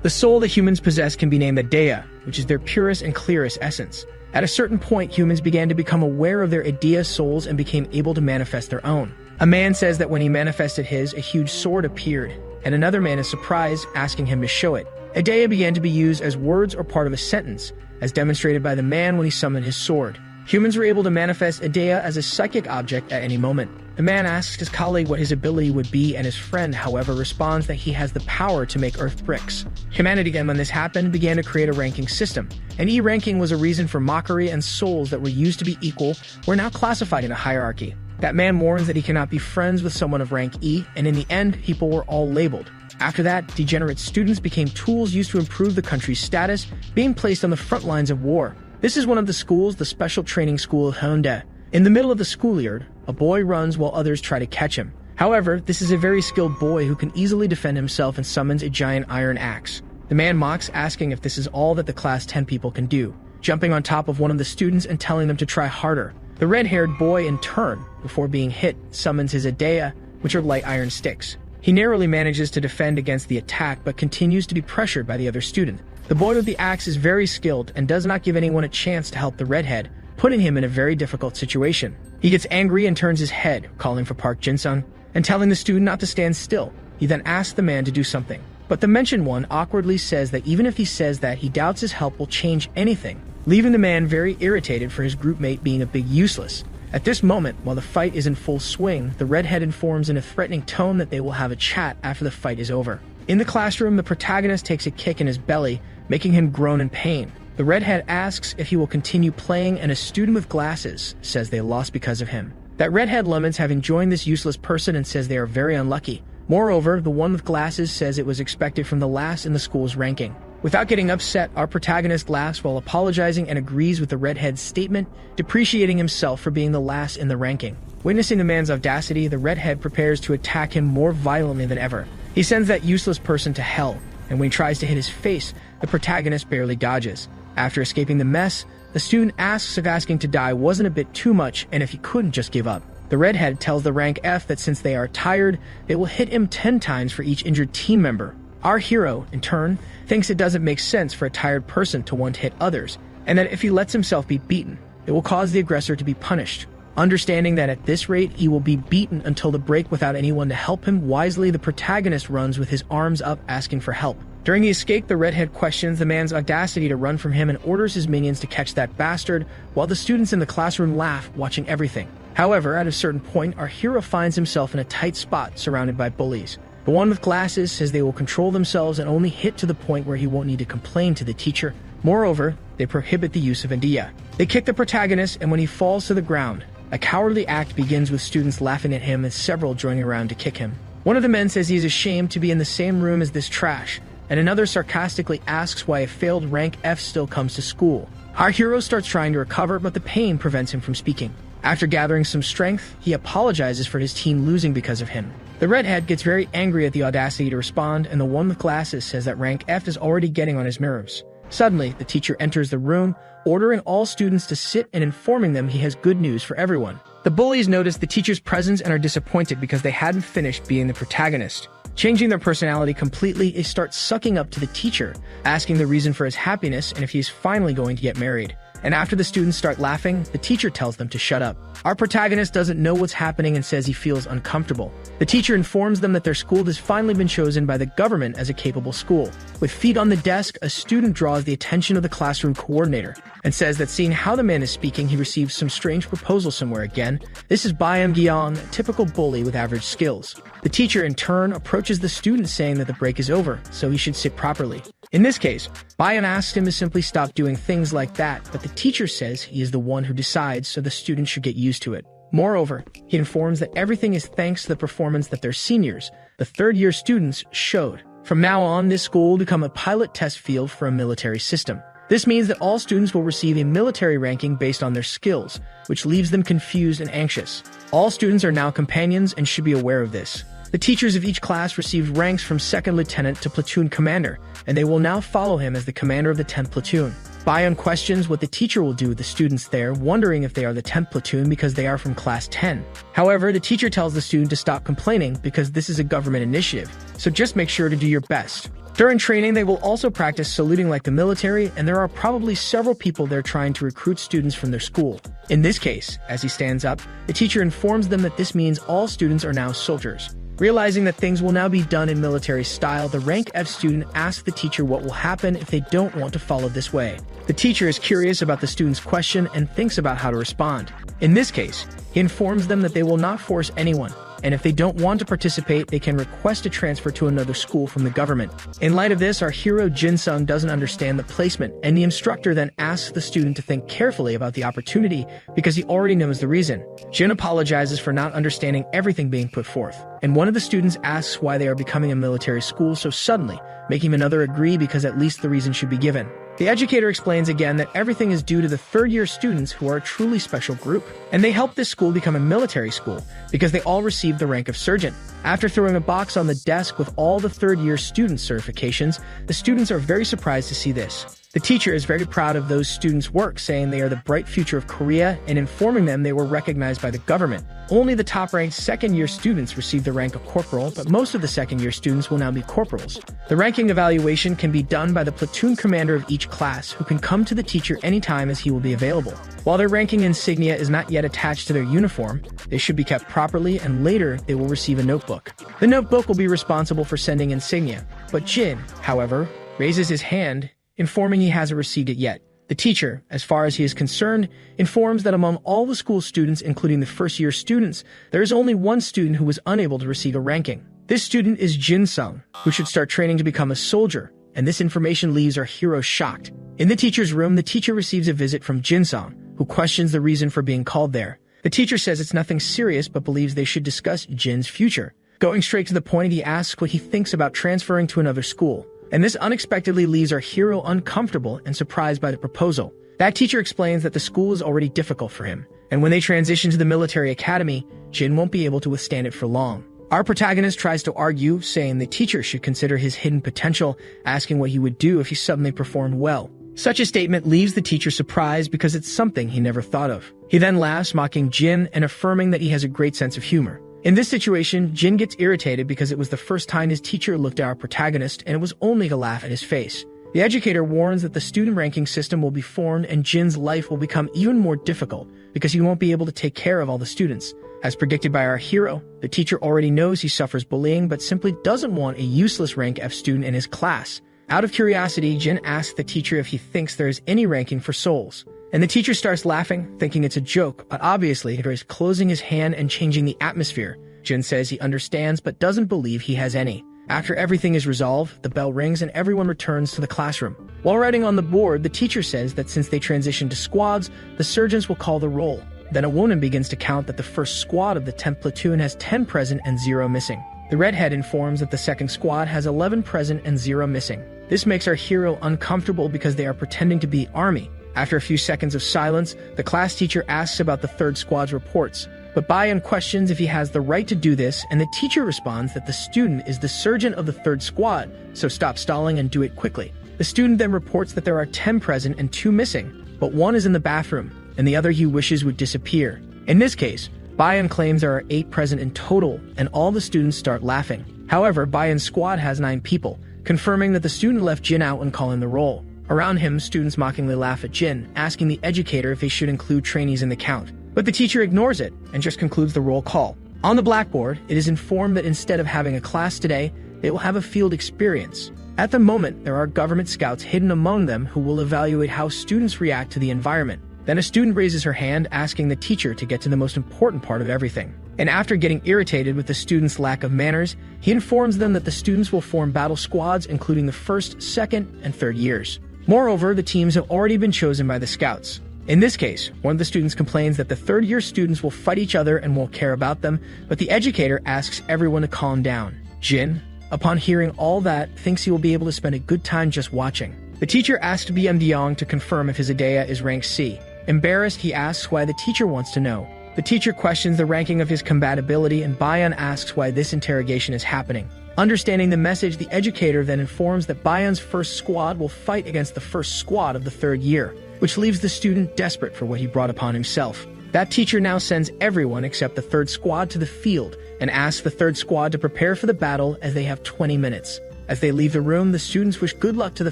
The soul that humans possess can be named Idea, which is their purest and clearest essence. At a certain point, humans began to become aware of their Idea souls and became able to manifest their own. A man says that when he manifested his, a huge sword appeared, and another man is surprised, asking him to show it. Idea began to be used as words or part of a sentence, as demonstrated by the man when he summoned his sword. Humans were able to manifest Idea as a psychic object at any moment. The man asks his colleague what his ability would be, and his friend, however, responds that he has the power to make earth bricks. Humanity, then, when this happened, began to create a ranking system. An E ranking was a reason for mockery, and souls that were used to be equal were now classified in a hierarchy. That man warns that he cannot be friends with someone of rank E, and in the end, people were all labeled. After that, degenerate students became tools used to improve the country's status, being placed on the front lines of war. This is one of the schools, the Special Training School of Honda. In the middle of the schoolyard, a boy runs while others try to catch him. However, this is a very skilled boy who can easily defend himself and summons a giant iron axe. The man mocks, asking if this is all that the class 10 people can do, jumping on top of one of the students and telling them to try harder. The red-haired boy, in turn, before being hit, summons his Idea, which are light iron sticks. He narrowly manages to defend against the attack, but continues to be pressured by the other student. The boy with the axe is very skilled and does not give anyone a chance to help the redhead, putting him in a very difficult situation. He gets angry and turns his head, calling for Park Jin-sung, and telling the student not to stand still. He then asks the man to do something. But the mentioned one awkwardly says that even if he says that, he doubts his help will change anything, leaving the man very irritated for his group mate being a big useless. At this moment, while the fight is in full swing, the redhead informs in a threatening tone that they will have a chat after the fight is over. In the classroom, the protagonist takes a kick in his belly, making him groan in pain. The redhead asks if he will continue playing, and a student with glasses says they lost because of him. That redhead laments having joined this useless person and says they are very unlucky. Moreover, the one with glasses says it was expected from the last in the school's ranking. Without getting upset, our protagonist laughs while apologizing and agrees with the redhead's statement, depreciating himself for being the last in the ranking. Witnessing the man's audacity, the redhead prepares to attack him more violently than ever. He sends that useless person to hell, and when he tries to hit his face, the protagonist barely dodges. After escaping the mess, the student asks if asking to die wasn't a bit too much and if he couldn't just give up. The redhead tells the rank F that since they are tired, they will hit him 10 times for each injured team member. Our hero, in turn, thinks it doesn't make sense for a tired person to want to hit others, and that if he lets himself be beaten, it will cause the aggressor to be punished. Understanding that at this rate he will be beaten until the break without anyone to help him, wisely the protagonist runs with his arms up asking for help. During the escape, the redhead questions the man's audacity to run from him and orders his minions to catch that bastard, while the students in the classroom laugh, watching everything. However, at a certain point, our hero finds himself in a tight spot surrounded by bullies. The one with glasses says they will control themselves and only hit to the point where he won't need to complain to the teacher. Moreover, they prohibit the use of Idea. They kick the protagonist, and when he falls to the ground, a cowardly act begins with students laughing at him and several joining around to kick him. One of the men says he is ashamed to be in the same room as this trash, and another sarcastically asks why a failed rank F still comes to school. Our hero starts trying to recover, but the pain prevents him from speaking. After gathering some strength, he apologizes for his team losing because of him. The redhead gets very angry at the audacity to respond, and the one with glasses says that rank F is already getting on his nerves. Suddenly, the teacher enters the room, ordering all students to sit and informing them he has good news for everyone. The bullies notice the teacher's presence and are disappointed because they hadn't finished being the protagonist. Changing their personality completely, they start sucking up to the teacher, asking the reason for his happiness and if he is finally going to get married. And after the students start laughing, the teacher tells them to shut up. Our protagonist doesn't know what's happening and says he feels uncomfortable. The teacher informs them that their school has finally been chosen by the government as a capable school. With feet on the desk, a student draws the attention of the classroom coordinator and says that seeing how the man is speaking, he receives some strange proposal somewhere again. This is Byam Gyeong, a typical bully with average skills. The teacher, in turn, approaches the student saying that the break is over, so he should sit properly. In this case, Byam asks him to simply stop doing things like that, but the teacher says he is the one who decides, so the student should get used to it. Moreover, he informs that everything is thanks to the performance that their seniors, the third-year students, showed. From now on, this school will become a pilot test field for a military system. This means that all students will receive a military ranking based on their skills, which leaves them confused and anxious. All students are now companions and should be aware of this. The teachers of each class received ranks from second lieutenant to platoon commander, and they will now follow him as the commander of the 10th platoon. Byam questions what the teacher will do with the students there, wondering if they are the 10th platoon because they are from class 10. However, the teacher tells the student to stop complaining because this is a government initiative, so just make sure to do your best. During training, they will also practice saluting like the military, and there are probably several people there trying to recruit students from their school. In this case, as he stands up, the teacher informs them that this means all students are now soldiers. Realizing that things will now be done in military style, the rank F student asks the teacher what will happen if they don't want to follow this way. The teacher is curious about the student's question and thinks about how to respond. In this case, he informs them that they will not force anyone, and if they don't want to participate, they can request a transfer to another school from the government. In light of this, our hero Jin-sung doesn't understand the placement, and the instructor then asks the student to think carefully about the opportunity because he already knows the reason. Jin apologizes for not understanding everything being put forth, and one of the students asks why they are becoming a military school so suddenly, making another agree because at least the reason should be given. The educator explains again that everything is due to the third-year students who are a truly special group, and they helped this school become a military school because they all received the rank of sergeant. After throwing a box on the desk with all the third-year student certifications, the students are very surprised to see this. The teacher is very proud of those students' work, saying they are the bright future of Korea and informing them they were recognized by the government. Only the top-ranked second-year students received the rank of corporal, but most of the second-year students will now be corporals. The ranking evaluation can be done by the platoon commander of each class, who can come to the teacher anytime as he will be available. While their ranking insignia is not yet attached to their uniform, they should be kept properly, and later they will receive a notebook. The notebook will be responsible for sending insignia, but Jin, however, raises his hand, informing he hasn't received it yet. The teacher, as far as he is concerned, informs that among all the school students, including the first-year students, there is only one student who was unable to receive a ranking. This student is Jin-sung, who should start training to become a soldier, and this information leaves our hero shocked. In the teacher's room, the teacher receives a visit from Jin-sung, who questions the reason for being called there. The teacher says it's nothing serious but believes they should discuss Jin's future. Going straight to the point, he asks what he thinks about transferring to another school. And this unexpectedly leaves our hero uncomfortable and surprised by the proposal. That teacher explains that the school is already difficult for him, and when they transition to the military academy, Jin won't be able to withstand it for long. Our protagonist tries to argue, saying the teacher should consider his hidden potential, asking what he would do if he suddenly performed well. Such a statement leaves the teacher surprised because it's something he never thought of. He then laughs, mocking Jin and affirming that he has a great sense of humor. In this situation, Jin gets irritated because it was the first time his teacher looked at our protagonist, and it was only to laugh at his face. The educator warns that the student ranking system will be formed and Jin's life will become even more difficult because he won't be able to take care of all the students. As predicted by our hero, the teacher already knows he suffers bullying but simply doesn't want a useless rank F student in his class. Out of curiosity, Jin asks the teacher if he thinks there is any ranking for souls. And the teacher starts laughing, thinking it's a joke, but obviously he is closing his hand and changing the atmosphere. Jin says he understands but doesn't believe he has any. After everything is resolved, the bell rings and everyone returns to the classroom. While writing on the board, the teacher says that since they transition to squads, the sergeants will call the roll. Then a woman begins to count that the first squad of the 10th platoon has 10 present and 0 missing. The redhead informs that the second squad has 11 present and 0 missing. This makes our hero uncomfortable because they are pretending to be army. After a few seconds of silence, the class teacher asks about the third squad's reports. But Bayan questions if he has the right to do this, and the teacher responds that the student is the sergeant of the third squad, so stop stalling and do it quickly. The student then reports that there are 10 present and 2 missing, but one is in the bathroom, and the other he wishes would disappear. In this case, Bayan claims there are 8 present in total, and all the students start laughing. However, Bayan's squad has 9 people, confirming that the student left Jin out when calling the roll. Around him, students mockingly laugh at Jin, asking the educator if they should include trainees in the count. But the teacher ignores it and just concludes the roll call. On the blackboard, it is informed that instead of having a class today, they will have a field experience. At the moment, there are government scouts hidden among them who will evaluate how students react to the environment. Then a student raises her hand, asking the teacher to get to the most important part of everything. And after getting irritated with the students' lack of manners, he informs them that the students will form battle squads, including the first, second, and third years. Moreover, the teams have already been chosen by the scouts. In this case, one of the students complains that the third-year students will fight each other and won't care about them, but the educator asks everyone to calm down. Jin, upon hearing all that, thinks he will be able to spend a good time just watching. The teacher asks BM Deong to confirm if his Adea is rank C. Embarrassed, he asks why the teacher wants to know. The teacher questions the ranking of his combatability, and Bayan asks why this interrogation is happening. Understanding the message, the educator then informs that Bayan's first squad will fight against the first squad of the third year, which leaves the student desperate for what he brought upon himself. That teacher now sends everyone except the third squad to the field and asks the third squad to prepare for the battle as they have 20 minutes. As they leave the room, the students wish good luck to the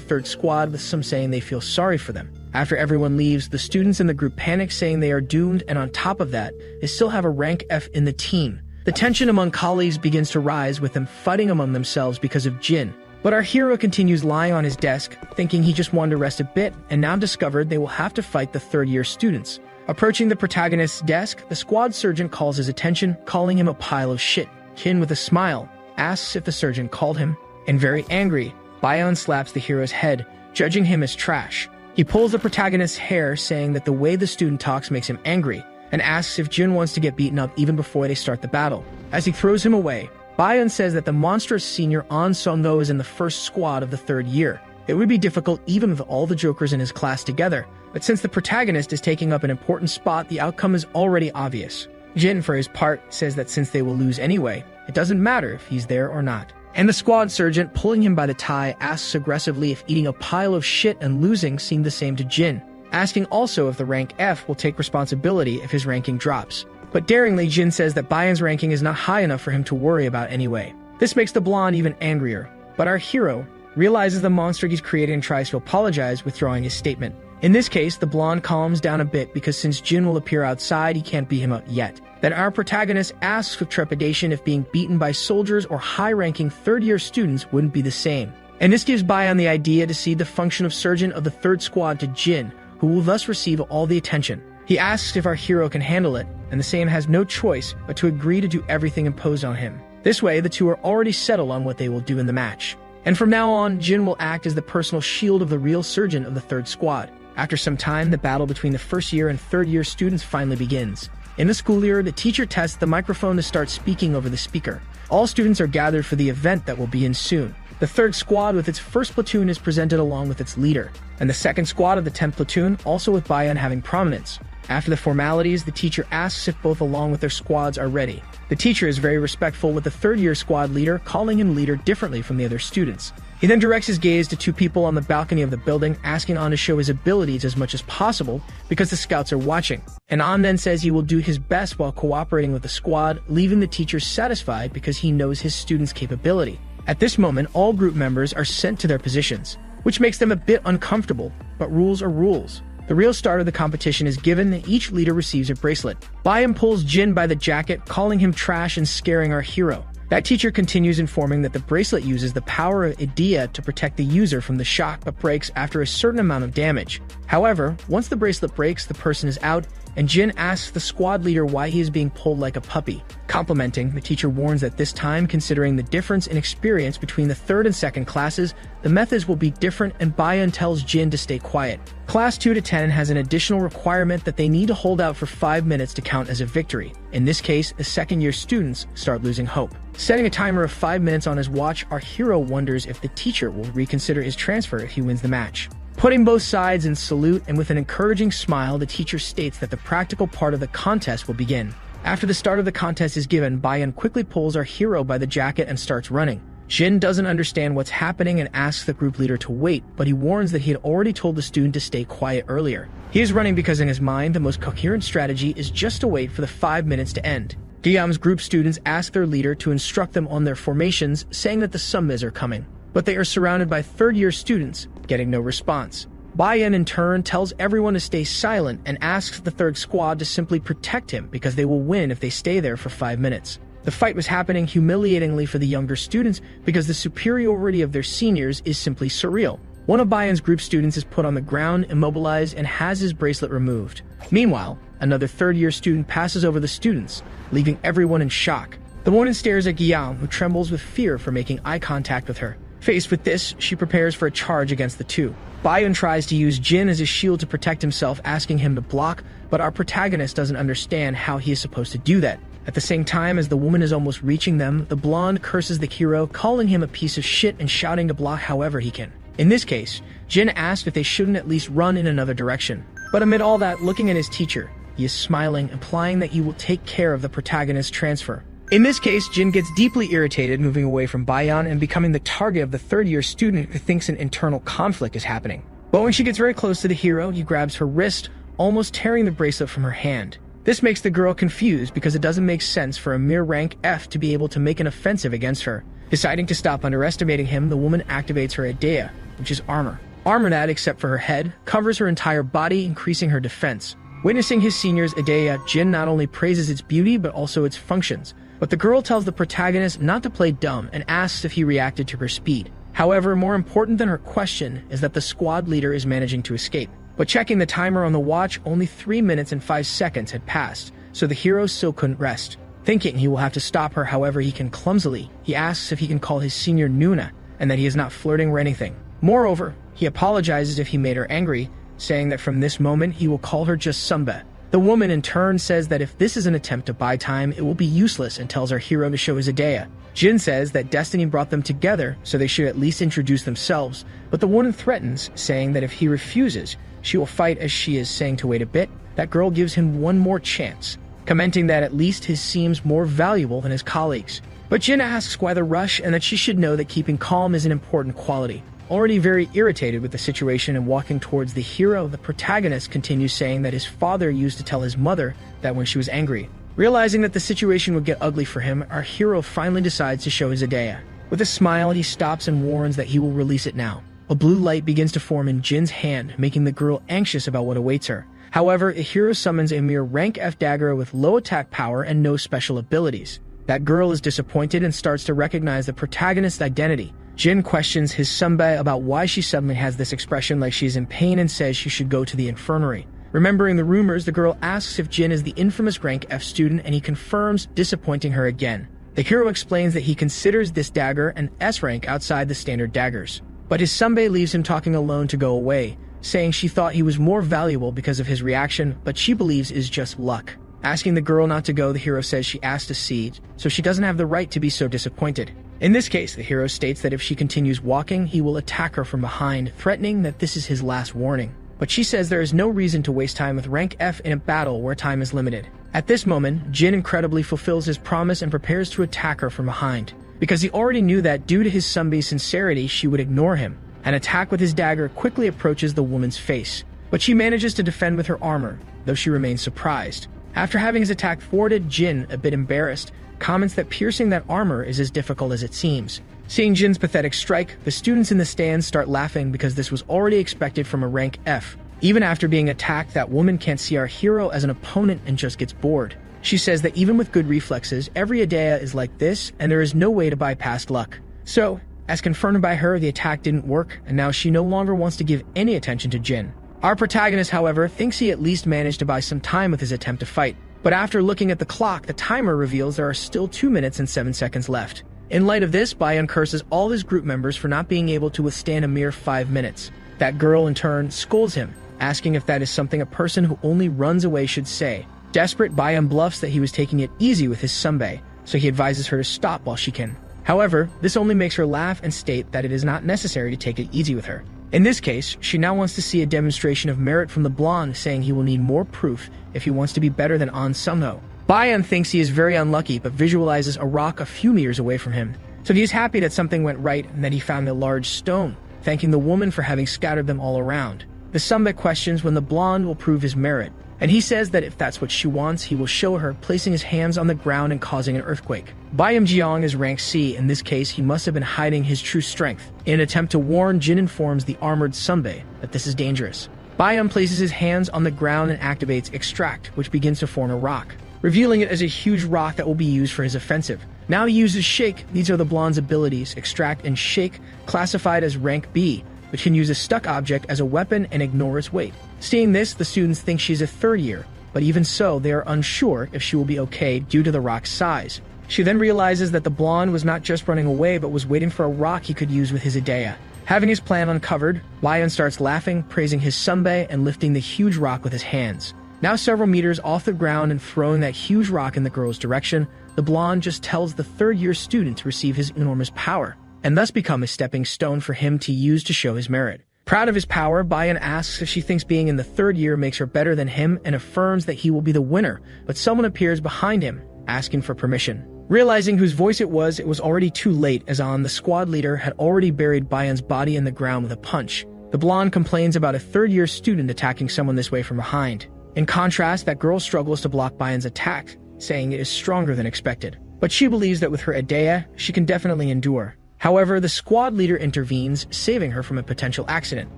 third squad, with some saying they feel sorry for them. After everyone leaves, the students in the group panic, saying they are doomed, and on top of that, they still have a rank F in the team. The tension among colleagues begins to rise, with them fighting among themselves because of Jin. But our hero continues lying on his desk, thinking he just wanted to rest a bit, and now discovered they will have to fight the third-year students. Approaching the protagonist's desk, the squad sergeant calls his attention, calling him a pile of shit. Jin, with a smile, asks if the sergeant called him, and very angry, Bayon slaps the hero's head, judging him as trash. He pulls the protagonist's hair, saying that the way the student talks makes him angry, and asks if Jin wants to get beaten up even before they start the battle. As he throws him away, Bayon says that the monstrous senior An Sung-go is in the first squad of the third year. It would be difficult even with all the jokers in his class together, but since the protagonist is taking up an important spot, the outcome is already obvious. Jin, for his part, says that since they will lose anyway, it doesn't matter if he's there or not. And the squad sergeant, pulling him by the tie, asks aggressively if eating a pile of shit and losing seem the same to Jin, asking also if the rank F will take responsibility if his ranking drops. But daringly, Jin says that Bayon's ranking is not high enough for him to worry about anyway. This makes the blonde even angrier, but our hero realizes the monster he's created and tries to apologize, withdrawing his statement. In this case, the blonde calms down a bit because since Jin will appear outside, he can't beat him up yet. Then our protagonist asks with trepidation if being beaten by soldiers or high-ranking third-year students wouldn't be the same. And this gives Bayon the idea to cede the function of sergeant of the third squad to Jin, who will thus receive all the attention. He asks if our hero can handle it, and the same has no choice but to agree to do everything imposed on him. This way, the two are already settled on what they will do in the match. And from now on, Jin will act as the personal shield of the real sergeant of the third squad. After some time, the battle between the first-year and third-year students finally begins. In the school year, the teacher tests the microphone to start speaking over the speaker. All students are gathered for the event that will begin soon. The third squad with its first platoon is presented along with its leader, and the second squad of the 10th platoon, also with Bayon having prominence. After the formalities, the teacher asks if both along with their squads are ready. The teacher is very respectful with the third-year squad leader, calling him leader differently from the other students. He then directs his gaze to two people on the balcony of the building, asking An to show his abilities as much as possible because the scouts are watching. And An then says he will do his best while cooperating with the squad, leaving the teacher satisfied because he knows his students' capability. At this moment, all group members are sent to their positions, which makes them a bit uncomfortable, but rules are rules. The real start of the competition is given, and each leader receives a bracelet. Bayon pulls Jin by the jacket, calling him trash and scaring our hero. That teacher continues informing that the bracelet uses the power of idea to protect the user from the shock, but breaks after a certain amount of damage. However, once the bracelet breaks, the person is out, and Jin asks the squad leader why he is being pulled like a puppy. Complimenting, the teacher warns that this time, considering the difference in experience between the third and second classes, the methods will be different, and Bayon tells Jin to stay quiet. Class 2 to 10 has an additional requirement that they need to hold out for 5 minutes to count as a victory. In this case, the second-year students start losing hope. Setting a timer of 5 minutes on his watch, our hero wonders if the teacher will reconsider his transfer if he wins the match. Putting both sides in salute and with an encouraging smile, the teacher states that the practical part of the contest will begin. After the start of the contest is given, Bayon quickly pulls our hero by the jacket and starts running. Jin doesn't understand what's happening and asks the group leader to wait, but he warns that he had already told the student to stay quiet earlier. He is running because in his mind, the most coherent strategy is just to wait for the 5 minutes to end. Guillaume's group students ask their leader to instruct them on their formations, saying that the Summis are coming. But they are surrounded by third-year students, getting no response. Bayon in turn tells everyone to stay silent and asks the third squad to simply protect him because they will win if they stay there for 5 minutes. The fight was happening humiliatingly for the younger students because the superiority of their seniors is simply surreal. One of Bayon's group students is put on the ground, immobilized, and has his bracelet removed. Meanwhile, another third-year student passes over the students, leaving everyone in shock. The woman stares at Guillaume, who trembles with fear for making eye contact with her. Faced with this, she prepares for a charge against the two. Bayon tries to use Jin as a shield to protect himself, asking him to block, but our protagonist doesn't understand how he is supposed to do that. At the same time as the woman is almost reaching them, the blonde curses the hero, calling him a piece of shit and shouting to block however he can. In this case, Jin asks if they shouldn't at least run in another direction. But amid all that, looking at his teacher, he is smiling, implying that he will take care of the protagonist's transfer. In this case, Jin gets deeply irritated, moving away from Bayon and becoming the target of the third-year student who thinks an internal conflict is happening. But when she gets very close to the hero, he grabs her wrist, almost tearing the bracelet from her hand. This makes the girl confused because it doesn't make sense for a mere rank F to be able to make an offensive against her. Deciding to stop underestimating him, the woman activates her idea, which is armor. Armor that, except for her head, covers her entire body, increasing her defense. Witnessing his senior's idea, Jin not only praises its beauty but also its functions. But the girl tells the protagonist not to play dumb and asks if he reacted to her speed. However, more important than her question is that the squad leader is managing to escape. But checking the timer on the watch, only 3 minutes and 5 seconds had passed, so the hero still couldn't rest. Thinking he will have to stop her however he can clumsily, he asks if he can call his senior Nuna, and that he is not flirting or anything. Moreover, he apologizes if he made her angry, saying that from this moment he will call her just Samba. The woman in turn says that if this is an attempt to buy time, it will be useless, and tells our hero to show his idea. Jin says that destiny brought them together, so they should at least introduce themselves, but the woman threatens, saying that if he refuses, she will fight, as she is saying to wait a bit. That girl gives him one more chance, commenting that at least his seems more valuable than his colleagues. But Jin asks why the rush and that she should know that keeping calm is an important quality. Already very irritated with the situation and walking towards the hero, the protagonist continues saying that his father used to tell his mother that when she was angry. Realizing that the situation would get ugly for him, our hero finally decides to show his idea. With a smile, he stops and warns that he will release it now. A blue light begins to form in Jin's hand, making the girl anxious about what awaits her. However, a hero summons a mere rank F dagger with low attack power and no special abilities. That girl is disappointed and starts to recognize the protagonist's identity. Jin questions his Samba about why she suddenly has this expression like she's in pain and says she should go to the infirmary. Remembering the rumors, the girl asks if Jin is the infamous rank F student, and he confirms, disappointing her again. The hero explains that he considers this dagger an S rank outside the standard daggers. But his Samba leaves him talking alone to go away, saying she thought he was more valuable because of his reaction, but she believes is just luck. Asking the girl not to go, the hero says she asked to see, so she doesn't have the right to be so disappointed. In this case, the hero states that if she continues walking, he will attack her from behind, threatening that this is his last warning. But she says there is no reason to waste time with rank F in a battle where time is limited. At this moment, Jin incredibly fulfills his promise and prepares to attack her from behind. Because he already knew that due to his Sambi's sincerity, she would ignore him. An attack with his dagger quickly approaches the woman's face, but she manages to defend with her armor, though she remains surprised. After having his attack thwarted, Jin, a bit embarrassed, comments that piercing that armor is as difficult as it seems. Seeing Jin's pathetic strike, the students in the stands start laughing because this was already expected from a rank F. Even after being attacked, that woman can't see our hero as an opponent and just gets bored. She says that even with good reflexes, every idea is like this, and there is no way to bypass luck. So, as confirmed by her, the attack didn't work, and now she no longer wants to give any attention to Jin. Our protagonist, however, thinks he at least managed to buy some time with his attempt to fight. But after looking at the clock, the timer reveals there are still 2 minutes and 7 seconds left. In light of this, Bayan curses all his group members for not being able to withstand a mere 5 minutes. That girl, in turn, scolds him, asking if that is something a person who only runs away should say. Desperate, Bayan bluffs that he was taking it easy with his Sambe, so he advises her to stop while she can. However, this only makes her laugh and state that it is not necessary to take it easy with her. In this case, she now wants to see a demonstration of merit from the blonde, saying he will need more proof if he wants to be better than An Sungho. Bayan thinks he is very unlucky, but visualizes a rock a few meters away from him. So he is happy that something went right and that he found a large stone, thanking the woman for having scattered them all around. The Sumbe questions when the blonde will prove his merit, and he says that if that's what she wants, he will show her, placing his hands on the ground and causing an earthquake. Bayam Jiang is rank C. In this case, he must have been hiding his true strength. In an attempt to warn, Jin informs the armored Sumbe that this is dangerous. Bayam places his hands on the ground and activates Extract, which begins to form a rock, revealing it as a huge rock that will be used for his offensive. Now he uses Shake. These are the blonde's abilities, Extract and Shake, classified as rank B, which can use a stuck object as a weapon and ignore its weight. Seeing this, the students think she's a third year, but even so, they are unsure if she will be okay due to the rock's size. She then realizes that the blonde was not just running away, but was waiting for a rock he could use with his Idea. Having his plan uncovered, Lion starts laughing, praising his Sumbe, and lifting the huge rock with his hands. Now several meters off the ground and throwing that huge rock in the girl's direction, the blonde just tells the third-year student to receive his enormous power, and thus become a stepping stone for him to use to show his merit. Proud of his power, Bayan asks if she thinks being in the third year makes her better than him and affirms that he will be the winner, but someone appears behind him, asking for permission. Realizing whose voice it was already too late, as An, the squad leader, had already buried Bayan's body in the ground with a punch. The blonde complains about a third-year student attacking someone this way from behind. In contrast, that girl struggles to block Bayan's attack, saying it is stronger than expected. But she believes that with her idea, she can definitely endure. However, the squad leader intervenes, saving her from a potential accident.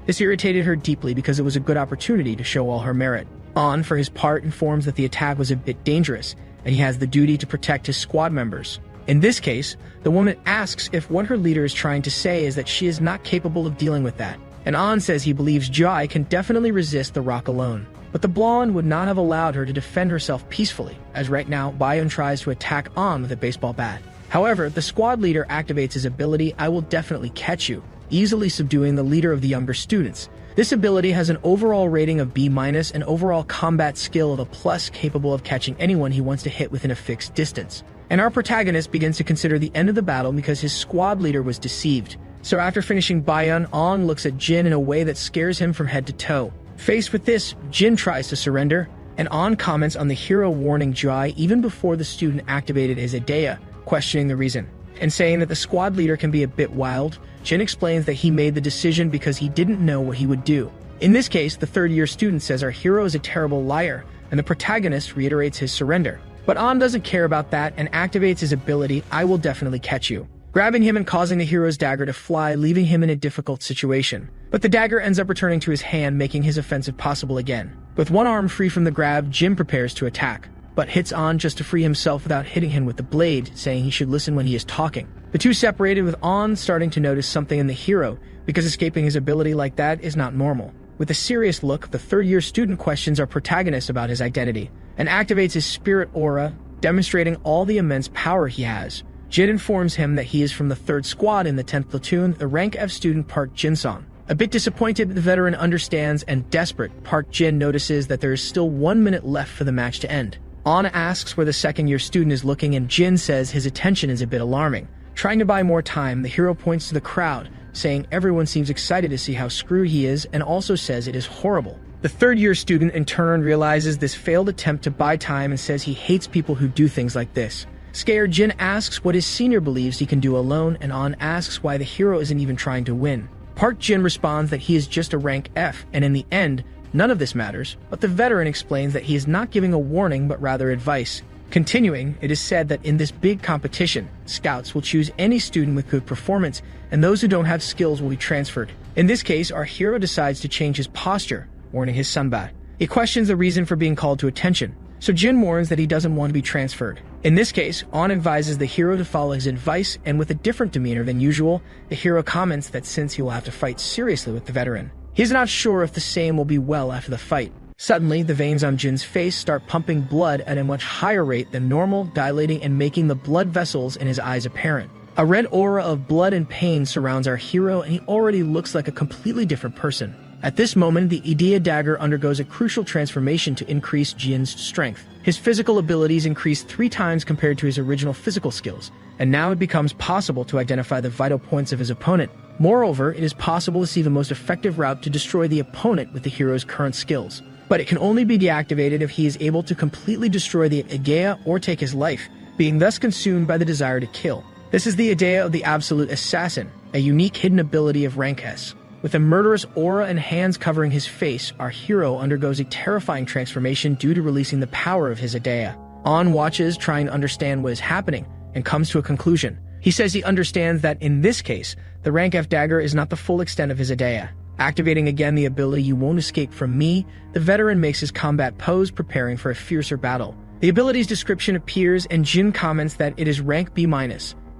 This irritated her deeply because it was a good opportunity to show all her merit. An, for his part, informs that the attack was a bit dangerous, and he has the duty to protect his squad members. In this case, the woman asks if what her leader is trying to say is that she is not capable of dealing with that. And An says he believes Jai can definitely resist the rock alone. But the blonde would not have allowed her to defend herself peacefully, as right now Bayan tries to attack An with a baseball bat. However, the squad leader activates his ability, I will definitely catch you, easily subduing the leader of the younger students. This ability has an overall rating of B- and overall combat skill of A+, capable of catching anyone he wants to hit within a fixed distance. And our protagonist begins to consider the end of the battle because his squad leader was deceived. So after finishing Bayan, An looks at Jin in a way that scares him from head to toe. Faced with this, Jin tries to surrender, and An comments on the hero warning Jai even before the student activated his idea, questioning the reason. And saying that the squad leader can be a bit wild, Jin explains that he made the decision because he didn't know what he would do. In this case, the third-year student says our hero is a terrible liar, and the protagonist reiterates his surrender. But An doesn't care about that and activates his ability, I will definitely catch you, grabbing him and causing the hero's dagger to fly, leaving him in a difficult situation. But the dagger ends up returning to his hand, making his offensive possible again. With one arm free from the grab, Jin prepares to attack, but hits An just to free himself without hitting him with the blade, saying he should listen when he is talking. The two separated, with An starting to notice something in the hero, because escaping his ability like that is not normal. With a serious look, the third-year student questions our protagonist about his identity, and activates his spirit aura, demonstrating all the immense power he has. Jin informs him that he is from the 3rd Squad in the 10th Platoon, the rank F student Park Jin-song. A bit disappointed, the veteran understands, and desperate, Park Jin notices that there is still 1 minute left for the match to end. An asks where the 2nd-year student is looking, and Jin says his attention is a bit alarming. Trying to buy more time, the hero points to the crowd, saying everyone seems excited to see how screwed he is, and also says it is horrible. The 3rd-year student in turn realizes this failed attempt to buy time and says he hates people who do things like this. Scared, Jin asks what his senior believes he can do alone, and An asks why the hero isn't even trying to win. Park Jin responds that he is just a rank F, and in the end, none of this matters, but the veteran explains that he is not giving a warning but rather advice. Continuing, it is said that in this big competition, scouts will choose any student with good performance, and those who don't have skills will be transferred. In this case, our hero decides to change his posture, warning his sunbat. He questions the reason for being called to attention, so Jin warns that he doesn't want to be transferred. In this case, An advises the hero to follow his advice, and with a different demeanor than usual, the hero comments that since he will have to fight seriously with the veteran, he is not sure if the same will be well after the fight. Suddenly, the veins on Jin's face start pumping blood at a much higher rate than normal, dilating and making the blood vessels in his eyes apparent. A red aura of blood and pain surrounds our hero, and he already looks like a completely different person. At this moment, the Idea dagger undergoes a crucial transformation to increase Jin's strength. His physical abilities increase 3 times compared to his original physical skills, and now it becomes possible to identify the vital points of his opponent. Moreover, it is possible to see the most effective route to destroy the opponent with the hero's current skills. But it can only be deactivated if he is able to completely destroy the Idea or take his life, being thus consumed by the desire to kill. This is the Idea of the Absolute Assassin, a unique hidden ability of rank S. With a murderous aura and hands covering his face, our hero undergoes a terrifying transformation due to releasing the power of his Idea. An watches, trying to understand what is happening, and comes to a conclusion. He says he understands that, in this case, the rank F dagger is not the full extent of his Idea. Activating again the ability "You won't escape from me," the veteran makes his combat pose, preparing for a fiercer battle. The ability's description appears, and Jin comments that it is rank B-,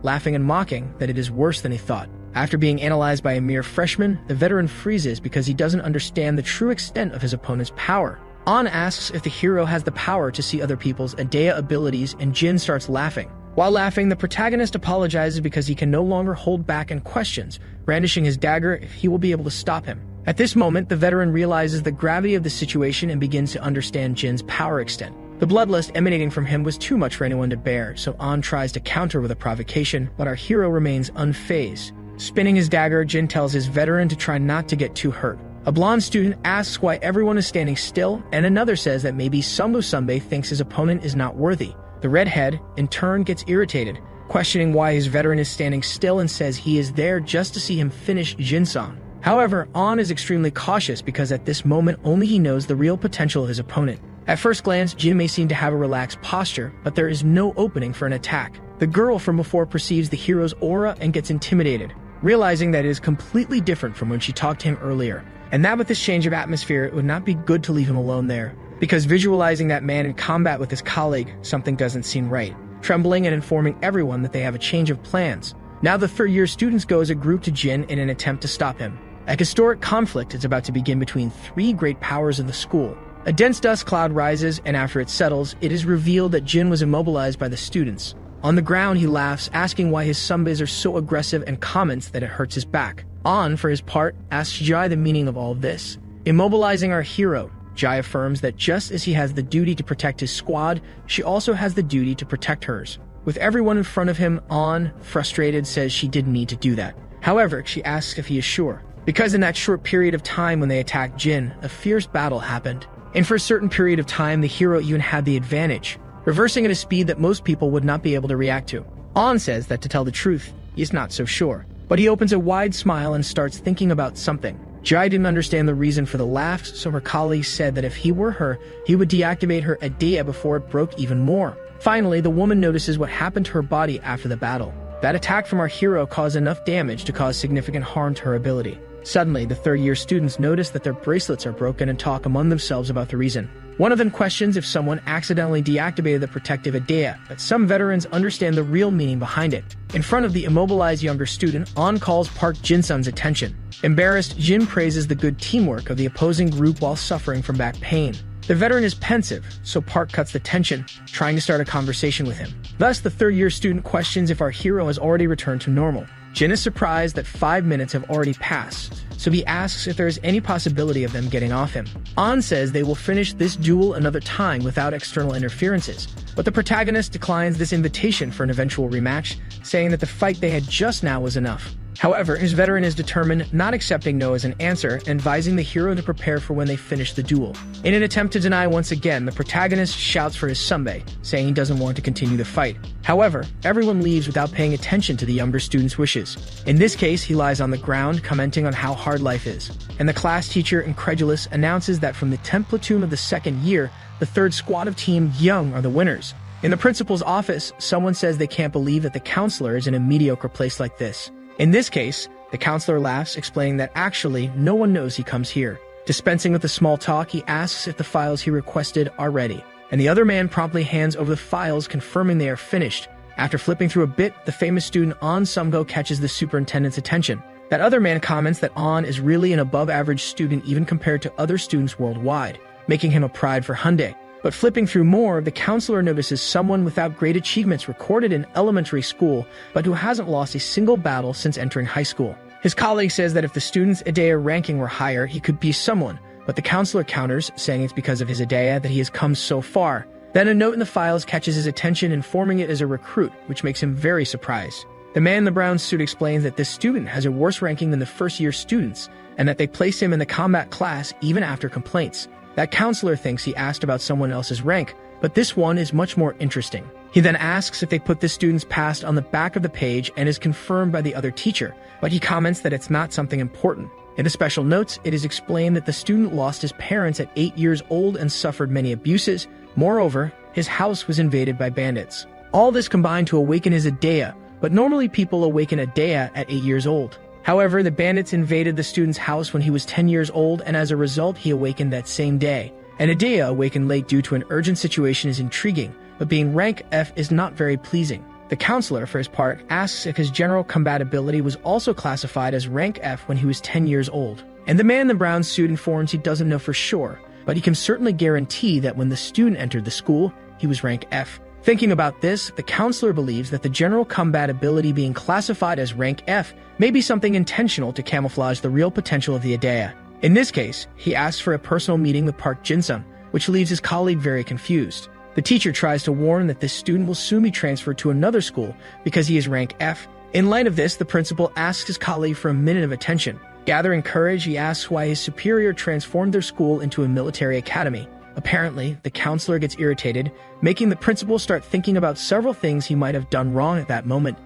laughing and mocking that it is worse than he thought. After being analyzed by a mere freshman, the veteran freezes because he doesn't understand the true extent of his opponent's power. An asks if the hero has the power to see other people's Idea abilities, and Jin starts laughing. While laughing, the protagonist apologizes because he can no longer hold back and questions, brandishing his dagger if he will be able to stop him. At this moment, the veteran realizes the gravity of the situation and begins to understand Jin's power extent. The bloodlust emanating from him was too much for anyone to bear, so An tries to counter with a provocation, but our hero remains unfazed. Spinning his dagger, Jin tells his veteran to try not to get too hurt. A blonde student asks why everyone is standing still, and another says that maybe Sambo Sanbei thinks his opponent is not worthy. The redhead, in turn, gets irritated, questioning why his veteran is standing still, and says he is there just to see him finish Jin-san. However, An is extremely cautious because at this moment only he knows the real potential of his opponent. At first glance, Jin may seem to have a relaxed posture, but there is no opening for an attack. The girl from before perceives the hero's aura and gets intimidated, realizing that it is completely different from when she talked to him earlier, and that with this change of atmosphere, it would not be good to leave him alone there, because visualizing that man in combat with his colleague, something doesn't seem right. Trembling and informing everyone that they have a change of plans. Now the third-year students go as a group to Jin in an attempt to stop him. A historic conflict is about to begin between three great powers of the school. A dense dust cloud rises, and after it settles, it is revealed that Jin was immobilized by the students. On the ground, he laughs, asking why his sunbays are so aggressive and comments that it hurts his back. An, for his part, asks Jai the meaning of all of this. Immobilizing our hero, Jai affirms that just as he has the duty to protect his squad, she also has the duty to protect hers. With everyone in front of him, An, frustrated, says she didn't need to do that. However, she asks if he is sure, because in that short period of time when they attacked Jin, a fierce battle happened. And for a certain period of time, the hero even had the advantage, reversing at a speed that most people would not be able to react to. An says that to tell the truth, he is not so sure, but he opens a wide smile and starts thinking about something. Jai didn't understand the reason for the laughs, so her colleagues said that if he were her, he would deactivate her idea before it broke even more. Finally, the woman notices what happened to her body after the battle. That attack from our hero caused enough damage to cause significant harm to her ability. Suddenly, the third-year students notice that their bracelets are broken and talk among themselves about the reason. One of them questions if someone accidentally deactivated the protective idea, but some veterans understand the real meaning behind it. In front of the immobilized younger student, An calls Park Jin-sun's attention. Embarrassed, Jin praises the good teamwork of the opposing group while suffering from back pain. The veteran is pensive, so Park cuts the tension, trying to start a conversation with him. Thus, the third-year student questions if our hero has already returned to normal. Jin is surprised that 5 minutes have already passed, so he asks if there is any possibility of them getting off him. An says they will finish this duel another time without external interferences, but the protagonist declines this invitation for an eventual rematch, saying that the fight they had just now was enough. However, his veteran is determined, not accepting no as an answer, and advising the hero to prepare for when they finish the duel. In an attempt to deny once again, the protagonist shouts for his sunbae, saying he doesn't want to continue the fight. However, everyone leaves without paying attention to the younger student's wishes. In this case, he lies on the ground, commenting on how hard life is. And the class teacher, incredulous, announces that from the 10th platoon of the second year, the third squad of Team Young are the winners. In the principal's office, someone says they can't believe that the counselor is in a mediocre place like this. In this case, the counselor laughs, explaining that actually no one knows he comes here. Dispensing with the small talk, he asks if the files he requested are ready, and the other man promptly hands over the files, confirming they are finished. After flipping through a bit, the famous student An Sumgo catches the superintendent's attention. That other man comments that An is really an above-average student even compared to other students worldwide, making him a pride for Hyundai. But flipping through more, the counselor notices someone without great achievements recorded in elementary school, but who hasn't lost a single battle since entering high school. His colleague says that if the student's Idea ranking were higher, he could be someone, but the counselor counters, saying it's because of his Idea that he has come so far. Then a note in the files catches his attention, informing it as a recruit, which makes him very surprised. The man in the brown suit explains that this student has a worse ranking than the first-year students, and that they placed him in the combat class even after complaints. That counselor thinks he asked about someone else's rank, but this one is much more interesting. He then asks if they put this student's past on the back of the page and is confirmed by the other teacher, but he comments that it's not something important. In the special notes, it is explained that the student lost his parents at 8 years old and suffered many abuses. Moreover, his house was invaded by bandits. All this combined to awaken his Idea, but normally people awaken Idea at 8 years old. However, the bandits invaded the student's house when he was 10 years old, and as a result, he awakened that same day. An Idea awakened late due to an urgent situation is intriguing, but being rank F is not very pleasing. The counselor, for his part, asks if his general combatability was also classified as rank F when he was 10 years old. And the man in the brown suit informs he doesn't know for sure, but he can certainly guarantee that when the student entered the school, he was rank F. Thinking about this, the counselor believes that the general combat ability being classified as rank F may be something intentional to camouflage the real potential of the Idea. In this case, he asks for a personal meeting with Park Jin-sun, which leaves his colleague very confused. The teacher tries to warn that this student will soon be transferred to another school because he is rank F. In light of this, the principal asks his colleague for a minute of attention. Gathering courage, he asks why his superior transformed their school into a military academy. Apparently, the counselor gets irritated, making the principal start thinking about several things he might have done wrong at that moment.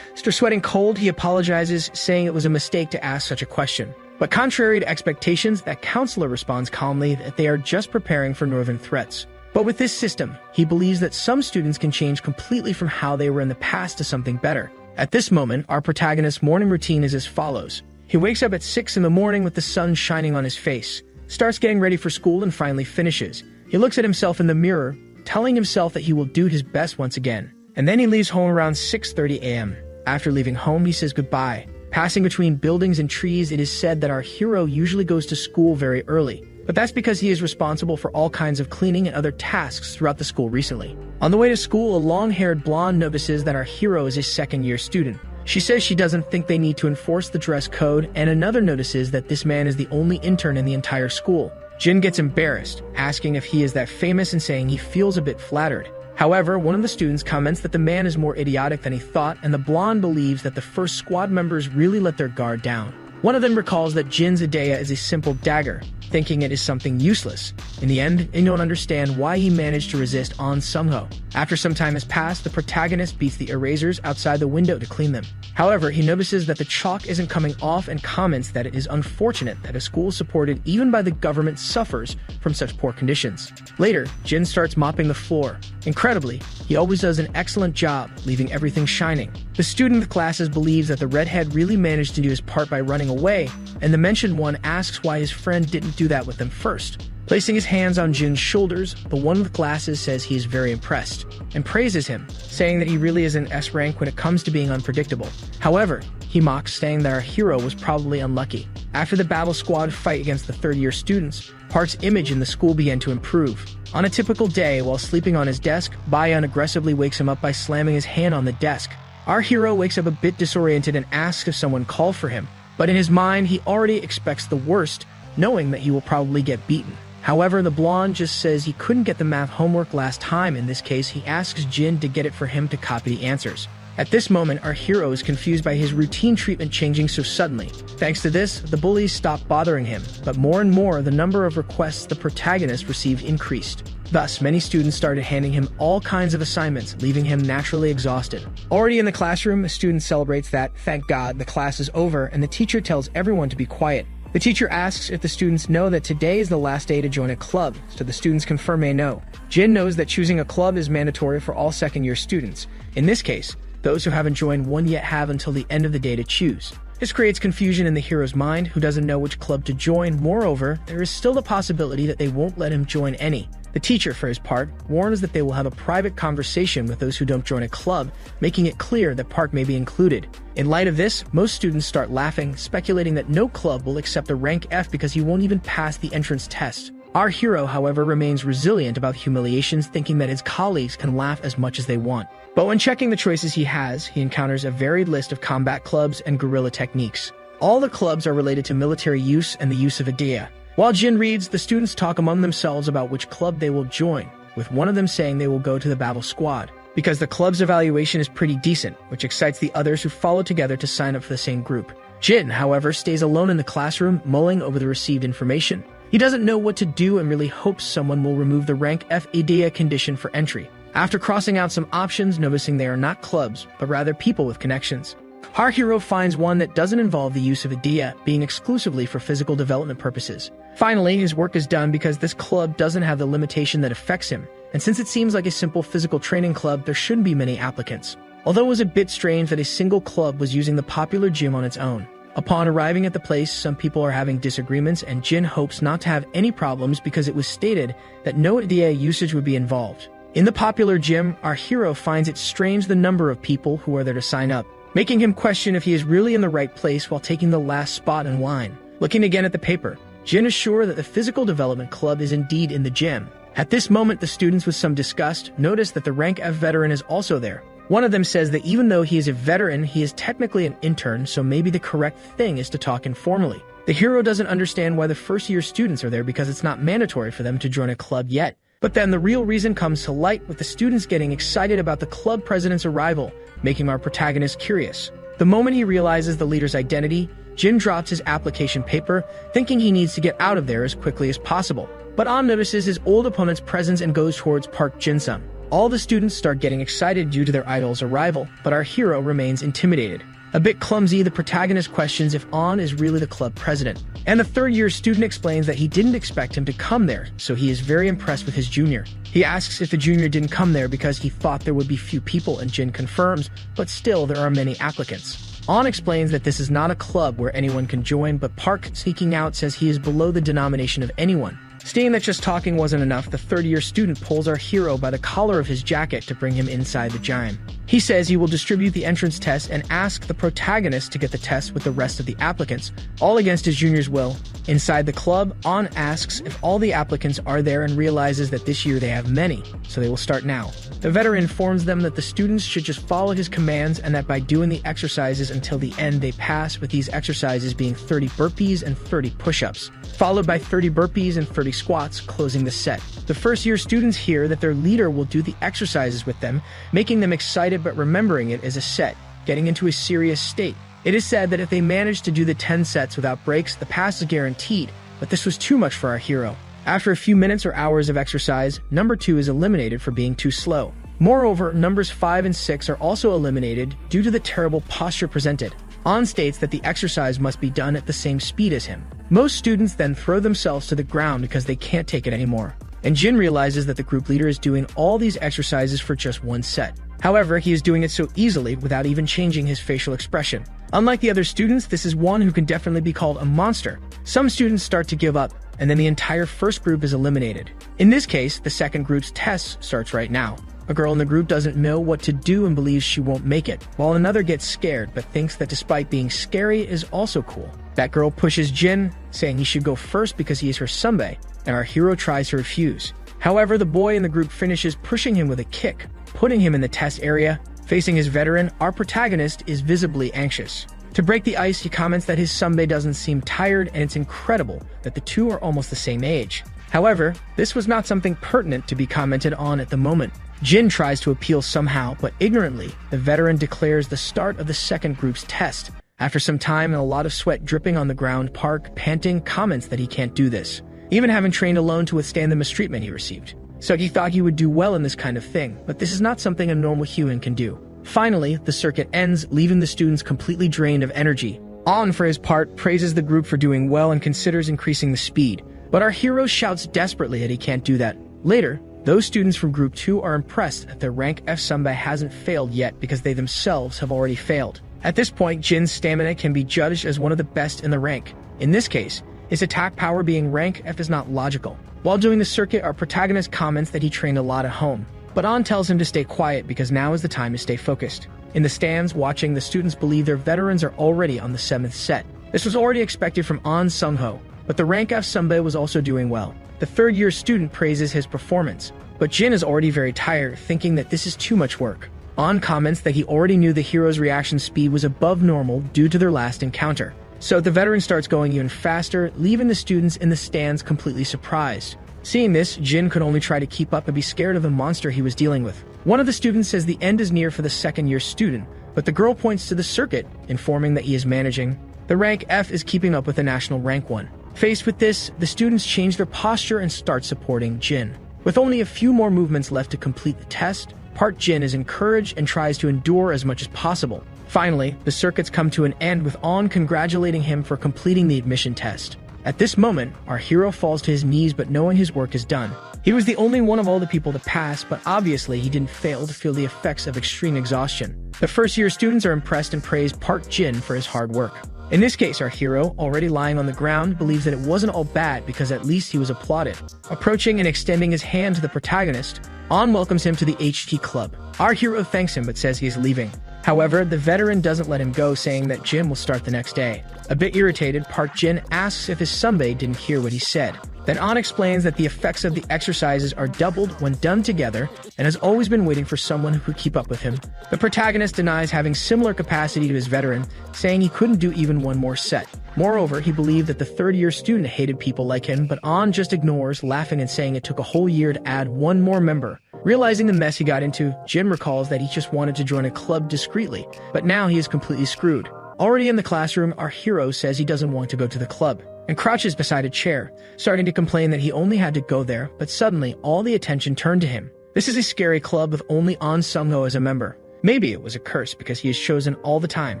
After sweating cold, he apologizes, saying it was a mistake to ask such a question. But contrary to expectations, that counselor responds calmly that they are just preparing for northern threats. But with this system, he believes that some students can change completely from how they were in the past to something better. At this moment, our protagonist's morning routine is as follows. He wakes up at 6 in the morning with the sun shining on his face, starts getting ready for school, and finally finishes. He looks at himself in the mirror, telling himself that he will do his best once again. And then he leaves home around 6:30 a.m. After leaving home, he says goodbye. Passing between buildings and trees, it is said that our hero usually goes to school very early. But that's because he is responsible for all kinds of cleaning and other tasks throughout the school recently. On the way to school, a long-haired blonde notices that our hero is a second-year student. She says she doesn't think they need to enforce the dress code, and another notices that this man is the only intern in the entire school. Jin gets embarrassed, asking if he is that famous and saying he feels a bit flattered. However, one of the students comments that the man is more idiotic than he thought, and the blonde believes that the first squad members really let their guard down. One of them recalls that Jin's Idea is a simple dagger, thinking it is something useless. In the end, they don't understand why he managed to resist An Sungho. After some time has passed, the protagonist beats the erasers outside the window to clean them. However, he notices that the chalk isn't coming off and comments that it is unfortunate that a school supported even by the government suffers from such poor conditions. Later, Jin starts mopping the floor. Incredibly, he always does an excellent job, leaving everything shining. The student of the classes believes that the redhead really managed to do his part by running away, and the mentioned one asks why his friend didn't do that with them first. Placing his hands on Jin's shoulders, the one with glasses says he is very impressed, and praises him, saying that he really is an S rank when it comes to being unpredictable. However, he mocks, saying that our hero was probably unlucky. After the battle squad fight against the third-year students, Park's image in the school began to improve. On a typical day, while sleeping on his desk, Bayan aggressively wakes him up by slamming his hand on the desk. Our hero wakes up a bit disoriented and asks if someone called for him, but in his mind, he already expects the worst, knowing that he will probably get beaten. However, the blonde just says he couldn't get the math homework last time. In this case, he asks Jin to get it for him to copy the answers. At this moment, our hero is confused by his routine treatment changing so suddenly. Thanks to this, the bullies stop bothering him, but more and more, the number of requests the protagonist received increased. Thus, many students started handing him all kinds of assignments, leaving him naturally exhausted. Already in the classroom, a student celebrates that, thank God, the class is over, and the teacher tells everyone to be quiet. The teacher asks if the students know that today is the last day to join a club, so the students confirm they know. Jin knows that choosing a club is mandatory for all second-year students. In this case, those who haven't joined one yet have until the end of the day to choose. This creates confusion in the hero's mind, who doesn't know which club to join. Moreover, there is still the possibility that they won't let him join any. The teacher, for his part, warns that they will have a private conversation with those who don't join a club, making it clear that Park may be included. In light of this, most students start laughing, speculating that no club will accept a rank F because he won't even pass the entrance test. Our hero, however, remains resilient about humiliations, thinking that his colleagues can laugh as much as they want. But when checking the choices he has, he encounters a varied list of combat clubs and guerrilla techniques. All the clubs are related to military use and the use of idea. While Jin reads, the students talk among themselves about which club they will join, with one of them saying they will go to the battle squad, because the club's evaluation is pretty decent, which excites the others who follow together to sign up for the same group. Jin, however, stays alone in the classroom, mulling over the received information. He doesn't know what to do and really hopes someone will remove the rank F idea condition for entry. After crossing out some options, noticing they are not clubs, but rather people with connections, our hero finds one that doesn't involve the use of idea, being exclusively for physical development purposes. Finally, his work is done because this club doesn't have the limitation that affects him, and since it seems like a simple physical training club, there shouldn't be many applicants. Although it was a bit strange that a single club was using the popular gym on its own. Upon arriving at the place, some people are having disagreements, and Jin hopes not to have any problems because it was stated that no idea usage would be involved. In the popular gym, our hero finds it strange the number of people who are there to sign up, making him question if he is really in the right place while taking the last spot in line. Looking again at the paper, Jin is sure that the physical development club is indeed in the gym. At this moment, the students with some disgust notice that the rank F veteran is also there. One of them says that even though he is a veteran, he is technically an intern, so maybe the correct thing is to talk informally. The hero doesn't understand why the first-year students are there because it's not mandatory for them to join a club yet. But then the real reason comes to light with the students getting excited about the club president's arrival, making our protagonist curious. The moment he realizes the leader's identity, Jin drops his application paper, thinking he needs to get out of there as quickly as possible. But An notices his old opponent's presence and goes towards Park Jin-sung. All the students start getting excited due to their idol's arrival, but our hero remains intimidated. A bit clumsy, the protagonist questions if An is really the club president, and the third-year student explains that he didn't expect him to come there, so he is very impressed with his junior. He asks if the junior didn't come there because he thought there would be few people, and Jin confirms, but still there are many applicants. An explains that this is not a club where anyone can join, but Park, sneaking out, says he is below the denomination of anyone. Seeing that just talking wasn't enough, the third-year student pulls our hero by the collar of his jacket to bring him inside the gym. He says he will distribute the entrance test and ask the protagonist to get the test with the rest of the applicants, all against his junior's will. Inside the club, An asks if all the applicants are there and realizes that this year they have many, so they will start now. The veteran informs them that the students should just follow his commands and that by doing the exercises until the end they pass, with these exercises being 30 burpees and 30 push-ups, followed by 30 burpees and 30 squats, closing the set. The first-year students hear that their leader will do the exercises with them, making them excited but remembering it as a set, getting into a serious state. It is said that if they manage to do the 10 sets without breaks, the pass is guaranteed, but this was too much for our hero. After a few minutes or hours of exercise, number 2 is eliminated for being too slow. Moreover, numbers 5 and 6 are also eliminated due to the terrible posture presented. An states that the exercise must be done at the same speed as him. Most students then throw themselves to the ground because they can't take it anymore. And Jin realizes that the group leader is doing all these exercises for just one set. However, he is doing it so easily without even changing his facial expression. Unlike the other students, this is one who can definitely be called a monster. Some students start to give up, and then the entire first group is eliminated. In this case, the second group's test starts right now. A girl in the group doesn't know what to do and believes she won't make it, while another gets scared but thinks that despite being scary is also cool. That girl pushes Jin, saying he should go first because he is her sunbae, and our hero tries to refuse. However, the boy in the group finishes pushing him with a kick, putting him in the test area. Facing his veteran, our protagonist is visibly anxious. To break the ice, he comments that his sunbae doesn't seem tired, and it's incredible that the two are almost the same age. However, this was not something pertinent to be commented on at the moment. Jin tries to appeal somehow, but ignorantly, the veteran declares the start of the second group's test. After some time and a lot of sweat dripping on the ground, Park, panting, comments that he can't do this, even having trained alone to withstand the mistreatment he received. So he thought he would do well in this kind of thing, but this is not something a normal human can do. Finally, the circuit ends, leaving the students completely drained of energy. An, for his part, praises the group for doing well and considers increasing the speed, but our hero shouts desperately that he can't do that. Later, those students from Group 2 are impressed that their rank F sunbae hasn't failed yet because they themselves have already failed. At this point, Jin's stamina can be judged as one of the best in the rank. In this case, his attack power being rank F is not logical. While doing the circuit, our protagonist comments that he trained a lot at home, but An tells him to stay quiet because now is the time to stay focused. In the stands, watching, the students believe their veterans are already on the 7th set. This was already expected from An Sung-ho, but the rank F sunbae was also doing well. The third-year student praises his performance, but Jin is already very tired, thinking that this is too much work. An comments that he already knew the hero's reaction speed was above normal due to their last encounter. So the veteran starts going even faster, leaving the students in the stands completely surprised. Seeing this, Jin could only try to keep up and be scared of the monster he was dealing with. One of the students says the end is near for the second-year student, but the girl points to the circuit, informing that he is managing. The rank F is keeping up with the national rank 1. Faced with this, the students change their posture and start supporting Jin. With only a few more movements left to complete the test, Part Jin is encouraged and tries to endure as much as possible. Finally, the circuits come to an end with An congratulating him for completing the admission test. At this moment, our hero falls to his knees, but knowing his work is done. He was the only one of all the people to pass, but obviously he didn't fail to feel the effects of extreme exhaustion. The first-year students are impressed and praise Part Jin for his hard work. In this case, our hero, already lying on the ground, believes that it wasn't all bad because at least he was applauded. Approaching and extending his hand to the protagonist, An welcomes him to the HT Club. Our hero thanks him but says he is leaving. However, the veteran doesn't let him go, saying that Jin will start the next day. A bit irritated, Park Jin asks if his sunbae didn't hear what he said. Then An explains that the effects of the exercises are doubled when done together and has always been waiting for someone who could keep up with him. The protagonist denies having similar capacity to his veteran, saying he couldn't do even one more set. Moreover, he believed that the third-year student hated people like him, but An just ignores, laughing and saying it took a whole year to add one more member. Realizing the mess he got into, Jin recalls that he just wanted to join a club discreetly, but now he is completely screwed. Already in the classroom, our hero says he doesn't want to go to the club, and crouches beside a chair, starting to complain that he only had to go there, but suddenly all the attention turned to him. This is a scary club with only An Sung-ho as a member. Maybe it was a curse because he is chosen all the time.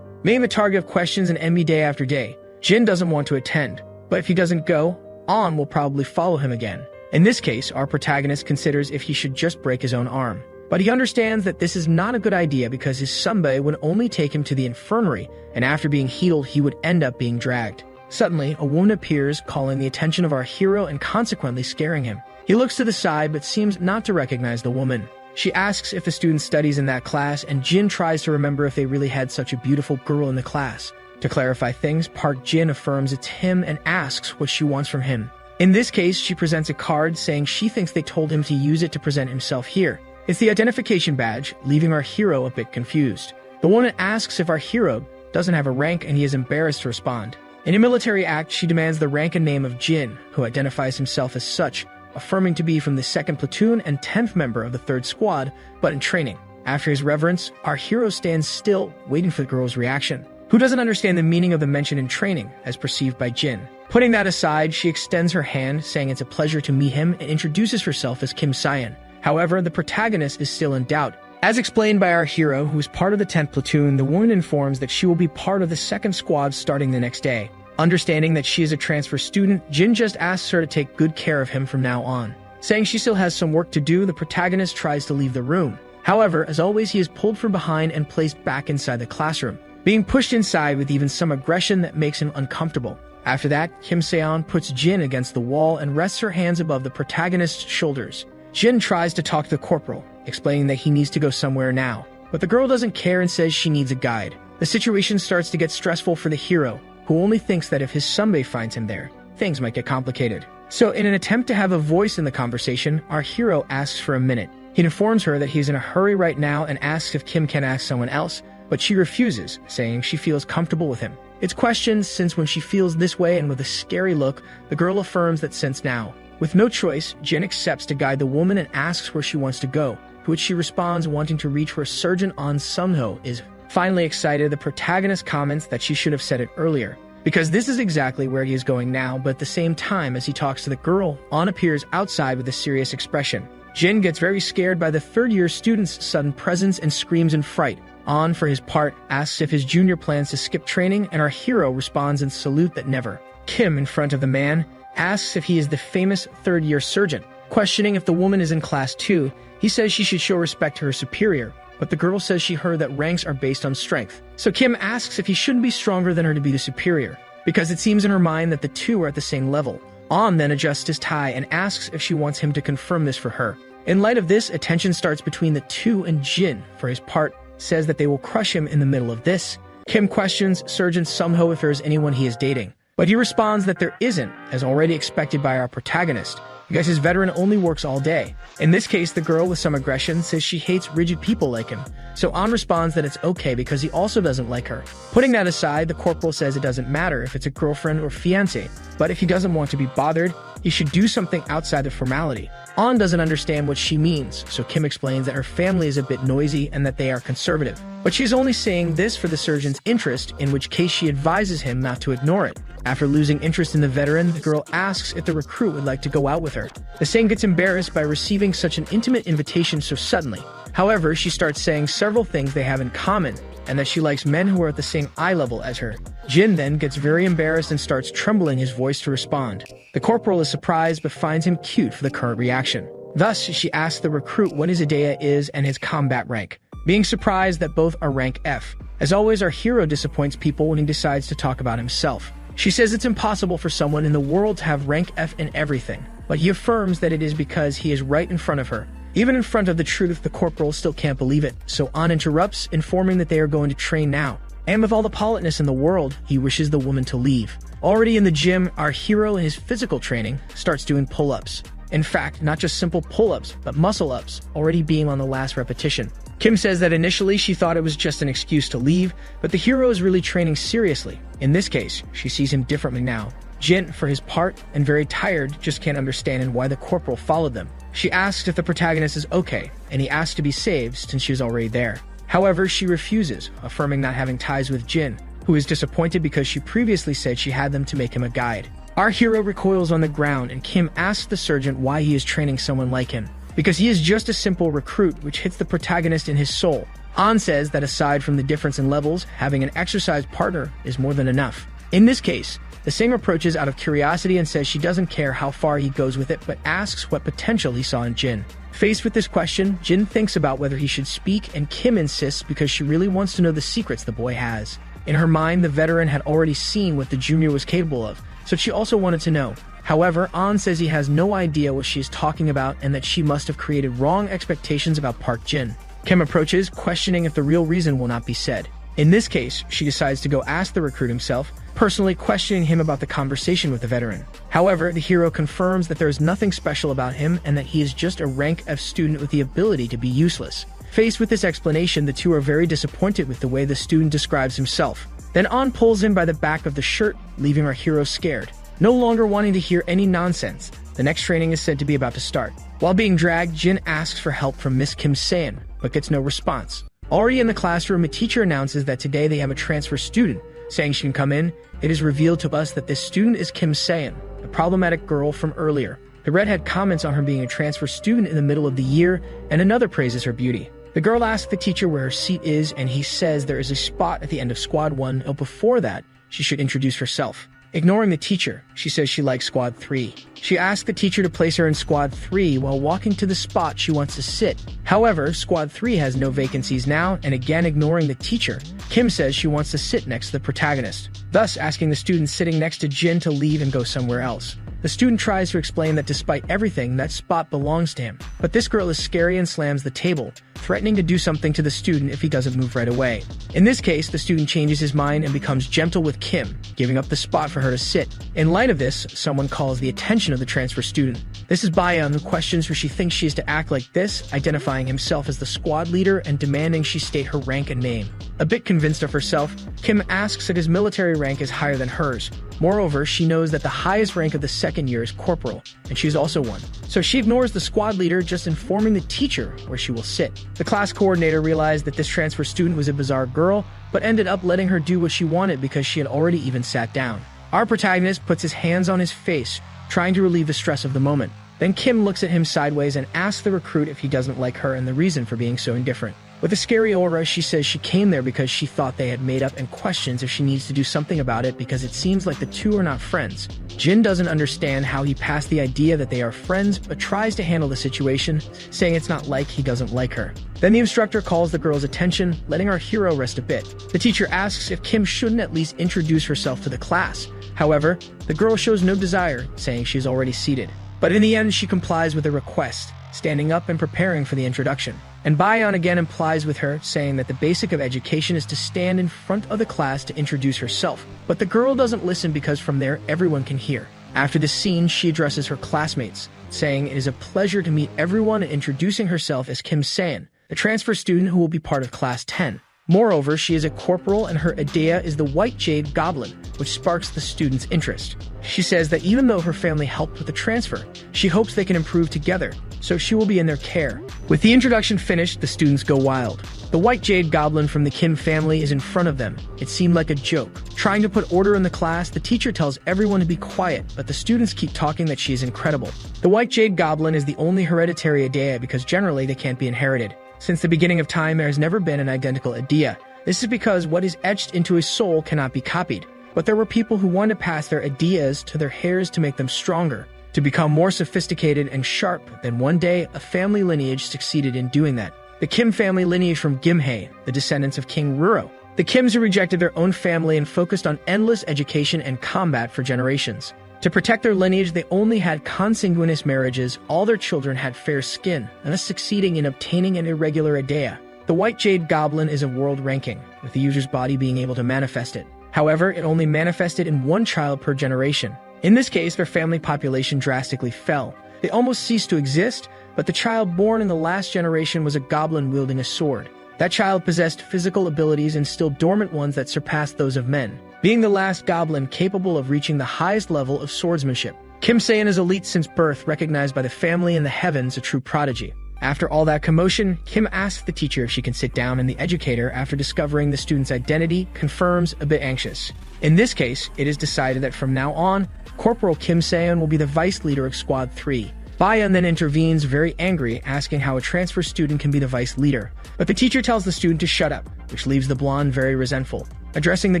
being the target of questions and envy day after day. Jin doesn't want to attend, but if he doesn't go, An will probably follow him again. In this case, our protagonist considers if he should just break his own arm. But he understands that this is not a good idea because his sunbae would only take him to the infirmary, and after being healed, he would end up being dragged. Suddenly, a woman appears, calling the attention of our hero and consequently scaring him. He looks to the side but seems not to recognize the woman. She asks if the student studies in that class, and Jin tries to remember if they really had such a beautiful girl in the class. To clarify things, Park Jin affirms it's him and asks what she wants from him. In this case, she presents a card saying she thinks they told him to use it to present himself here. It's the identification badge, leaving our hero a bit confused. The woman asks if our hero doesn't have a rank, and he is embarrassed to respond. In a military act, she demands the rank and name of Jin, who identifies himself as such, affirming to be from the 2nd platoon and 10th member of the 3rd squad, but in training. After his reverence, our hero stands still, waiting for the girl's reaction, who doesn't understand the meaning of the mention in training, as perceived by Jin. Putting that aside, she extends her hand, saying it's a pleasure to meet him, and introduces herself as Kim Sayan. However, the protagonist is still in doubt. As explained by our hero, who is part of the 10th platoon, the woman informs that she will be part of the 2nd squad starting the next day. Understanding that she is a transfer student, Jin just asks her to take good care of him from now on. Saying she still has some work to do, the protagonist tries to leave the room. However, as always, he is pulled from behind and placed back inside the classroom, being pushed inside with even some aggression that makes him uncomfortable. After that, Kim Seon puts Jin against the wall and rests her hands above the protagonist's shoulders. Jin tries to talk to the corporal, explaining that he needs to go somewhere now, but the girl doesn't care and says she needs a guide. The situation starts to get stressful for the hero, who only thinks that if his sunbae finds him there, things might get complicated. So in an attempt to have a voice in the conversation, our hero asks for a minute. He informs her that he's in a hurry right now and asks if Kim can ask someone else, but she refuses, saying she feels comfortable with him. It's questioned since when she feels this way, and with a scary look, the girl affirms that since now. With no choice, Jin accepts to guide the woman and asks where she wants to go, to which she responds wanting to reach where Surgeon An Sunho is. Finally excited, the protagonist comments that she should have said it earlier, because this is exactly where he is going now, but at the same time as he talks to the girl, An appears outside with a serious expression. Jin gets very scared by the 3rd-year student's sudden presence and screams in fright. An, for his part, asks if his junior plans to skip training, and our hero responds in salute that never. Kim, in front of the man, asks if he is the famous 3rd-year surgeon. Questioning if the woman is in class 2, he says she should show respect to her superior, but the girl says she heard that ranks are based on strength. So Kim asks if he shouldn't be stronger than her to be the superior, because it seems in her mind that the two are at the same level. An then adjusts his tie and asks if she wants him to confirm this for her. In light of this, a tension starts between the two, and Jin, for his part, says that they will crush him in the middle of this. Kim questions Surgeon Sunho if there is anyone he is dating, but he responds that there isn't, as already expected by our protagonist, because his veteran only works all day. In this case, the girl with some aggression says she hates rigid people like him, so An responds that it's okay because he also doesn't like her. Putting that aside, the corporal says it doesn't matter if it's a girlfriend or fiancé, but if he doesn't want to be bothered, he should do something outside the formality. An doesn't understand what she means, so Kim explains that her family is a bit noisy and that they are conservative. But she's only saying this for the surgeon's interest, in which case she advises him not to ignore it. After losing interest in the veteran, the girl asks if the recruit would like to go out with her. The same gets embarrassed by receiving such an intimate invitation so suddenly. However, she starts saying several things they have in common, and that she likes men who are at the same eye level as her. Jin then gets very embarrassed and starts trembling his voice to respond. The corporal is surprised but finds him cute for the current reaction. Thus, she asks the recruit what his idea is and his combat rank, being surprised that both are rank F. As always, our hero disappoints people when he decides to talk about himself. She says it's impossible for someone in the world to have rank F in everything, but he affirms that it is because he is right in front of her. Even in front of the truth, the corporal still can't believe it, so An interrupts, informing that they are going to train now. And with all the politeness in the world, he wishes the woman to leave. Already in the gym, our hero in his physical training starts doing pull-ups. In fact, not just simple pull-ups, but muscle-ups, already being on the last repetition. Kim says that initially she thought it was just an excuse to leave, but the hero is really training seriously. In this case, she sees him differently now. Jin, for his part, and very tired, just can't understand why the corporal followed them. She asks if the protagonist is okay, and he asks to be saved since she is already there. However, she refuses, affirming not having ties with Jin, who is disappointed because she previously said she had them to make him a guide. Our hero recoils on the ground, and Kim asks the sergeant why he is training someone like him. Because he is just a simple recruit, which hits the protagonist in his soul. An says that aside from the difference in levels, having an exercise partner is more than enough. In this case, the same approaches out of curiosity and says she doesn't care how far he goes with it, but asks what potential he saw in Jin. Faced with this question, Jin thinks about whether he should speak, and Kim insists because she really wants to know the secrets the boy has. In her mind, the veteran had already seen what the junior was capable of, so she also wanted to know. However, An says he has no idea what she is talking about and that she must have created wrong expectations about Park Jin. Kim approaches, questioning if the real reason will not be said. In this case, she decides to go ask the recruit himself, personally questioning him about the conversation with the veteran. However, the hero confirms that there is nothing special about him and that he is just a rank F student with the ability to be useless. Faced with this explanation, the two are very disappointed with the way the student describes himself. Then An pulls him by the back of the shirt, leaving our hero scared. No longer wanting to hear any nonsense, the next training is said to be about to start. While being dragged, Jin asks for help from Miss Kim Se-in, but gets no response. Already in the classroom, a teacher announces that today they have a transfer student. Saying she can come in, it is revealed to us that this student is Kim Se-in, a problematic girl from earlier. The redhead comments on her being a transfer student in the middle of the year, and another praises her beauty. The girl asks the teacher where her seat is, and he says there is a spot at the end of Squad 1, but before that, she should introduce herself. Ignoring the teacher, she says she likes Squad 3. She asks the teacher to place her in Squad 3 while walking to the spot she wants to sit. However, Squad 3 has no vacancies now, and again ignoring the teacher, Kim says she wants to sit next to the protagonist, thus asking the student sitting next to Jin to leave and go somewhere else. The student tries to explain that despite everything, that spot belongs to him. But this girl is scary and slams the table, threatening to do something to the student if he doesn't move right away. In this case, the student changes his mind and becomes gentle with Kim, giving up the spot for her to sit. In light of this, someone calls the attention of the transfer student. This is Bayeon, who questions who she thinks she is to act like this, identifying himself as the squad leader and demanding she state her rank and name. A bit convinced of herself, Kim asks that his military rank is higher than hers. Moreover, she knows that the highest rank of the second year is corporal, and she's also one. So she ignores the squad leader, just informing the teacher where she will sit. The class coordinator realized that this transfer student was a bizarre girl, but ended up letting her do what she wanted because she had already even sat down. Our protagonist puts his hands on his face, trying to relieve the stress of the moment. Then Kim looks at him sideways and asks the recruit if he doesn't like her and the reason for being so indifferent. With a scary aura, she says she came there because she thought they had made up and questions if she needs to do something about it because it seems like the two are not friends. Jin doesn't understand how he passed the idea that they are friends, but tries to handle the situation, saying it's not like he doesn't like her. Then the instructor calls the girl's attention, letting our hero rest a bit. The teacher asks if Kim shouldn't at least introduce herself to the class. However, the girl shows no desire, saying she's already seated. But in the end, she complies with the request, standing up and preparing for the introduction. And Bayeon again implies with her, saying that the basic of education is to stand in front of the class to introduce herself. But the girl doesn't listen because from there, everyone can hear. After this scene, she addresses her classmates, saying it is a pleasure to meet everyone and introducing herself as Kim Se-in, the transfer student who will be part of Class 10. Moreover, she is a corporal and her idea is the White Jade Goblin, which sparks the student's interest. She says that even though her family helped with the transfer, she hopes they can improve together, so she will be in their care. With the introduction finished, the students go wild. The White Jade Goblin from the Kim family is in front of them. It seemed like a joke. Trying to put order in the class, the teacher tells everyone to be quiet, but the students keep talking that she is incredible. The White Jade Goblin is the only hereditary idea because generally they can't be inherited. Since the beginning of time, there has never been an identical idea. This is because what is etched into a soul cannot be copied. But there were people who wanted to pass their ideas to their heirs to make them stronger, to become more sophisticated and sharp. Then one day, a family lineage succeeded in doing that. The Kim family lineage from Gimhae, the descendants of King Ruro. The Kims who rejected their own family and focused on endless education and combat for generations. To protect their lineage, they only had consanguineous marriages, all their children had fair skin, and thus succeeding in obtaining an irregular idea. The White Jade Goblin is a world ranking, with the user's body being able to manifest it. However, it only manifested in one child per generation. In this case, their family population drastically fell. They almost ceased to exist, but the child born in the last generation was a goblin wielding a sword. That child possessed physical abilities and still dormant ones that surpassed those of men, being the last goblin capable of reaching the highest level of swordsmanship. Kim Se-in is elite since birth, recognized by the family and the heavens, a true prodigy. After all that commotion, Kim asks the teacher if she can sit down, and the educator, after discovering the student's identity, confirms a bit anxious. In this case, it is decided that from now on, Corporal Kim Se-in will be the vice leader of Squad 3. Bayan then intervenes, very angry, asking how a transfer student can be the vice leader. But the teacher tells the student to shut up, which leaves the blonde very resentful. Addressing the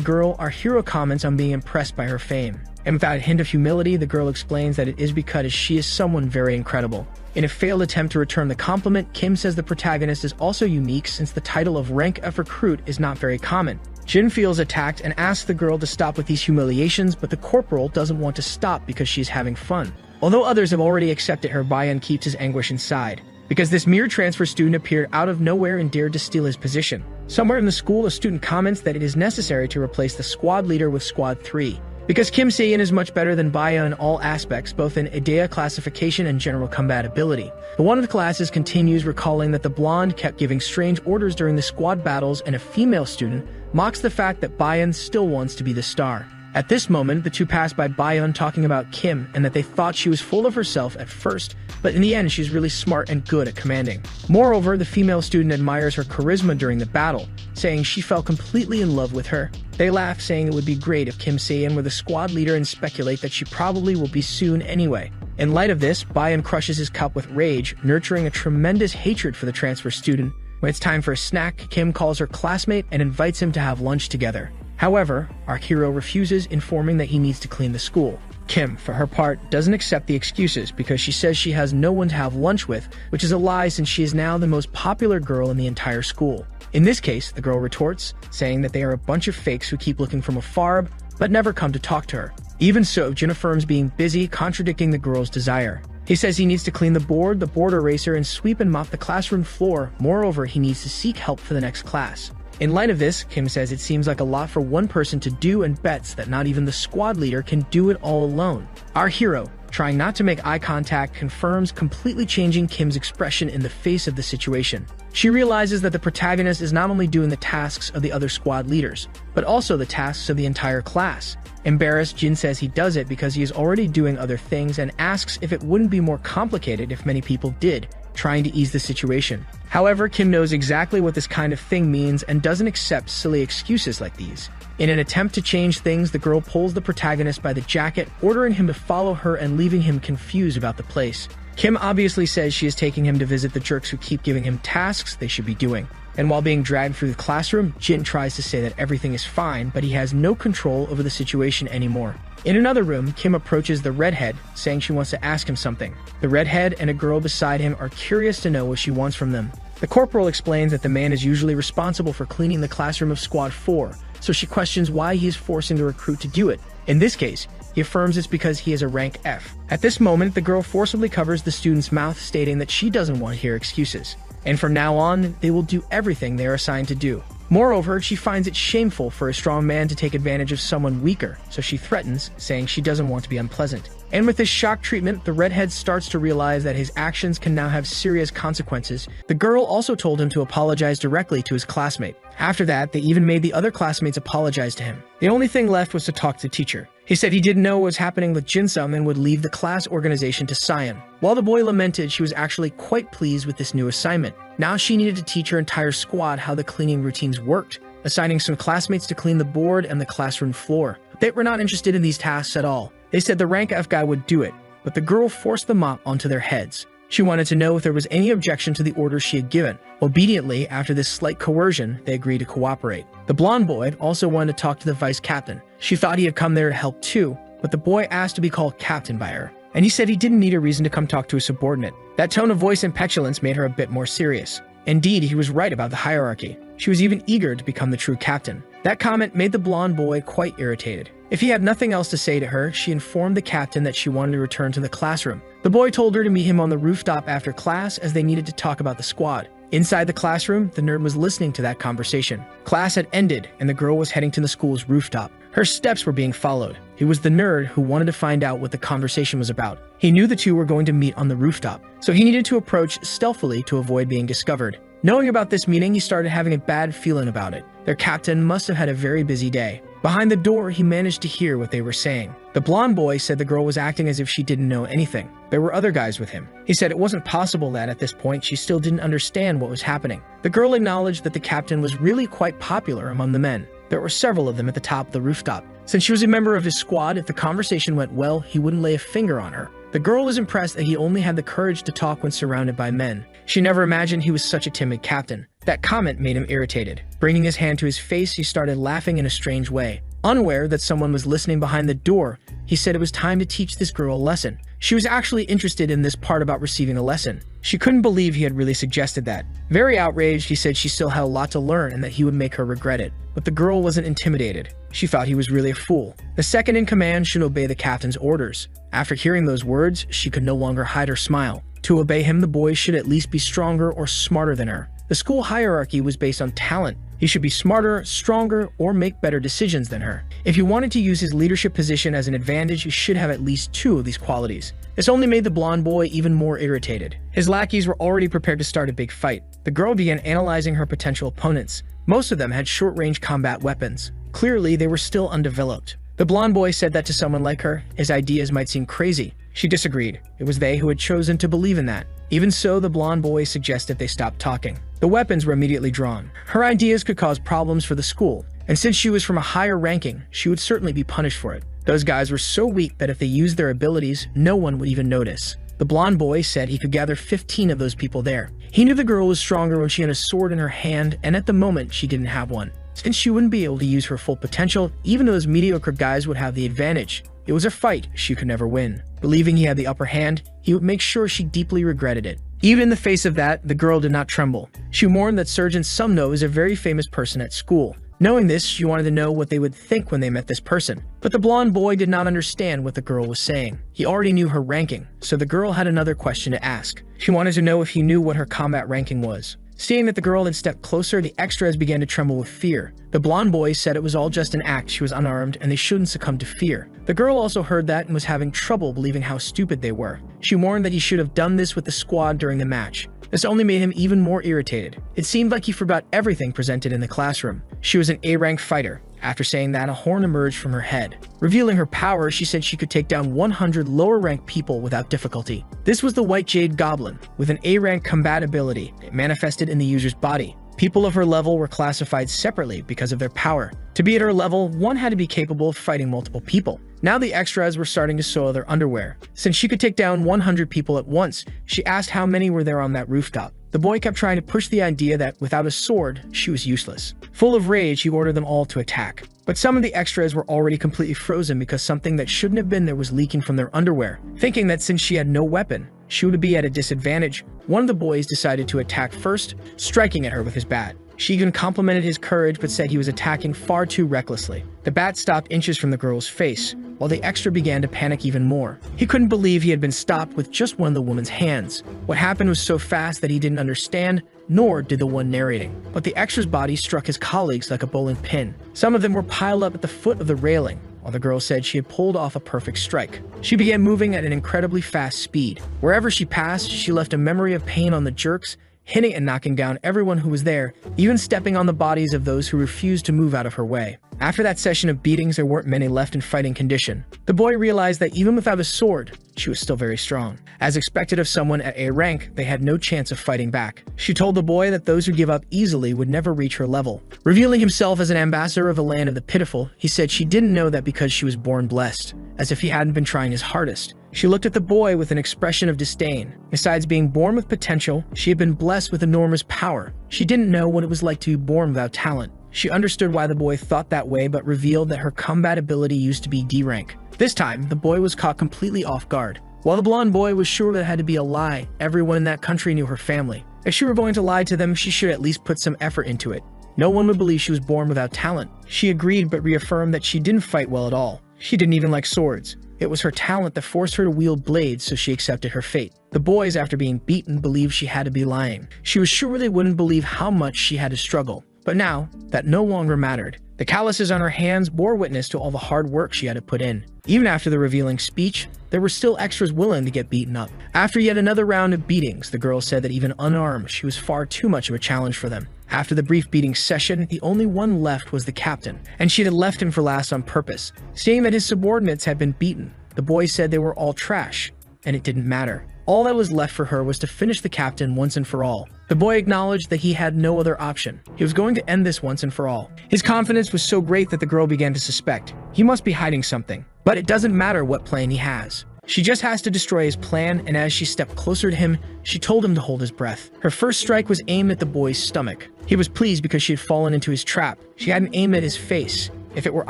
girl, our hero comments on being impressed by her fame. And without a hint of humility, the girl explains that it is because she is someone very incredible. In a failed attempt to return the compliment, Kim says the protagonist is also unique since the title of Rank F recruit is not very common. Jin feels attacked and asks the girl to stop with these humiliations, but the corporal doesn't want to stop because she is having fun. Although others have already accepted her, Bayan keeps his anguish inside, because this mere transfer student appeared out of nowhere and dared to steal his position. Somewhere in the school, a student comments that it is necessary to replace the squad leader with Squad 3, because Kim Se-in is much better than Bayan in all aspects, both in idea classification and general combat ability. But one of the classes continues, recalling that the blonde kept giving strange orders during the squad battles, and a female student mocks the fact that Bayan still wants to be the star. At this moment, the two pass by Bayan talking about Kim and that they thought she was full of herself at first, but in the end she's really smart and good at commanding. Moreover, the female student admires her charisma during the battle, saying she fell completely in love with her. They laugh, saying it would be great if Kim Se-in were the squad leader, and speculate that she probably will be soon anyway. In light of this, Bayan crushes his cup with rage, nurturing a tremendous hatred for the transfer student. When it's time for a snack, Kim calls her classmate and invites him to have lunch together. However, our hero refuses, informing that he needs to clean the school. Kim, for her part, doesn't accept the excuses because she says she has no one to have lunch with, which is a lie since she is now the most popular girl in the entire school. In this case, the girl retorts, saying that they are a bunch of fakes who keep looking from afar but never come to talk to her. Even so, Jin affirms being busy, contradicting the girl's desire. He says he needs to clean the board eraser, and sweep and mop the classroom floor. Moreover, he needs to seek help for the next class. In light of this, Kim says it seems like a lot for one person to do, and bets that not even the squad leader can do it all alone. Our hero, trying not to make eye contact, confirms, completely changing Kim's expression in the face of the situation. She realizes that the protagonist is not only doing the tasks of the other squad leaders, but also the tasks of the entire class. Embarrassed, Jin says he does it because he is already doing other things, and asks if it wouldn't be more complicated if many people did, trying to ease the situation. However, Kim knows exactly what this kind of thing means and doesn't accept silly excuses like these. In an attempt to change things, the girl pulls the protagonist by the jacket, ordering him to follow her and leaving him confused about the place. Kim obviously says she is taking him to visit the jerks who keep giving him tasks they should be doing. And while being dragged through the classroom, Jin tries to say that everything is fine, but he has no control over the situation anymore. In another room, Kim approaches the redhead, saying she wants to ask him something. The redhead and a girl beside him are curious to know what she wants from them. The corporal explains that the man is usually responsible for cleaning the classroom of Squad 4, so she questions why he is forcing the recruit to do it. In this case, he affirms it's because he is a rank F. At this moment, the girl forcibly covers the student's mouth, stating that she doesn't want to hear excuses. And from now on, they will do everything they are assigned to do. Moreover, she finds it shameful for a strong man to take advantage of someone weaker, so she threatens, saying she doesn't want to be unpleasant. And with this shock treatment, the redhead starts to realize that his actions can now have serious consequences. The girl also told him to apologize directly to his classmate. After that, they even made the other classmates apologize to him. The only thing left was to talk to the teacher. He said he didn't know what was happening with Jinsum and would leave the class organization to Sion. While the boy lamented, she was actually quite pleased with this new assignment. Now she needed to teach her entire squad how the cleaning routines worked, assigning some classmates to clean the board and the classroom floor. They were not interested in these tasks at all. They said the rank F guy would do it, but the girl forced the mop onto their heads. She wanted to know if there was any objection to the orders she had given. Obediently, after this slight coercion, they agreed to cooperate. The blonde boy also wanted to talk to the vice captain. She thought he had come there to help too, but the boy asked to be called captain by her, and he said he didn't need a reason to come talk to a subordinate. That tone of voice and petulance made her a bit more serious. Indeed, he was right about the hierarchy. She was even eager to become the true captain. That comment made the blonde boy quite irritated. If he had nothing else to say to her, she informed the captain that she wanted to return to the classroom. The boy told her to meet him on the rooftop after class, as they needed to talk about the squad. Inside the classroom, the nerd was listening to that conversation. Class had ended, and the girl was heading to the school's rooftop. Her steps were being followed. It was the nerd who wanted to find out what the conversation was about. He knew the two were going to meet on the rooftop, so he needed to approach stealthily to avoid being discovered. Knowing about this meeting, he started having a bad feeling about it. Their captain must have had a very busy day. Behind the door, he managed to hear what they were saying. The blonde boy said the girl was acting as if she didn't know anything. There were other guys with him. He said it wasn't possible that at this point she still didn't understand what was happening. The girl acknowledged that the captain was really quite popular among the men. There were several of them at the top of the rooftop. Since she was a member of his squad, if the conversation went well, he wouldn't lay a finger on her. The girl was impressed that he only had the courage to talk when surrounded by men. She never imagined he was such a timid captain. That comment made him irritated. Bringing his hand to his face, he started laughing in a strange way. Unaware that someone was listening behind the door, he said it was time to teach this girl a lesson. She was actually interested in this part about receiving a lesson. She couldn't believe he had really suggested that. Very outraged, he said she still had a lot to learn and that he would make her regret it. But the girl wasn't intimidated. She thought he was really a fool. The second in command should obey the captain's orders. After hearing those words, she could no longer hide her smile. To obey him, the boy should at least be stronger or smarter than her. The school hierarchy was based on talent. He should be smarter, stronger, or make better decisions than her. If you wanted to use his leadership position as an advantage, you should have at least 2 of these qualities. This only made the blonde boy even more irritated. His lackeys were already prepared to start a big fight. The girl began analyzing her potential opponents. Most of them had short-range combat weapons. Clearly, they were still undeveloped. The blonde boy said that to someone like her, his ideas might seem crazy. She disagreed. It was they who had chosen to believe in that. Even so, the blonde boy suggested they stop talking. The weapons were immediately drawn. Her ideas could cause problems for the school, and since she was from a higher ranking, she would certainly be punished for it. Those guys were so weak that if they used their abilities, no one would even notice. The blonde boy said he could gather 15 of those people there. He knew the girl was stronger when she had a sword in her hand, and at the moment, she didn't have one. Since she wouldn't be able to use her full potential, even those mediocre guys would have the advantage. It was a fight she could never win. Believing he had the upper hand, he would make sure she deeply regretted it. Even in the face of that, the girl did not tremble. She mourned that Surgeon Sumno is a very famous person at school. Knowing this, she wanted to know what they would think when they met this person. But the blonde boy did not understand what the girl was saying. He already knew her ranking, so the girl had another question to ask. She wanted to know if he knew what her combat ranking was. Seeing that the girl had stepped closer, the extras began to tremble with fear. The blonde boy said it was all just an act, she was unarmed, and they shouldn't succumb to fear. The girl also heard that and was having trouble believing how stupid they were. She warned that he should have done this with the squad during the match. This only made him even more irritated. It seemed like he forgot everything presented in the classroom. She was an A-rank fighter. After saying that, a horn emerged from her head. Revealing her power, she said she could take down 100 lower-ranked people without difficulty. This was the White Jade Goblin. With an A-rank combat ability, it manifested in the user's body. People of her level were classified separately because of their power. To be at her level, one had to be capable of fighting multiple people. Now the extras were starting to soil their underwear. Since she could take down 100 people at once, she asked how many were there on that rooftop. The boy kept trying to push the idea that without a sword, she was useless. Full of rage, he ordered them all to attack. But some of the extras were already completely frozen because something that shouldn't have been there was leaking from their underwear. Thinking that since she had no weapon, she would be at a disadvantage, one of the boys decided to attack first, striking at her with his bat. She even complimented his courage but said he was attacking far too recklessly. The bat stopped inches from the girl's face, while the extra began to panic even more. He couldn't believe he had been stopped with just one of the woman's hands. What happened was so fast that he didn't understand, nor did the one narrating. But the extra's body struck his colleagues like a bowling pin. Some of them were piled up at the foot of the railing, while the girl said she had pulled off a perfect strike. She began moving at an incredibly fast speed. Wherever she passed, she left a memory of pain on the jerks, hitting and knocking down everyone who was there, even stepping on the bodies of those who refused to move out of her way. After that session of beatings, there weren't many left in fighting condition. The boy realized that even without a sword, she was still very strong. As expected of someone at A rank, they had no chance of fighting back. She told the boy that those who give up easily would never reach her level. Revealing himself as an ambassador of the land of the pitiful, he said she didn't know that because she was born blessed, as if he hadn't been trying his hardest. She looked at the boy with an expression of disdain. Besides being born with potential, she had been blessed with enormous power. She didn't know what it was like to be born without talent. She understood why the boy thought that way, but revealed that her combat ability used to be D rank. This time, the boy was caught completely off guard. While the blonde boy was sure that it had to be a lie, everyone in that country knew her family. If she were going to lie to them, she should at least put some effort into it. No one would believe she was born without talent. She agreed but reaffirmed that she didn't fight well at all. She didn't even like swords. It was her talent that forced her to wield blades, so she accepted her fate. The boys, after being beaten, believed she had to be lying. She was sure they wouldn't believe how much she had to struggle. But now, that no longer mattered. The calluses on her hands bore witness to all the hard work she had to put in. Even after the revealing speech, there were still extras willing to get beaten up. After yet another round of beatings, the girl said that even unarmed, she was far too much of a challenge for them. After the brief beating session, the only one left was the captain, and she had left him for last on purpose. Seeing that his subordinates had been beaten, the boy said they were all trash, and it didn't matter. All that was left for her was to finish the captain once and for all. The boy acknowledged that he had no other option. He was going to end this once and for all. His confidence was so great that the girl began to suspect. He must be hiding something. But it doesn't matter what plan he has. She just has to destroy his plan, and as she stepped closer to him, she told him to hold his breath. Her first strike was aimed at the boy's stomach. He was pleased because she had fallen into his trap. She hadn't aimed at his face. If it were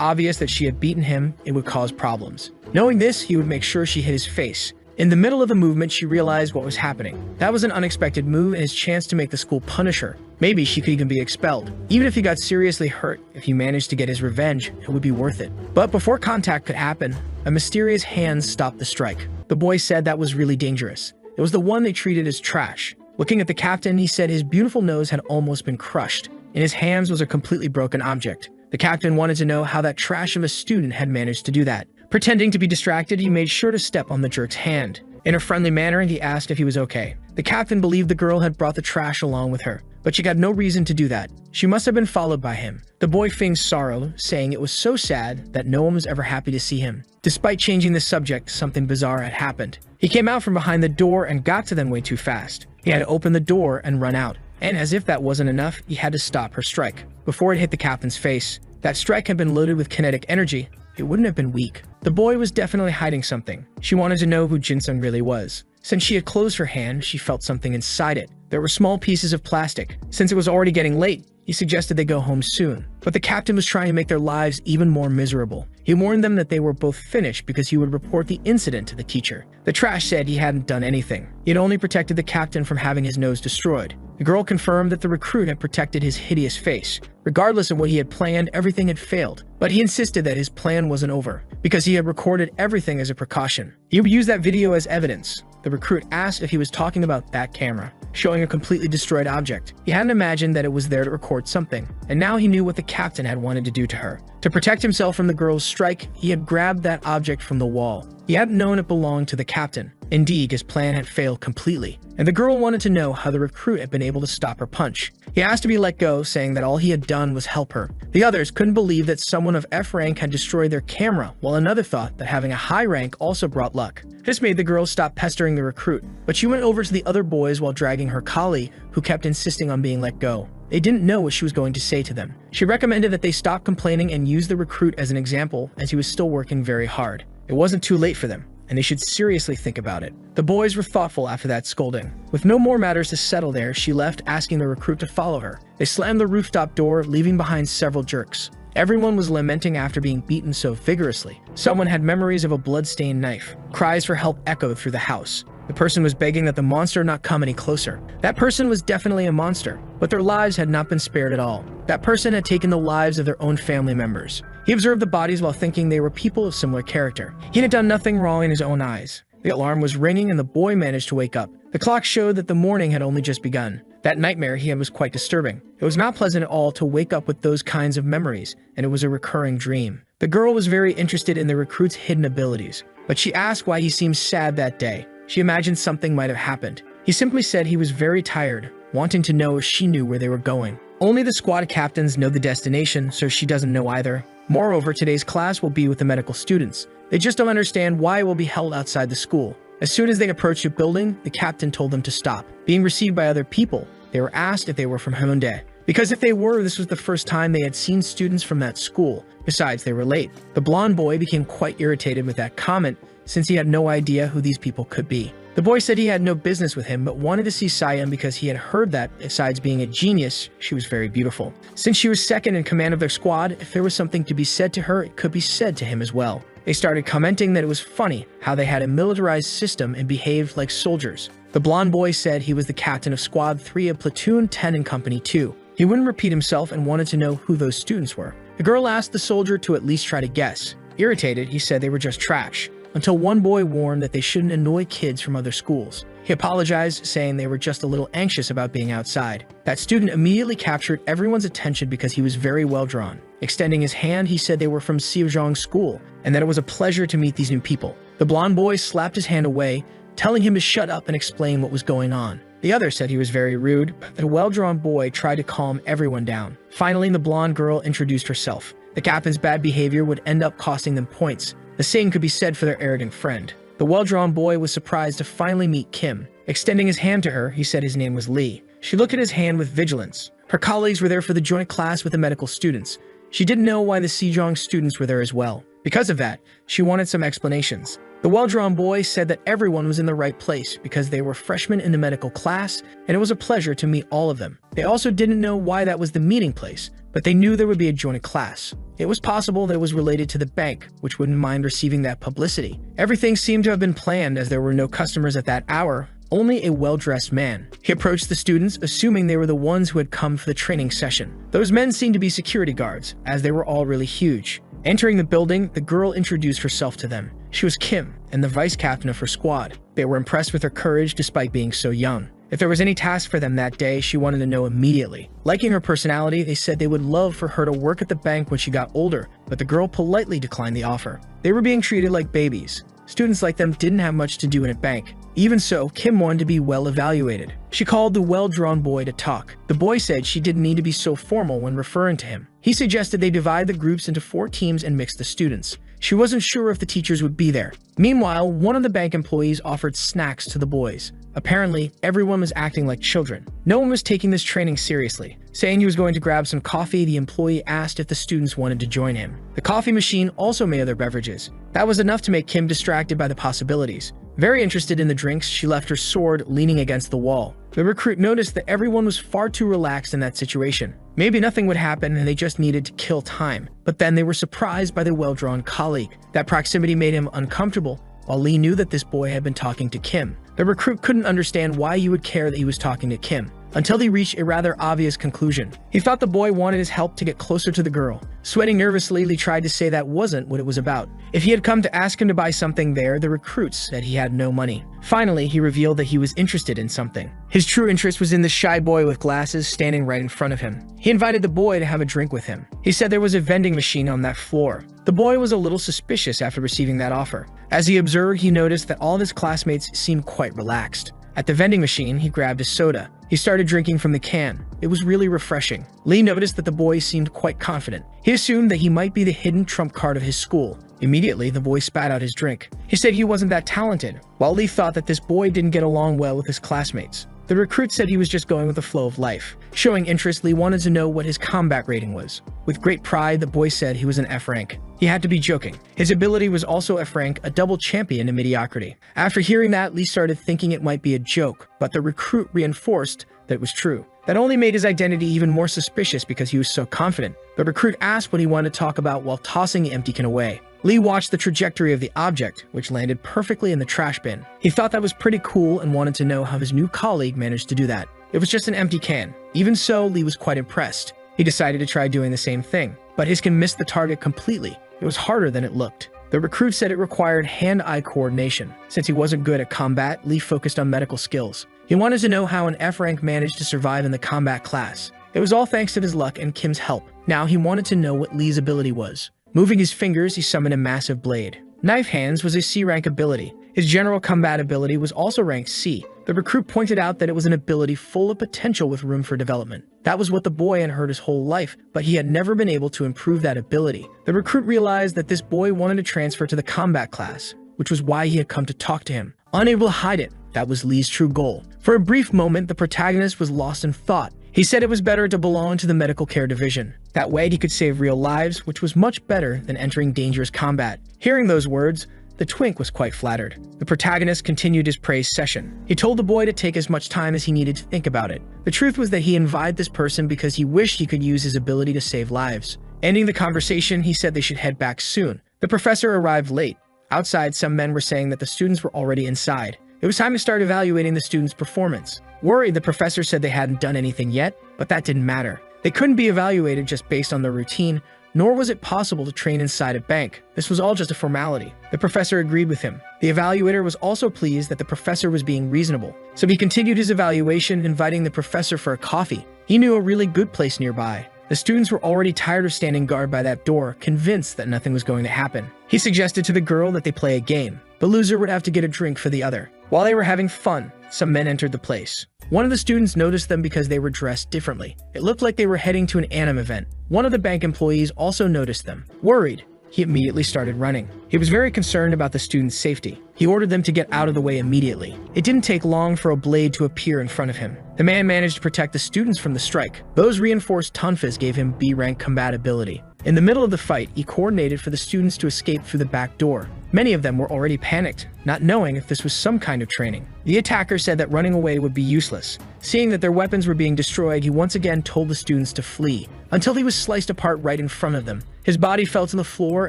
obvious that she had beaten him, it would cause problems. Knowing this, he would make sure she hit his face. In the middle of the movement, she realized what was happening. That was an unexpected move and his chance to make the school punish her. Maybe she could even be expelled. Even if he got seriously hurt, if he managed to get his revenge, it would be worth it. But before contact could happen, a mysterious hand stopped the strike. The boy said that was really dangerous. It was the one they treated as trash. Looking at the captain, he said his beautiful nose had almost been crushed. In his hands was a completely broken object. The captain wanted to know how that trash of a student had managed to do that. Pretending to be distracted, he made sure to step on the jerk's hand. In a friendly manner, he asked if he was okay. The captain believed the girl had brought the trash along with her, but she got no reason to do that. She must have been followed by him. The boy feigned sorrow, saying it was so sad that no one was ever happy to see him. Despite changing the subject, something bizarre had happened. He came out from behind the door and got to them way too fast. He had to open the door and run out. And as if that wasn't enough, he had to stop her strike. Before it hit the captain's face, that strike had been loaded with kinetic energy. It wouldn't have been weak. The boy was definitely hiding something. She wanted to know who Jin-sung really was. Since she had closed her hand, she felt something inside it. There were small pieces of plastic. Since it was already getting late, he suggested they go home soon. But the captain was trying to make their lives even more miserable. He warned them that they were both finished because he would report the incident to the teacher. The trash said he hadn't done anything. He had only protected the captain from having his nose destroyed. The girl confirmed that the recruit had protected his hideous face. Regardless of what he had planned, everything had failed. But he insisted that his plan wasn't over, because he had recorded everything as a precaution. He would use that video as evidence. The recruit asked if he was talking about that camera, showing a completely destroyed object. He hadn't imagined that it was there to record something, and now he knew what the captain had wanted to do to her. To protect himself from the girl's strike, he had grabbed that object from the wall. He hadn't known it belonged to the captain. Indeed, his plan had failed completely, and the girl wanted to know how the recruit had been able to stop her punch. He asked to be let go, saying that all he had done was help her. The others couldn't believe that someone of F rank had destroyed their camera, while another thought that having a high rank also brought luck. This made the girl stop pestering the recruit, but she went over to the other boys while dragging her colleague, who kept insisting on being let go. They didn't know what she was going to say to them. She recommended that they stop complaining and use the recruit as an example, as he was still working very hard. It wasn't too late for them, and they should seriously think about it. The boys were thoughtful after that scolding. With no more matters to settle there, she left, asking the recruit to follow her. They slammed the rooftop door, leaving behind several jerks. Everyone was lamenting after being beaten so vigorously. Someone had memories of a blood-stained knife. Cries for help echoed through the house. The person was begging that the monster not come any closer. That person was definitely a monster, but their lives had not been spared at all. That person had taken the lives of their own family members. He observed the bodies while thinking they were people of similar character. He had done nothing wrong in his own eyes. The alarm was ringing and the boy managed to wake up. The clock showed that the morning had only just begun. That nightmare he had was quite disturbing. It was not pleasant at all to wake up with those kinds of memories, and it was a recurring dream. The girl was very interested in the recruit's hidden abilities, but she asked why he seemed sad that day. She imagined something might have happened. He simply said he was very tired, wanting to know if she knew where they were going. Only the squad captains know the destination, so she doesn't know either. Moreover, today's class will be with the medical students. They just don't understand why it will be held outside the school. As soon as they approached the building, the captain told them to stop. Being received by other people, they were asked if they were from Hyundai. Because if they were, this was the first time they had seen students from that school. Besides, they were late. The blonde boy became quite irritated with that comment, since he had no idea who these people could be. The boy said he had no business with him, but wanted to see Sayum because he had heard that, besides being a genius, she was very beautiful. Since she was second in command of their squad, if there was something to be said to her, it could be said to him as well. They started commenting that it was funny how they had a militarized system and behaved like soldiers. The blonde boy said he was the captain of Squad 3 of Platoon 10 in Company 2. He wouldn't repeat himself and wanted to know who those students were. The girl asked the soldier to at least try to guess. Irritated, he said they were just trash, until one boy warned that they shouldn't annoy kids from other schools. He apologized, saying they were just a little anxious about being outside. That student immediately captured everyone's attention because he was very well drawn. Extending his hand, he said they were from Sejong School, and that it was a pleasure to meet these new people. The blonde boy slapped his hand away, telling him to shut up and explain what was going on. The other said he was very rude, but the well-drawn boy tried to calm everyone down. Finally, the blonde girl introduced herself. The captain's bad behavior would end up costing them points. The same could be said for their arrogant friend. The well-drawn boy was surprised to finally meet Kim. Extending his hand to her, he said his name was Lee. She looked at his hand with vigilance. Her colleagues were there for the joint class with the medical students. She didn't know why the Sejong students were there as well. Because of that, she wanted some explanations. The well-drawn boy said that everyone was in the right place because they were freshmen in the medical class, and it was a pleasure to meet all of them. They also didn't know why that was the meeting place, but they knew there would be a joint class. It was possible that it was related to the bank, which wouldn't mind receiving that publicity. Everything seemed to have been planned as there were no customers at that hour, only a well-dressed man. He approached the students, assuming they were the ones who had come for the training session. Those men seemed to be security guards, as they were all really huge. Entering the building, the girl introduced herself to them. She was Kim, and the vice captain of her squad. They were impressed with her courage despite being so young. If there was any task for them that day, she wanted to know immediately. Liking her personality, they said they would love for her to work at the bank when she got older, but the girl politely declined the offer. They were being treated like babies. Students like them didn't have much to do in a bank. Even so, Kim wanted to be well evaluated. She called the well-drawn boy to talk. The boy said she didn't need to be so formal when referring to him. He suggested they divide the groups into 4 teams and mix the students. She wasn't sure if the teachers would be there. Meanwhile, one of the bank employees offered snacks to the boys. Apparently, everyone was acting like children. No one was taking this training seriously. Saying he was going to grab some coffee, the employee asked if the students wanted to join him. The coffee machine also made other beverages. That was enough to make Kim distracted by the possibilities. Very interested in the drinks, she left her sword leaning against the wall. The recruit noticed that everyone was far too relaxed in that situation. Maybe nothing would happen and they just needed to kill time. But then they were surprised by the well-drawn colleague. That proximity made him uncomfortable, while Lee knew that this boy had been talking to Kim. The recruit couldn't understand why he would care that he was talking to Kim, until he reached a rather obvious conclusion. He thought the boy wanted his help to get closer to the girl. Sweating nervously, Lee tried to say that wasn't what it was about. If he had come to ask him to buy something there, the recruit said he had no money. Finally, he revealed that he was interested in something. His true interest was in the shy boy with glasses standing right in front of him. He invited the boy to have a drink with him. He said there was a vending machine on that floor. The boy was a little suspicious after receiving that offer. As he observed, he noticed that all of his classmates seemed quite relaxed. At the vending machine, he grabbed a soda. He started drinking from the can. It was really refreshing. Lee noticed that the boy seemed quite confident. He assumed that he might be the hidden trump card of his school. Immediately, the boy spat out his drink. He said he wasn't that talented, while Lee thought that this boy didn't get along well with his classmates. The recruit said he was just going with the flow of life. Showing interest, Lee wanted to know what his combat rating was. With great pride, the boy said he was an F rank. He had to be joking. His ability was also F rank, a double champion in mediocrity. After hearing that, Lee started thinking it might be a joke, but the recruit reinforced that it was true. That only made his identity even more suspicious because he was so confident. The recruit asked what he wanted to talk about while tossing the empty can away. Lee watched the trajectory of the object, which landed perfectly in the trash bin. He thought that was pretty cool and wanted to know how his new colleague managed to do that. It was just an empty can. Even so, Lee was quite impressed. He decided to try doing the same thing, but his can missed the target completely. It was harder than it looked. The recruit said it required hand-eye coordination. Since he wasn't good at combat, Lee focused on medical skills. He wanted to know how an F rank managed to survive in the combat class. It was all thanks to his luck and Kim's help. Now he wanted to know what Lee's ability was. Moving his fingers, he summoned a massive blade. Knife Hands was a C rank ability. His general combat ability was also ranked C. The recruit pointed out that it was an ability full of potential with room for development. That was what the boy had heard his whole life, but he had never been able to improve that ability. The recruit realized that this boy wanted to transfer to the combat class, which was why he had come to talk to him. Unable to hide it, that was Lee's true goal. For a brief moment, the protagonist was lost in thought. He said it was better to belong to the medical care division. That way he could save real lives, which was much better than entering dangerous combat. Hearing those words, the twink was quite flattered. The protagonist continued his praise session. He told the boy to take as much time as he needed to think about it. The truth was that he invited this person because he wished he could use his ability to save lives. Ending the conversation, he said they should head back soon. The professor arrived late. Outside, some men were saying that the students were already inside. It was time to start evaluating the students' performance. Worried, the professor said they hadn't done anything yet, but that didn't matter. They couldn't be evaluated just based on their routine, nor was it possible to train inside a bank. This was all just a formality. The professor agreed with him. The evaluator was also pleased that the professor was being reasonable, so he continued his evaluation, inviting the professor for a coffee. He knew a really good place nearby. The students were already tired of standing guard by that door, convinced that nothing was going to happen. He suggested to the girl that they play a game. The loser would have to get a drink for the other. While they were having fun, some men entered the place. One of the students noticed them because they were dressed differently. It looked like they were heading to an anime event. One of the bank employees also noticed them. Worried, he immediately started running. He was very concerned about the students' safety. He ordered them to get out of the way immediately. It didn't take long for a blade to appear in front of him. The man managed to protect the students from the strike. Those reinforced tonfas gave him B-rank combat ability. In the middle of the fight, he coordinated for the students to escape through the back door. Many of them were already panicked, not knowing if this was some kind of training. The attacker said that running away would be useless. Seeing that their weapons were being destroyed, he once again told the students to flee, until he was sliced apart right in front of them. His body fell to the floor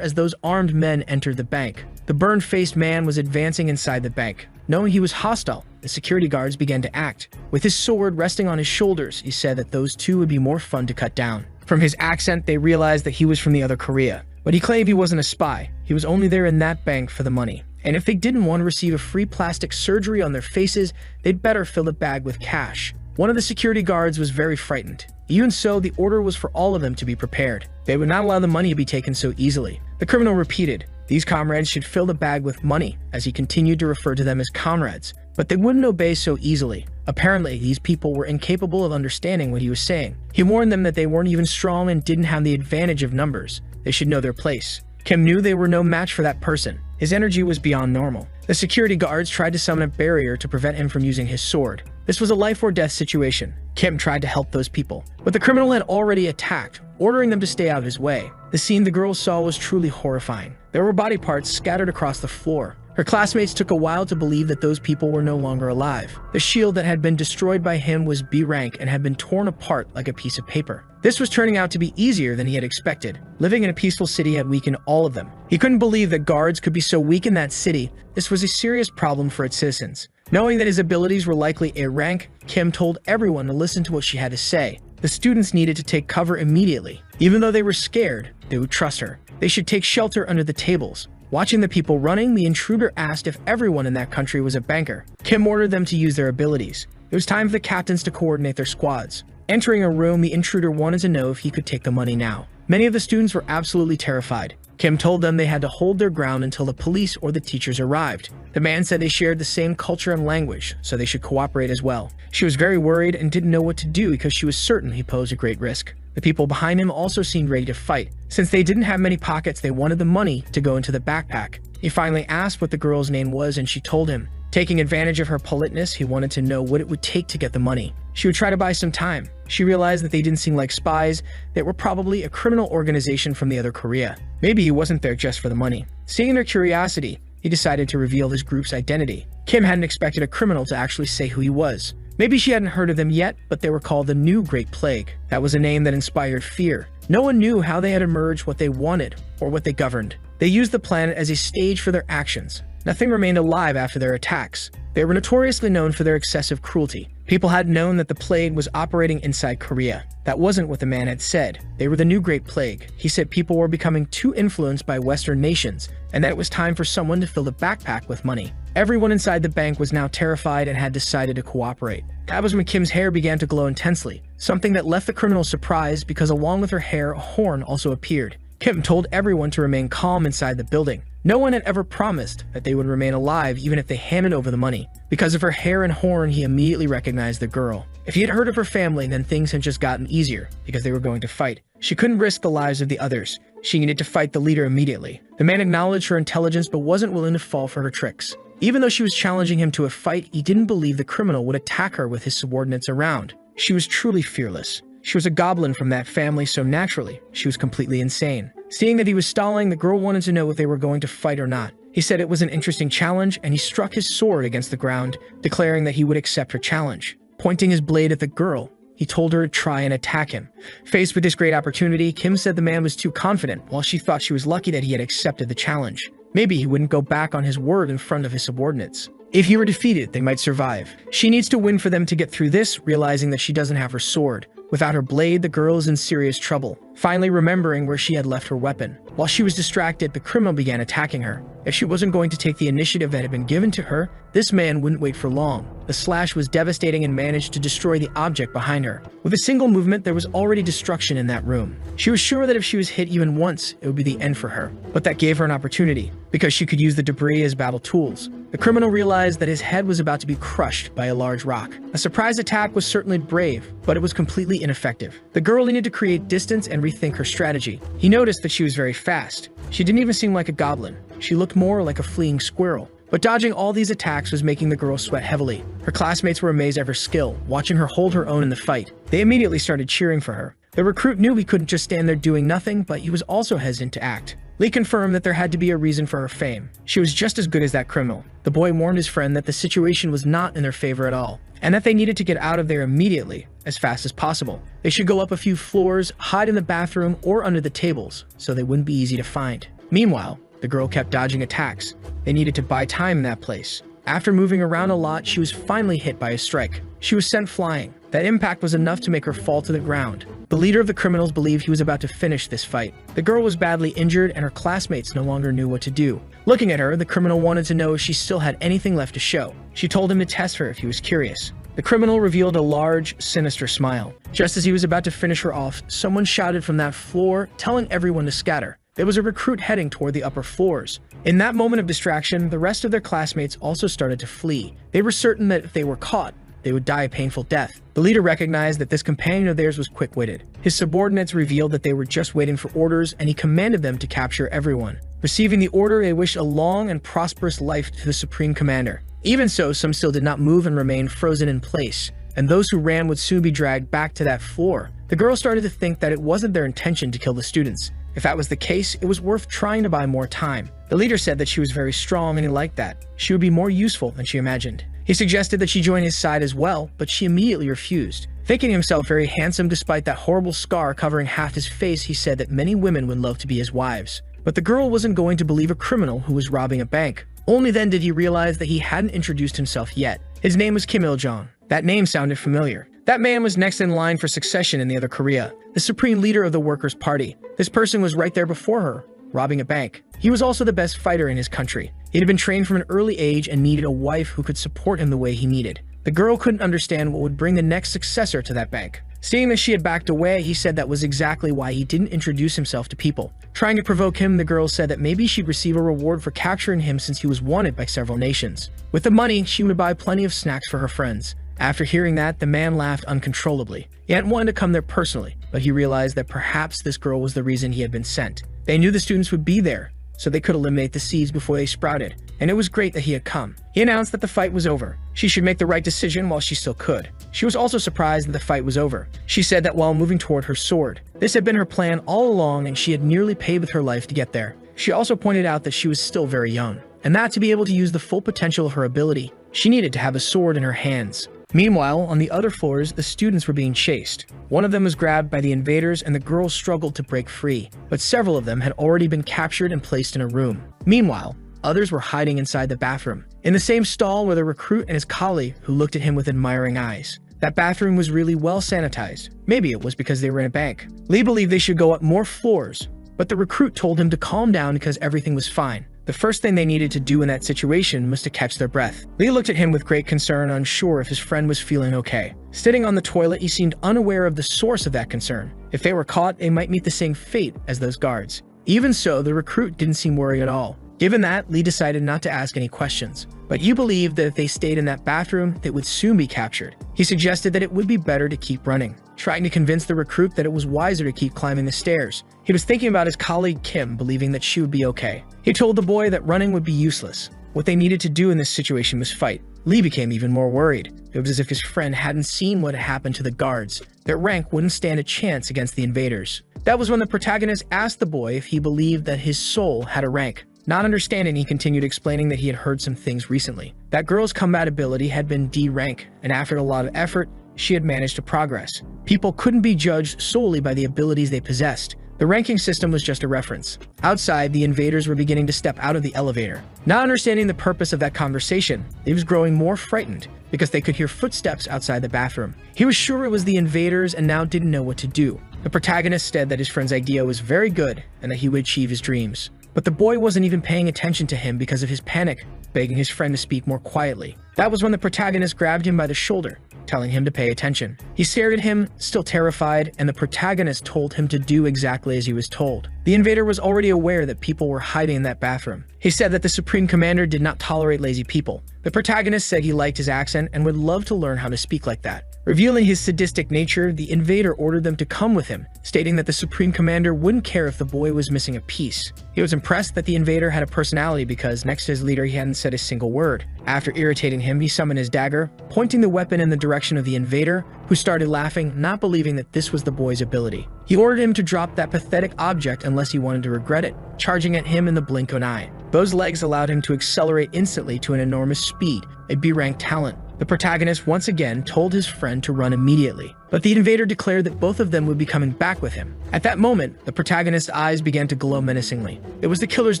as those armed men entered the bank. The burned-faced man was advancing inside the bank. Knowing he was hostile, the security guards began to act. With his sword resting on his shoulders, he said that those two would be more fun to cut down. From his accent, they realized that he was from the other Korea. But he claimed he wasn't a spy. He was only there in that bank for the money. And if they didn't want to receive a free plastic surgery on their faces, they'd better fill the bag with cash. One of the security guards was very frightened. Even so, the order was for all of them to be prepared. They would not allow the money to be taken so easily. The criminal repeated, these comrades should fill the bag with money, as he continued to refer to them as comrades. But they wouldn't obey so easily. Apparently, these people were incapable of understanding what he was saying. He warned them that they weren't even strong and didn't have the advantage of numbers. They should know their place. Kim knew they were no match for that person. His energy was beyond normal. The security guards tried to summon a barrier to prevent him from using his sword. This was a life-or-death situation. Kim tried to help those people, but the criminal had already attacked, ordering them to stay out of his way. The scene the girls saw was truly horrifying. There were body parts scattered across the floor. Her classmates took a while to believe that those people were no longer alive. The shield that had been destroyed by him was B rank and had been torn apart like a piece of paper. This was turning out to be easier than he had expected. Living in a peaceful city had weakened all of them. He couldn't believe that guards could be so weak in that city. This was a serious problem for its citizens. Knowing that his abilities were likely A rank, Kim told everyone to listen to what she had to say. The students needed to take cover immediately. Even though they were scared, they would trust her. They should take shelter under the tables. Watching the people running, the intruder asked if everyone in that country was a banker. Kim ordered them to use their abilities. It was time for the captains to coordinate their squads. Entering a room, the intruder wanted to know if he could take the money now. Many of the students were absolutely terrified. Kim told them they had to hold their ground until the police or the teachers arrived. The man said they shared the same culture and language, so they should cooperate as well. She was very worried and didn't know what to do because she was certain he posed a great risk. The people behind him also seemed ready to fight. Since they didn't have many pockets, they wanted the money to go into the backpack. He finally asked what the girl's name was and she told him. Taking advantage of her politeness, he wanted to know what it would take to get the money. She would try to buy some time. She realized that they didn't seem like spies. They were probably a criminal organization from the other Korea. Maybe he wasn't there just for the money. Seeing their curiosity, he decided to reveal his group's identity. Kim hadn't expected a criminal to actually say who he was. Maybe she hadn't heard of them yet, but they were called the New Great Plague. That was a name that inspired fear. No one knew how they had emerged, what they wanted, or what they governed. They used the planet as a stage for their actions. Nothing remained alive after their attacks. They were notoriously known for their excessive cruelty. People had known that the plague was operating inside Korea. That wasn't what the man had said. They were the New Great Plague. He said people were becoming too influenced by Western nations, and that it was time for someone to fill the backpack with money. Everyone inside the bank was now terrified and had decided to cooperate. That was when Kim's hair began to glow intensely, something that left the criminal surprised because along with her hair, a horn also appeared. Kim told everyone to remain calm inside the building. No one had ever promised that they would remain alive even if they handed over the money. Because of her hair and horn, he immediately recognized the girl. If he had heard of her family, then things had just gotten easier, because they were going to fight. She couldn't risk the lives of the others. She needed to fight the leader immediately. The man acknowledged her intelligence but wasn't willing to fall for her tricks. Even though she was challenging him to a fight, he didn't believe the criminal would attack her with his subordinates around. She was truly fearless. She was a goblin from that family, so naturally, she was completely insane. Seeing that he was stalling, the girl wanted to know if they were going to fight or not. He said it was an interesting challenge, and he struck his sword against the ground, declaring that he would accept her challenge. Pointing his blade at the girl, he told her to try and attack him. Faced with this great opportunity, Kim said the man was too confident, while she thought she was lucky that he had accepted the challenge. Maybe he wouldn't go back on his word in front of his subordinates. If he were defeated, they might survive. She needs to win for them to get through this, realizing that she doesn't have her sword. Without her blade, the girl is in serious trouble, finally remembering where she had left her weapon. While she was distracted, the criminal began attacking her. If she wasn't going to take the initiative that had been given to her, this man wouldn't wait for long. The slash was devastating and managed to destroy the object behind her. With a single movement, there was already destruction in that room. She was sure that if she was hit even once, it would be the end for her. But that gave her an opportunity, because she could use the debris as battle tools. The criminal realized that his head was about to be crushed by a large rock. A surprise attack was certainly brave, but it was completely ineffective. The girl needed to create distance and rethink her strategy. He noticed that she was very fast. She didn't even seem like a goblin. She looked more like a fleeing squirrel. But dodging all these attacks was making the girl sweat heavily. Her classmates were amazed at her skill, watching her hold her own in the fight. They immediately started cheering for her. The recruit knew he couldn't just stand there doing nothing, but he was also hesitant to act. Lee confirmed that there had to be a reason for her fame. She was just as good as that criminal. The boy warned his friend that the situation was not in their favor at all, and that they needed to get out of there immediately, as fast as possible. They should go up a few floors, hide in the bathroom or under the tables, so they wouldn't be easy to find. Meanwhile, the girl kept dodging attacks. They needed to buy time in that place. After moving around a lot, she was finally hit by a strike. She was sent flying. That impact was enough to make her fall to the ground. The leader of the criminals believed he was about to finish this fight. The girl was badly injured and her classmates no longer knew what to do. Looking at her, the criminal wanted to know if she still had anything left to show. She told him to test her if he was curious. The criminal revealed a large, sinister smile. Just as he was about to finish her off, someone shouted from that floor, telling everyone to scatter. There was a recruit heading toward the upper floors. In that moment of distraction, the rest of their classmates also started to flee. They were certain that if they were caught, they would die a painful death. The leader recognized that this companion of theirs was quick-witted. His subordinates revealed that they were just waiting for orders, and he commanded them to capture everyone. Receiving the order, they wished a long and prosperous life to the Supreme Commander. Even so, some still did not move and remained frozen in place, and those who ran would soon be dragged back to that floor. The girl started to think that it wasn't their intention to kill the students. If that was the case, it was worth trying to buy more time. The leader said that she was very strong and he liked that. She would be more useful than she imagined. He suggested that she join his side as well, but she immediately refused. Thinking himself very handsome despite that horrible scar covering half his face, he said that many women would love to be his wives. But the girl wasn't going to believe a criminal who was robbing a bank. Only then did he realize that he hadn't introduced himself yet. His name was Kim Il-jong. That name sounded familiar. That man was next in line for succession in the other Korea, the supreme leader of the Workers' Party. This person was right there before her, robbing a bank. He was also the best fighter in his country. He had been trained from an early age and needed a wife who could support him the way he needed. The girl couldn't understand what would bring the next successor to that bank. Seeing that she had backed away, he said that was exactly why he didn't introduce himself to people. Trying to provoke him, the girl said that maybe she'd receive a reward for capturing him since he was wanted by several nations. With the money, she would buy plenty of snacks for her friends. After hearing that, the man laughed uncontrollably. He hadn't wanted to come there personally, but he realized that perhaps this girl was the reason he had been sent. They knew the students would be there, so they could eliminate the seeds before they sprouted, and it was great that he had come. He announced that the fight was over. She should make the right decision while she still could. She was also surprised that the fight was over. She said that while moving toward her sword. This had been her plan all along, and she had nearly paid with her life to get there. She also pointed out that she was still very young, and that to be able to use the full potential of her ability, she needed to have a sword in her hands. Meanwhile, on the other floors, the students were being chased. One of them was grabbed by the invaders and the girls struggled to break free, but several of them had already been captured and placed in a room. Meanwhile, others were hiding inside the bathroom. In the same stall were the recruit and his colleague who looked at him with admiring eyes. That bathroom was really well sanitized. Maybe it was because they were in a bank. Lee believed they should go up more floors, but the recruit told him to calm down because everything was fine. The first thing they needed to do in that situation was to catch their breath. Lee looked at him with great concern, unsure if his friend was feeling okay. Sitting on the toilet, he seemed unaware of the source of that concern. If they were caught, they might meet the same fate as those guards. Even so, the recruit didn't seem worried at all. Given that, Lee decided not to ask any questions. But you believed that if they stayed in that bathroom, they would soon be captured. He suggested that it would be better to keep running, trying to convince the recruit that it was wiser to keep climbing the stairs. He was thinking about his colleague Kim, believing that she would be okay. He told the boy that running would be useless. What they needed to do in this situation was fight. Lee became even more worried. It was as if his friend hadn't seen what had happened to the guards. Their rank wouldn't stand a chance against the invaders. That was when the protagonist asked the boy if he believed that his soul had a rank. Not understanding, he continued explaining that he had heard some things recently. That girl's combat ability had been D rank, and after a lot of effort, she had managed to progress. People couldn't be judged solely by the abilities they possessed. The ranking system was just a reference. Outside, the invaders were beginning to step out of the elevator. Not understanding the purpose of that conversation, he was growing more frightened because they could hear footsteps outside the bathroom. He was sure it was the invaders and now didn't know what to do. The protagonist said that his friend's idea was very good and that he would achieve his dreams. But the boy wasn't even paying attention to him because of his panic, begging his friend to speak more quietly. That was when the protagonist grabbed him by the shoulder, telling him to pay attention. He stared at him, still terrified, and the protagonist told him to do exactly as he was told. The invader was already aware that people were hiding in that bathroom. He said that the Supreme Commander did not tolerate lazy people. The protagonist said he liked his accent and would love to learn how to speak like that. Revealing his sadistic nature, the invader ordered them to come with him, stating that the Supreme Commander wouldn't care if the boy was missing a piece. He was impressed that the invader had a personality because next to his leader he hadn't said a single word. After irritating him, he summoned his dagger, pointing the weapon in the direction of the invader, who started laughing, not believing that this was the boy's ability. He ordered him to drop that pathetic object unless he wanted to regret it, charging at him in the blink of an eye. Those legs allowed him to accelerate instantly to an enormous speed, a B-rank talent. The protagonist once again told his friend to run immediately, but the invader declared that both of them would be coming back with him. At that moment, the protagonist's eyes began to glow menacingly. It was the killer's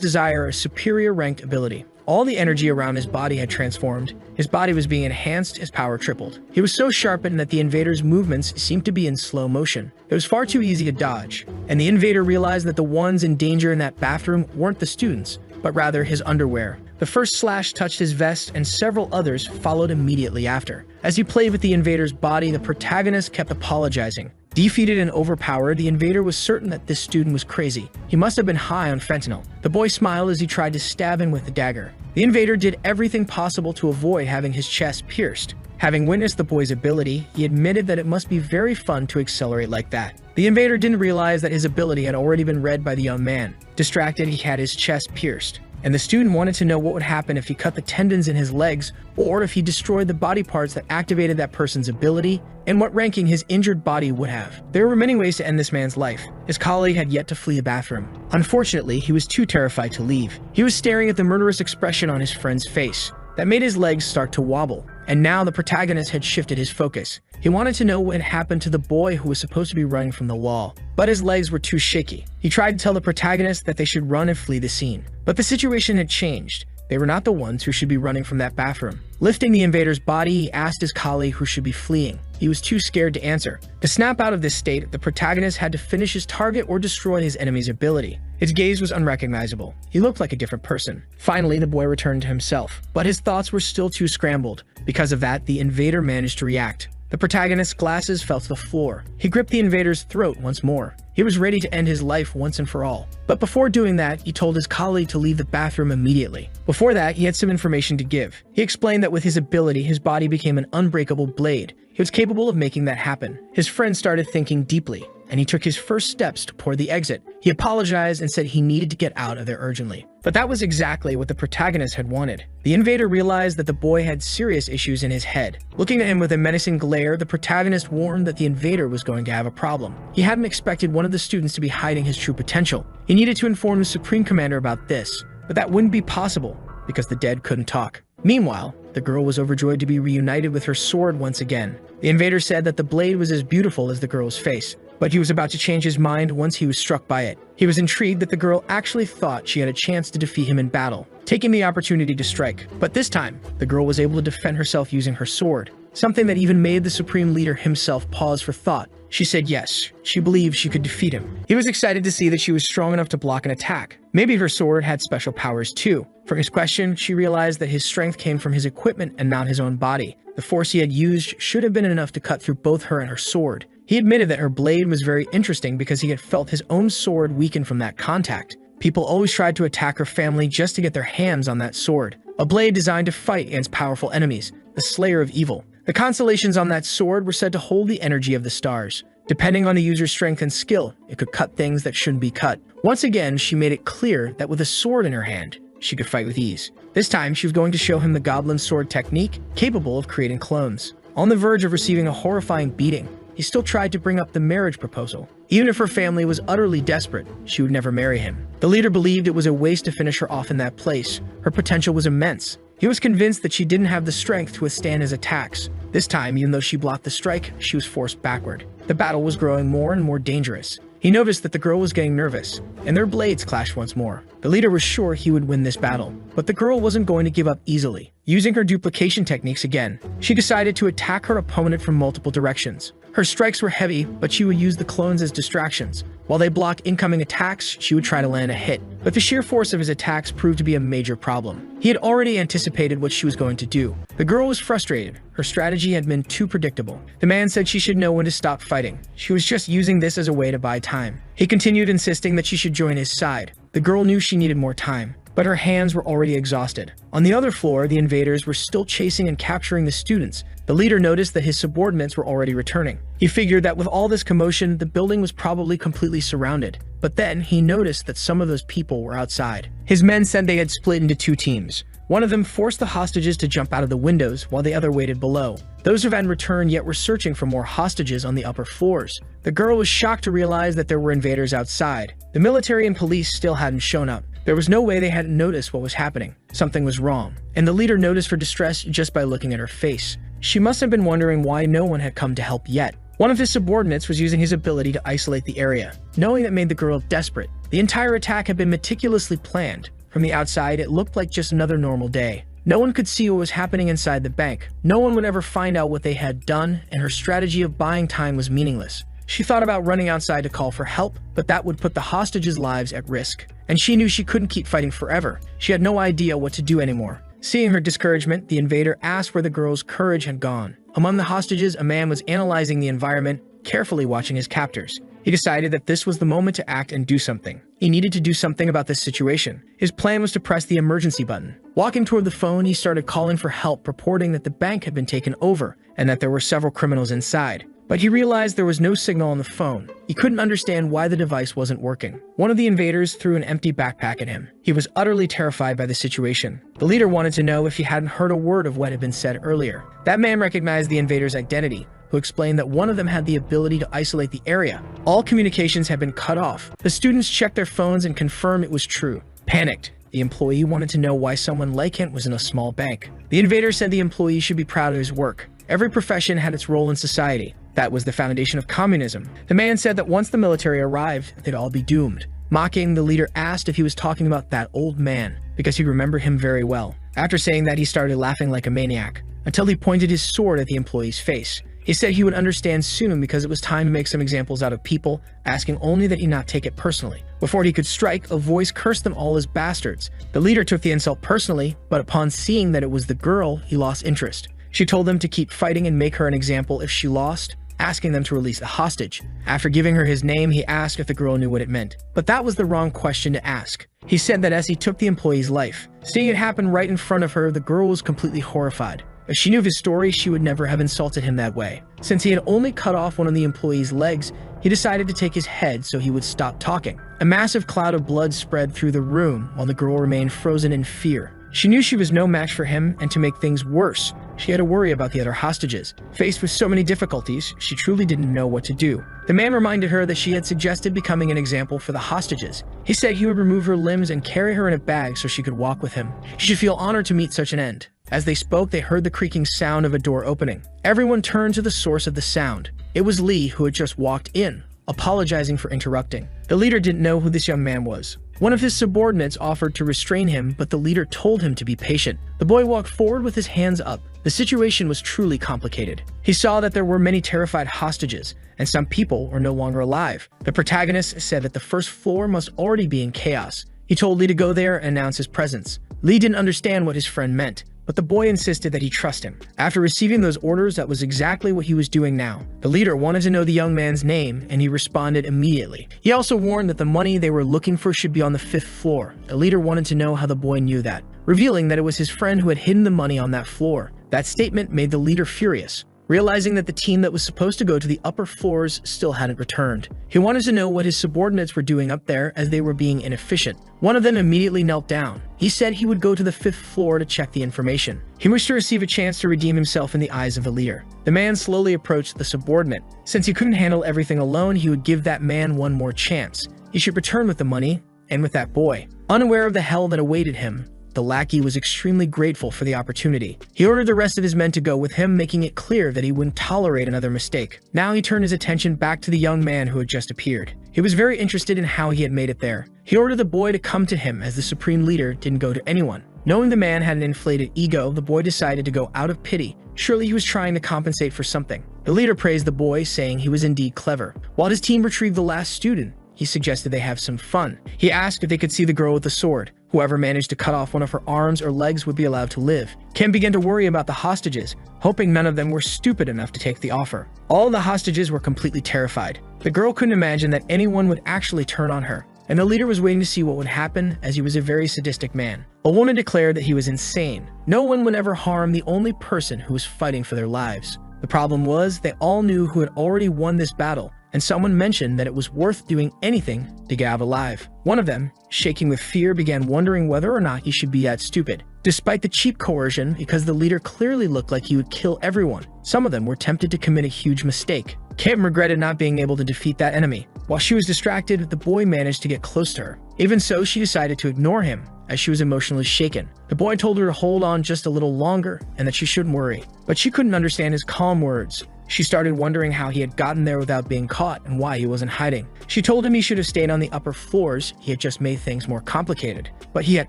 desire, a superior ranked ability. All the energy around his body had transformed. His body was being enhanced, his power tripled. He was so sharpened that the invader's movements seemed to be in slow motion. It was far too easy to dodge, and the invader realized that the ones in danger in that bathroom weren't the students, but rather his underwear. The first slash touched his vest, and several others followed immediately after. As he played with the invader's body, the protagonist kept apologizing. Defeated and overpowered, the invader was certain that this student was crazy. He must have been high on fentanyl. The boy smiled as he tried to stab him with the dagger. The invader did everything possible to avoid having his chest pierced. Having witnessed the boy's ability, he admitted that it must be very fun to accelerate like that. The invader didn't realize that his ability had already been read by the young man. Distracted, he had his chest pierced, and the student wanted to know what would happen if he cut the tendons in his legs or if he destroyed the body parts that activated that person's ability and what ranking his injured body would have. There were many ways to end this man's life. His colleague had yet to flee the bathroom. Unfortunately, he was too terrified to leave. He was staring at the murderous expression on his friend's face. That made his legs start to wobble, and now the protagonist had shifted his focus. He wanted to know what had happened to the boy who was supposed to be running from the wall, but his legs were too shaky. He tried to tell the protagonist that they should run and flee the scene, but the situation had changed. They were not the ones who should be running from that bathroom. Lifting the invader's body, he asked his colleague who should be fleeing. He was too scared to answer. To snap out of this state, the protagonist had to finish his target or destroy his enemy's ability. His gaze was unrecognizable. He looked like a different person. Finally, the boy returned to himself, but his thoughts were still too scrambled. Because of that, the invader managed to react. The protagonist's glasses fell to the floor. He gripped the invader's throat once more. He was ready to end his life once and for all. But before doing that, he told his colleague to leave the bathroom immediately. Before that, he had some information to give. He explained that with his ability, his body became an unbreakable blade. He was capable of making that happen. His friend started thinking deeply, and he took his first steps toward the exit. He apologized and said he needed to get out of there urgently. But that was exactly what the protagonist had wanted. The invader realized that the boy had serious issues in his head. Looking at him with a menacing glare, the protagonist warned that the invader was going to have a problem. He hadn't expected one of the students to be hiding his true potential. He needed to inform the Supreme Commander about this, but that wouldn't be possible because the dead couldn't talk. Meanwhile, the girl was overjoyed to be reunited with her sword once again. The invader said that the blade was as beautiful as the girl's face, but he was about to change his mind once he was struck by it. He was intrigued that the girl actually thought she had a chance to defeat him in battle, taking the opportunity to strike. But this time, the girl was able to defend herself using her sword, something that even made the Supreme Leader himself pause for thought. She said yes, she believed she could defeat him. He was excited to see that she was strong enough to block an attack. Maybe her sword had special powers too. From his question, she realized that his strength came from his equipment and not his own body. The force he had used should have been enough to cut through both her and her sword. He admitted that her blade was very interesting because he had felt his own sword weaken from that contact. People always tried to attack her family just to get their hands on that sword. A blade designed to fight against powerful enemies, the slayer of evil. The constellations on that sword were said to hold the energy of the stars. Depending on the user's strength and skill, it could cut things that shouldn't be cut. Once again, she made it clear that with a sword in her hand, she could fight with ease. This time, she was going to show him the goblin sword technique, capable of creating clones. On the verge of receiving a horrifying beating, he still tried to bring up the marriage proposal. Even if her family was utterly desperate, she would never marry him. The leader believed it was a waste to finish her off in that place. Her potential was immense. He was convinced that she didn't have the strength to withstand his attacks. This time, even though she blocked the strike, she was forced backward. The battle was growing more and more dangerous. He noticed that the girl was getting nervous, and their blades clashed once more. The leader was sure he would win this battle, but the girl wasn't going to give up easily. Using her duplication techniques again, she decided to attack her opponent from multiple directions. Her strikes were heavy, but she would use the clones as distractions. While they block incoming attacks, she would try to land a hit. But the sheer force of his attacks proved to be a major problem. He had already anticipated what she was going to do. The girl was frustrated. Her strategy had been too predictable. The man said she should know when to stop fighting. She was just using this as a way to buy time. He continued insisting that she should join his side. The girl knew she needed more time, but her hands were already exhausted. On the other floor, the invaders were still chasing and capturing the students. The leader noticed that his subordinates were already returning. He figured that with all this commotion, the building was probably completely surrounded. But then he noticed that some of those people were outside. His men said they had split into two teams. One of them forced the hostages to jump out of the windows while the other waited below. Those who hadn't returned yet were searching for more hostages on the upper floors. The girl was shocked to realize that there were invaders outside. The military and police still hadn't shown up. There was no way they hadn't noticed what was happening. Something was wrong, and the leader noticed her distress just by looking at her face. She must have been wondering why no one had come to help yet. One of his subordinates was using his ability to isolate the area. Knowing that made the girl desperate. The entire attack had been meticulously planned. From the outside, it looked like just another normal day. No one could see what was happening inside the bank. No one would ever find out what they had done, and her strategy of buying time was meaningless. She thought about running outside to call for help, but that would put the hostages' lives at risk. And she knew she couldn't keep fighting forever. She had no idea what to do anymore. Seeing her discouragement, the invader asked where the girl's courage had gone. Among the hostages, a man was analyzing the environment, carefully watching his captors. He decided that this was the moment to act and do something. He needed to do something about this situation. His plan was to press the emergency button. Walking toward the phone, he started calling for help, reporting that the bank had been taken over and that there were several criminals inside. But he realized there was no signal on the phone. He couldn't understand why the device wasn't working. One of the invaders threw an empty backpack at him. He was utterly terrified by the situation. The leader wanted to know if he hadn't heard a word of what had been said earlier. That man recognized the invader's identity, who explained that one of them had the ability to isolate the area. All communications had been cut off. The students checked their phones and confirmed it was true. Panicked, the employee wanted to know why someone like him was in a small bank. The invader said the employee should be proud of his work. Every profession had its role in society. That was the foundation of communism. The man said that once the military arrived, they'd all be doomed. Mocking, the leader asked if he was talking about that old man, because he remembered him very well. After saying that, he started laughing like a maniac, until he pointed his sword at the employee's face. He said he would understand soon because it was time to make some examples out of people, asking only that he not take it personally. Before he could strike, a voice cursed them all as bastards. The leader took the insult personally, but upon seeing that it was the girl, he lost interest. She told them to keep fighting and make her an example if she lost, asking them to release the hostage. After giving her his name, he asked if the girl knew what it meant. But that was the wrong question to ask. He said that as he took the employee's life, seeing it happen right in front of her, the girl was completely horrified. If she knew of his story, she would never have insulted him that way. Since he had only cut off one of the employee's legs, he decided to take his head so he would stop talking. A massive cloud of blood spread through the room while the girl remained frozen in fear. She knew she was no match for him, and to make things worse, she had to worry about the other hostages. Faced with so many difficulties, she truly didn't know what to do. The man reminded her that she had suggested becoming an example for the hostages. He said he would remove her limbs and carry her in a bag so she could walk with him. She should feel honored to meet such an end. As they spoke, they heard the creaking sound of a door opening. Everyone turned to the source of the sound. It was Lee, who had just walked in, apologizing for interrupting. The leader didn't know who this young man was. One of his subordinates offered to restrain him, but the leader told him to be patient. The boy walked forward with his hands up. The situation was truly complicated. He saw that there were many terrified hostages, and some people were no longer alive. The protagonist said that the first floor must already be in chaos. He told Lee to go there and announce his presence. Lee didn't understand what his friend meant, but the boy insisted that he trust him. After receiving those orders, that was exactly what he was doing now. The leader wanted to know the young man's name, and he responded immediately. He also warned that the money they were looking for should be on the 5th floor. The leader wanted to know how the boy knew that, revealing that it was his friend who had hidden the money on that floor. That statement made the leader furious, realizing that the team that was supposed to go to the upper floors still hadn't returned. He wanted to know what his subordinates were doing up there, as they were being inefficient. One of them immediately knelt down. He said he would go to the 5th floor to check the information. He wished to receive a chance to redeem himself in the eyes of the leader. The man slowly approached the subordinate. Since he couldn't handle everything alone, he would give that man one more chance. He should return with the money and with that boy. Unaware of the hell that awaited him, the lackey was extremely grateful for the opportunity. He ordered the rest of his men to go with him, making it clear that he wouldn't tolerate another mistake. Now he turned his attention back to the young man who had just appeared. He was very interested in how he had made it there. He ordered the boy to come to him, as the supreme leader didn't go to anyone. Knowing the man had an inflated ego, the boy decided to go out of pity. Surely he was trying to compensate for something. The leader praised the boy, saying he was indeed clever. While his team retrieved the last student, he suggested they have some fun. He asked if they could see the girl with the sword. Whoever managed to cut off one of her arms or legs would be allowed to live. Kim began to worry about the hostages, hoping none of them were stupid enough to take the offer. All the hostages were completely terrified. The girl couldn't imagine that anyone would actually turn on her, and the leader was waiting to see what would happen, as he was a very sadistic man. A woman declared that he was insane. No one would ever harm the only person who was fighting for their lives. The problem was, they all knew who had already won this battle, and someone mentioned that it was worth doing anything to get out alive. One of them, shaking with fear, began wondering whether or not he should be that stupid. Despite the cheap coercion, because the leader clearly looked like he would kill everyone, some of them were tempted to commit a huge mistake. Kim regretted not being able to defeat that enemy. While she was distracted, the boy managed to get close to her. Even so, she decided to ignore him, as she was emotionally shaken. The boy told her to hold on just a little longer and that she shouldn't worry. But she couldn't understand his calm words. She started wondering how he had gotten there without being caught and why he wasn't hiding. She told him he should have stayed on the upper floors. He had just made things more complicated, but he had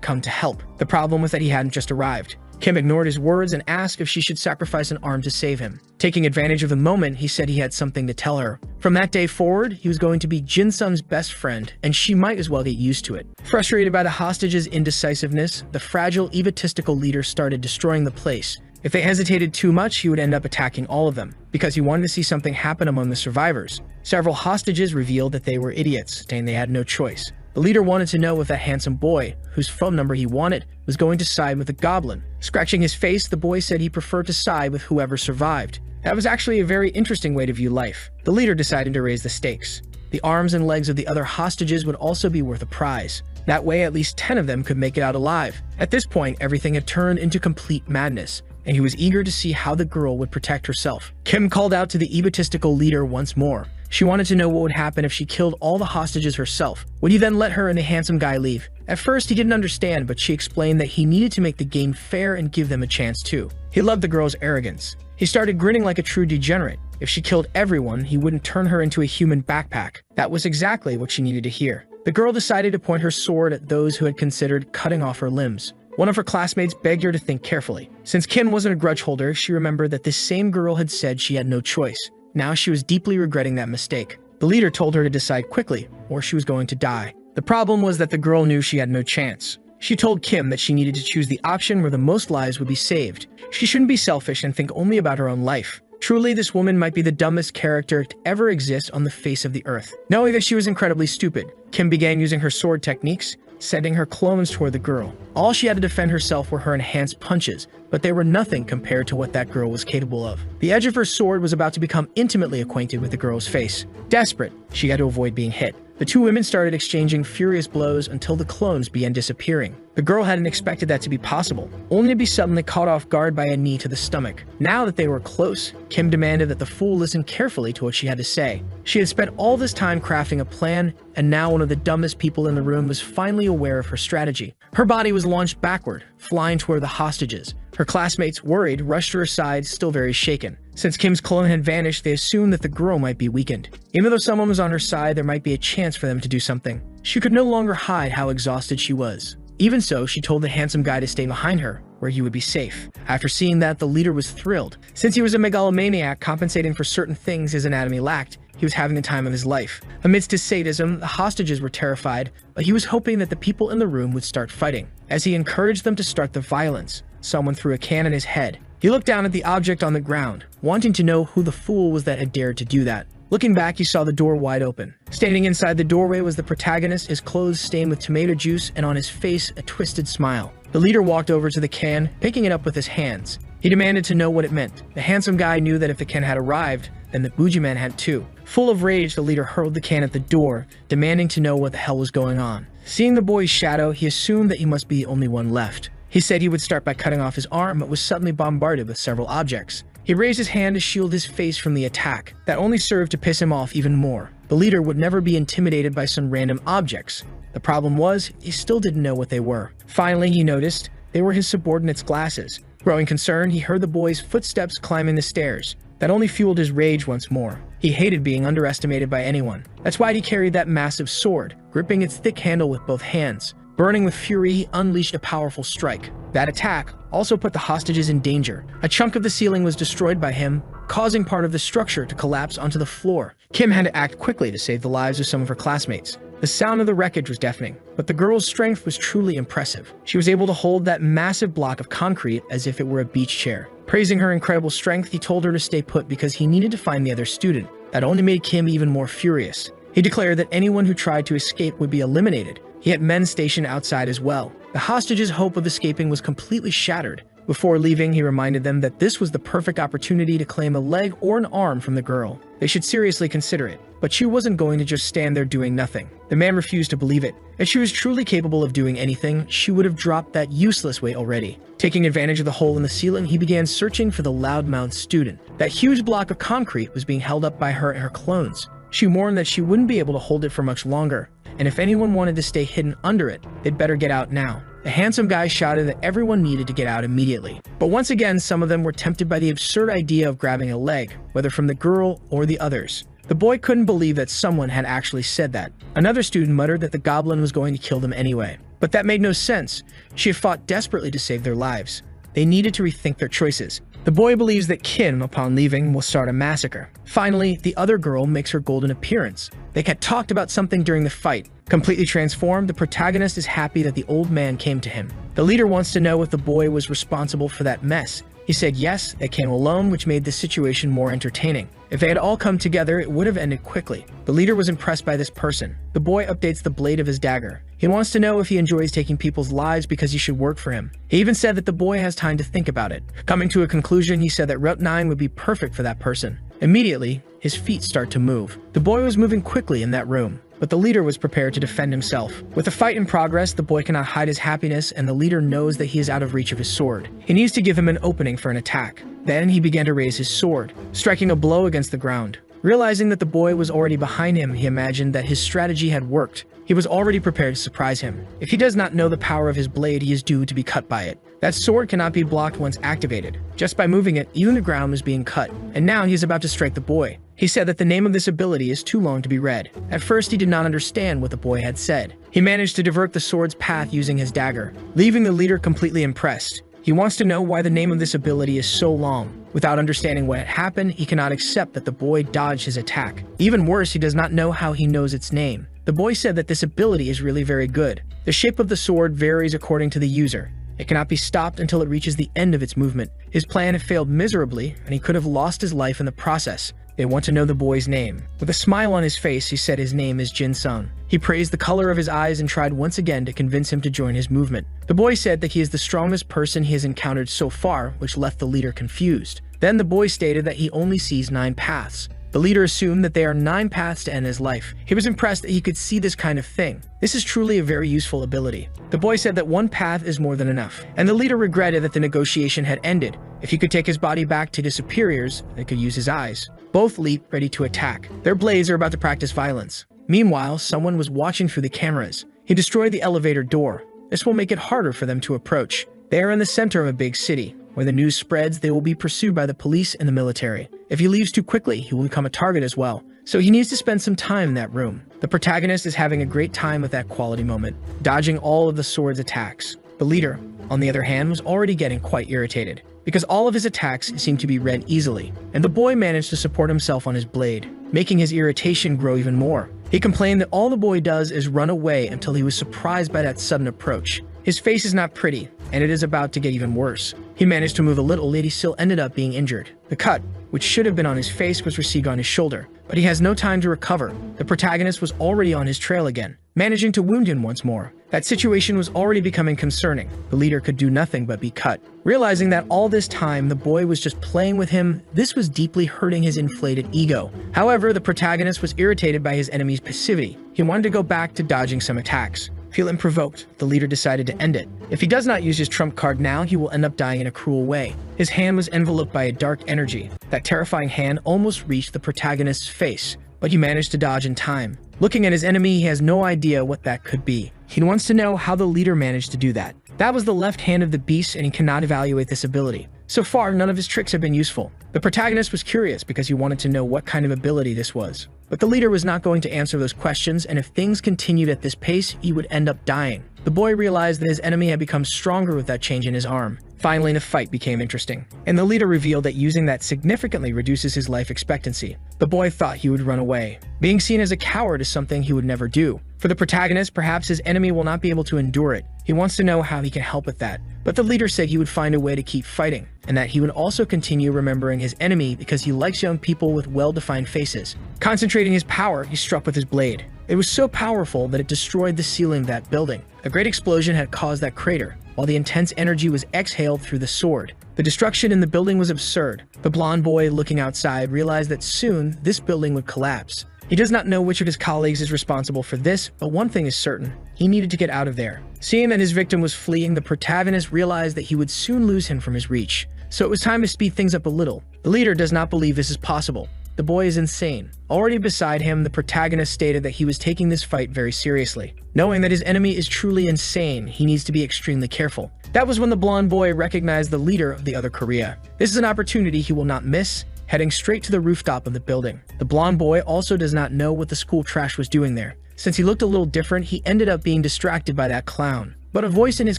come to help. The problem was that he hadn't just arrived. Kim ignored his words and asked if she should sacrifice an arm to save him. Taking advantage of the moment, he said he had something to tell her. From that day forward, he was going to be Jin-sung's best friend, and she might as well get used to it. Frustrated by the hostages' indecisiveness, the fragile, egotistical leader started destroying the place. If they hesitated too much, he would end up attacking all of them, because he wanted to see something happen among the survivors. Several hostages revealed that they were idiots, saying they had no choice. The leader wanted to know if that handsome boy, whose phone number he wanted, was going to side with the goblin. Scratching his face, the boy said he preferred to side with whoever survived. That was actually a very interesting way to view life. The leader decided to raise the stakes. The arms and legs of the other hostages would also be worth a prize. That way, at least 10 of them could make it out alive. At this point, everything had turned into complete madness, and he was eager to see how the girl would protect herself. Kim called out to the egotistical leader once more. She wanted to know what would happen if she killed all the hostages herself. Would he then let her and the handsome guy leave? At first, he didn't understand, but she explained that he needed to make the game fair and give them a chance too. He loved the girl's arrogance. He started grinning like a true degenerate. If she killed everyone, he wouldn't turn her into a human backpack. That was exactly what she needed to hear. The girl decided to point her sword at those who had considered cutting off her limbs. One of her classmates begged her to think carefully. Since Kim wasn't a grudge holder, she remembered that this same girl had said she had no choice. Now she was deeply regretting that mistake. The leader told her to decide quickly, or she was going to die. The problem was that the girl knew she had no chance. She told Kim that she needed to choose the option where the most lives would be saved. She shouldn't be selfish and think only about her own life. Truly, this woman might be the dumbest character to ever exist on the face of the earth. Knowing that she was incredibly stupid, Kim began using her sword techniques, sending her clones toward the girl. All she had to defend herself were her enhanced punches, but they were nothing compared to what that girl was capable of. The edge of her sword was about to become intimately acquainted with the girl's face. Desperate, she had to avoid being hit. The two women started exchanging furious blows until the clones began disappearing. The girl hadn't expected that to be possible, only to be suddenly caught off guard by a knee to the stomach. Now that they were close, Kim demanded that the fool listen carefully to what she had to say. She had spent all this time crafting a plan, and now one of the dumbest people in the room was finally aware of her strategy. Her body was launched backward, flying toward the hostages. Her classmates, worried, rushed to her side, still very shaken. Since Kim's clone had vanished, they assumed that the girl might be weakened. Even though someone was on her side, there might be a chance for them to do something. She could no longer hide how exhausted she was. Even so, she told the handsome guy to stay behind her, where he would be safe. After seeing that, the leader was thrilled. Since he was a megalomaniac compensating for certain things his anatomy lacked, he was having the time of his life. Amidst his sadism, the hostages were terrified, but he was hoping that the people in the room would start fighting. As he encouraged them to start the violence, someone threw a can at his head. He looked down at the object on the ground, wanting to know who the fool was that had dared to do that. Looking back, he saw the door wide open. Standing inside the doorway was the protagonist, his clothes stained with tomato juice, and on his face, a twisted smile. The leader walked over to the can, picking it up with his hands. He demanded to know what it meant. The handsome guy knew that if the can had arrived, then the bougie man had too. Full of rage, the leader hurled the can at the door, demanding to know what the hell was going on. Seeing the boy's shadow, he assumed that he must be the only one left. He said he would start by cutting off his arm, but was suddenly bombarded with several objects. He raised his hand to shield his face from the attack. That only served to piss him off even more. The leader would never be intimidated by some random objects. The problem was, he still didn't know what they were. Finally, he noticed they were his subordinates' glasses. Growing concerned, he heard the boy's footsteps climbing the stairs. That only fueled his rage once more. He hated being underestimated by anyone. That's why he carried that massive sword, gripping its thick handle with both hands. Burning with fury, he unleashed a powerful strike. That attack also put the hostages in danger. A chunk of the ceiling was destroyed by him, causing part of the structure to collapse onto the floor. Kim had to act quickly to save the lives of some of her classmates. The sound of the wreckage was deafening, but the girl's strength was truly impressive. She was able to hold that massive block of concrete as if it were a beach chair. Praising her incredible strength, he told her to stay put because he needed to find the other student. That only made Kim even more furious. He declared that anyone who tried to escape would be eliminated. He had men stationed outside as well. The hostages' hope of escaping was completely shattered. Before leaving, he reminded them that this was the perfect opportunity to claim a leg or an arm from the girl. They should seriously consider it, but she wasn't going to just stand there doing nothing. The man refused to believe it. If she was truly capable of doing anything, she would have dropped that useless weight already. Taking advantage of the hole in the ceiling, he began searching for the loudmouthed student. That huge block of concrete was being held up by her and her clones. She warned that she wouldn't be able to hold it for much longer, and if anyone wanted to stay hidden under it, they'd better get out now. The handsome guy shouted that everyone needed to get out immediately. But once again, some of them were tempted by the absurd idea of grabbing a leg, whether from the girl or the others. The boy couldn't believe that someone had actually said that. Another student muttered that the goblin was going to kill them anyway. But that made no sense. She had fought desperately to save their lives. They needed to rethink their choices. The boy believes that Kim, upon leaving, will start a massacre. Finally, the other girl makes her golden appearance. They had talked about something during the fight. Completely transformed, the protagonist is happy that the old man came to him. The leader wants to know if the boy was responsible for that mess. He said yes, they came alone, which made the situation more entertaining. If they had all come together, it would have ended quickly. The leader was impressed by this person. The boy updates the blade of his dagger. He wants to know if he enjoys taking people's lives because he should work for him. He even said that the boy has time to think about it. Coming to a conclusion, he said that Route 9 would be perfect for that person. Immediately, his feet start to move. The boy was moving quickly in that room, but the leader was prepared to defend himself. With the fight in progress, the boy cannot hide his happiness, and the leader knows that he is out of reach of his sword. He needs to give him an opening for an attack. Then he began to raise his sword, striking a blow against the ground. Realizing that the boy was already behind him, he imagined that his strategy had worked. He was already prepared to surprise him. If he does not know the power of his blade, he is due to be cut by it. That sword cannot be blocked once activated. Just by moving it, even the ground was being cut. And now he is about to strike the boy. He said that the name of this ability is too long to be read. At first, he did not understand what the boy had said. He managed to divert the sword's path using his dagger, leaving the leader completely impressed. He wants to know why the name of this ability is so long. Without understanding what had happened, he cannot accept that the boy dodged his attack. Even worse, he does not know how he knows its name. The boy said that this ability is really very good. The shape of the sword varies according to the user. It cannot be stopped until it reaches the end of its movement. His plan had failed miserably, and he could have lost his life in the process. They want to know the boy's name. With a smile on his face, he said his name is Jin-sung. He praised the color of his eyes and tried once again to convince him to join his movement. The boy said that he is the strongest person he has encountered so far, which left the leader confused. Then the boy stated that he only sees 9 paths. The leader assumed that there are 9 paths to end his life. He was impressed that he could see this kind of thing. This is truly a very useful ability. The boy said that 1 path is more than enough, and the leader regretted that the negotiation had ended. If he could take his body back to his superiors, they could use his eyes. Both leap, ready to attack. Their blades are about to practice violence. Meanwhile, someone was watching through the cameras. He destroyed the elevator door. This will make it harder for them to approach. They are in the center of a big city. Where the news spreads, they will be pursued by the police and the military. If he leaves too quickly, he will become a target as well. So he needs to spend some time in that room. The protagonist is having a great time with that quality moment, dodging all of the sword's attacks. The leader, on the other hand, was already getting quite irritated, because all of his attacks seemed to be read easily, and the boy managed to support himself on his blade, making his irritation grow even more. He complained that all the boy does is run away until he was surprised by that sudden approach. His face is not pretty, and it is about to get even worse. He managed to move a little, yet he still ended up being injured. The cut, which should have been on his face, was received on his shoulder, but he has no time to recover. The protagonist was already on his trail again, managing to wound him once more. That situation was already becoming concerning. The leader could do nothing but be cut. Realizing that all this time the boy was just playing with him, this was deeply hurting his inflated ego. However, the protagonist was irritated by his enemy's passivity. He wanted to go back to dodging some attacks. Feeling provoked, the leader decided to end it. If he does not use his trump card now, he will end up dying in a cruel way. His hand was enveloped by a dark energy. That terrifying hand almost reached the protagonist's face, but he managed to dodge in time. Looking at his enemy, he has no idea what that could be. He wants to know how the leader managed to do that. That was the left hand of the beast, and he cannot evaluate this ability. So far, none of his tricks have been useful. The protagonist was curious because he wanted to know what kind of ability this was. But the leader was not going to answer those questions, and if things continued at this pace, he would end up dying. The boy realized that his enemy had become stronger with that change in his arm. Finally, the fight became interesting, and the leader revealed that using that significantly reduces his life expectancy. The boy thought he would run away. Being seen as a coward is something he would never do. For the protagonist, perhaps his enemy will not be able to endure it. He wants to know how he can help with that. But the leader said he would find a way to keep fighting, and that he would also continue remembering his enemy because he likes young people with well-defined faces. Concentrating his power, he struck with his blade. It was so powerful that it destroyed the ceiling of that building. A great explosion had caused that crater, while the intense energy was exhaled through the sword. The destruction in the building was absurd. The blonde boy, looking outside, realized that soon this building would collapse. He does not know which of his colleagues is responsible for this, but one thing is certain. He needed to get out of there. Seeing that his victim was fleeing, the protagonist realized that he would soon lose him from his reach. So it was time to speed things up a little. The leader does not believe this is possible. The boy is insane. Already beside him, the protagonist stated that he was taking this fight very seriously. Knowing that his enemy is truly insane, he needs to be extremely careful. That was when the blonde boy recognized the leader of the other Korea. This is an opportunity he will not miss, heading straight to the rooftop of the building. The blonde boy also does not know what the school trash was doing there. Since he looked a little different, he ended up being distracted by that clown. But a voice in his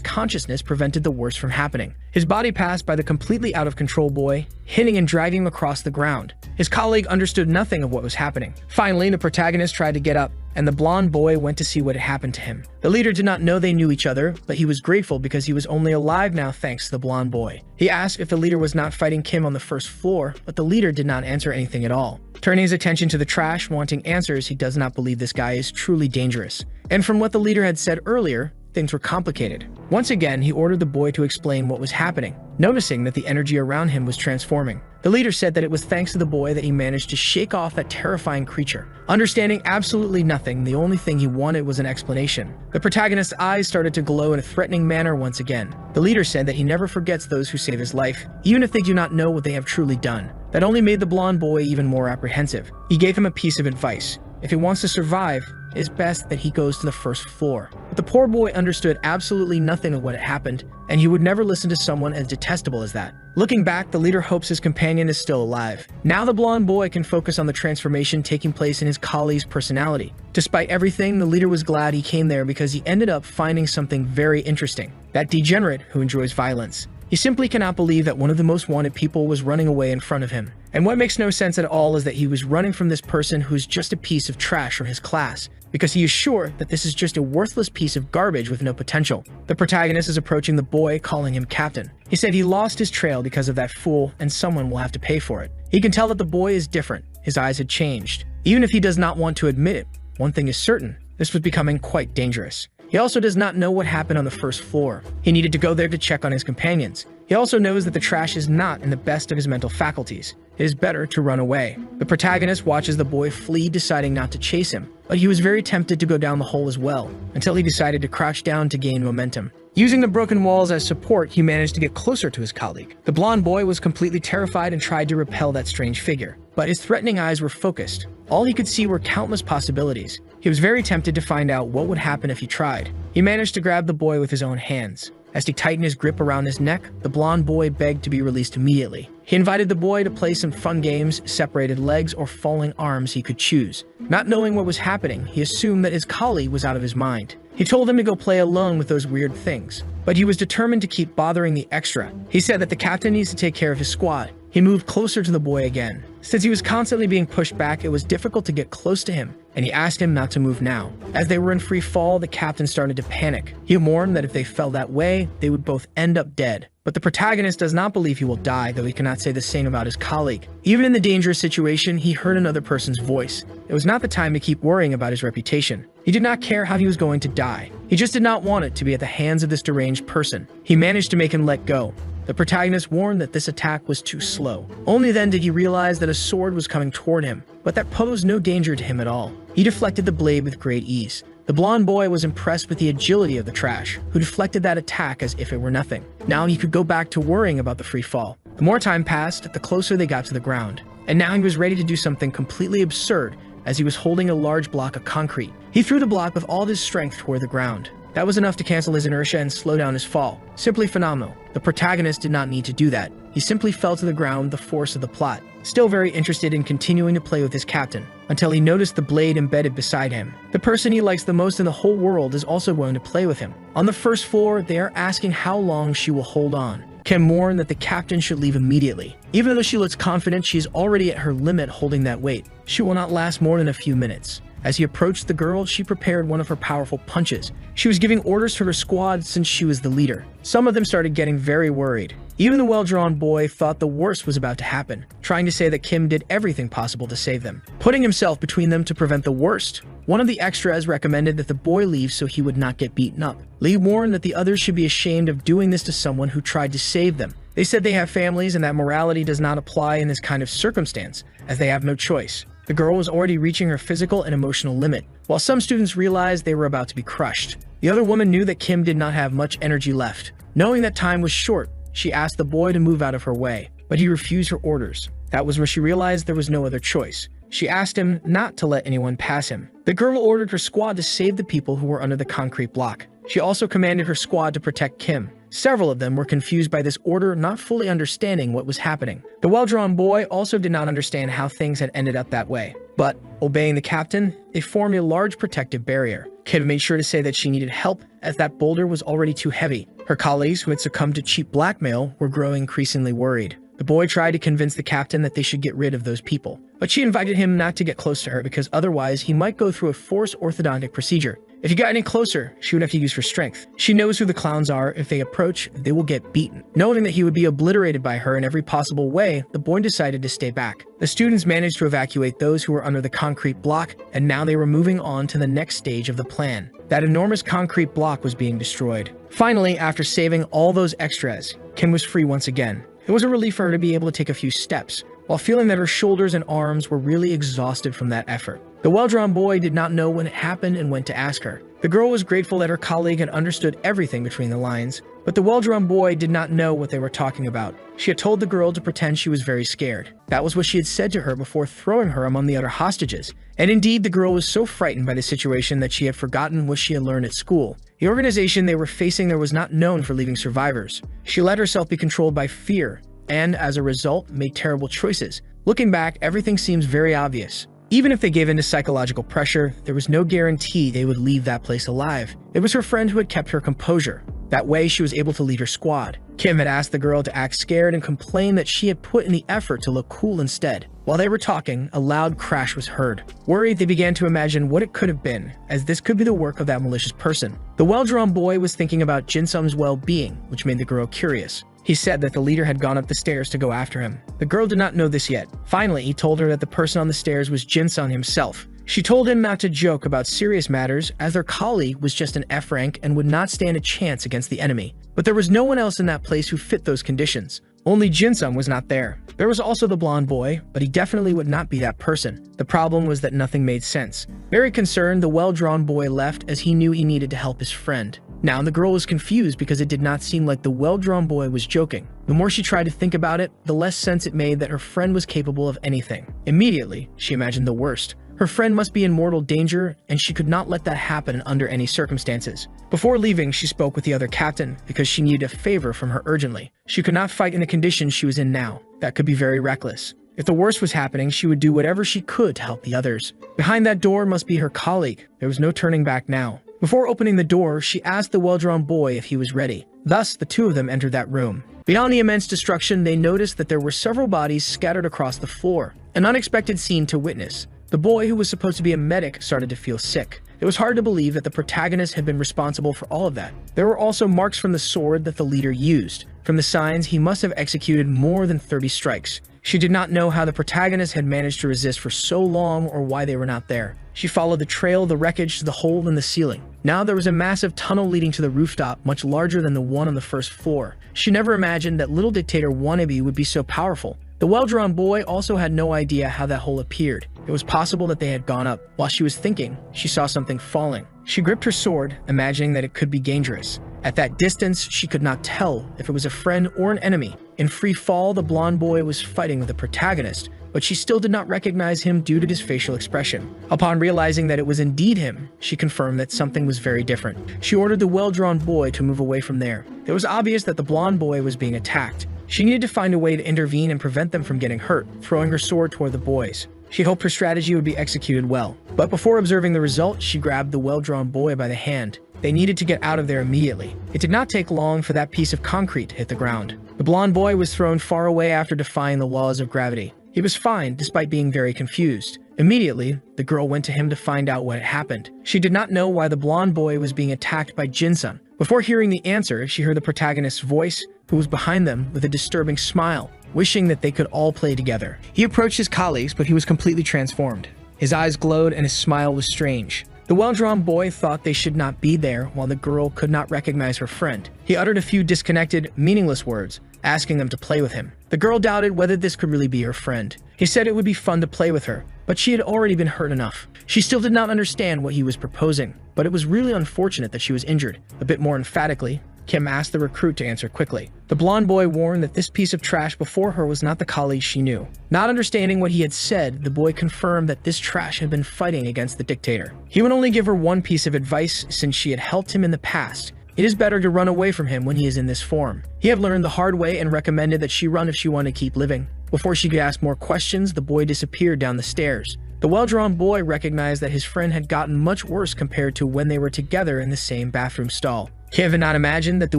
consciousness prevented the worst from happening. His body passed by the completely out-of-control boy, hitting and dragging him across the ground. His colleague understood nothing of what was happening. Finally, the protagonist tried to get up, and the blonde boy went to see what had happened to him. The leader did not know they knew each other, but he was grateful because he was only alive now thanks to the blonde boy. He asked if the leader was not fighting Kim on the first floor, but the leader did not answer anything at all. Turning his attention to the trash, wanting answers, he does not believe this guy is truly dangerous. And from what the leader had said earlier, things were complicated. Once again, he ordered the boy to explain what was happening, noticing that the energy around him was transforming. The leader said that it was thanks to the boy that he managed to shake off that terrifying creature. Understanding absolutely nothing, the only thing he wanted was an explanation. The protagonist's eyes started to glow in a threatening manner once again. The leader said that he never forgets those who save his life, even if they do not know what they have truly done. That only made the blonde boy even more apprehensive. He gave him a piece of advice. If he wants to survive, it is best that he goes to the first floor. But the poor boy understood absolutely nothing of what had happened, and he would never listen to someone as detestable as that. Looking back, the leader hopes his companion is still alive. Now the blonde boy can focus on the transformation taking place in his colleague's personality. Despite everything, the leader was glad he came there because he ended up finding something very interesting. That degenerate who enjoys violence. He simply cannot believe that one of the most wanted people was running away in front of him. And what makes no sense at all is that he was running from this person who's just a piece of trash from his class, because he is sure that this is just a worthless piece of garbage with no potential. The protagonist is approaching the boy, calling him captain. He said he lost his trail because of that fool, and someone will have to pay for it. He can tell that the boy is different. His eyes had changed. Even if he does not want to admit it, one thing is certain, this was becoming quite dangerous. He also does not know what happened on the first floor. He needed to go there to check on his companions. He also knows that the trash is not in the best of his mental faculties. It is better to run away. The protagonist watches the boy flee, deciding not to chase him, but he was very tempted to go down the hole as well, until he decided to crouch down to gain momentum. Using the broken walls as support, he managed to get closer to his colleague. The blonde boy was completely terrified and tried to repel that strange figure, but his threatening eyes were focused. All he could see were countless possibilities. He was very tempted to find out what would happen if he tried. He managed to grab the boy with his own hands. As he tightened his grip around his neck, the blonde boy begged to be released immediately. He invited the boy to play some fun games, separated legs, or falling arms he could choose. Not knowing what was happening, he assumed that his colleague was out of his mind. He told him to go play alone with those weird things, but he was determined to keep bothering the extra. He said that the captain needs to take care of his squad. He moved closer to the boy again. Since he was constantly being pushed back, it was difficult to get close to him, and he asked him not to move now. As they were in free fall, the captain started to panic. He warned that if they fell that way, they would both end up dead. But the protagonist does not believe he will die, though he cannot say the same about his colleague. Even in the dangerous situation, he heard another person's voice. It was not the time to keep worrying about his reputation. He did not care how he was going to die. He just did not want it to be at the hands of this deranged person. He managed to make him let go. The protagonist warned that this attack was too slow. Only then did he realize that a sword was coming toward him, but that posed no danger to him at all. He deflected the blade with great ease. The blonde boy was impressed with the agility of the trash, who deflected that attack as if it were nothing. Now he could go back to worrying about the free fall. The more time passed, the closer they got to the ground. And now he was ready to do something completely absurd as he was holding a large block of concrete. He threw the block with all his strength toward the ground. That was enough to cancel his inertia and slow down his fall. Simply phenomenal. The protagonist did not need to do that. He simply fell to the ground with the force of the plot. Still very interested in continuing to play with his captain, until he noticed the blade embedded beside him. The person he likes the most in the whole world is also going to play with him. On the first floor, they are asking how long she will hold on. Kim warned that the captain should leave immediately. Even though she looks confident, she is already at her limit holding that weight. She will not last more than a few minutes. As he approached the girl, she prepared one of her powerful punches. She was giving orders to her squad since she was the leader. Some of them started getting very worried. Even the well-drawn boy thought the worst was about to happen, trying to say that Kim did everything possible to save them, putting himself between them to prevent the worst. One of the extras recommended that the boy leave so he would not get beaten up. Lee warned that the others should be ashamed of doing this to someone who tried to save them. They said they have families and that morality does not apply in this kind of circumstance, as they have no choice. The girl was already reaching her physical and emotional limit, while some students realized they were about to be crushed. The other woman knew that Kim did not have much energy left. Knowing that time was short, she asked the boy to move out of her way, but he refused her orders. That was where she realized there was no other choice. She asked him not to let anyone pass him. The girl ordered her squad to save the people who were under the concrete block. She also commanded her squad to protect Kim. Several of them were confused by this order, not fully understanding what was happening. The well-drawn boy also did not understand how things had ended up that way. But, obeying the captain, they formed a large protective barrier. Kim made sure to say that she needed help, as that boulder was already too heavy. Her colleagues, who had succumbed to cheap blackmail, were growing increasingly worried. The boy tried to convince the captain that they should get rid of those people, but she invited him not to get close to her because otherwise he might go through a forced orthodontic procedure. If he got any closer, she would have to use her strength. She knows who the clowns are. If they approach, they will get beaten. Knowing that he would be obliterated by her in every possible way, the boy decided to stay back. The students managed to evacuate those who were under the concrete block, and now they were moving on to the next stage of the plan. That enormous concrete block was being destroyed. Finally, after saving all those extras, Kim was free once again. It was a relief for her to be able to take a few steps, while feeling that her shoulders and arms were really exhausted from that effort. The well-drawn boy did not know when it happened and went to ask her. The girl was grateful that her colleague had understood everything between the lines, but the well-drawn boy did not know what they were talking about. She had told the girl to pretend she was very scared. That was what she had said to her before throwing her among the other hostages. And indeed, the girl was so frightened by the situation that she had forgotten what she had learned at school. The organization they were facing there was not known for leaving survivors. She let herself be controlled by fear, and as a result, made terrible choices. Looking back, everything seems very obvious. Even if they gave in to psychological pressure, there was no guarantee they would leave that place alive. It was her friend who had kept her composure. That way, she was able to lead her squad. Kim had asked the girl to act scared and complained that she had put in the effort to look cool instead. While they were talking, a loud crash was heard. Worried, they began to imagine what it could have been, as this could be the work of that malicious person. The well-drawn boy was thinking about Jinsum's well-being, which made the girl curious. He said that the leader had gone up the stairs to go after him. The girl did not know this yet. Finally, he told her that the person on the stairs was Jinsung himself. She told him not to joke about serious matters, as their colleague was just an F rank and would not stand a chance against the enemy. But there was no one else in that place who fit those conditions. Only Jinsung was not there. There was also the blonde boy, but he definitely would not be that person. The problem was that nothing made sense. Very concerned, the well-drawn boy left as he knew he needed to help his friend. Now the girl was confused because it did not seem like the well-drawn boy was joking. The more she tried to think about it, the less sense it made that her friend was capable of anything. Immediately, she imagined the worst. Her friend must be in mortal danger, and she could not let that happen under any circumstances. Before leaving, she spoke with the other captain because she needed a favor from her urgently. She could not fight in the conditions she was in now. That could be very reckless. If the worst was happening, she would do whatever she could to help the others. Behind that door must be her colleague. There was no turning back now. Before opening the door, she asked the well-drawn boy if he was ready. Thus, the two of them entered that room. Beyond the immense destruction, they noticed that there were several bodies scattered across the floor. An unexpected scene to witness. The boy, who was supposed to be a medic, started to feel sick. It was hard to believe that the protagonist had been responsible for all of that. There were also marks from the sword that the leader used. From the signs, he must have executed more than 30 strikes. She did not know how the protagonist had managed to resist for so long or why they were not there. She followed the trail of the wreckage to the hole in the ceiling. Now there was a massive tunnel leading to the rooftop, much larger than the one on the first floor. She never imagined that little dictator wannabe would be so powerful. The well-drawn boy also had no idea how that hole appeared. It was possible that they had gone up. While she was thinking, she saw something falling. She gripped her sword, imagining that it could be dangerous. At that distance, she could not tell if it was a friend or an enemy. In free fall, the blonde boy was fighting with the protagonist, but but she still did not recognize him due to his facial expression. Upon realizing that it was indeed him, she confirmed that something was very different. She ordered the well-drawn boy to move away from there. It was obvious that the blonde boy was being attacked. She needed to find a way to intervene and prevent them from getting hurt, throwing her sword toward the boys. She hoped her strategy would be executed well. But before observing the result, she grabbed the well-drawn boy by the hand. They needed to get out of there immediately. It did not take long for that piece of concrete to hit the ground. The blonde boy was thrown far away after defying the laws of gravity. He was fine, despite being very confused. Immediately, the girl went to him to find out what had happened. She did not know why the blonde boy was being attacked by Jinsun. Before hearing the answer, she heard the protagonist's voice, who was behind them with a disturbing smile, wishing that they could all play together. He approached his colleagues, but he was completely transformed. His eyes glowed and his smile was strange. The well-drawn boy thought they should not be there, while the girl could not recognize her friend. He uttered a few disconnected, meaningless words, asking them to play with him. The girl doubted whether this could really be her friend. He said it would be fun to play with her, but she had already been hurt enough. She still did not understand what he was proposing, but it was really unfortunate that she was injured. A bit more emphatically, Kim asked the recruit to answer quickly. The blonde boy warned that this piece of trash before her was not the colleague she knew. Not understanding what he had said, the boy confirmed that this trash had been fighting against the dictator. He would only give her one piece of advice since she had helped him in the past. It is better to run away from him when he is in this form. He had learned the hard way and recommended that she run if she wanted to keep living. Before she could ask more questions, the boy disappeared down the stairs. The well-drawn boy recognized that his friend had gotten much worse compared to when they were together in the same bathroom stall. Kim had not imagined that the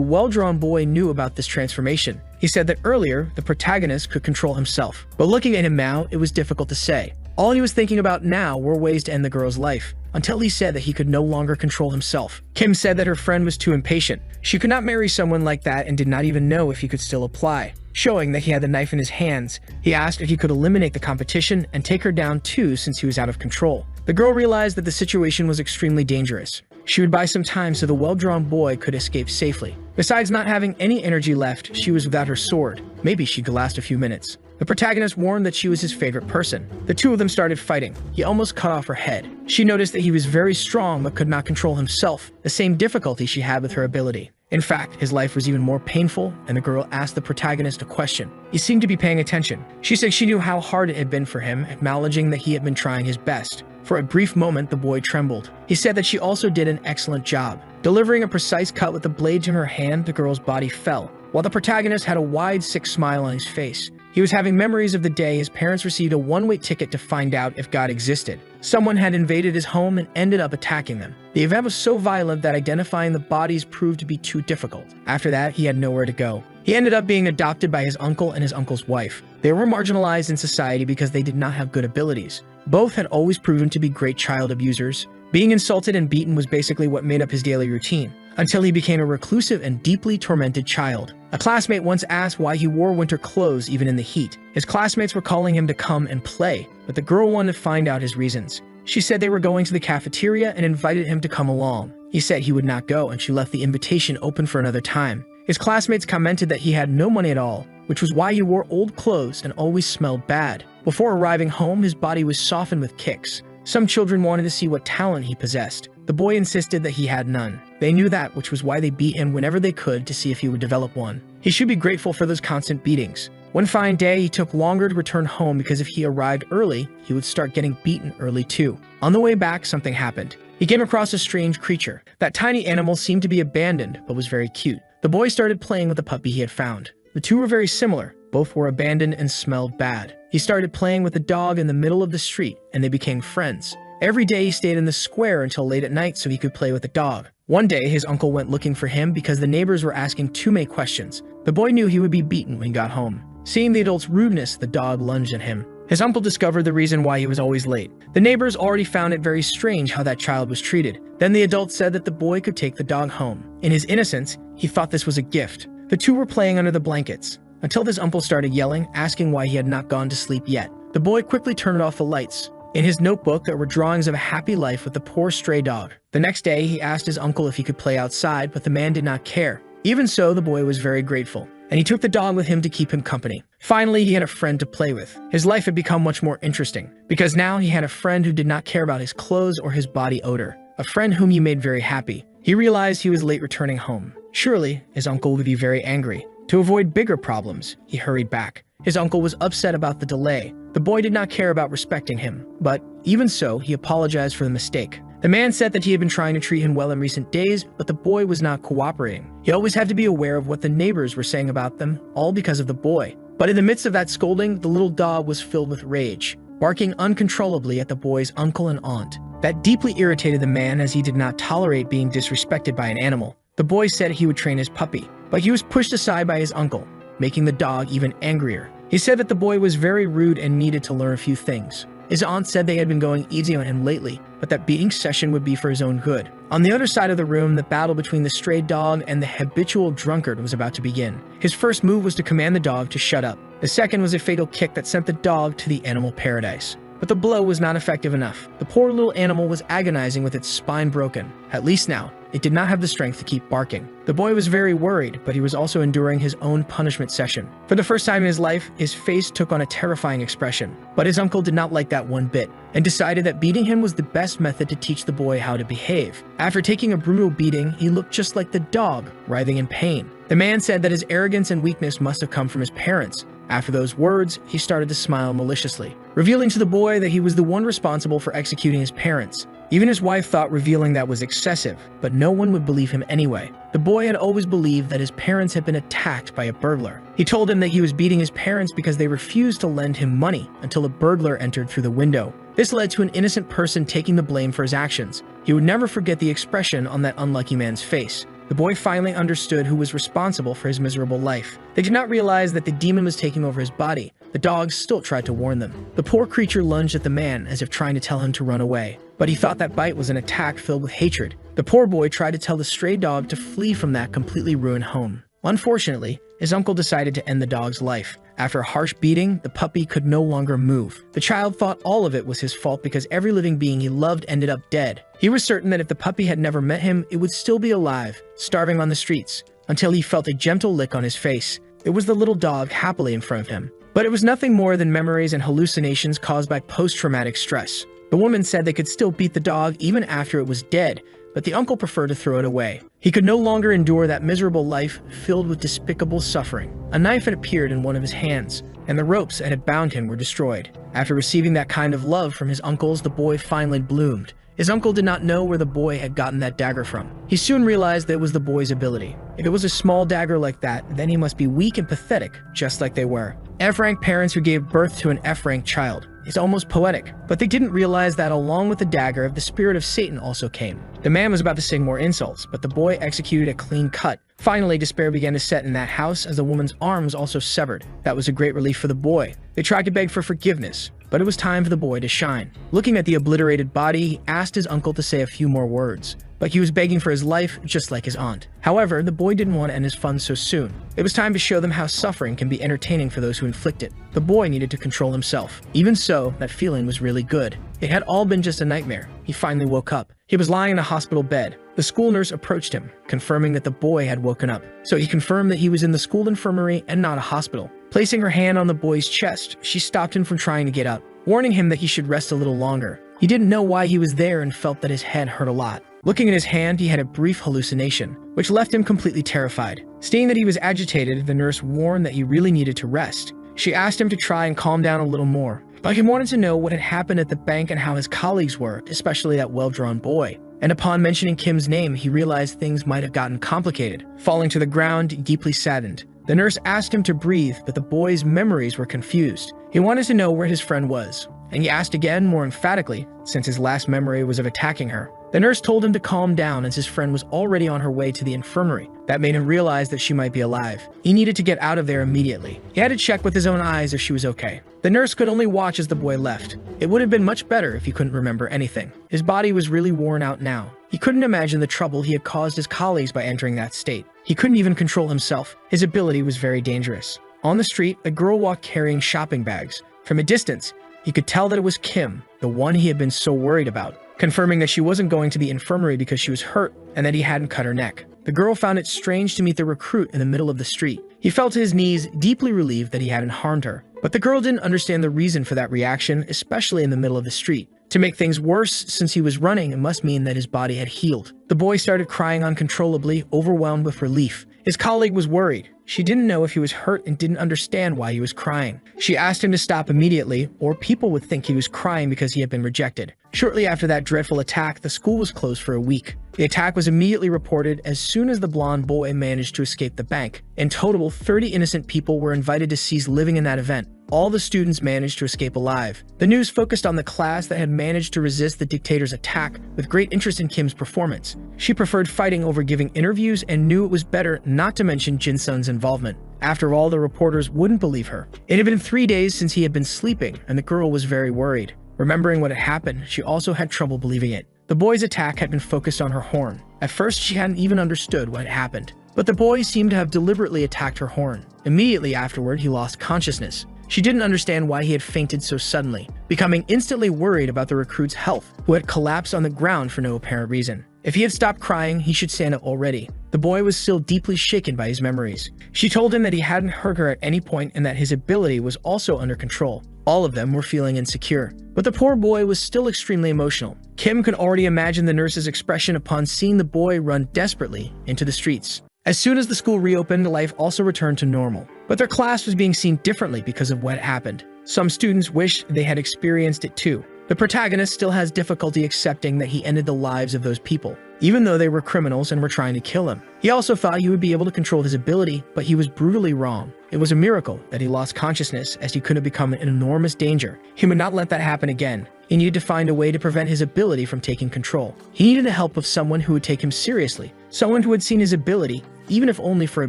well-drawn boy knew about this transformation. He said that earlier, the protagonist could control himself. But looking at him now, it was difficult to say. All he was thinking about now were ways to end the girl's life, until he said that he could no longer control himself. Kim said that her friend was too impatient. She could not marry someone like that and did not even know if he could still apply. Showing that he had the knife in his hands, he asked if he could eliminate the competition and take her down too since he was out of control. The girl realized that the situation was extremely dangerous. She would buy some time so the well-drawn boy could escape safely. Besides not having any energy left, she was without her sword. Maybe she could last a few minutes. The protagonist warned that she was his favorite person. The two of them started fighting. He almost cut off her head. She noticed that he was very strong but could not control himself, the same difficulty she had with her ability. In fact, his life was even more painful, and the girl asked the protagonist a question. He seemed to be paying attention. She said she knew how hard it had been for him, acknowledging that he had been trying his best. For a brief moment, the boy trembled. He said that she also did an excellent job. Delivering a precise cut with the blade to her hand, the girl's body fell, while the protagonist had a wide, sick smile on his face. He was having memories of the day his parents received a one-way ticket to find out if God existed. Someone had invaded his home and ended up attacking them. The event was so violent that identifying the bodies proved to be too difficult. After that, he had nowhere to go. He ended up being adopted by his uncle and his uncle's wife. They were marginalized in society because they did not have good abilities. Both had always proven to be great child abusers. Being insulted and beaten was basically what made up his daily routine, until he became a reclusive and deeply tormented child. A classmate once asked why he wore winter clothes even in the heat. His classmates were calling him to come and play, but the girl wanted to find out his reasons. She said they were going to the cafeteria and invited him to come along. He said he would not go, and she left the invitation open for another time. His classmates commented that he had no money at all, which was why he wore old clothes and always smelled bad. Before arriving home, his body was softened with kicks. Some children wanted to see what talent he possessed. The boy insisted that he had none. They knew that, which was why they beat him whenever they could to see if he would develop one. He should be grateful for those constant beatings. One fine day, he took longer to return home because if he arrived early, he would start getting beaten early too. On the way back, something happened. He came across a strange creature. That tiny animal seemed to be abandoned, but was very cute. The boy started playing with the puppy he had found. The two were very similar. Both were abandoned and smelled bad. He started playing with the dog in the middle of the street, and they became friends. Every day he stayed in the square until late at night so he could play with the dog. One day, his uncle went looking for him because the neighbors were asking too many questions. The boy knew he would be beaten when he got home. Seeing the adult's rudeness, the dog lunged at him. His uncle discovered the reason why he was always late. The neighbors already found it very strange how that child was treated. Then the adult said that the boy could take the dog home. In his innocence, he thought this was a gift. The two were playing under the blankets, until his uncle started yelling, asking why he had not gone to sleep yet. The boy quickly turned off the lights. In his notebook, there were drawings of a happy life with the poor stray dog. The next day, he asked his uncle if he could play outside, but the man did not care. Even so, the boy was very grateful, and he took the dog with him to keep him company. Finally, he had a friend to play with. His life had become much more interesting, because now he had a friend who did not care about his clothes or his body odor. A friend whom he made very happy. He realized he was late returning home. Surely, his uncle would be very angry. To avoid bigger problems, he hurried back. His uncle was upset about the delay. The boy did not care about respecting him, but even so, he apologized for the mistake. The man said that he had been trying to treat him well in recent days, but the boy was not cooperating. He always had to be aware of what the neighbors were saying about them, all because of the boy. But in the midst of that scolding, the little dog was filled with rage, barking uncontrollably at the boy's uncle and aunt. That deeply irritated the man, as he did not tolerate being disrespected by an animal. The boy said he would train his puppy, but he was pushed aside by his uncle, making the dog even angrier. He said that the boy was very rude and needed to learn a few things. His aunt said they had been going easy on him lately, but that beating session would be for his own good. On the other side of the room, the battle between the stray dog and the habitual drunkard was about to begin. His first move was to command the dog to shut up. The second was a fatal kick that sent the dog to the animal paradise. But the blow was not effective enough. The poor little animal was agonizing with its spine broken. At least now, it did not have the strength to keep barking. The boy was very worried, but he was also enduring his own punishment session. For the first time in his life, his face took on a terrifying expression. But his uncle did not like that one bit, and decided that beating him was the best method to teach the boy how to behave. After taking a brutal beating, he looked just like the dog, writhing in pain. The man said that his arrogance and weakness must have come from his parents. After those words, he started to smile maliciously, revealing to the boy that he was the one responsible for executing his parents. Even his wife thought revealing that was excessive, but no one would believe him anyway. The boy had always believed that his parents had been attacked by a burglar. He told him that he was beating his parents because they refused to lend him money until a burglar entered through the window. This led to an innocent person taking the blame for his actions. He would never forget the expression on that unlucky man's face. The boy finally understood who was responsible for his miserable life. They did not realize that the demon was taking over his body. The dogs still tried to warn them. The poor creature lunged at the man as if trying to tell him to run away, but he thought that bite was an attack filled with hatred. The poor boy tried to tell the stray dog to flee from that completely ruined home. Unfortunately, his uncle decided to end the dog's life. After a harsh beating, the puppy could no longer move. The child thought all of it was his fault because every living being he loved ended up dead. He was certain that if the puppy had never met him, it would still be alive, starving on the streets, until he felt a gentle lick on his face. It was the little dog happily in front of him. But it was nothing more than memories and hallucinations caused by post-traumatic stress. The woman said they could still beat the dog even after it was dead, but the uncle preferred to throw it away. He could no longer endure that miserable life filled with despicable suffering. A knife had appeared in one of his hands, and the ropes that had bound him were destroyed. After receiving that kind of love from his uncles, the boy finally bloomed. His uncle did not know where the boy had gotten that dagger from. He soon realized that it was the boy's ability. If it was a small dagger like that, then he must be weak and pathetic, just like they were. F-rank parents who gave birth to an F-rank child. It's almost poetic, but they didn't realize that along with the dagger, the spirit of Satan also came. The man was about to sing more insults, but the boy executed a clean cut. Finally, despair began to set in that house as the woman's arm was also severed. That was a great relief for the boy. They tried to beg for forgiveness, but it was time for the boy to shine. Looking at the obliterated body, he asked his uncle to say a few more words, but he was begging for his life just like his aunt. However, the boy didn't want to end his fun so soon. It was time to show them how suffering can be entertaining for those who inflict it. The boy needed to control himself. Even so, that feeling was really good. It had all been just a nightmare. He finally woke up. He was lying in a hospital bed. The school nurse approached him, confirming that the boy had woken up. So he confirmed that he was in the school infirmary and not a hospital. Placing her hand on the boy's chest, she stopped him from trying to get up, warning him that he should rest a little longer. He didn't know why he was there and felt that his head hurt a lot. Looking at his hand, he had a brief hallucination, which left him completely terrified. Seeing that he was agitated, the nurse warned that he really needed to rest. She asked him to try and calm down a little more, but he wanted to know what had happened at the bank and how his colleagues were, especially that well-drawn boy. And upon mentioning Kim's name, he realized things might have gotten complicated. Falling to the ground, deeply saddened, the nurse asked him to breathe, but the boy's memories were confused. He wanted to know where his friend was, and he asked again more emphatically, since his last memory was of attacking her. The nurse told him to calm down as his friend was already on her way to the infirmary. That made him realize that she might be alive. He needed to get out of there immediately. He had to check with his own eyes if she was okay. The nurse could only watch as the boy left. It would have been much better if he couldn't remember anything. His body was really worn out now. He couldn't imagine the trouble he had caused his colleagues by entering that state. He couldn't even control himself. His ability was very dangerous. On the street, a girl walked carrying shopping bags. From a distance, he could tell that it was Kim, the one he had been so worried about, confirming that she wasn't going to the infirmary because she was hurt and that he hadn't cut her neck. The girl found it strange to meet the recruit in the middle of the street. He fell to his knees, deeply relieved that he hadn't harmed her. But the girl didn't understand the reason for that reaction, especially in the middle of the street. To make things worse, since he was running, it must mean that his body had healed. The boy started crying uncontrollably, overwhelmed with relief. His colleague was worried. She didn't know if he was hurt and didn't understand why he was crying. She asked him to stop immediately, or people would think he was crying because he had been rejected. Shortly after that dreadful attack, the school was closed for a week. The attack was immediately reported as soon as the blonde boy managed to escape the bank. In total, 30 innocent people were invited to cease living in that event. All the students managed to escape alive. The news focused on the class that had managed to resist the dictator's attack, with great interest in Kim's performance. She preferred fighting over giving interviews and knew it was better not to mention Jin-sun's involvement. After all, the reporters wouldn't believe her. It had been 3 days since he had been sleeping, and the girl was very worried. Remembering what had happened, she also had trouble believing it. The boy's attack had been focused on her horn. At first, she hadn't even understood what had happened. But the boy seemed to have deliberately attacked her horn. Immediately afterward, he lost consciousness. She didn't understand why he had fainted so suddenly, becoming instantly worried about the recruit's health, who had collapsed on the ground for no apparent reason. If he had stopped crying, he should stand up already. The boy was still deeply shaken by his memories. She told him that he hadn't hurt her at any point and that his ability was also under control. All of them were feeling insecure. But the poor boy was still extremely emotional. Kim could already imagine the nurse's expression upon seeing the boy run desperately into the streets. As soon as the school reopened, life also returned to normal. But their class was being seen differently because of what happened. Some students wished they had experienced it too. The protagonist still has difficulty accepting that he ended the lives of those people, even though they were criminals and were trying to kill him. He also thought he would be able to control his ability, but he was brutally wrong. It was a miracle that he lost consciousness, as he could have become an enormous danger. He would not let that happen again. He needed to find a way to prevent his ability from taking control. He needed the help of someone who would take him seriously, someone who had seen his ability, even if only for a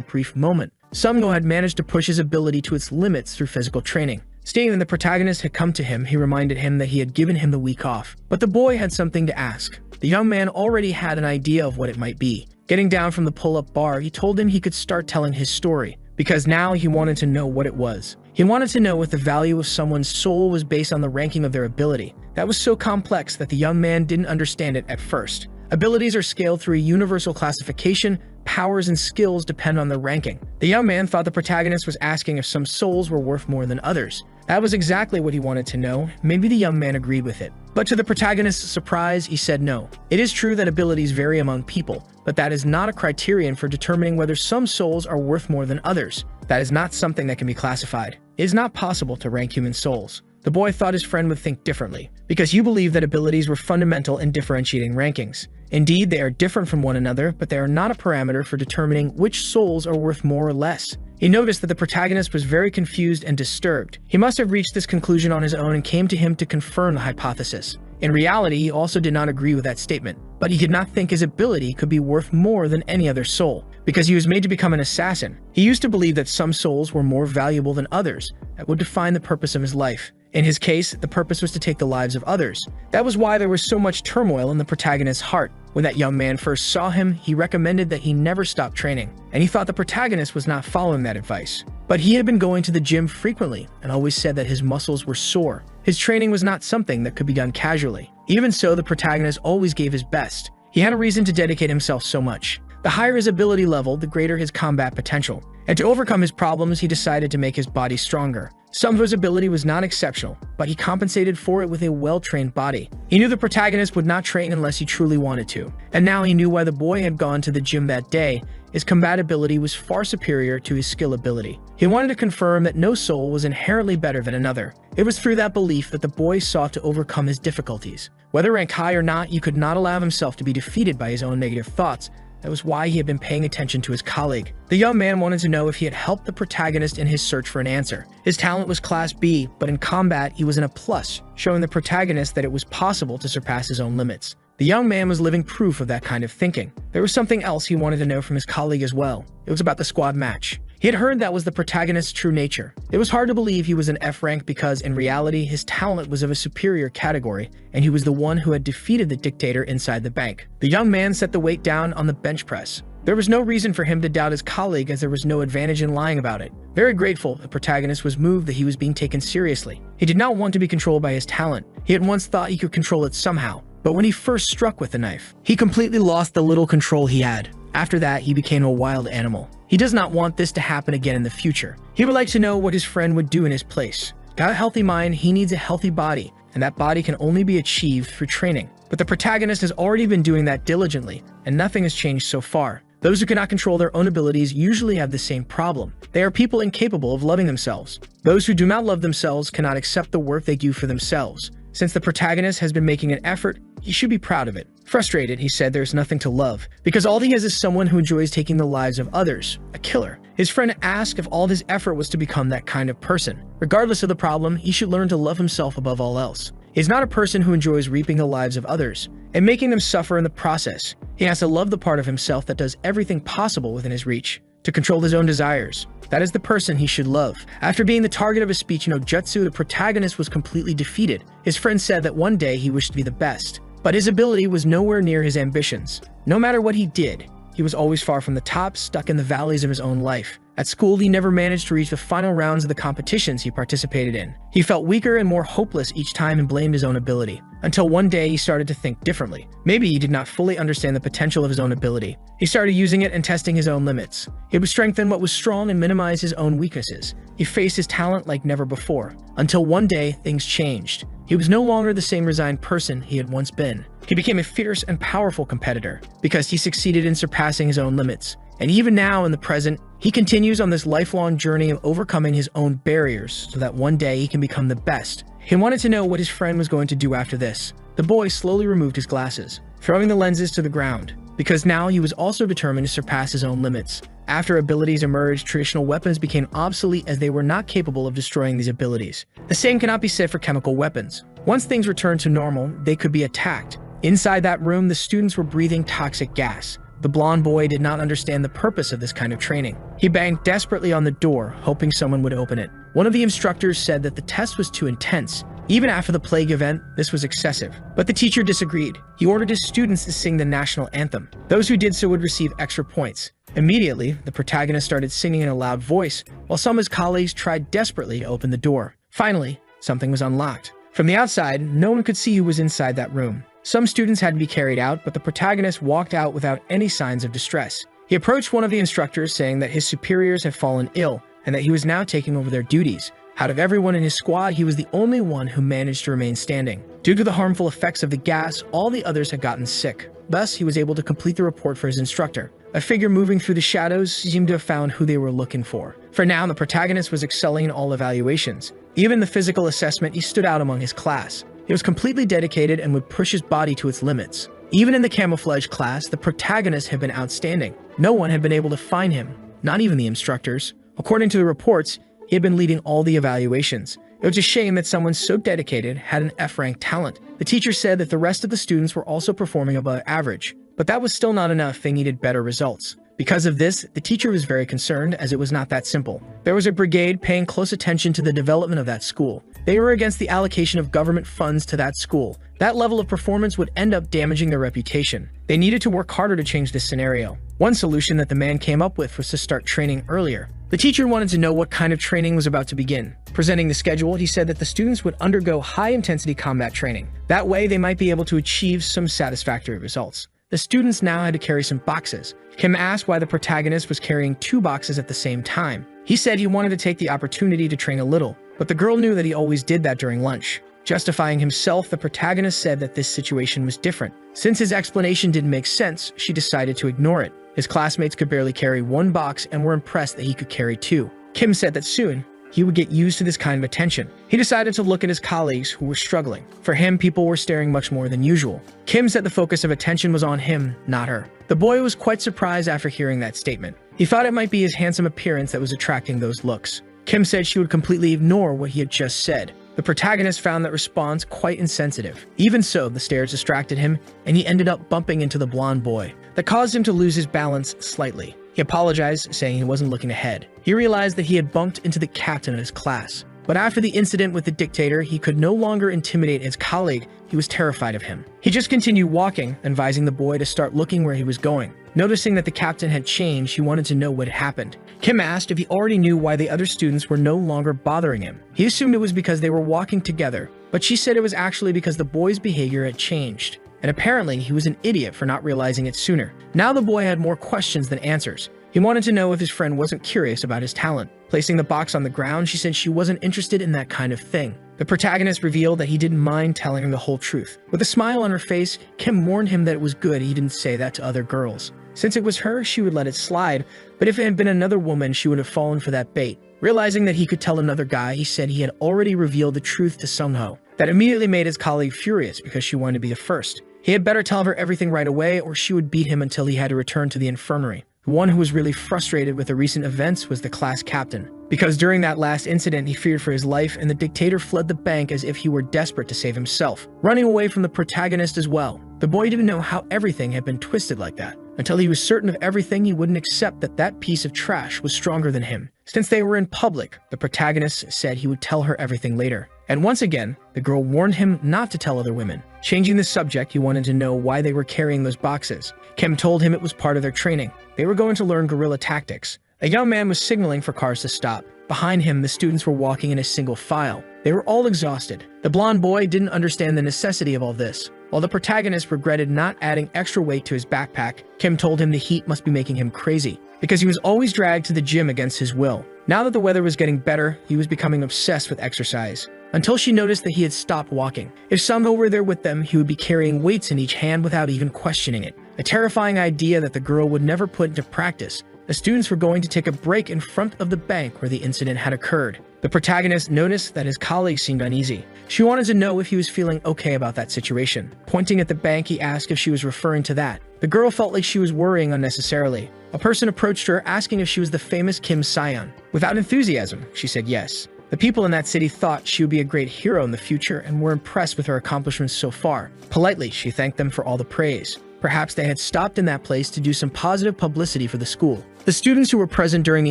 brief moment. Someone who had managed to push his ability to its limits through physical training. Stating that the protagonist had come to him, he reminded him that he had given him the week off. But the boy had something to ask. The young man already had an idea of what it might be. Getting down from the pull-up bar, he told him he could start telling his story, because now he wanted to know what it was. He wanted to know if the value of someone's soul was based on the ranking of their ability. That was so complex that the young man didn't understand it at first. Abilities are scaled through a universal classification. Powers and skills depend on their ranking. The young man thought the protagonist was asking if some souls were worth more than others. That was exactly what he wanted to know. Maybe the young man agreed with it. But to the protagonist's surprise, he said no. It is true that abilities vary among people, but that is not a criterion for determining whether some souls are worth more than others. That is not something that can be classified. It is not possible to rank human souls. The boy thought his friend would think differently, because you believe that abilities were fundamental in differentiating rankings. Indeed, they are different from one another, but they are not a parameter for determining which souls are worth more or less. He noticed that the protagonist was very confused and disturbed. He must have reached this conclusion on his own and came to him to confirm the hypothesis. In reality, he also did not agree with that statement, but he did not think his ability could be worth more than any other soul, because he was made to become an assassin. He used to believe that some souls were more valuable than others, that would define the purpose of his life. In his case, the purpose was to take the lives of others. That was why there was so much turmoil in the protagonist's heart. When that young man first saw him, he recommended that he never stop training, and he thought the protagonist was not following that advice. But he had been going to the gym frequently and always said that his muscles were sore. His training was not something that could be done casually. Even so, the protagonist always gave his best. He had a reason to dedicate himself so much. The higher his ability level, the greater his combat potential. And to overcome his problems, he decided to make his body stronger. Some of his ability was not exceptional, but he compensated for it with a well-trained body. He knew the protagonist would not train unless he truly wanted to. And now he knew why the boy had gone to the gym that day. His combat ability was far superior to his skill ability. He wanted to confirm that no soul was inherently better than another. It was through that belief that the boy sought to overcome his difficulties. Whether ranked high or not, he could not allow himself to be defeated by his own negative thoughts. That was why he had been paying attention to his colleague. The young man wanted to know if he had helped the protagonist in his search for an answer. His talent was Class B, but in combat he was in a plus, showing the protagonist that it was possible to surpass his own limits. The young man was living proof of that kind of thinking. There was something else he wanted to know from his colleague as well. It was about the squad match. He had heard that was the protagonist's true nature. It was hard to believe he was an F rank because, in reality, his talent was of a superior category, and he was the one who had defeated the dictator inside the bank. The young man set the weight down on the bench press. There was no reason for him to doubt his colleague, as there was no advantage in lying about it. Very grateful, the protagonist was moved that he was being taken seriously. He did not want to be controlled by his talent. He had once thought he could control it somehow, but when he first struck with the knife, he completely lost the little control he had. After that, he became a wild animal. He does not want this to happen again in the future. He would like to know what his friend would do in his place. Got a healthy mind, he needs a healthy body, and that body can only be achieved through training. But the protagonist has already been doing that diligently, and nothing has changed so far. Those who cannot control their own abilities usually have the same problem. They are people incapable of loving themselves. Those who do not love themselves cannot accept the work they do for themselves. Since the protagonist has been making an effort, he should be proud of it. Frustrated, he said there's nothing to love, because all he has is someone who enjoys taking the lives of others, a killer. His friend asked if all his effort was to become that kind of person. Regardless of the problem, he should learn to love himself above all else. He is not a person who enjoys reaping the lives of others and making them suffer in the process. He has to love the part of himself that does everything possible within his reach to control his own desires. That is the person he should love. After being the target of a speech no jutsu, the protagonist was completely defeated. His friend said that one day he wished to be the best, but his ability was nowhere near his ambitions. No matter what he did, he was always far from the top, stuck in the valleys of his own life. At school, he never managed to reach the final rounds of the competitions he participated in. He felt weaker and more hopeless each time and blamed his own ability. Until one day, he started to think differently. Maybe he did not fully understand the potential of his own ability. He started using it and testing his own limits. He would strengthen what was strong and minimize his own weaknesses. He faced his talent like never before. Until one day, things changed. He was no longer the same resigned person he had once been. He became a fierce and powerful competitor because he succeeded in surpassing his own limits. And even now, in the present, he continues on this lifelong journey of overcoming his own barriers so that one day he can become the best. He wanted to know what his friend was going to do after this. The boy slowly removed his glasses, throwing the lenses to the ground, because now he was also determined to surpass his own limits. After abilities emerged, traditional weapons became obsolete as they were not capable of destroying these abilities. The same cannot be said for chemical weapons. Once things returned to normal, they could be attacked. Inside that room, the students were breathing toxic gas. The blonde boy did not understand the purpose of this kind of training. He banged desperately on the door, hoping someone would open it. One of the instructors said that the test was too intense. Even after the plague event, this was excessive. But the teacher disagreed. He ordered his students to sing the national anthem. Those who did so would receive extra points. Immediately, the protagonist started singing in a loud voice, while some of his colleagues tried desperately to open the door. Finally, something was unlocked. From the outside, no one could see who was inside that room. Some students had to be carried out, but the protagonist walked out without any signs of distress. He approached one of the instructors, saying that his superiors had fallen ill and that he was now taking over their duties. Out of everyone in his squad, he was the only one who managed to remain standing. Due to the harmful effects of the gas, all the others had gotten sick. Thus, he was able to complete the report for his instructor. A figure moving through the shadows seemed to have found who they were looking for. For now, the protagonist was excelling in all evaluations. Even the physical assessment, he stood out among his class. He was completely dedicated and would push his body to its limits. Even in the camouflage class, the protagonist had been outstanding. No one had been able to find him, not even the instructors. According to the reports, he had been leading all the evaluations. It was a shame that someone so dedicated had an F-rank talent. The teacher said that the rest of the students were also performing above average, but that was still not enough. They needed better results. Because of this, the teacher was very concerned, as it was not that simple. There was a brigade paying close attention to the development of that school. They were against the allocation of government funds to that school. That level of performance would end up damaging their reputation. They needed to work harder to change this scenario. One solution that the man came up with was to start training earlier. The teacher wanted to know what kind of training was about to begin. Presenting the schedule, he said that the students would undergo high-intensity combat training. That way, they might be able to achieve some satisfactory results. The students now had to carry some boxes. Kim asked why the protagonist was carrying 2 boxes at the same time. He said he wanted to take the opportunity to train a little, but the girl knew that he always did that during lunch. Justifying himself, the protagonist said that this situation was different. Since his explanation didn't make sense, she decided to ignore it. His classmates could barely carry 1 box and were impressed that he could carry 2. Kim said that soon, he would get used to this kind of attention. He decided to look at his colleagues who were struggling. For him, people were staring much more than usual. Kim said the focus of attention was on him, not her. The boy was quite surprised after hearing that statement. He thought it might be his handsome appearance that was attracting those looks. Kim said she would completely ignore what he had just said. The protagonist found that response quite insensitive. Even so, the stares distracted him, and he ended up bumping into the blonde boy. That caused him to lose his balance slightly. He apologized, saying he wasn't looking ahead. He realized that he had bumped into the captain of his class. But after the incident with the dictator, he could no longer intimidate his colleague. He was terrified of him. He just continued walking, advising the boy to start looking where he was going. Noticing that the captain had changed, he wanted to know what had happened. Kim asked if he already knew why the other students were no longer bothering him. He assumed it was because they were walking together, but she said it was actually because the boy's behavior had changed. And apparently, he was an idiot for not realizing it sooner. Now the boy had more questions than answers. He wanted to know if his friend wasn't curious about his talent. Placing the box on the ground, she said she wasn't interested in that kind of thing. The protagonist revealed that he didn't mind telling her the whole truth. With a smile on her face, Kim warned him that it was good he didn't say that to other girls. Since it was her, she would let it slide, but if it had been another woman, she would have fallen for that bait. Realizing that he could tell another guy, he said he had already revealed the truth to Sungho. That immediately made his colleague furious because she wanted to be the first. He had better tell her everything right away or she would beat him until he had to return to the infirmary. The one who was really frustrated with the recent events was the class captain, because during that last incident he feared for his life and the dictator fled the bank as if he were desperate to save himself, running away from the protagonist as well. The boy didn't know how everything had been twisted like that. Until he was certain of everything, he wouldn't accept that that piece of trash was stronger than him. Since they were in public, the protagonist said he would tell her everything later. And once again, the girl warned him not to tell other women. Changing the subject, he wanted to know why they were carrying those boxes. Kim told him it was part of their training. They were going to learn guerrilla tactics. A young man was signaling for cars to stop. Behind him, the students were walking in a single file. They were all exhausted. The blonde boy didn't understand the necessity of all this. While the protagonist regretted not adding extra weight to his backpack, Kim told him the heat must be making him crazy, because he was always dragged to the gym against his will. Now that the weather was getting better, he was becoming obsessed with exercise, until she noticed that he had stopped walking. If Sungho were there with them, he would be carrying weights in each hand without even questioning it. A terrifying idea that the girl would never put into practice. The students were going to take a break in front of the bank where the incident had occurred. The protagonist noticed that his colleague seemed uneasy. She wanted to know if he was feeling okay about that situation. Pointing at the bank, he asked if she was referring to that. The girl felt like she was worrying unnecessarily. A person approached her, asking if she was the famous Kim Sion. Without enthusiasm, she said yes. The people in that city thought she would be a great hero in the future and were impressed with her accomplishments so far. Politely, she thanked them for all the praise. Perhaps they had stopped in that place to do some positive publicity for the school. The students who were present during the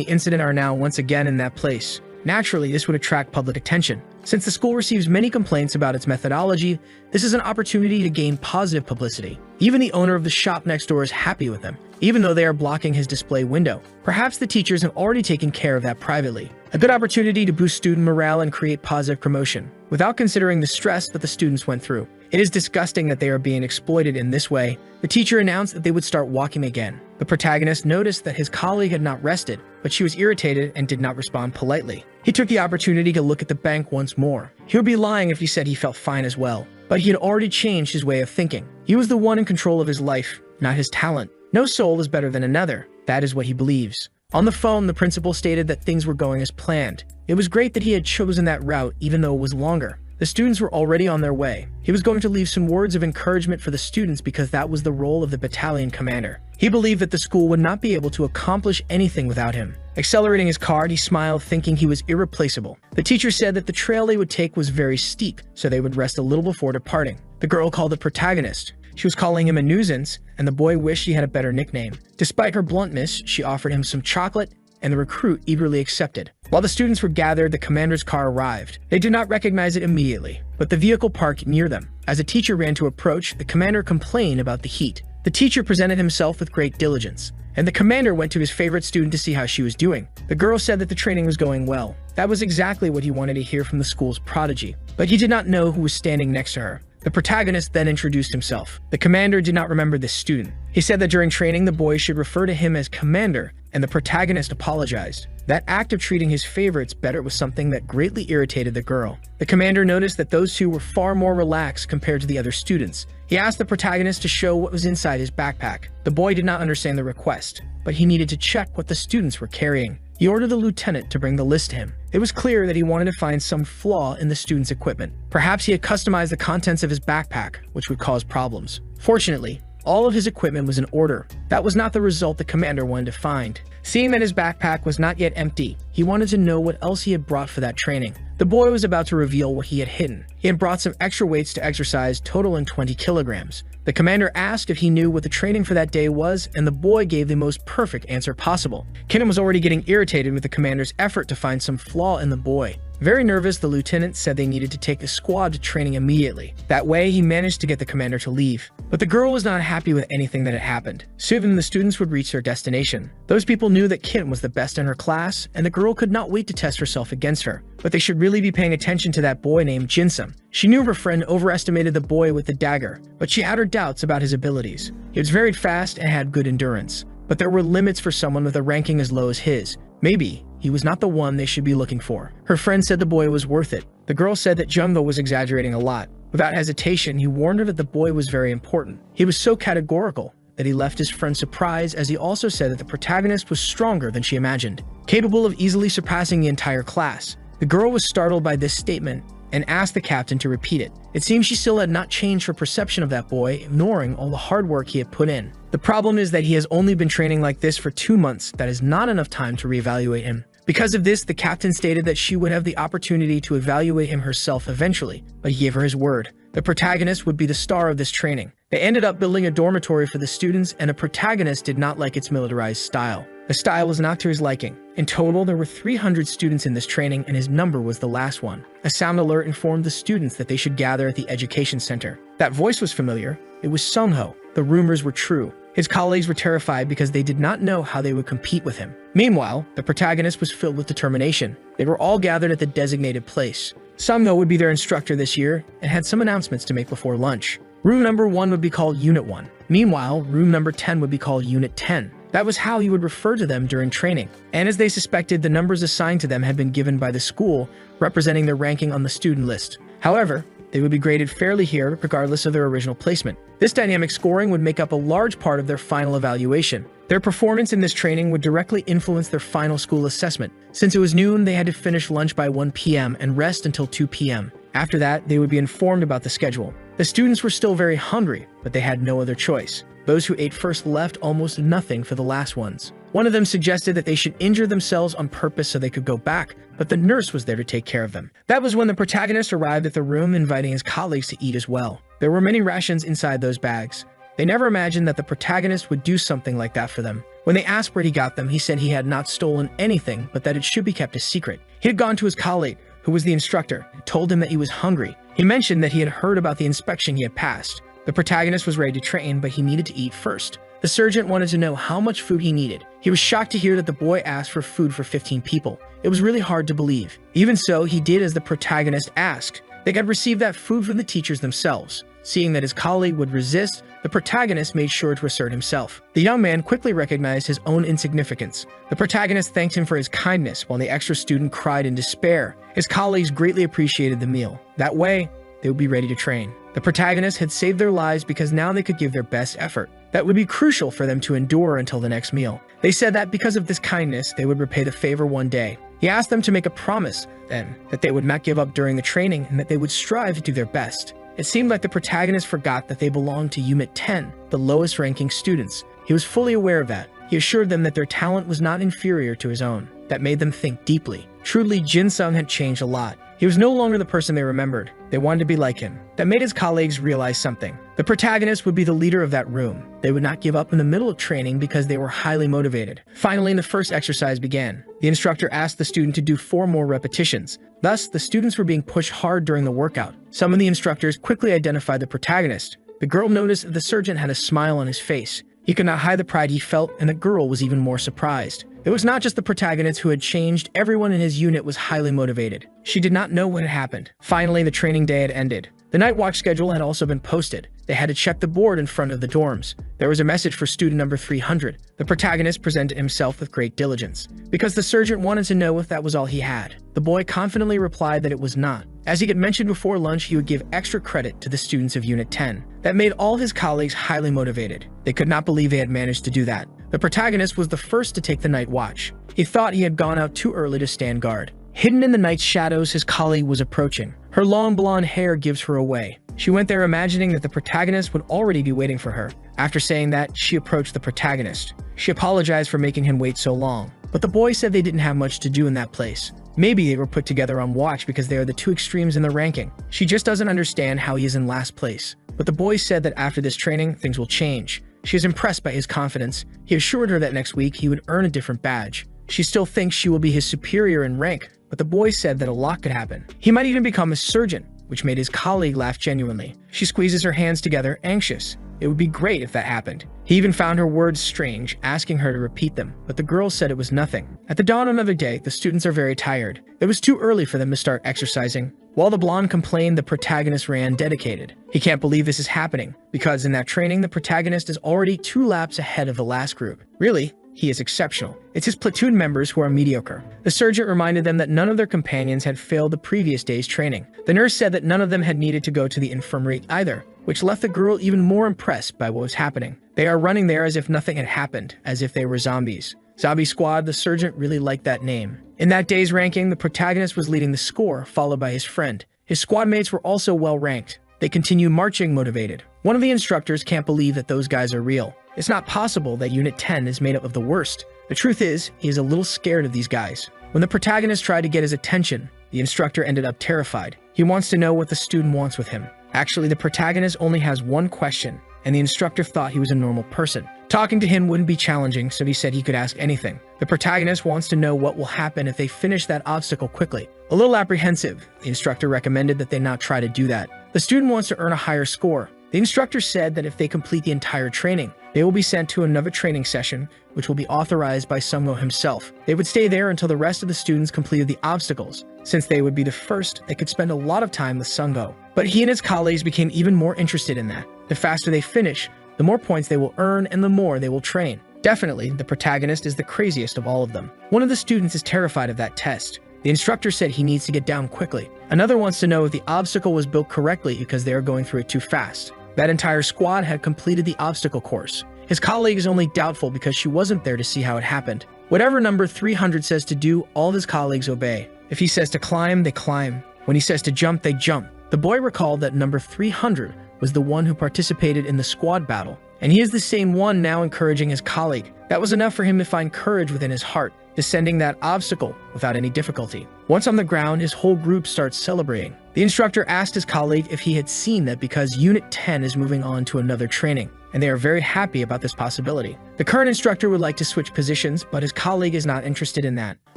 incident are now once again in that place. Naturally, this would attract public attention. Since the school receives many complaints about its methodology, this is an opportunity to gain positive publicity. Even the owner of the shop next door is happy with him, even though they are blocking his display window. Perhaps the teachers have already taken care of that privately. A good opportunity to boost student morale and create positive promotion, without considering the stress that the students went through. It is disgusting that they are being exploited in this way. The teacher announced that they would start walking again. The protagonist noticed that his colleague had not rested, but she was irritated and did not respond politely. He took the opportunity to look at the bank once more. He would be lying if he said he felt fine as well, but he had already changed his way of thinking. He was the one in control of his life, not his talent. No soul is better than another. That is what he believes. On the phone, the principal stated that things were going as planned. It was great that he had chosen that route even though it was longer. The students were already on their way. He was going to leave some words of encouragement for the students because that was the role of the battalion commander. He believed that the school would not be able to accomplish anything without him. Accelerating his car, he smiled, thinking he was irreplaceable. The teacher said that the trail they would take was very steep, so they would rest a little before departing. The girl called the protagonist. She was calling him a nuisance, and the boy wished he had a better nickname. Despite her bluntness, she offered him some chocolate, and the recruit eagerly accepted. While the students were gathered, the commander's car arrived. They did not recognize it immediately, but the vehicle parked near them. As a teacher ran to approach, the commander complained about the heat. The teacher presented himself with great diligence, and the commander went to his favorite student to see how she was doing. The girl said that the training was going well. That was exactly what he wanted to hear from the school's prodigy, but he did not know who was standing next to her. The protagonist then introduced himself. The commander did not remember this student. He said that during training, the boys should refer to him as commander, and the protagonist apologized. That act of treating his favorites better was something that greatly irritated the girl. The commander noticed that those two were far more relaxed compared to the other students. He asked the protagonist to show what was inside his backpack. The boy did not understand the request, but he needed to check what the students were carrying. He ordered the lieutenant to bring the list to him. It was clear that he wanted to find some flaw in the student's equipment. Perhaps he had customized the contents of his backpack, which would cause problems. Fortunately, all of his equipment was in order. That was not the result the commander wanted to find. Seeing that his backpack was not yet empty, he wanted to know what else he had brought for that training. The boy was about to reveal what he had hidden. He had brought some extra weights to exercise, totaling 20 kilograms. The commander asked if he knew what the training for that day was, and the boy gave the most perfect answer possible. Kenan was already getting irritated with the commander's effort to find some flaw in the boy. Very nervous, the lieutenant said they needed to take the squad to training immediately. That way, he managed to get the commander to leave. But the girl was not happy with anything that had happened. Soon, the students would reach their destination. Those people knew that Kim was the best in her class, and the girl could not wait to test herself against her. But they should really be paying attention to that boy named Jinsum. She knew her friend overestimated the boy with the dagger, but she had her doubts about his abilities. He was very fast and had good endurance. But there were limits for someone with a ranking as low as his. Maybe he was not the one they should be looking for. Her friend said the boy was worth it. The girl said that Jungho was exaggerating a lot. Without hesitation, he warned her that the boy was very important. He was so categorical that he left his friend surprised, as he also said that the protagonist was stronger than she imagined, capable of easily surpassing the entire class. The girl was startled by this statement and asked the captain to repeat it. It seems she still had not changed her perception of that boy, ignoring all the hard work he had put in. The problem is that he has only been training like this for 2 months. That is not enough time to reevaluate him. Because of this, the captain stated that she would have the opportunity to evaluate him herself eventually, but he gave her his word. The protagonist would be the star of this training. They ended up building a dormitory for the students, and the protagonist did not like its militarized style. The style was not to his liking. In total, there were 300 students in this training, and his number was the last one. A sound alert informed the students that they should gather at the education center. That voice was familiar. It was Sunho. The rumors were true. His colleagues were terrified because they did not know how they would compete with him. Meanwhile, the protagonist was filled with determination. They were all gathered at the designated place. Sunho would be their instructor this year and had some announcements to make before lunch. Room number 1 would be called Unit 1. Meanwhile, room number 10 would be called Unit 10. That was how he would refer to them during training. And as they suspected, the numbers assigned to them had been given by the school, representing their ranking on the student list. However, they would be graded fairly here, regardless of their original placement. This dynamic scoring would make up a large part of their final evaluation. Their performance in this training would directly influence their final school assessment. Since it was noon, they had to finish lunch by 1 p.m. and rest until 2 p.m. After that, they would be informed about the schedule. The students were still very hungry, but they had no other choice. Those who ate first left almost nothing for the last ones. One of them suggested that they should injure themselves on purpose so they could go back, but the nurse was there to take care of them. That was when the protagonist arrived at the room, inviting his colleagues to eat as well. There were many rations inside those bags. They never imagined that the protagonist would do something like that for them. When they asked where he got them, he said he had not stolen anything, but that it should be kept a secret. He had gone to his colleague, who was the instructor, and told him that he was hungry. He mentioned that he had heard about the inspection he had passed. The protagonist was ready to train, but he needed to eat first. The sergeant wanted to know how much food he needed. He was shocked to hear that the boy asked for food for 15 people. It was really hard to believe. Even so, he did as the protagonist asked. They had received that food from the teachers themselves. Seeing that his colleague would resist, the protagonist made sure to assert himself. The young man quickly recognized his own insignificance. The protagonist thanked him for his kindness, while the extra student cried in despair. His colleagues greatly appreciated the meal. That way, they would be ready to train. The protagonist had saved their lives because now they could give their best effort. That would be crucial for them to endure until the next meal. They said that because of this kindness, they would repay the favor one day. He asked them to make a promise, then, that they would not give up during the training and that they would strive to do their best. It seemed like the protagonist forgot that they belonged to Unit 10, the lowest ranking students. He was fully aware of that. He assured them that their talent was not inferior to his own. That made them think deeply. Truly, Jin-sung had changed a lot. He was no longer the person they remembered. They wanted to be like him. That made his colleagues realize something. The protagonist would be the leader of that room. They would not give up in the middle of training because they were highly motivated. Finally, the first exercise began. The instructor asked the student to do 4 more repetitions. Thus, the students were being pushed hard during the workout. Some of the instructors quickly identified the protagonist. The girl noticed that the sergeant had a smile on his face. He could not hide the pride he felt, and the girl was even more surprised. It was not just the protagonist who had changed, everyone in his unit was highly motivated. She did not know what had happened. Finally, the training day had ended. The night watch schedule had also been posted. They had to check the board in front of the dorms. There was a message for student number 300. The protagonist presented himself with great diligence, because the sergeant wanted to know if that was all he had. The boy confidently replied that it was not. As he had mentioned before lunch, he would give extra credit to the students of Unit 10. That made all his colleagues highly motivated. They could not believe they had managed to do that. The protagonist was the first to take the night watch. He thought he had gone out too early to stand guard. Hidden in the night's shadows, his colleague was approaching. Her long blonde hair gives her away. She went there imagining that the protagonist would already be waiting for her. After saying that, she approached the protagonist. She apologized for making him wait so long. But the boy said they didn't have much to do in that place. Maybe they were put together on watch because they are the 2 extremes in the ranking. She just doesn't understand how he is in last place. But the boy said that after this training, things will change. She is impressed by his confidence. He assured her that next week he would earn a different badge. She still thinks she will be his superior in rank, but the boy said that a lot could happen. He might even become a surgeon, which made his colleague laugh genuinely. She squeezes her hands together, anxious. It would be great if that happened. He even found her words strange, asking her to repeat them, but the girl said it was nothing. At the dawn of another day, the students are very tired. It was too early for them to start exercising. While the blonde complained, the protagonist ran dedicated. He can't believe this is happening, because in that training, the protagonist is already 2 laps ahead of the last group. Really, he is exceptional. It's his platoon members who are mediocre. The sergeant reminded them that none of their companions had failed the previous day's training. The nurse said that none of them had needed to go to the infirmary either, which left the girl even more impressed by what was happening. They are running there as if nothing had happened, as if they were zombies. Zombie Squad, the sergeant really liked that name. In that day's ranking, the protagonist was leading the score, followed by his friend. His squad mates were also well ranked. They continue marching motivated. One of the instructors can't believe that those guys are real. It's not possible that Unit 10 is made up of the worst. The truth is, he is a little scared of these guys. When the protagonist tried to get his attention, the instructor ended up terrified. He wants to know what the student wants with him. Actually, the protagonist only has one question, and the instructor thought he was a normal person. Talking to him wouldn't be challenging, so he said he could ask anything. The protagonist wants to know what will happen if they finish that obstacle quickly. A little apprehensive, the instructor recommended that they not try to do that. The student wants to earn a higher score. The instructor said that if they complete the entire training, they will be sent to another training session, which will be authorized by Sungo himself. They would stay there until the rest of the students completed the obstacles. Since they would be the first, they could spend a lot of time with Sungo. But he and his colleagues became even more interested in that. The faster they finish, the more points they will earn and the more they will train. Definitely, the protagonist is the craziest of all of them. One of the students is terrified of that test. The instructor said he needs to get down quickly. Another wants to know if the obstacle was built correctly because they are going through it too fast. That entire squad had completed the obstacle course. His colleague is only doubtful because she wasn't there to see how it happened. Whatever number 300 says to do, all of his colleagues obey. If he says to climb, they climb. When he says to jump, they jump. The boy recalled that number 300 was the one who participated in the squad battle, and he is the same one now encouraging his colleague. That was enough for him to find courage within his heart, descending that obstacle without any difficulty. Once on the ground, his whole group starts celebrating. The instructor asked his colleague if he had seen that because Unit 10 is moving on to another training, and they are very happy about this possibility. The current instructor would like to switch positions, but his colleague is not interested in that.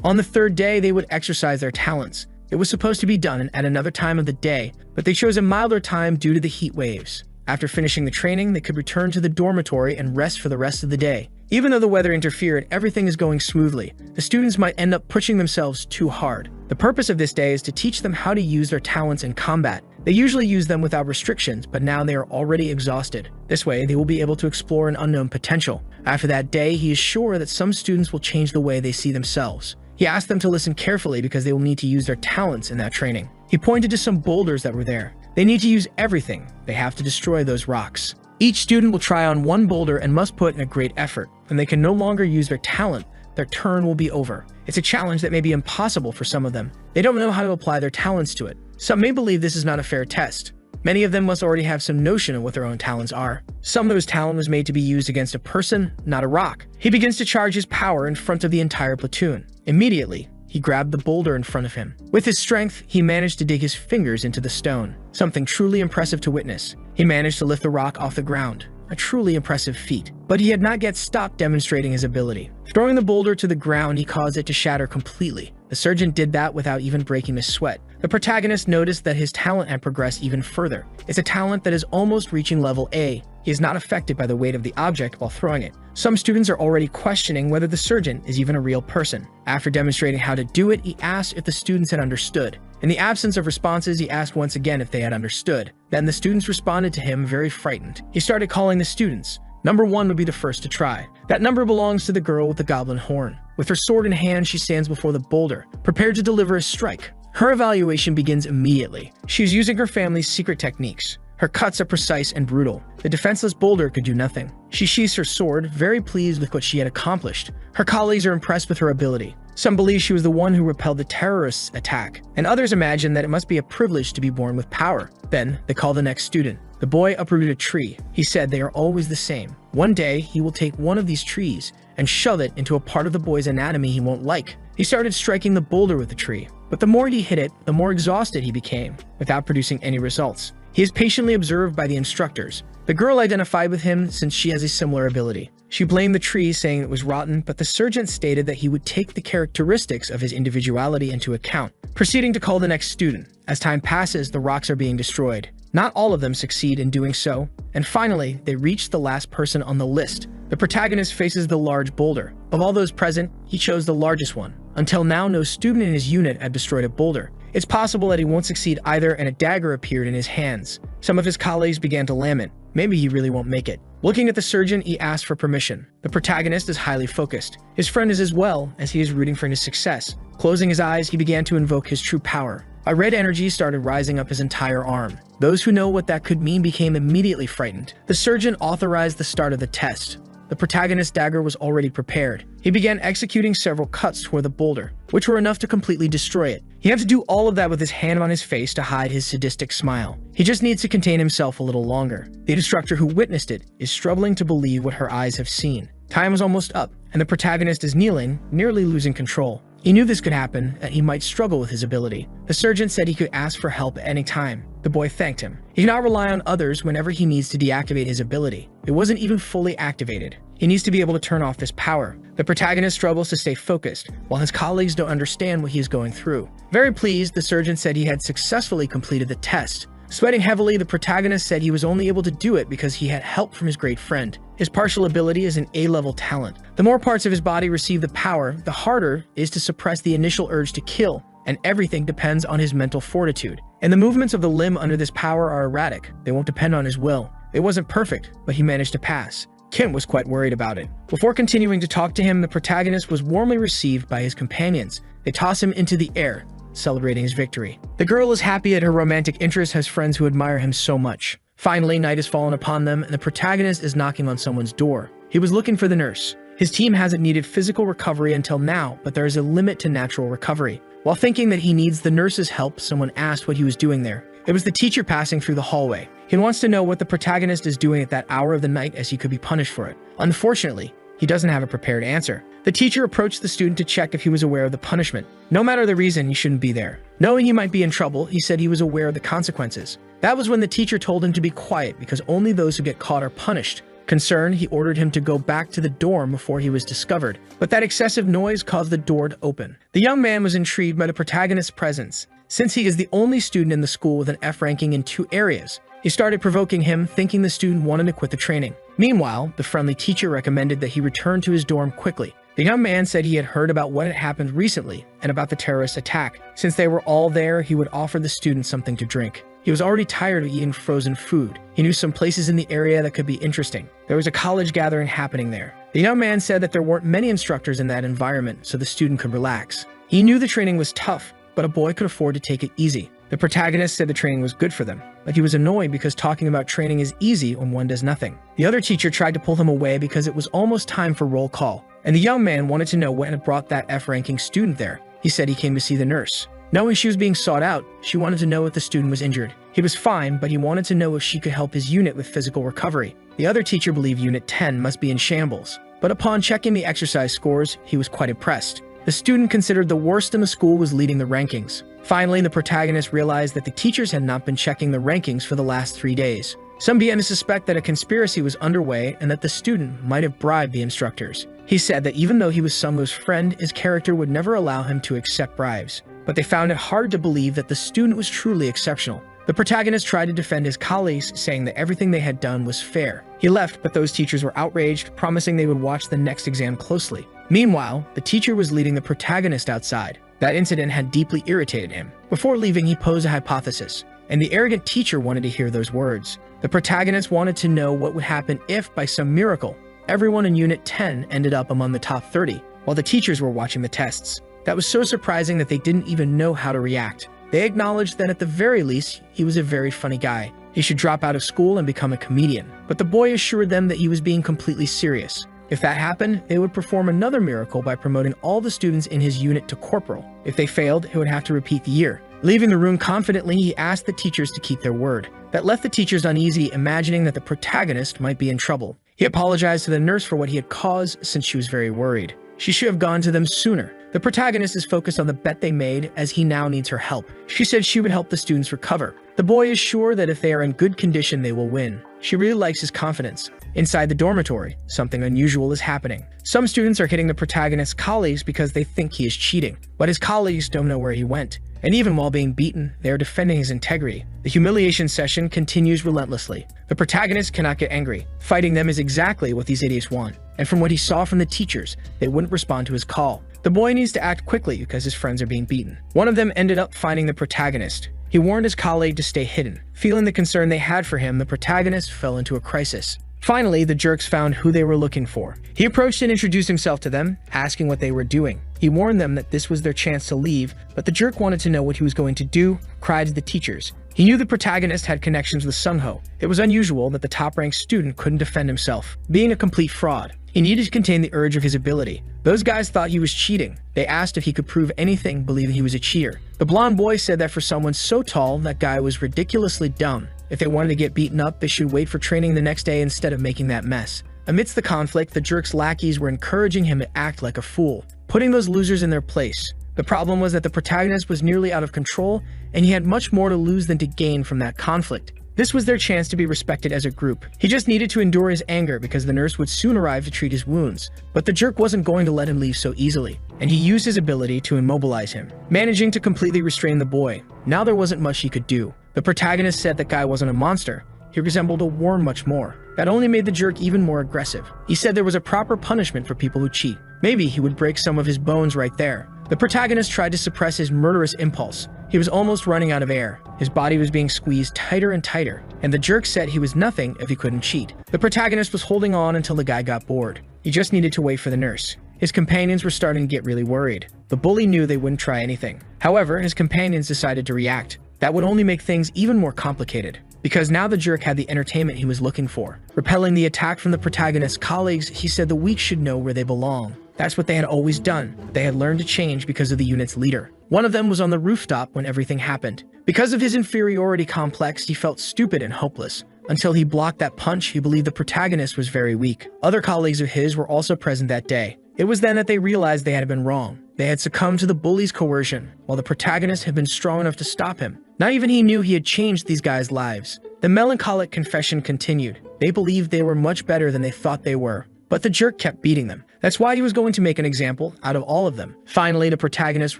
On the third day, they would exercise their talents. It was supposed to be done at another time of the day, but they chose a milder time due to the heat waves. After finishing the training, they could return to the dormitory and rest for the rest of the day. Even though the weather interfered, everything is going smoothly. The students might end up pushing themselves too hard. The purpose of this day is to teach them how to use their talents in combat. They usually use them without restrictions, but now they are already exhausted. This way, they will be able to explore an unknown potential. After that day, he is sure that some students will change the way they see themselves. He asked them to listen carefully because they will need to use their talents in that training. He pointed to some boulders that were there. They need to use everything. They have to destroy those rocks. Each student will try on one boulder and must put in a great effort. When they can no longer use their talent, their turn will be over. It's a challenge that may be impossible for some of them. They don't know how to apply their talents to it. Some may believe this is not a fair test. Many of them must already have some notion of what their own talents are. Some of those talent was made to be used against a person, not a rock. He begins to charge his power in front of the entire platoon. Immediately, he grabbed the boulder in front of him. With his strength, he managed to dig his fingers into the stone, something truly impressive to witness. He managed to lift the rock off the ground, a truly impressive feat. But he had not yet stopped demonstrating his ability. Throwing the boulder to the ground, he caused it to shatter completely. The surgeon did that without even breaking a sweat. The protagonist noticed that his talent had progressed even further. It's a talent that is almost reaching level A. He is not affected by the weight of the object while throwing it. Some students are already questioning whether the surgeon is even a real person. After demonstrating how to do it, he asked if the students had understood. In the absence of responses, he asked once again if they had understood. Then the students responded to him very frightened. He started calling the students. Number 1 would be the first to try. That number belongs to the girl with the goblin horn. With her sword in hand, she stands before the boulder, prepared to deliver a strike. Her evaluation begins immediately. She is using her family's secret techniques. Her cuts are precise and brutal. The defenseless boulder could do nothing. She sheaths her sword, very pleased with what she had accomplished. Her colleagues are impressed with her ability. Some believe she was the one who repelled the terrorists' attack, and others imagine that it must be a privilege to be born with power. Then, they call the next student. The boy uprooted a tree. He said they are always the same. One day, he will take one of these trees and shove it into a part of the boy's anatomy he won't like. He started striking the boulder with the tree, but the more he hit it, the more exhausted he became, without producing any results. He is patiently observed by the instructors. The girl identified with him since she has a similar ability. She blamed the tree, saying it was rotten, but the surgeon stated that he would take the characteristics of his individuality into account, proceeding to call the next student. As time passes, the rocks are being destroyed. Not all of them succeed in doing so, and finally, they reach the last person on the list. The protagonist faces the large boulder. Of all those present, he chose the largest one. Until now, no student in his unit had destroyed a boulder. It's possible that he won't succeed either, and a dagger appeared in his hands. Some of his colleagues began to lament. maybe he really won't make it. Looking at the surgeon, he asks for permission. The protagonist is highly focused. His friend is as well, as he is rooting for his success. Closing his eyes, he began to invoke his true power. A red energy started rising up his entire arm. Those who know what that could mean became immediately frightened. The surgeon authorized the start of the test. The protagonist's dagger was already prepared. He began executing several cuts toward the boulder, which were enough to completely destroy it. He had to do all of that with his hand on his face to hide his sadistic smile. He just needs to contain himself a little longer. The instructor who witnessed it is struggling to believe what her eyes have seen. Time is almost up, and the protagonist is kneeling, nearly losing control. He knew this could happen, and he might struggle with his ability. The surgeon said he could ask for help at any time. The boy thanked him. He cannot rely on others whenever he needs to deactivate his ability. It wasn't even fully activated. He needs to be able to turn off this power. The protagonist struggles to stay focused, while his colleagues don't understand what he is going through. Very pleased, the surgeon said he had successfully completed the test. Sweating heavily, the protagonist said he was only able to do it because he had help from his great friend. His partial ability is an A-level talent. The more parts of his body receive the power, the harder it is to suppress the initial urge to kill, and everything depends on his mental fortitude. And the movements of the limb under this power are erratic. They won't depend on his will. It wasn't perfect, but he managed to pass. Kim was quite worried about it. Before continuing to talk to him, the protagonist was warmly received by his companions. They toss him into the air, celebrating his victory. The girl is happy that her romantic interest has friends who admire him so much. Finally, night has fallen upon them, and the protagonist is knocking on someone's door. He was looking for the nurse. His team hasn't needed physical recovery until now, but there is a limit to natural recovery. While thinking that he needs the nurse's help, someone asked what he was doing there. It was the teacher passing through the hallway. He wants to know what the protagonist is doing at that hour of the night, as he could be punished for it. Unfortunately, he doesn't have a prepared answer. The teacher approached the student to check if he was aware of the punishment. No matter the reason, he shouldn't be there. Knowing he might be in trouble, he said he was aware of the consequences. That was when the teacher told him to be quiet because only those who get caught are punished. Concerned, he ordered him to go back to the dorm before he was discovered. But that excessive noise caused the door to open. The young man was intrigued by the protagonist's presence, since he is the only student in the school with an F ranking in 2 areas. He started provoking him, thinking the student wanted to quit the training. Meanwhile, the friendly teacher recommended that he return to his dorm quickly. The young man said he had heard about what had happened recently and about the terrorist attack. Since they were all there, he would offer the student something to drink. He was already tired of eating frozen food. He knew some places in the area that could be interesting. There was a college gathering happening there. The young man said that there weren't many instructors in that environment, so the student could relax. He knew the training was tough, but a boy could afford to take it easy. The protagonist said the training was good for them, but he was annoyed because talking about training is easy when one does nothing. The other teacher tried to pull him away because it was almost time for roll call, and the young man wanted to know what had brought that F-ranking student there. He said he came to see the nurse. Knowing she was being sought out, she wanted to know if the student was injured. He was fine, but he wanted to know if she could help his unit with physical recovery. The other teacher believed Unit 10 must be in shambles, but upon checking the exercise scores, he was quite impressed. The student considered the worst in the school was leading the rankings. Finally, the protagonist realized that the teachers had not been checking the rankings for the last 3 days. Some began to suspect that a conspiracy was underway and that the student might have bribed the instructors. He said that even though he was Sungwoo's friend, his character would never allow him to accept bribes. But they found it hard to believe that the student was truly exceptional. The protagonist tried to defend his colleagues, saying that everything they had done was fair. He left, but those teachers were outraged, promising they would watch the next exam closely. Meanwhile, the teacher was leading the protagonist outside. That incident had deeply irritated him. Before leaving, he posed a hypothesis, and the arrogant teacher wanted to hear those words. The protagonist wanted to know what would happen if, by some miracle, everyone in Unit 10 ended up among the top 30, while the teachers were watching the tests. That was so surprising that they didn't even know how to react. They acknowledged that at the very least, he was a very funny guy. He should drop out of school and become a comedian. But the boy assured them that he was being completely serious. If that happened, they would perform another miracle by promoting all the students in his unit to corporal. If they failed, he would have to repeat the year. Leaving the room confidently, he asked the teachers to keep their word. That left the teachers uneasy, imagining that the protagonist might be in trouble. He apologized to the nurse for what he had caused, since she was very worried. She should have gone to them sooner. The protagonist is focused on the bet they made, as he now needs her help. She said she would help the students recover. The boy is sure that if they are in good condition, they will win. She really likes his confidence. Inside the dormitory, something unusual is happening. Some students are hitting the protagonist's colleagues because they think he is cheating, but his colleagues don't know where he went. And even while being beaten, they are defending his integrity. The humiliation session continues relentlessly. The protagonist cannot get angry. Fighting them is exactly what these idiots want. And from what he saw from the teachers, they wouldn't respond to his call. The boy needs to act quickly because his friends are being beaten. One of them ended up finding the protagonist. He warned his colleague to stay hidden. Feeling the concern they had for him, the protagonist fell into a crisis. Finally, the jerks found who they were looking for. He approached and introduced himself to them, asking what they were doing. He warned them that this was their chance to leave, but the jerk wanted to know what he was going to do, cried to the teachers. He knew the protagonist had connections with Sungho. It was unusual that the top-ranked student couldn't defend himself, being a complete fraud. He needed to contain the urge of his ability. Those guys thought he was cheating. They asked if he could prove anything, believing he was a cheater. The blonde boy said that for someone so tall, that guy was ridiculously dumb. If they wanted to get beaten up, they should wait for training the next day instead of making that mess. Amidst the conflict, the jerk's lackeys were encouraging him to act like a fool, putting those losers in their place. The problem was that the protagonist was nearly out of control, and he had much more to lose than to gain from that conflict. This was their chance to be respected as a group. He just needed to endure his anger because the nurse would soon arrive to treat his wounds. But the jerk wasn't going to let him leave so easily, and he used his ability to immobilize him, managing to completely restrain the boy. Now there wasn't much he could do. The protagonist said that guy wasn't a monster. He resembled a worm much more. That only made the jerk even more aggressive. He said there was a proper punishment for people who cheat. Maybe he would break some of his bones right there. The protagonist tried to suppress his murderous impulse. He was almost running out of air. His body was being squeezed tighter and tighter, and the jerk said he was nothing if he couldn't cheat. The protagonist was holding on until the guy got bored. He just needed to wait for the nurse. His companions were starting to get really worried. The bully knew they wouldn't try anything. However, his companions decided to react. That would only make things even more complicated, because now the jerk had the entertainment he was looking for. Repelling the attack from the protagonist's colleagues, he said the weak should know where they belong. That's what they had always done. They had learned to change because of the unit's leader. One of them was on the rooftop when everything happened. Because of his inferiority complex, he felt stupid and hopeless. Until he blocked that punch, he believed the protagonist was very weak. Other colleagues of his were also present that day. It was then that they realized they had been wrong. They had succumbed to the bully's coercion, while the protagonist had been strong enough to stop him. Not even he knew he had changed these guys' lives. The melancholic confession continued. They believed they were much better than they thought they were. But the jerk kept beating them. That's why he was going to make an example out of all of them. Finally, the protagonist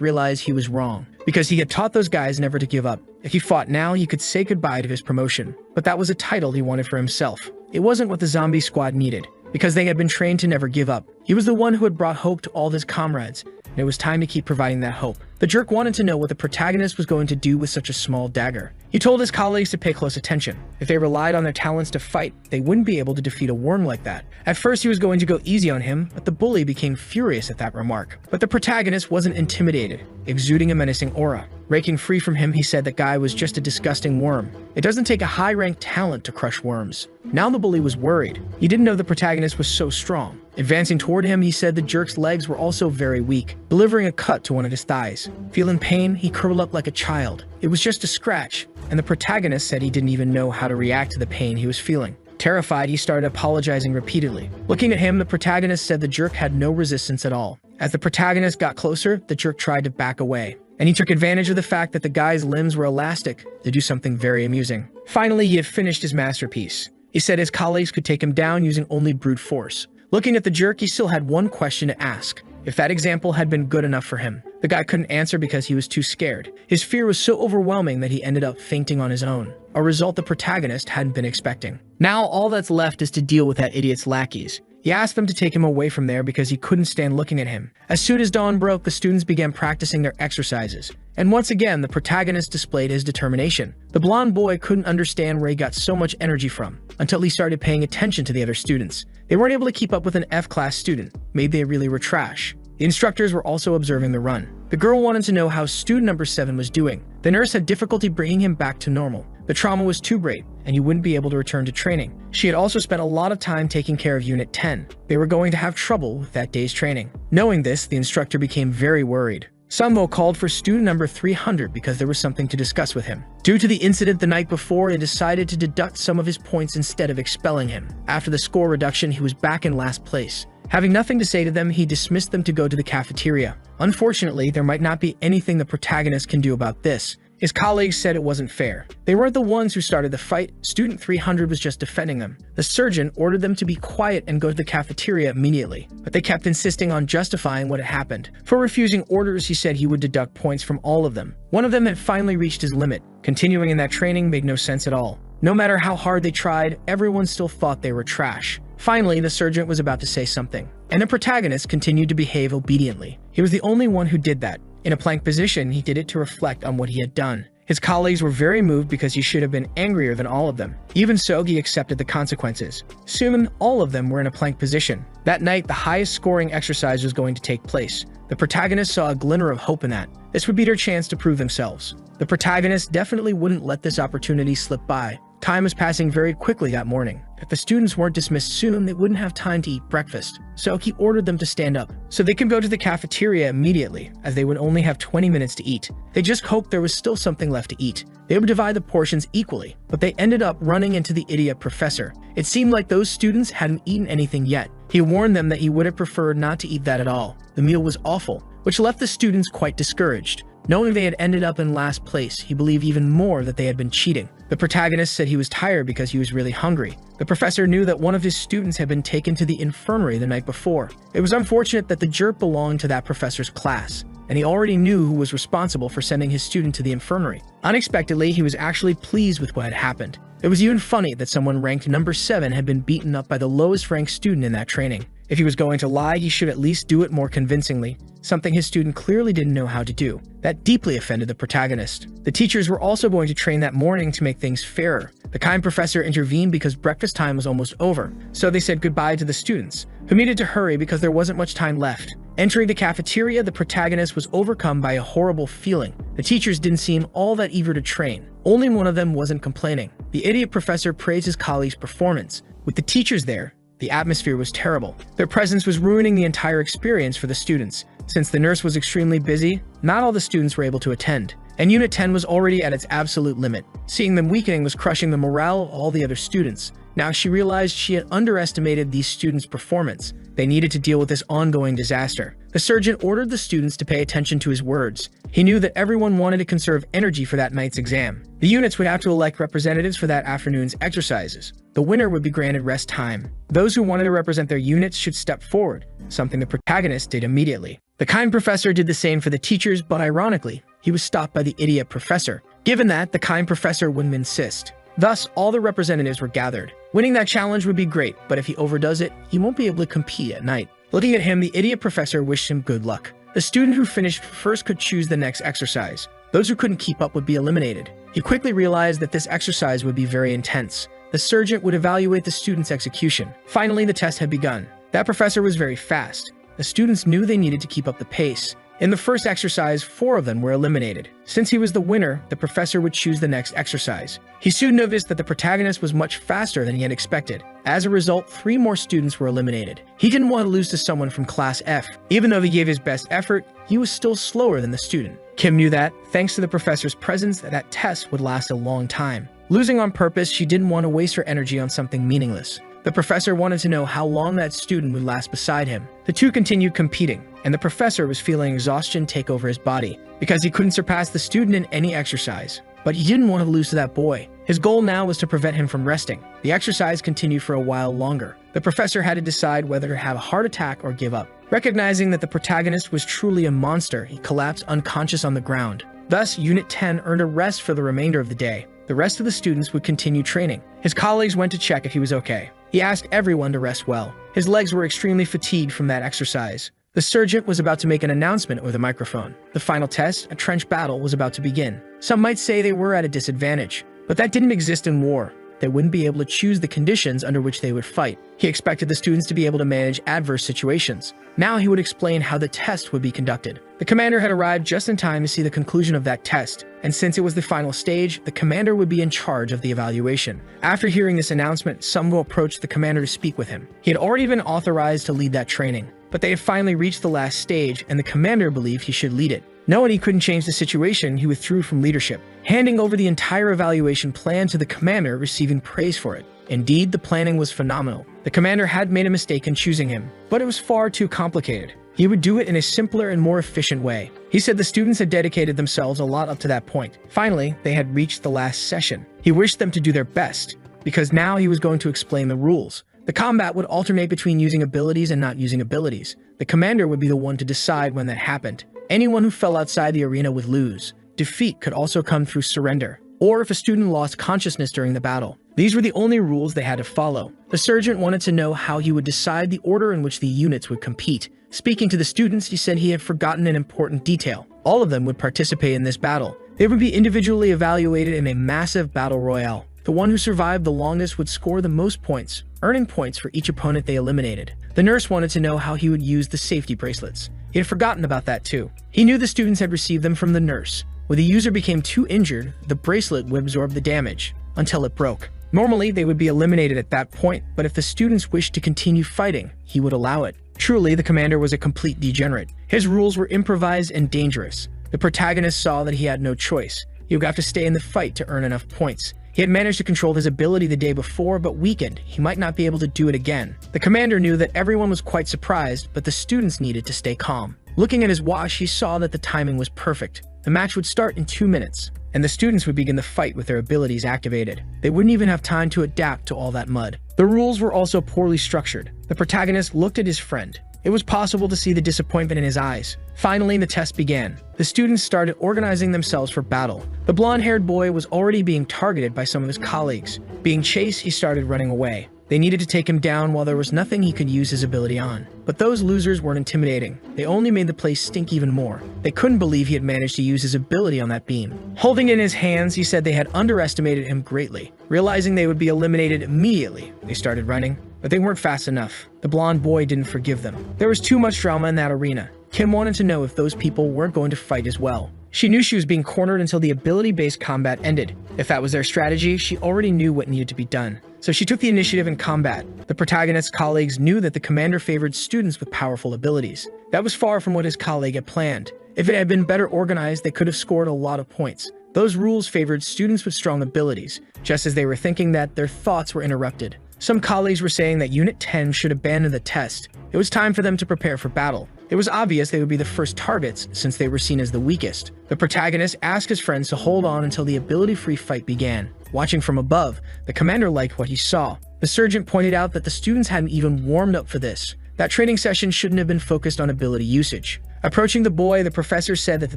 realized he was wrong, because he had taught those guys never to give up. If he fought now, he could say goodbye to his promotion. But that was a title he wanted for himself. It wasn't what the zombie squad needed, because they had been trained to never give up. He was the one who had brought hope to all his comrades, and it was time to keep providing that hope. The jerk wanted to know what the protagonist was going to do with such a small dagger. He told his colleagues to pay close attention. If they relied on their talents to fight, they wouldn't be able to defeat a worm like that. At first, he was going to go easy on him, but the bully became furious at that remark. But the protagonist wasn't intimidated, exuding a menacing aura. Breaking free from him, he said that guy was just a disgusting worm. It doesn't take a high-ranked talent to crush worms. Now the bully was worried. He didn't know the protagonist was so strong. Advancing toward him, he said the jerk's legs were also very weak, delivering a cut to one of his thighs. Feeling pain, he curled up like a child. It was just a scratch, and the protagonist said he didn't even know how to react to the pain he was feeling. Terrified, he started apologizing repeatedly. Looking at him, the protagonist said the jerk had no resistance at all. As the protagonist got closer, the jerk tried to back away, and he took advantage of the fact that the guy's limbs were elastic to do something very amusing. Finally, he had finished his masterpiece. He said his colleagues could take him down using only brute force. Looking at the jerk, he still had one question to ask. If that example had been good enough for him. The guy couldn't answer because he was too scared. His fear was so overwhelming that he ended up fainting on his own, a result the protagonist hadn't been expecting. Now all that's left is to deal with that idiot's lackeys. He asked them to take him away from there because he couldn't stand looking at him. As soon as dawn broke, the students began practicing their exercises. And once again, the protagonist displayed his determination. The blonde boy couldn't understand where he got so much energy from, until he started paying attention to the other students. They weren't able to keep up with an F-class student. Maybe they really were trash. The instructors were also observing the run. The girl wanted to know how student number 7 was doing. The nurse had difficulty bringing him back to normal. The trauma was too great, and he wouldn't be able to return to training. She had also spent a lot of time taking care of Unit 10. They were going to have trouble with that day's training. Knowing this, the instructor became very worried. Sunmo called for student number 300 because there was something to discuss with him. Due to the incident the night before, they decided to deduct some of his points instead of expelling him. After the score reduction, he was back in last place. Having nothing to say to them, he dismissed them to go to the cafeteria. Unfortunately, there might not be anything the protagonist can do about this. His colleagues said it wasn't fair. They weren't the ones who started the fight. Student 300 was just defending them. The surgeon ordered them to be quiet and go to the cafeteria immediately, but they kept insisting on justifying what had happened. For refusing orders, he said he would deduct points from all of them. One of them had finally reached his limit. Continuing in that training made no sense at all. No matter how hard they tried, everyone still thought they were trash. Finally, the surgeon was about to say something, and the protagonist continued to behave obediently. He was the only one who did that. In a plank position, he did it to reflect on what he had done. His colleagues were very moved because he should have been angrier than all of them. Even so, he accepted the consequences. Soon, all of them were in a plank position. That night, the highest scoring exercise was going to take place. The protagonist saw a glimmer of hope in that. This would be their chance to prove themselves. The protagonist definitely wouldn't let this opportunity slip by. Time was passing very quickly that morning. If the students weren't dismissed soon, they wouldn't have time to eat breakfast. So he ordered them to stand up so they could go to the cafeteria immediately, as they would only have 20 minutes to eat. They just hoped there was still something left to eat. They would divide the portions equally, but they ended up running into the idiot professor. It seemed like those students hadn't eaten anything yet. He warned them that he would have preferred not to eat that at all. The meal was awful, which left the students quite discouraged. Knowing they had ended up in last place, he believed even more that they had been cheating. The protagonist said he was tired because he was really hungry. The professor knew that one of his students had been taken to the infirmary the night before. It was unfortunate that the jerk belonged to that professor's class, and he already knew who was responsible for sending his student to the infirmary. Unexpectedly, he was actually pleased with what had happened. It was even funny that someone ranked number 7 had been beaten up by the lowest ranked student in that training. If he was going to lie, he should at least do it more convincingly, something his student clearly didn't know how to do. That deeply offended the protagonist. The teachers were also going to train that morning to make things fairer. The kind professor intervened because breakfast time was almost over, so they said goodbye to the students, who needed to hurry because there wasn't much time left. Entering the cafeteria, the protagonist was overcome by a horrible feeling. The teachers didn't seem all that eager to train. Only one of them wasn't complaining. The idiot professor praised his colleague's performance. With the teachers there, the atmosphere was terrible. Their presence was ruining the entire experience for the students. Since the nurse was extremely busy, not all the students were able to attend, and Unit 10 was already at its absolute limit. Seeing them weakening was crushing the morale of all the other students. Now she realized she had underestimated these students' performance. They needed to deal with this ongoing disaster. The surgeon ordered the students to pay attention to his words. He knew that everyone wanted to conserve energy for that night's exam. The units would have to elect representatives for that afternoon's exercises. The winner would be granted rest time. Those who wanted to represent their units should step forward, something the protagonist did immediately. The kind professor did the same for the teachers, but ironically, he was stopped by the idiot professor. Given that, the kind professor wouldn't insist. Thus, all the representatives were gathered. Winning that challenge would be great, but if he overdoes it, he won't be able to compete at night. Looking at him, the idiot professor wished him good luck. The student who finished first could choose the next exercise. Those who couldn't keep up would be eliminated. He quickly realized that this exercise would be very intense. The surgeon would evaluate the student's execution. Finally, the test had begun. That professor was very fast. The students knew they needed to keep up the pace. In the first exercise, 4 of them were eliminated. Since he was the winner, the professor would choose the next exercise. He soon noticed that the protagonist was much faster than he had expected. As a result, 3 more students were eliminated. He didn't want to lose to someone from Class F. Even though he gave his best effort, he was still slower than the student. Kim knew that, thanks to the professor's presence, that test would last a long time. Losing on purpose, she didn't want to waste her energy on something meaningless. The professor wanted to know how long that student would last beside him. The two continued competing, and the professor was feeling exhaustion take over his body because he couldn't surpass the student in any exercise. But he didn't want to lose to that boy. His goal now was to prevent him from resting. The exercise continued for a while longer. The professor had to decide whether to have a heart attack or give up. Recognizing that the protagonist was truly a monster, he collapsed unconscious on the ground. Thus, Unit 10 earned a rest for the remainder of the day. The rest of the students would continue training. His colleagues went to check if he was okay. He asked everyone to rest well. His legs were extremely fatigued from that exercise. The surgeon was about to make an announcement over the microphone. The final test, a trench battle, was about to begin. Some might say they were at a disadvantage, but that didn't exist in war. They wouldn't be able to choose the conditions under which they would fight. He expected the students to be able to manage adverse situations. Now he would explain how the test would be conducted. The commander had arrived just in time to see the conclusion of that test, and since it was the final stage, the commander would be in charge of the evaluation. After hearing this announcement, some will approach the commander to speak with him. He had already been authorized to lead that training, but they had finally reached the last stage, and the commander believed he should lead it. Knowing he couldn't change the situation, he withdrew from leadership, handing over the entire evaluation plan to the commander, receiving praise for it. Indeed, the planning was phenomenal. The commander had made a mistake in choosing him, but it was far too complicated. He would do it in a simpler and more efficient way. He said the students had dedicated themselves a lot up to that point. Finally, they had reached the last session. He wished them to do their best, because now he was going to explain the rules. The combat would alternate between using abilities and not using abilities. The commander would be the one to decide when that happened. Anyone who fell outside the arena would lose. Defeat could also come through surrender, or if a student lost consciousness during the battle. These were the only rules they had to follow. The surgeon wanted to know how he would decide the order in which the units would compete. Speaking to the students, he said he had forgotten an important detail. All of them would participate in this battle, They would be individually evaluated in a massive battle royale. The one who survived the longest would score the most points, earning points for each opponent they eliminated. The nurse wanted to know how he would use the safety bracelets. He had forgotten about that too. He knew the students had received them from the nurse. When the user became too injured, the bracelet would absorb the damage until it broke. Normally, they would be eliminated at that point, but if the students wished to continue fighting, he would allow it. Truly, the commander was a complete degenerate. His rules were improvised and dangerous. The protagonist saw that he had no choice. He would have to stay in the fight to earn enough points. He had managed to control his ability the day before, but weakened. He might not be able to do it again. The commander knew that everyone was quite surprised, but the students needed to stay calm. Looking at his watch, he saw that the timing was perfect. The match would start in 2 minutes, and the students would begin the fight with their abilities activated. They wouldn't even have time to adapt to all that mud. The rules were also poorly structured. The protagonist looked at his friend. It was possible to see the disappointment in his eyes. Finally, the test began. The students started organizing themselves for battle. The blonde-haired boy was already being targeted by some of his colleagues. Being chased, he started running away. They needed to take him down while there was nothing he could use his ability on. But those losers weren't intimidating. They only made the place stink even more. They couldn't believe he had managed to use his ability on that beam. Holding it in his hands, he said they had underestimated him greatly. Realizing they would be eliminated immediately, they started running. But they weren't fast enough. The blonde boy didn't forgive them. There was too much drama in that arena. Kim wanted to know if those people weren't going to fight as well. She knew she was being cornered until the ability-based combat ended. If that was their strategy, she already knew what needed to be done. So she took the initiative in combat. The protagonist's colleagues knew that the commander favored students with powerful abilities. That was far from what his colleague had planned. If it had been better organized, they could have scored a lot of points. Those rules favored students with strong abilities, just as they were thinking that, their thoughts were interrupted. Some colleagues were saying that Unit 10 should abandon the test. It was time for them to prepare for battle. It was obvious they would be the first targets since they were seen as the weakest. The protagonist asked his friends to hold on until the ability-free fight began. Watching from above, the commander liked what he saw. The sergeant pointed out that the students hadn't even warmed up for this. That training session shouldn't have been focused on ability usage. Approaching the boy, the professor said that the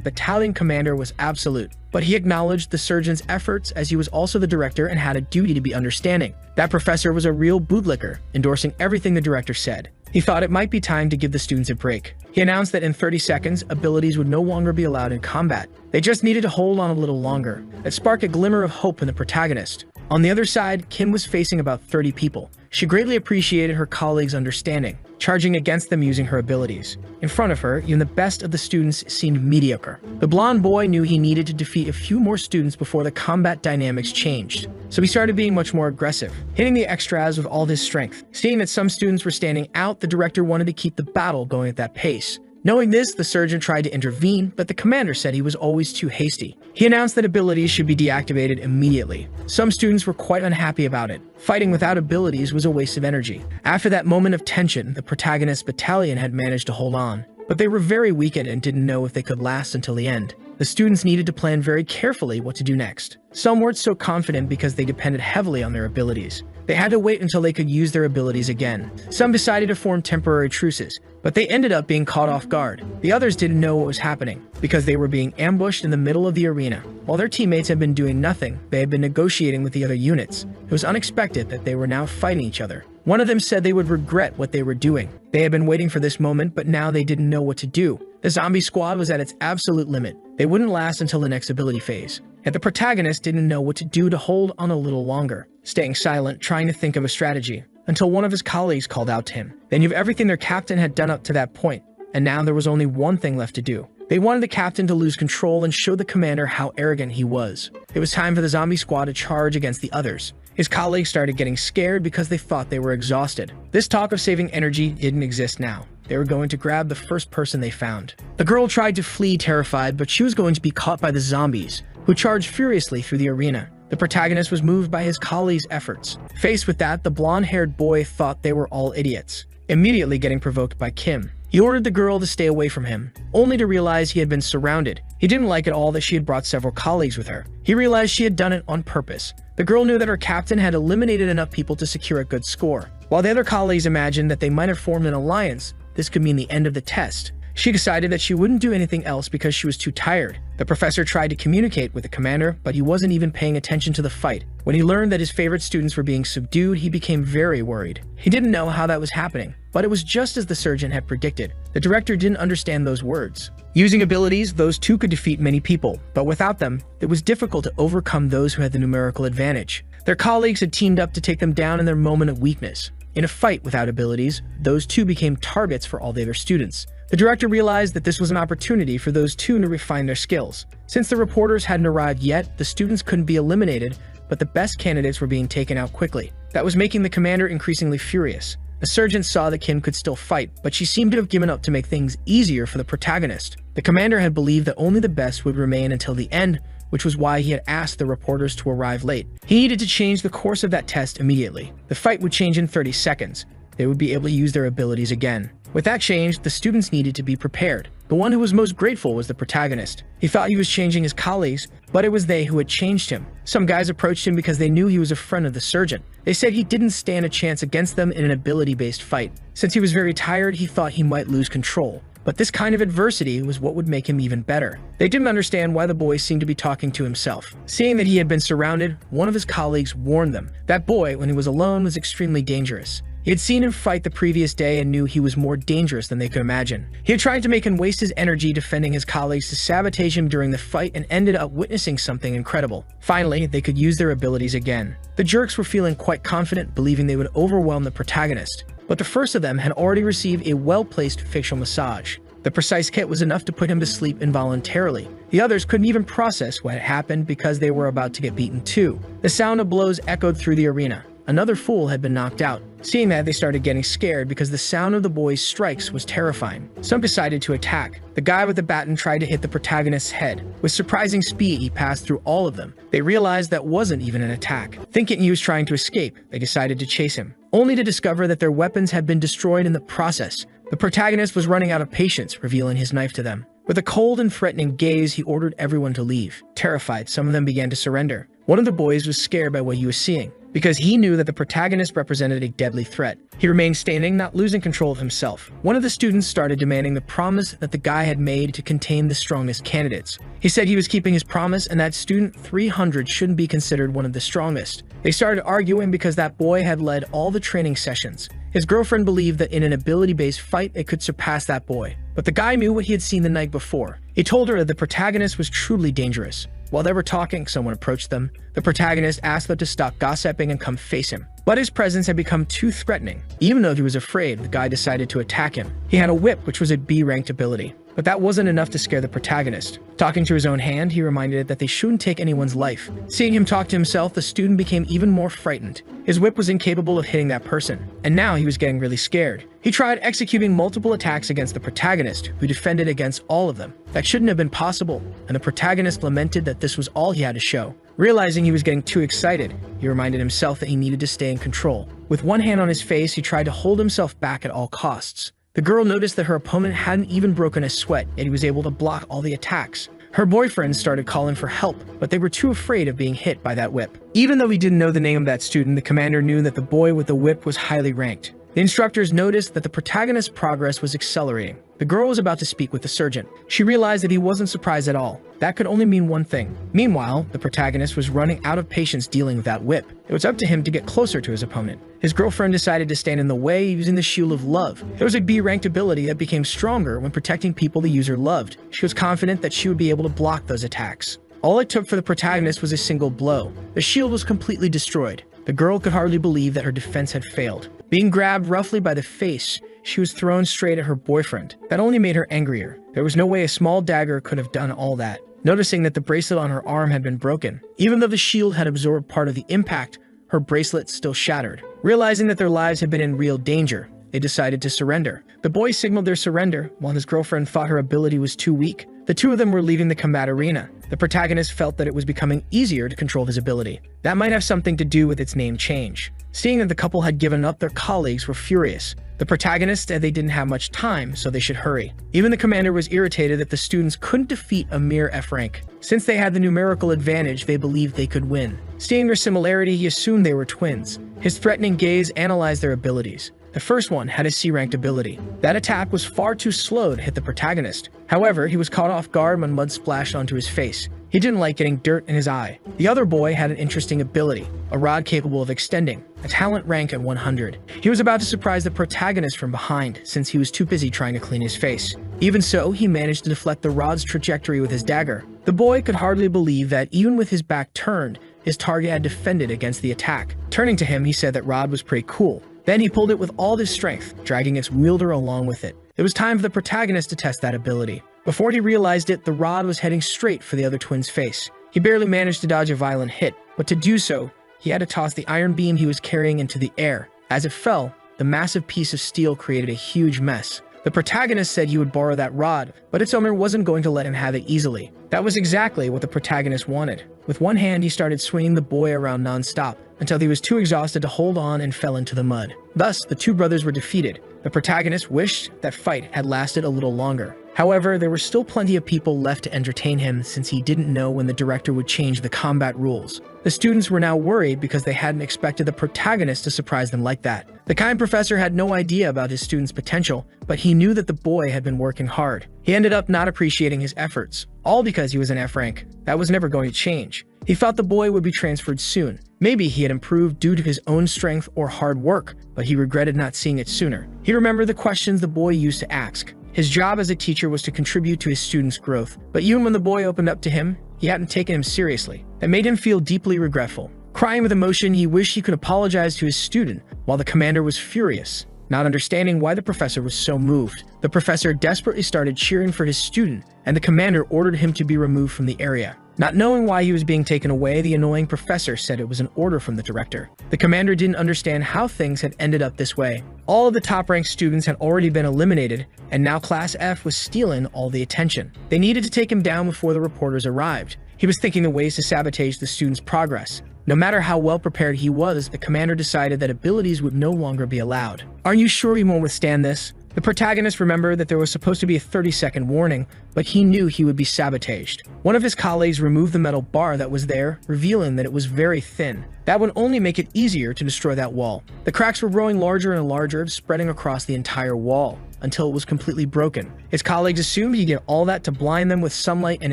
battalion commander was absolute, but he acknowledged the sergeant's efforts as he was also the director and had a duty to be understanding. That professor was a real bootlicker, endorsing everything the director said. He thought it might be time to give the students a break. He announced that in 30 seconds, abilities would no longer be allowed in combat. They just needed to hold on a little longer. It sparked a glimmer of hope in the protagonist. On the other side, Kim was facing about 30 people. She greatly appreciated her colleagues' understanding, charging against them using her abilities. In front of her, even the best of the students seemed mediocre. The blonde boy knew he needed to defeat a few more students before the combat dynamics changed, so he started being much more aggressive, hitting the extras with all his strength. Seeing that some students were standing out, the director wanted to keep the battle going at that pace. Knowing this, the sergeant tried to intervene, but the commander said he was always too hasty. He announced that abilities should be deactivated immediately. Some students were quite unhappy about it. Fighting without abilities was a waste of energy. After that moment of tension, the protagonist's battalion had managed to hold on, but they were very weakened and didn't know if they could last until the end. The students needed to plan very carefully what to do next. Some weren't so confident because they depended heavily on their abilities. They had to wait until they could use their abilities again. Some decided to form temporary truces, but they ended up being caught off guard. The others didn't know what was happening, because they were being ambushed in the middle of the arena. While their teammates had been doing nothing, they had been negotiating with the other units. It was unexpected that they were now fighting each other. One of them said they would regret what they were doing. They had been waiting for this moment, but now they didn't know what to do. The zombie squad was at its absolute limit. They wouldn't last until the next ability phase. Yet the protagonist didn't know what to do to hold on a little longer, staying silent, trying to think of a strategy, until one of his colleagues called out to him. They knew everything their captain had done up to that point, and now there was only one thing left to do. They wanted the captain to lose control and show the commander how arrogant he was. It was time for the zombie squad to charge against the others. His colleagues started getting scared because they thought they were exhausted. This talk of saving energy didn't exist now. They were going to grab the first person they found. The girl tried to flee terrified, but she was going to be caught by the zombies, who charged furiously through the arena. The protagonist was moved by his colleagues' efforts. Faced with that, the blonde-haired boy thought they were all idiots, immediately getting provoked by Kim. He ordered the girl to stay away from him, only to realize he had been surrounded. He didn't like at all that she had brought several colleagues with her. He realized she had done it on purpose. The girl knew that her captain had eliminated enough people to secure a good score. While the other colleagues imagined that they might have formed an alliance, this could mean the end of the test. She decided that she wouldn't do anything else because she was too tired. The professor tried to communicate with the commander, but he wasn't even paying attention to the fight. When he learned that his favorite students were being subdued, he became very worried. He didn't know how that was happening, but it was just as the surgeon had predicted. The director didn't understand those words. Using abilities, those two could defeat many people, but without them, it was difficult to overcome those who had the numerical advantage. Their colleagues had teamed up to take them down in their moment of weakness. In a fight without abilities, those two became targets for all the other students. The director realized that this was an opportunity for those two to refine their skills. Since the reporters hadn't arrived yet, the students couldn't be eliminated, but the best candidates were being taken out quickly. That was making the commander increasingly furious. The surgeon saw that Kim could still fight, but she seemed to have given up to make things easier for the protagonist. The commander had believed that only the best would remain until the end, which was why he had asked the reporters to arrive late. He needed to change the course of that test immediately. The fight would change in 30 seconds. They would be able to use their abilities again. With that change, the students needed to be prepared. The one who was most grateful was the protagonist. He thought he was changing his colleagues, but it was they who had changed him. Some guys approached him because they knew he was a friend of the surgeon. They said he didn't stand a chance against them in an ability-based fight. Since he was very tired, he thought he might lose control. But this kind of adversity was what would make him even better. They didn't understand why the boy seemed to be talking to himself. Seeing that he had been surrounded, one of his colleagues warned them. That boy, when he was alone, was extremely dangerous. He had seen him fight the previous day and knew he was more dangerous than they could imagine. He had tried to make him waste his energy defending his colleagues to sabotage him during the fight and ended up witnessing something incredible. Finally, they could use their abilities again. The jerks were feeling quite confident, believing they would overwhelm the protagonist. But the first of them had already received a well-placed facial massage. The precise hit was enough to put him to sleep involuntarily. The others couldn't even process what had happened because they were about to get beaten too. The sound of blows echoed through the arena. Another fool had been knocked out. Seeing that, they started getting scared because the sound of the boys' strikes was terrifying. Some decided to attack. The guy with the baton tried to hit the protagonist's head. With surprising speed, he passed through all of them. They realized that wasn't even an attack. Thinking he was trying to escape, they decided to chase him, only to discover that their weapons had been destroyed in the process. The protagonist was running out of patience, revealing his knife to them. With a cold and threatening gaze, he ordered everyone to leave. Terrified, some of them began to surrender. One of the boys was scared by what he was seeing, because he knew that the protagonist represented a deadly threat. He remained standing, not losing control of himself. One of the students started demanding the promise that the guy had made to contain the strongest candidates. He said he was keeping his promise and that student 300 shouldn't be considered one of the strongest. They started arguing because that boy had led all the training sessions. His girlfriend believed that in an ability-based fight, it could surpass that boy. But the guy knew what he had seen the night before. He told her that the protagonist was truly dangerous. While they were talking, someone approached them. The protagonist asked them to stop gossiping and come face him. But his presence had become too threatening. Even though he was afraid, the guy decided to attack him. He had a whip, which was a B-ranked ability. But that wasn't enough to scare the protagonist. Talking to his own hand, he reminded it that they shouldn't take anyone's life. Seeing him talk to himself, the student became even more frightened. His whip was incapable of hitting that person, and now he was getting really scared. He tried executing multiple attacks against the protagonist, who defended against all of them. That shouldn't have been possible, and the protagonist lamented that this was all he had to show. Realizing he was getting too excited, he reminded himself that he needed to stay in control. With one hand on his face, he tried to hold himself back at all costs. The girl noticed that her opponent hadn't even broken a sweat, yet he was able to block all the attacks. Her boyfriend started calling for help, but they were too afraid of being hit by that whip. Even though he didn't know the name of that student, the commander knew that the boy with the whip was highly ranked. The instructors noticed that the protagonist's progress was accelerating. The girl was about to speak with the surgeon. She realized that he wasn't surprised at all. That could only mean one thing. Meanwhile, the protagonist was running out of patience dealing with that whip. It was up to him to get closer to his opponent. His girlfriend decided to stand in the way using the Shield of Love. It was a B-ranked ability that became stronger when protecting people the user loved. She was confident that she would be able to block those attacks. All it took for the protagonist was a single blow. The shield was completely destroyed. The girl could hardly believe that her defense had failed. Being grabbed roughly by the face, she was thrown straight at her boyfriend. That only made her angrier. There was no way a small dagger could have done all that. Noticing that the bracelet on her arm had been broken, even though the shield had absorbed part of the impact, her bracelet still shattered. Realizing that their lives had been in real danger, they decided to surrender. The boy signaled their surrender, while his girlfriend thought her ability was too weak. The two of them were leaving the combat arena. The protagonist felt that it was becoming easier to control his ability. That might have something to do with its name change. Seeing that the couple had given up, their colleagues were furious. The protagonist said they didn't have much time, so they should hurry. Even the commander was irritated that the students couldn't defeat a mere F rank. Since they had the numerical advantage, they believed they could win. Seeing their similarity, he assumed they were twins. His threatening gaze analyzed their abilities. The first one had a C-ranked ability. That attack was far too slow to hit the protagonist. However, he was caught off guard when mud splashed onto his face. He didn't like getting dirt in his eye. The other boy had an interesting ability, a rod capable of extending, a talent rank at 100. He was about to surprise the protagonist from behind, since he was too busy trying to clean his face. Even so, he managed to deflect the rod's trajectory with his dagger. The boy could hardly believe that even with his back turned, his target had defended against the attack. Turning to him, he said that rod was pretty cool. Then he pulled it with all his strength, dragging its wielder along with it. It was time for the protagonist to test that ability. Before he realized it, the rod was heading straight for the other twin's face. He barely managed to dodge a violent hit, but to do so, he had to toss the iron beam he was carrying into the air. As it fell, the massive piece of steel created a huge mess. The protagonist said he would borrow that rod, but its owner wasn't going to let him have it easily. That was exactly what the protagonist wanted. With one hand, he started swinging the boy around non-stop, until he was too exhausted to hold on and fell into the mud. Thus, the two brothers were defeated. The protagonist wished that fight had lasted a little longer. However, there were still plenty of people left to entertain him since he didn't know when the director would change the combat rules. The students were now worried because they hadn't expected the protagonist to surprise them like that. The kind professor had no idea about his students' potential, but he knew that the boy had been working hard. He ended up not appreciating his efforts, all because he was an F rank. That was never going to change. He thought the boy would be transferred soon. Maybe he had improved due to his own strength or hard work, but he regretted not seeing it sooner. He remembered the questions the boy used to ask. His job as a teacher was to contribute to his students' growth, but even when the boy opened up to him, he hadn't taken him seriously. That made him feel deeply regretful. Crying with emotion, he wished he could apologize to his student, while the commander was furious, not understanding why the professor was so moved. The professor desperately started cheering for his student, and the commander ordered him to be removed from the area. Not knowing why he was being taken away, the annoying professor said it was an order from the director. The commander didn't understand how things had ended up this way. All of the top-ranked students had already been eliminated, and now Class F was stealing all the attention. They needed to take him down before the reporters arrived. He was thinking of ways to sabotage the students' progress. No matter how well prepared he was, the commander decided that abilities would no longer be allowed. "Are you sure you won't withstand this?" The protagonist remembered that there was supposed to be a 30-second warning, but he knew he would be sabotaged. One of his colleagues removed the metal bar that was there, revealing that it was very thin. That would only make it easier to destroy that wall. The cracks were growing larger and larger, spreading across the entire wall, until it was completely broken. His colleagues assumed he'd get all that to blind them with sunlight and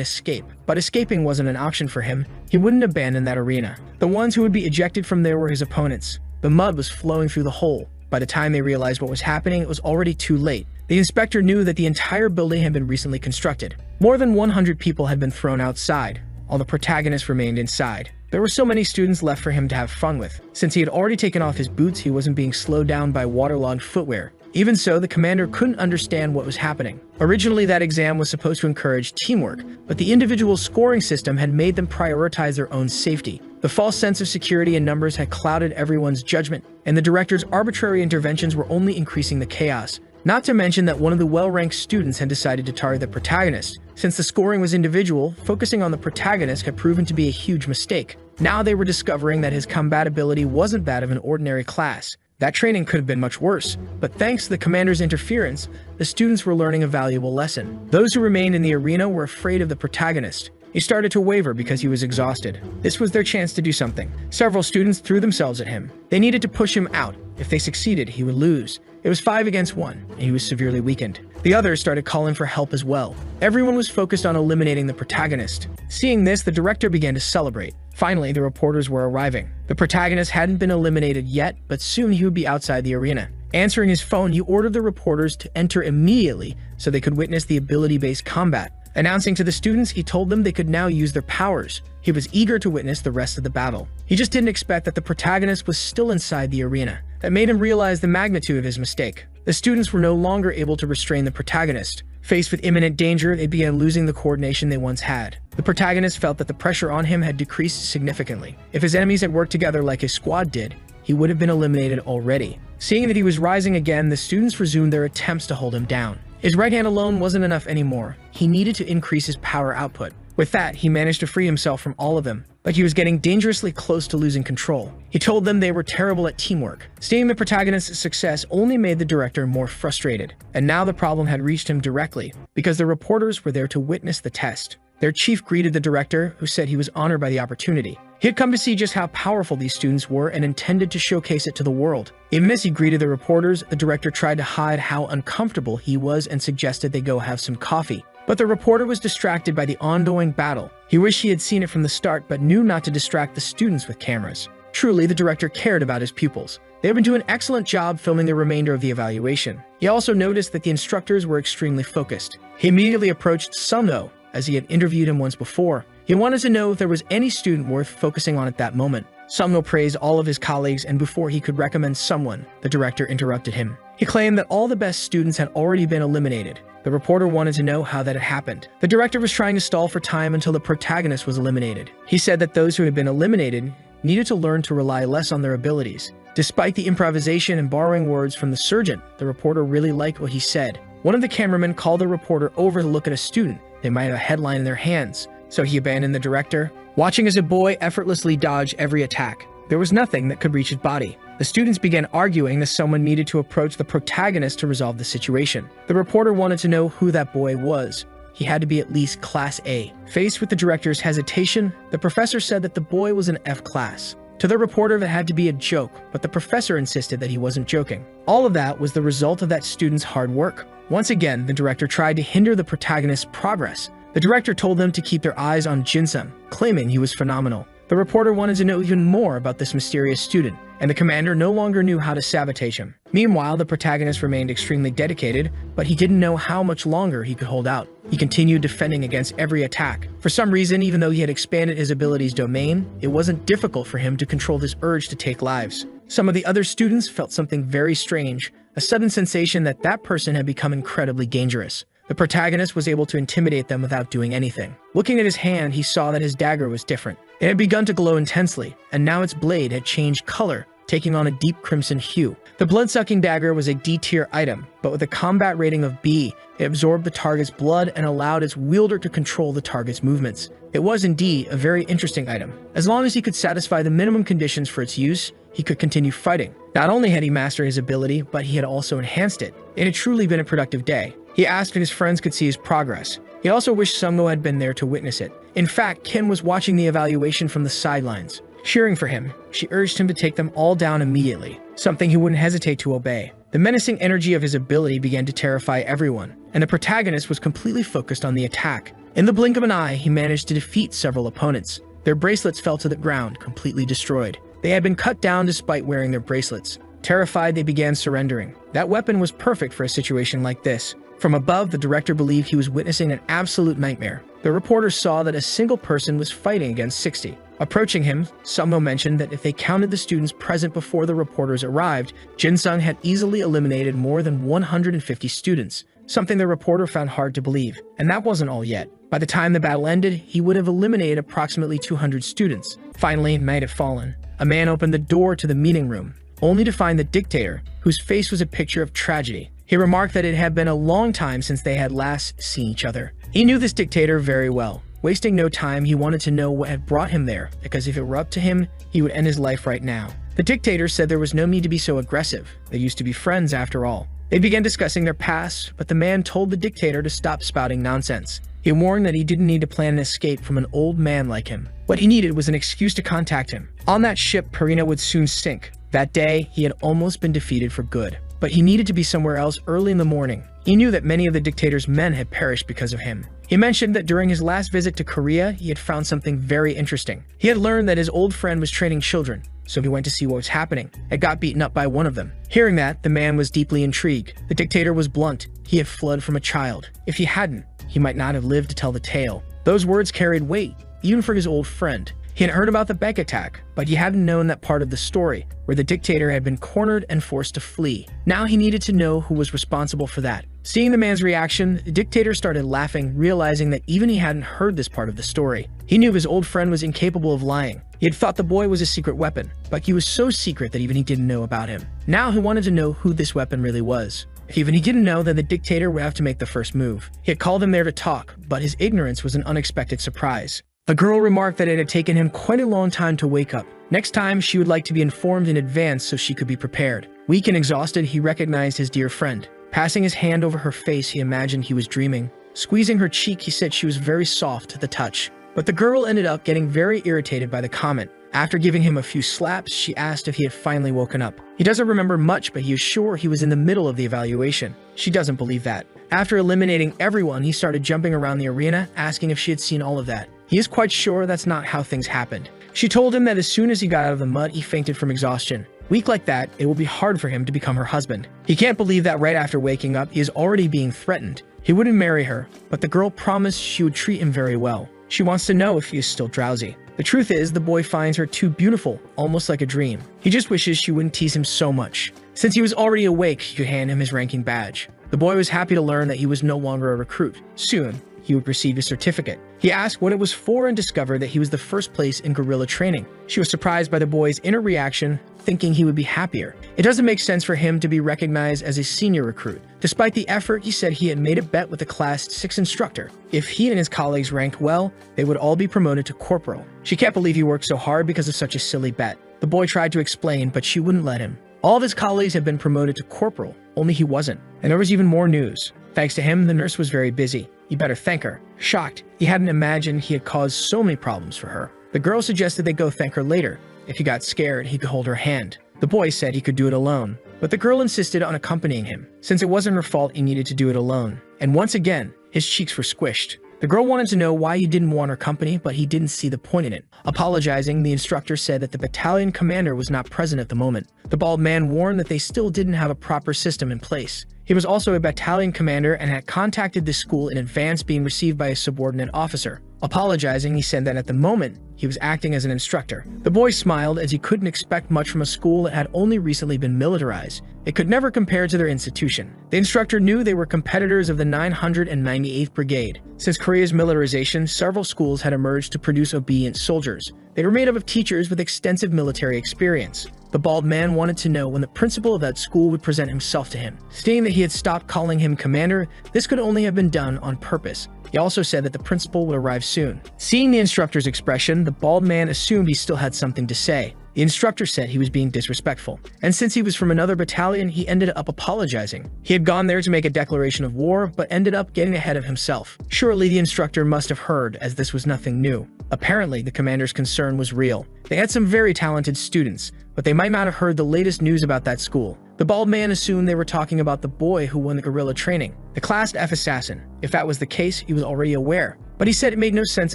escape, but escaping wasn't an option for him. He wouldn't abandon that arena. The ones who would be ejected from there were his opponents. The mud was flowing through the hole. By the time they realized what was happening, it was already too late. The inspector knew that the entire building had been recently constructed. More than 100 people had been thrown outside. All the protagonists remained inside. There were so many students left for him to have fun with. Since he had already taken off his boots, he wasn't being slowed down by waterlogged footwear. Even so, the commander couldn't understand what was happening. Originally, that exam was supposed to encourage teamwork, but the individual scoring system had made them prioritize their own safety. The false sense of security and numbers had clouded everyone's judgment, and the director's arbitrary interventions were only increasing the chaos. Not to mention that one of the well-ranked students had decided to target the protagonist. Since the scoring was individual, focusing on the protagonist had proven to be a huge mistake. Now they were discovering that his combat ability wasn't that of an ordinary class. That training could have been much worse, but thanks to the commander's interference, the students were learning a valuable lesson. Those who remained in the arena were afraid of the protagonist. He started to waver because he was exhausted. This was their chance to do something. Several students threw themselves at him. They needed to push him out. If they succeeded, he would lose. It was 5 against 1, and he was severely weakened. The others started calling for help as well. Everyone was focused on eliminating the protagonist. Seeing this, the director began to celebrate. Finally, the reporters were arriving. The protagonist hadn't been eliminated yet, but soon he would be outside the arena. Answering his phone, he ordered the reporters to enter immediately so they could witness the ability-based combat. Announcing to the students, he told them they could now use their powers. He was eager to witness the rest of the battle. He just didn't expect that the protagonist was still inside the arena. That made him realize the magnitude of his mistake. The students were no longer able to restrain the protagonist. Faced with imminent danger, they began losing the coordination they once had. The protagonist felt that the pressure on him had decreased significantly. If his enemies had worked together like his squad did, he would have been eliminated already. Seeing that he was rising again, the students resumed their attempts to hold him down. His right hand alone wasn't enough anymore. He needed to increase his power output. With that, he managed to free himself from all of them, but he was getting dangerously close to losing control. He told them they were terrible at teamwork. Seeing the protagonist's success only made the director more frustrated, and now the problem had reached him directly, because the reporters were there to witness the test. Their chief greeted the director, who said he was honored by the opportunity. He had come to see just how powerful these students were and intended to showcase it to the world. Even as he greeted the reporters, the director tried to hide how uncomfortable he was and suggested they go have some coffee. But the reporter was distracted by the ongoing battle. He wished he had seen it from the start, but knew not to distract the students with cameras. Truly, the director cared about his pupils. They had been doing an excellent job filming the remainder of the evaluation. He also noticed that the instructors were extremely focused. He immediately approached Sumno, as he had interviewed him once before. He wanted to know if there was any student worth focusing on at that moment. Sumno praised all of his colleagues, and before he could recommend someone, the director interrupted him. He claimed that all the best students had already been eliminated. The reporter wanted to know how that had happened. The director was trying to stall for time until the protagonist was eliminated. He said that those who had been eliminated needed to learn to rely less on their abilities. Despite the improvisation and borrowing words from the surgeon, the reporter really liked what he said. One of the cameramen called the reporter over to look at a student. They might have a headline in their hands, so he abandoned the director, watching as a boy effortlessly dodged every attack. There was nothing that could reach his body. The students began arguing that someone needed to approach the protagonist to resolve the situation. The reporter wanted to know who that boy was. He had to be at least Class A. Faced with the director's hesitation, the professor said that the boy was an F class. To the reporter, it had to be a joke, but the professor insisted that he wasn't joking. All of that was the result of that student's hard work. Once again, the director tried to hinder the protagonist's progress. The director told them to keep their eyes on Jinsung, claiming he was phenomenal. The reporter wanted to know even more about this mysterious student, and the commander no longer knew how to sabotage him. Meanwhile, the protagonist remained extremely dedicated, but he didn't know how much longer he could hold out. He continued defending against every attack. For some reason, even though he had expanded his abilities domain, it wasn't difficult for him to control this urge to take lives. Some of the other students felt something very strange, a sudden sensation that that person had become incredibly dangerous. The protagonist was able to intimidate them without doing anything. Looking at his hand, he saw that his dagger was different. It had begun to glow intensely, and now its blade had changed color, taking on a deep crimson hue. The blood-sucking dagger was a D-tier item, but with a combat rating of B, it absorbed the target's blood and allowed its wielder to control the target's movements. It was indeed a very interesting item. As long as he could satisfy the minimum conditions for its use, he could continue fighting. Not only had he mastered his ability, but he had also enhanced it. It had truly been a productive day. He asked if his friends could see his progress. He also wished Sumgo had been there to witness it. In fact, Kim was watching the evaluation from the sidelines. Cheering for him, she urged him to take them all down immediately, something he wouldn't hesitate to obey. The menacing energy of his ability began to terrify everyone, and the protagonist was completely focused on the attack. In the blink of an eye, he managed to defeat several opponents. Their bracelets fell to the ground, completely destroyed. They had been cut down despite wearing their bracelets. Terrified, they began surrendering. That weapon was perfect for a situation like this. From above, the director believed he was witnessing an absolute nightmare. The reporter saw that a single person was fighting against 60. Approaching him, Summo mentioned that if they counted the students present before the reporters arrived, Jinsung had easily eliminated more than 150 students, something the reporter found hard to believe. And that wasn't all yet. By the time the battle ended, he would have eliminated approximately 200 students. Finally, night had fallen. A man opened the door to the meeting room, only to find the dictator, whose face was a picture of tragedy. He remarked that it had been a long time since they had last seen each other. He knew this dictator very well. Wasting no time, he wanted to know what had brought him there, because if it were up to him, he would end his life right now. The dictator said there was no need to be so aggressive. They used to be friends after all. They began discussing their past, but the man told the dictator to stop spouting nonsense. He warned that he didn't need to plan an escape from an old man like him. What he needed was an excuse to contact him. On that ship, Purina would soon sink. That day, he had almost been defeated for good. But he needed to be somewhere else early in the morning. He knew that many of the dictator's men had perished because of him. He mentioned that during his last visit to Korea, he had found something very interesting. He had learned that his old friend was training children, so he went to see what was happening and got beaten up by one of them. Hearing that, the man was deeply intrigued. The dictator was blunt. He had fled from a child. If he hadn't, he might not have lived to tell the tale. Those words carried weight, even for his old friend. He had heard about the bank attack, but he hadn't known that part of the story, where the dictator had been cornered and forced to flee. Now he needed to know who was responsible for that. Seeing the man's reaction, the dictator started laughing, realizing that even he hadn't heard this part of the story. He knew his old friend was incapable of lying. He had thought the boy was a secret weapon, but he was so secret that even he didn't know about him. Now he wanted to know who this weapon really was. If even he didn't know, then the dictator would have to make the first move. He had called him there to talk, but his ignorance was an unexpected surprise. The girl remarked that it had taken him quite a long time to wake up. Next time, she would like to be informed in advance so she could be prepared. Weak and exhausted, he recognized his dear friend. Passing his hand over her face, he imagined he was dreaming. Squeezing her cheek, he said she was very soft to the touch. But the girl ended up getting very irritated by the comment. After giving him a few slaps, she asked if he had finally woken up. He doesn't remember much, but he is sure he was in the middle of the evaluation. She doesn't believe that. After eliminating everyone, he started jumping around the arena, asking if she had seen all of that. He is quite sure that's not how things happened. She told him that as soon as he got out of the mud, he fainted from exhaustion. Weak like that, it will be hard for him to become her husband. He can't believe that right after waking up, he is already being threatened. He wouldn't marry her, but the girl promised she would treat him very well. She wants to know if he is still drowsy. The truth is, the boy finds her too beautiful, almost like a dream. He just wishes she wouldn't tease him so much. Since he was already awake, he could hand him his ranking badge. The boy was happy to learn that he was no longer a recruit. Soon, he would receive his certificate. He asked what it was for and discovered that he was the first place in guerrilla training. She was surprised by the boy's inner reaction, thinking he would be happier. It doesn't make sense for him to be recognized as a senior recruit. Despite the effort, he said he had made a bet with the Class 6 instructor. If he and his colleagues ranked well, they would all be promoted to corporal. She can't believe he worked so hard because of such a silly bet. The boy tried to explain, but she wouldn't let him. All of his colleagues had been promoted to corporal, only he wasn't. And there was even more news. Thanks to him, the nurse was very busy. You better thank her. Shocked, he hadn't imagined he had caused so many problems for her. The girl suggested they go thank her later. If he got scared, he could hold her hand. The boy said he could do it alone, but the girl insisted on accompanying him. Since it wasn't her fault, he needed to do it alone. And once again, his cheeks were squished. The girl wanted to know why he didn't want her company, but he didn't see the point in it. Apologizing, the instructor said that the battalion commander was not present at the moment. The bald man warned that they still didn't have a proper system in place. He was also a battalion commander and had contacted the school in advance, being received by a subordinate officer. Apologizing, he said that at the moment, he was acting as an instructor. The boy smiled as he couldn't expect much from a school that had only recently been militarized. It could never compare to their institution. The instructor knew they were competitors of the 998th Brigade. Since Korea's militarization, several schools had emerged to produce obedient soldiers. They were made up of teachers with extensive military experience. The bald man wanted to know when the principal of that school would present himself to him. Stating that he had stopped calling him commander, this could only have been done on purpose. He also said that the principal would arrive soon. Seeing the instructor's expression, the bald man assumed he still had something to say. The instructor said he was being disrespectful, and since he was from another battalion, he ended up apologizing. He had gone there to make a declaration of war, but ended up getting ahead of himself. Surely the instructor must have heard, as this was nothing new. Apparently, the commander's concern was real. They had some very talented students, but they might not have heard the latest news about that school. The bald man assumed they were talking about the boy who won the guerrilla training, the Class F assassin. If that was the case, he was already aware. But he said it made no sense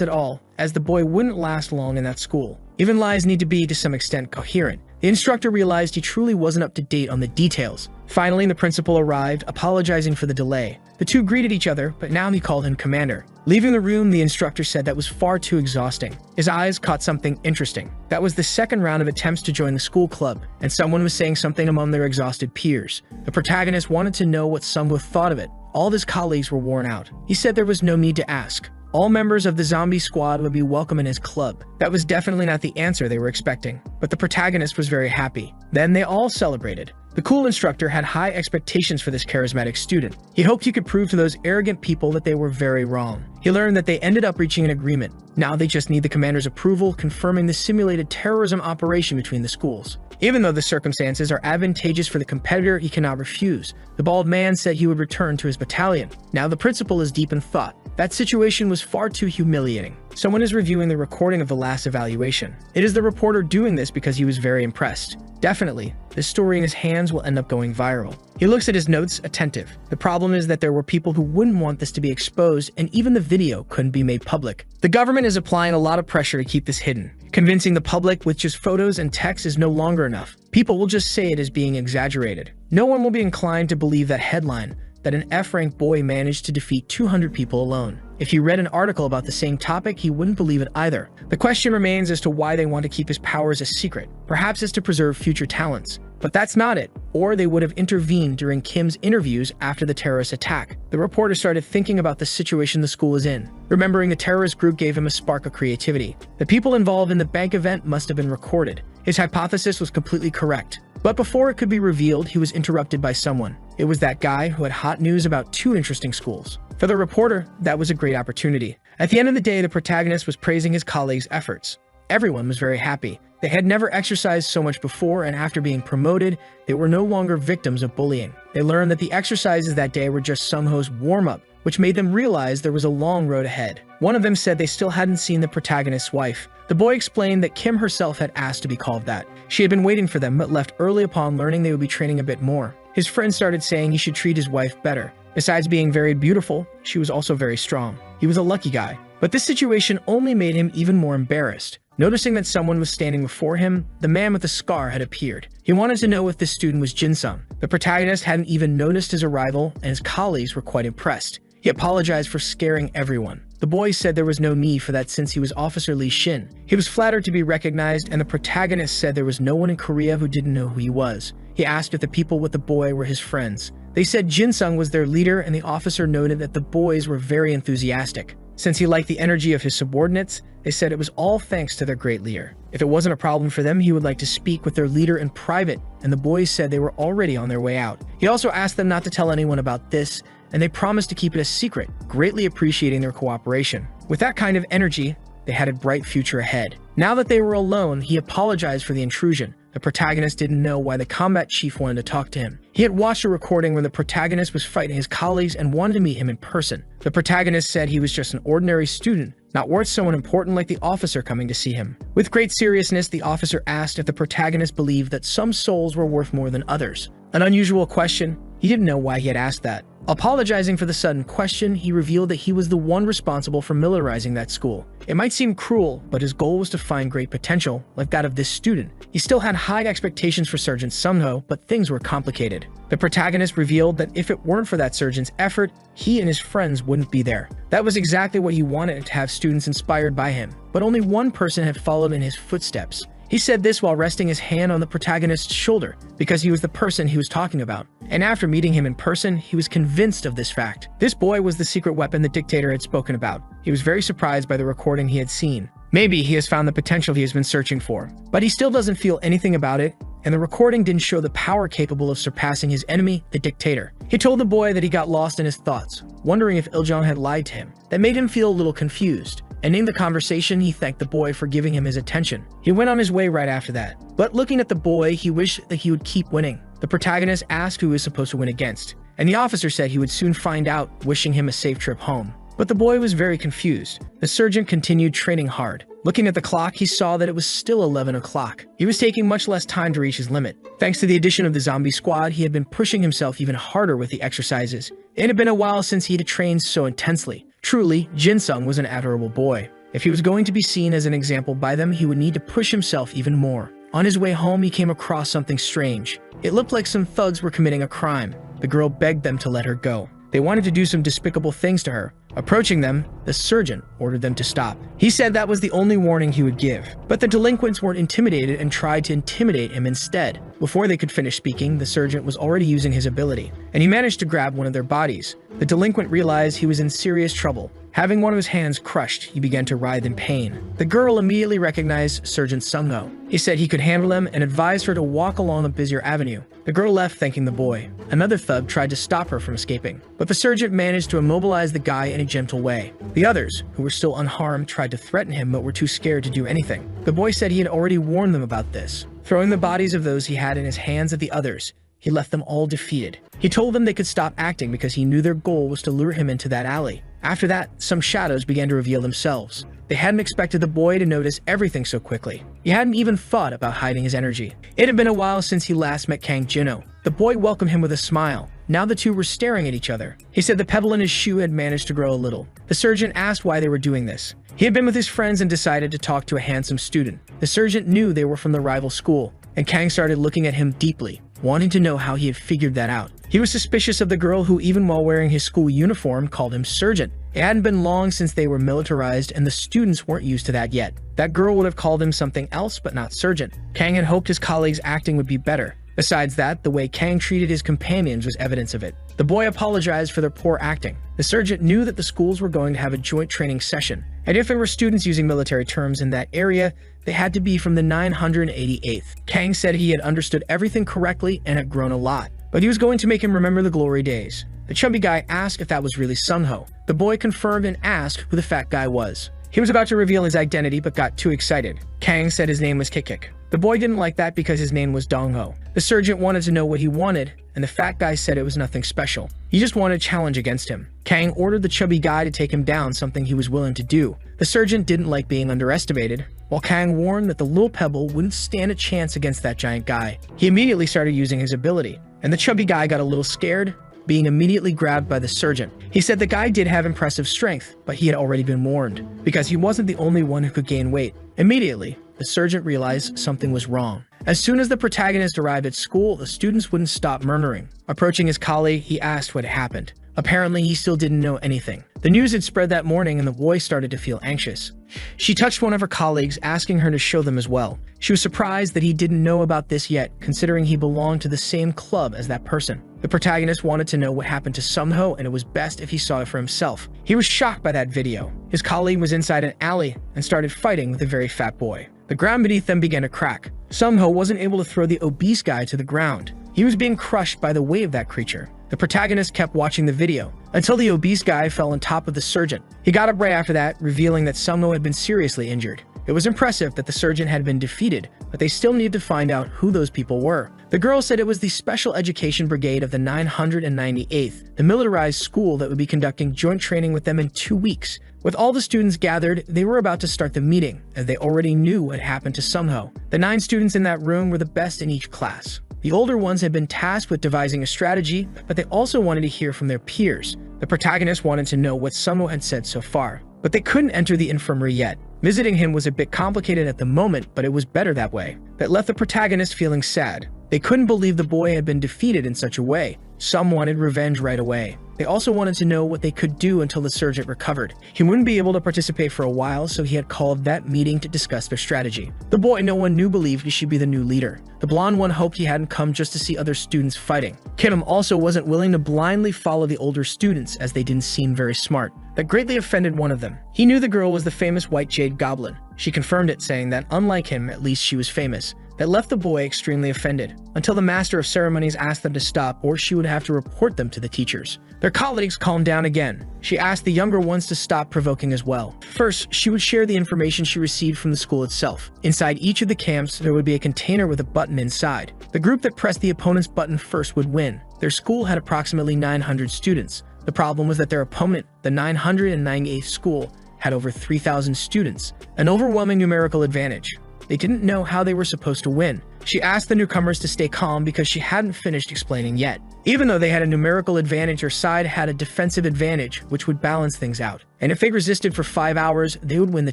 at all, as the boy wouldn't last long in that school. Even lies need to be, to some extent, coherent. The instructor realized he truly wasn't up to date on the details. Finally, the principal arrived, apologizing for the delay. The two greeted each other, but now he called him commander. Leaving the room, the instructor said that was far too exhausting. His eyes caught something interesting. That was the second round of attempts to join the school club, and someone was saying something among their exhausted peers. The protagonist wanted to know what Sungwoo thought of it. All of his colleagues were worn out. He said there was no need to ask. All members of the zombie squad would be welcome in his club. That was definitely not the answer they were expecting, but the protagonist was very happy. Then they all celebrated. The cool instructor had high expectations for this charismatic student. He hoped he could prove to those arrogant people that they were very wrong. He learned that they ended up reaching an agreement. Now they just need the commander's approval, confirming the simulated terrorism operation between the schools. Even though the circumstances are advantageous for the competitor, he cannot refuse. The bald man said he would return to his battalion. Now the principal is deep in thought. That situation was far too humiliating. Someone is reviewing the recording of the last evaluation. It is the reporter doing this because he was very impressed. Definitely, this story in his hands will end up going viral. He looks at his notes, attentive. The problem is that there were people who wouldn't want this to be exposed, and even the video couldn't be made public. The government is applying a lot of pressure to keep this hidden. Convincing the public with just photos and text is no longer enough. People will just say it is being exaggerated. No one will be inclined to believe that headline, that an F-rank boy managed to defeat 200 people alone. If he read an article about the same topic, he wouldn't believe it either. The question remains as to why they want to keep his powers a secret. Perhaps it's to preserve future talents. But that's not it, or they would have intervened during Kim's interviews after the terrorist attack. The reporter started thinking about the situation the school is in. Remembering the terrorist group gave him a spark of creativity. The people involved in the bank event must have been recorded. His hypothesis was completely correct. But before it could be revealed, he was interrupted by someone. It was that guy who had hot news about 2 interesting schools. For the reporter, that was a great opportunity. At the end of the day, the protagonist was praising his colleagues' efforts. Everyone was very happy. They had never exercised so much before, and after being promoted, they were no longer victims of bullying. They learned that the exercises that day were just Sungho's warm-up which made them realize there was a long road ahead. One of them said they still hadn't seen the protagonist's wife. The boy explained that Kim herself had asked to be called that. She had been waiting for them, but left early upon learning they would be training a bit more. His friend started saying he should treat his wife better. Besides being very beautiful, she was also very strong. He was a lucky guy. But this situation only made him even more embarrassed. Noticing that someone was standing before him, the man with the scar had appeared. He wanted to know if this student was Jin-sung. The protagonist hadn't even noticed his arrival, and his colleagues were quite impressed. He apologized for scaring everyone. The boy said there was no need for that since he was Officer Lee Shin. He was flattered to be recognized, and the protagonist said there was no one in Korea who didn't know who he was. He asked if the people with the boy were his friends. They said Jin-sung was their leader, and the officer noted that the boys were very enthusiastic. Since he liked the energy of his subordinates, they said it was all thanks to their great leader. If it wasn't a problem for them, he would like to speak with their leader in private, and the boys said they were already on their way out. He also asked them not to tell anyone about this, and they promised to keep it a secret, greatly appreciating their cooperation. With that kind of energy, they had a bright future ahead. Now that they were alone, he apologized for the intrusion. The protagonist didn't know why the combat chief wanted to talk to him. He had watched a recording where the protagonist was fighting his colleagues and wanted to meet him in person. The protagonist said he was just an ordinary student, not worth someone important like the officer coming to see him. With great seriousness, the officer asked if the protagonist believed that some souls were worth more than others. An unusual question. He didn't know why he had asked that. Apologizing for the sudden question, he revealed that he was the one responsible for militarizing that school. It might seem cruel, but his goal was to find great potential, like that of this student. He still had high expectations for Sergeant Sung-ho, but things were complicated. The protagonist revealed that if it weren't for that sergeant's effort, he and his friends wouldn't be there. That was exactly what he wanted, to have students inspired by him. But only one person had followed in his footsteps. He said this while resting his hand on the protagonist's shoulder, because he was the person he was talking about. And after meeting him in person, he was convinced of this fact. This boy was the secret weapon the dictator had spoken about. He was very surprised by the recording he had seen. Maybe he has found the potential he has been searching for. But he still doesn't feel anything about it, and the recording didn't show the power capable of surpassing his enemy, the dictator. He told the boy that he got lost in his thoughts, wondering if Il-jong had lied to him. That made him feel a little confused. Ending the conversation, he thanked the boy for giving him his attention. He went on his way right after that. But looking at the boy, he wished that he would keep winning. The protagonist asked who he was supposed to win against, and the officer said he would soon find out, wishing him a safe trip home. But the boy was very confused. The sergeant continued training hard. Looking at the clock, he saw that it was still 11 o'clock. He was taking much less time to reach his limit. Thanks to the addition of the zombie squad, he had been pushing himself even harder with the exercises. It had been a while since he had trained so intensely. Truly, Jin-sung was an adorable boy. If he was going to be seen as an example by them, he would need to push himself even more. On his way home, he came across something strange. It looked like some thugs were committing a crime. The girl begged them to let her go. They wanted to do some despicable things to her. Approaching them, the sergeant ordered them to stop. He said that was the only warning he would give. But the delinquents weren't intimidated and tried to intimidate him instead. Before they could finish speaking, the sergeant was already using his ability, and he managed to grab one of their bodies. The delinquent realized he was in serious trouble. Having one of his hands crushed, he began to writhe in pain. The girl immediately recognized Sergeant Sung-ho. He said he could handle him and advised her to walk along the busier avenue. The girl left thanking the boy. Another thug tried to stop her from escaping, but the sergeant managed to immobilize the guy in a gentle way. The others, who were still unharmed, tried to threaten him but were too scared to do anything. The boy said he had already warned them about this. Throwing the bodies of those he had in his hands at the others, he left them all defeated. He told them they could stop acting because he knew their goal was to lure him into that alley. After that, some shadows began to reveal themselves. They hadn't expected the boy to notice everything so quickly. He hadn't even thought about hiding his energy. It had been a while since he last met Kang Jin-ho. The boy welcomed him with a smile. Now the two were staring at each other. He said the pebble in his shoe had managed to grow a little. The sergeant asked why they were doing this. He had been with his friends and decided to talk to a handsome student. The sergeant knew they were from the rival school, and Kang started looking at him deeply, wanting to know how he had figured that out. He was suspicious of the girl who, even while wearing his school uniform, called him sergeant. It hadn't been long since they were militarized, and the students weren't used to that yet. That girl would have called him something else, but not sergeant. Kang had hoped his colleagues' acting would be better. Besides that, the way Kang treated his companions was evidence of it. The boy apologized for their poor acting. The sergeant knew that the schools were going to have a joint training session, and if there were students using military terms in that area, they had to be from the 988th. Kang said he had understood everything correctly and had grown a lot, but he was going to make him remember the glory days. The chubby guy asked if that was really Sung-ho. The boy confirmed and asked who the fat guy was. He was about to reveal his identity but got too excited. Kang said his name was Kik-Kik. The boy didn't like that because his name was Dong-ho. The sergeant wanted to know what he wanted, and the fat guy said it was nothing special. He just wanted a challenge against him. Kang ordered the chubby guy to take him down, something he was willing to do. The sergeant didn't like being underestimated, while Kang warned that the little pebble wouldn't stand a chance against that giant guy. He immediately started using his ability, and the chubby guy got a little scared, being immediately grabbed by the sergeant. He said the guy did have impressive strength, but he had already been warned, because he wasn't the only one who could gain weight. Immediately, the sergeant realized something was wrong. As soon as the protagonist arrived at school, the students wouldn't stop murmuring. Approaching his colleague, he asked what had happened. Apparently, he still didn't know anything. The news had spread that morning and the boy started to feel anxious. She touched one of her colleagues, asking her to show them as well. She was surprised that he didn't know about this yet, considering he belonged to the same club as that person. The protagonist wanted to know what happened to Sungho, and it was best if he saw it for himself. He was shocked by that video. His colleague was inside an alley and started fighting with a very fat boy. The ground beneath them began to crack. Sungho wasn't able to throw the obese guy to the ground. He was being crushed by the weight of that creature. The protagonist kept watching the video until the obese guy fell on top of the sergeant. He got up right after that, revealing that Sungho had been seriously injured. It was impressive that the sergeant had been defeated, but they still needed to find out who those people were. The girl said it was the Special Education Brigade of the 998th, the militarized school that would be conducting joint training with them in 2 weeks. With all the students gathered, they were about to start the meeting, as they already knew what happened to Sungho. The 9 students in that room were the best in each class. The older ones had been tasked with devising a strategy, but they also wanted to hear from their peers. The protagonist wanted to know what Sungho had said so far, but they couldn't enter the infirmary yet. Visiting him was a bit complicated at the moment, but it was better that way. That left the protagonist feeling sad. They couldn't believe the boy had been defeated in such a way. Some wanted revenge right away. They also wanted to know what they could do until the sergeant recovered. He wouldn't be able to participate for a while, so he had called that meeting to discuss their strategy. The boy no one knew believed he should be the new leader. The blonde one hoped he hadn't come just to see other students fighting. Kim also wasn't willing to blindly follow the older students, as they didn't seem very smart. That greatly offended one of them. He knew the girl was the famous White Jade Goblin. She confirmed it, saying that unlike him, at least she was famous. That left the boy extremely offended, until the master of ceremonies asked them to stop or she would have to report them to the teachers. Their colleagues calmed down again. She asked the younger ones to stop provoking as well. First, she would share the information she received from the school itself. Inside each of the camps, there would be a container with a button inside. The group that pressed the opponent's button first would win. Their school had approximately 900 students. The problem was that their opponent, the 998th school, had over 3,000 students, an overwhelming numerical advantage. They didn't know how they were supposed to win. She asked the newcomers to stay calm because she hadn't finished explaining yet. Even though they had a numerical advantage, her side had a defensive advantage, which would balance things out. And if they resisted for 5 hours, they would win the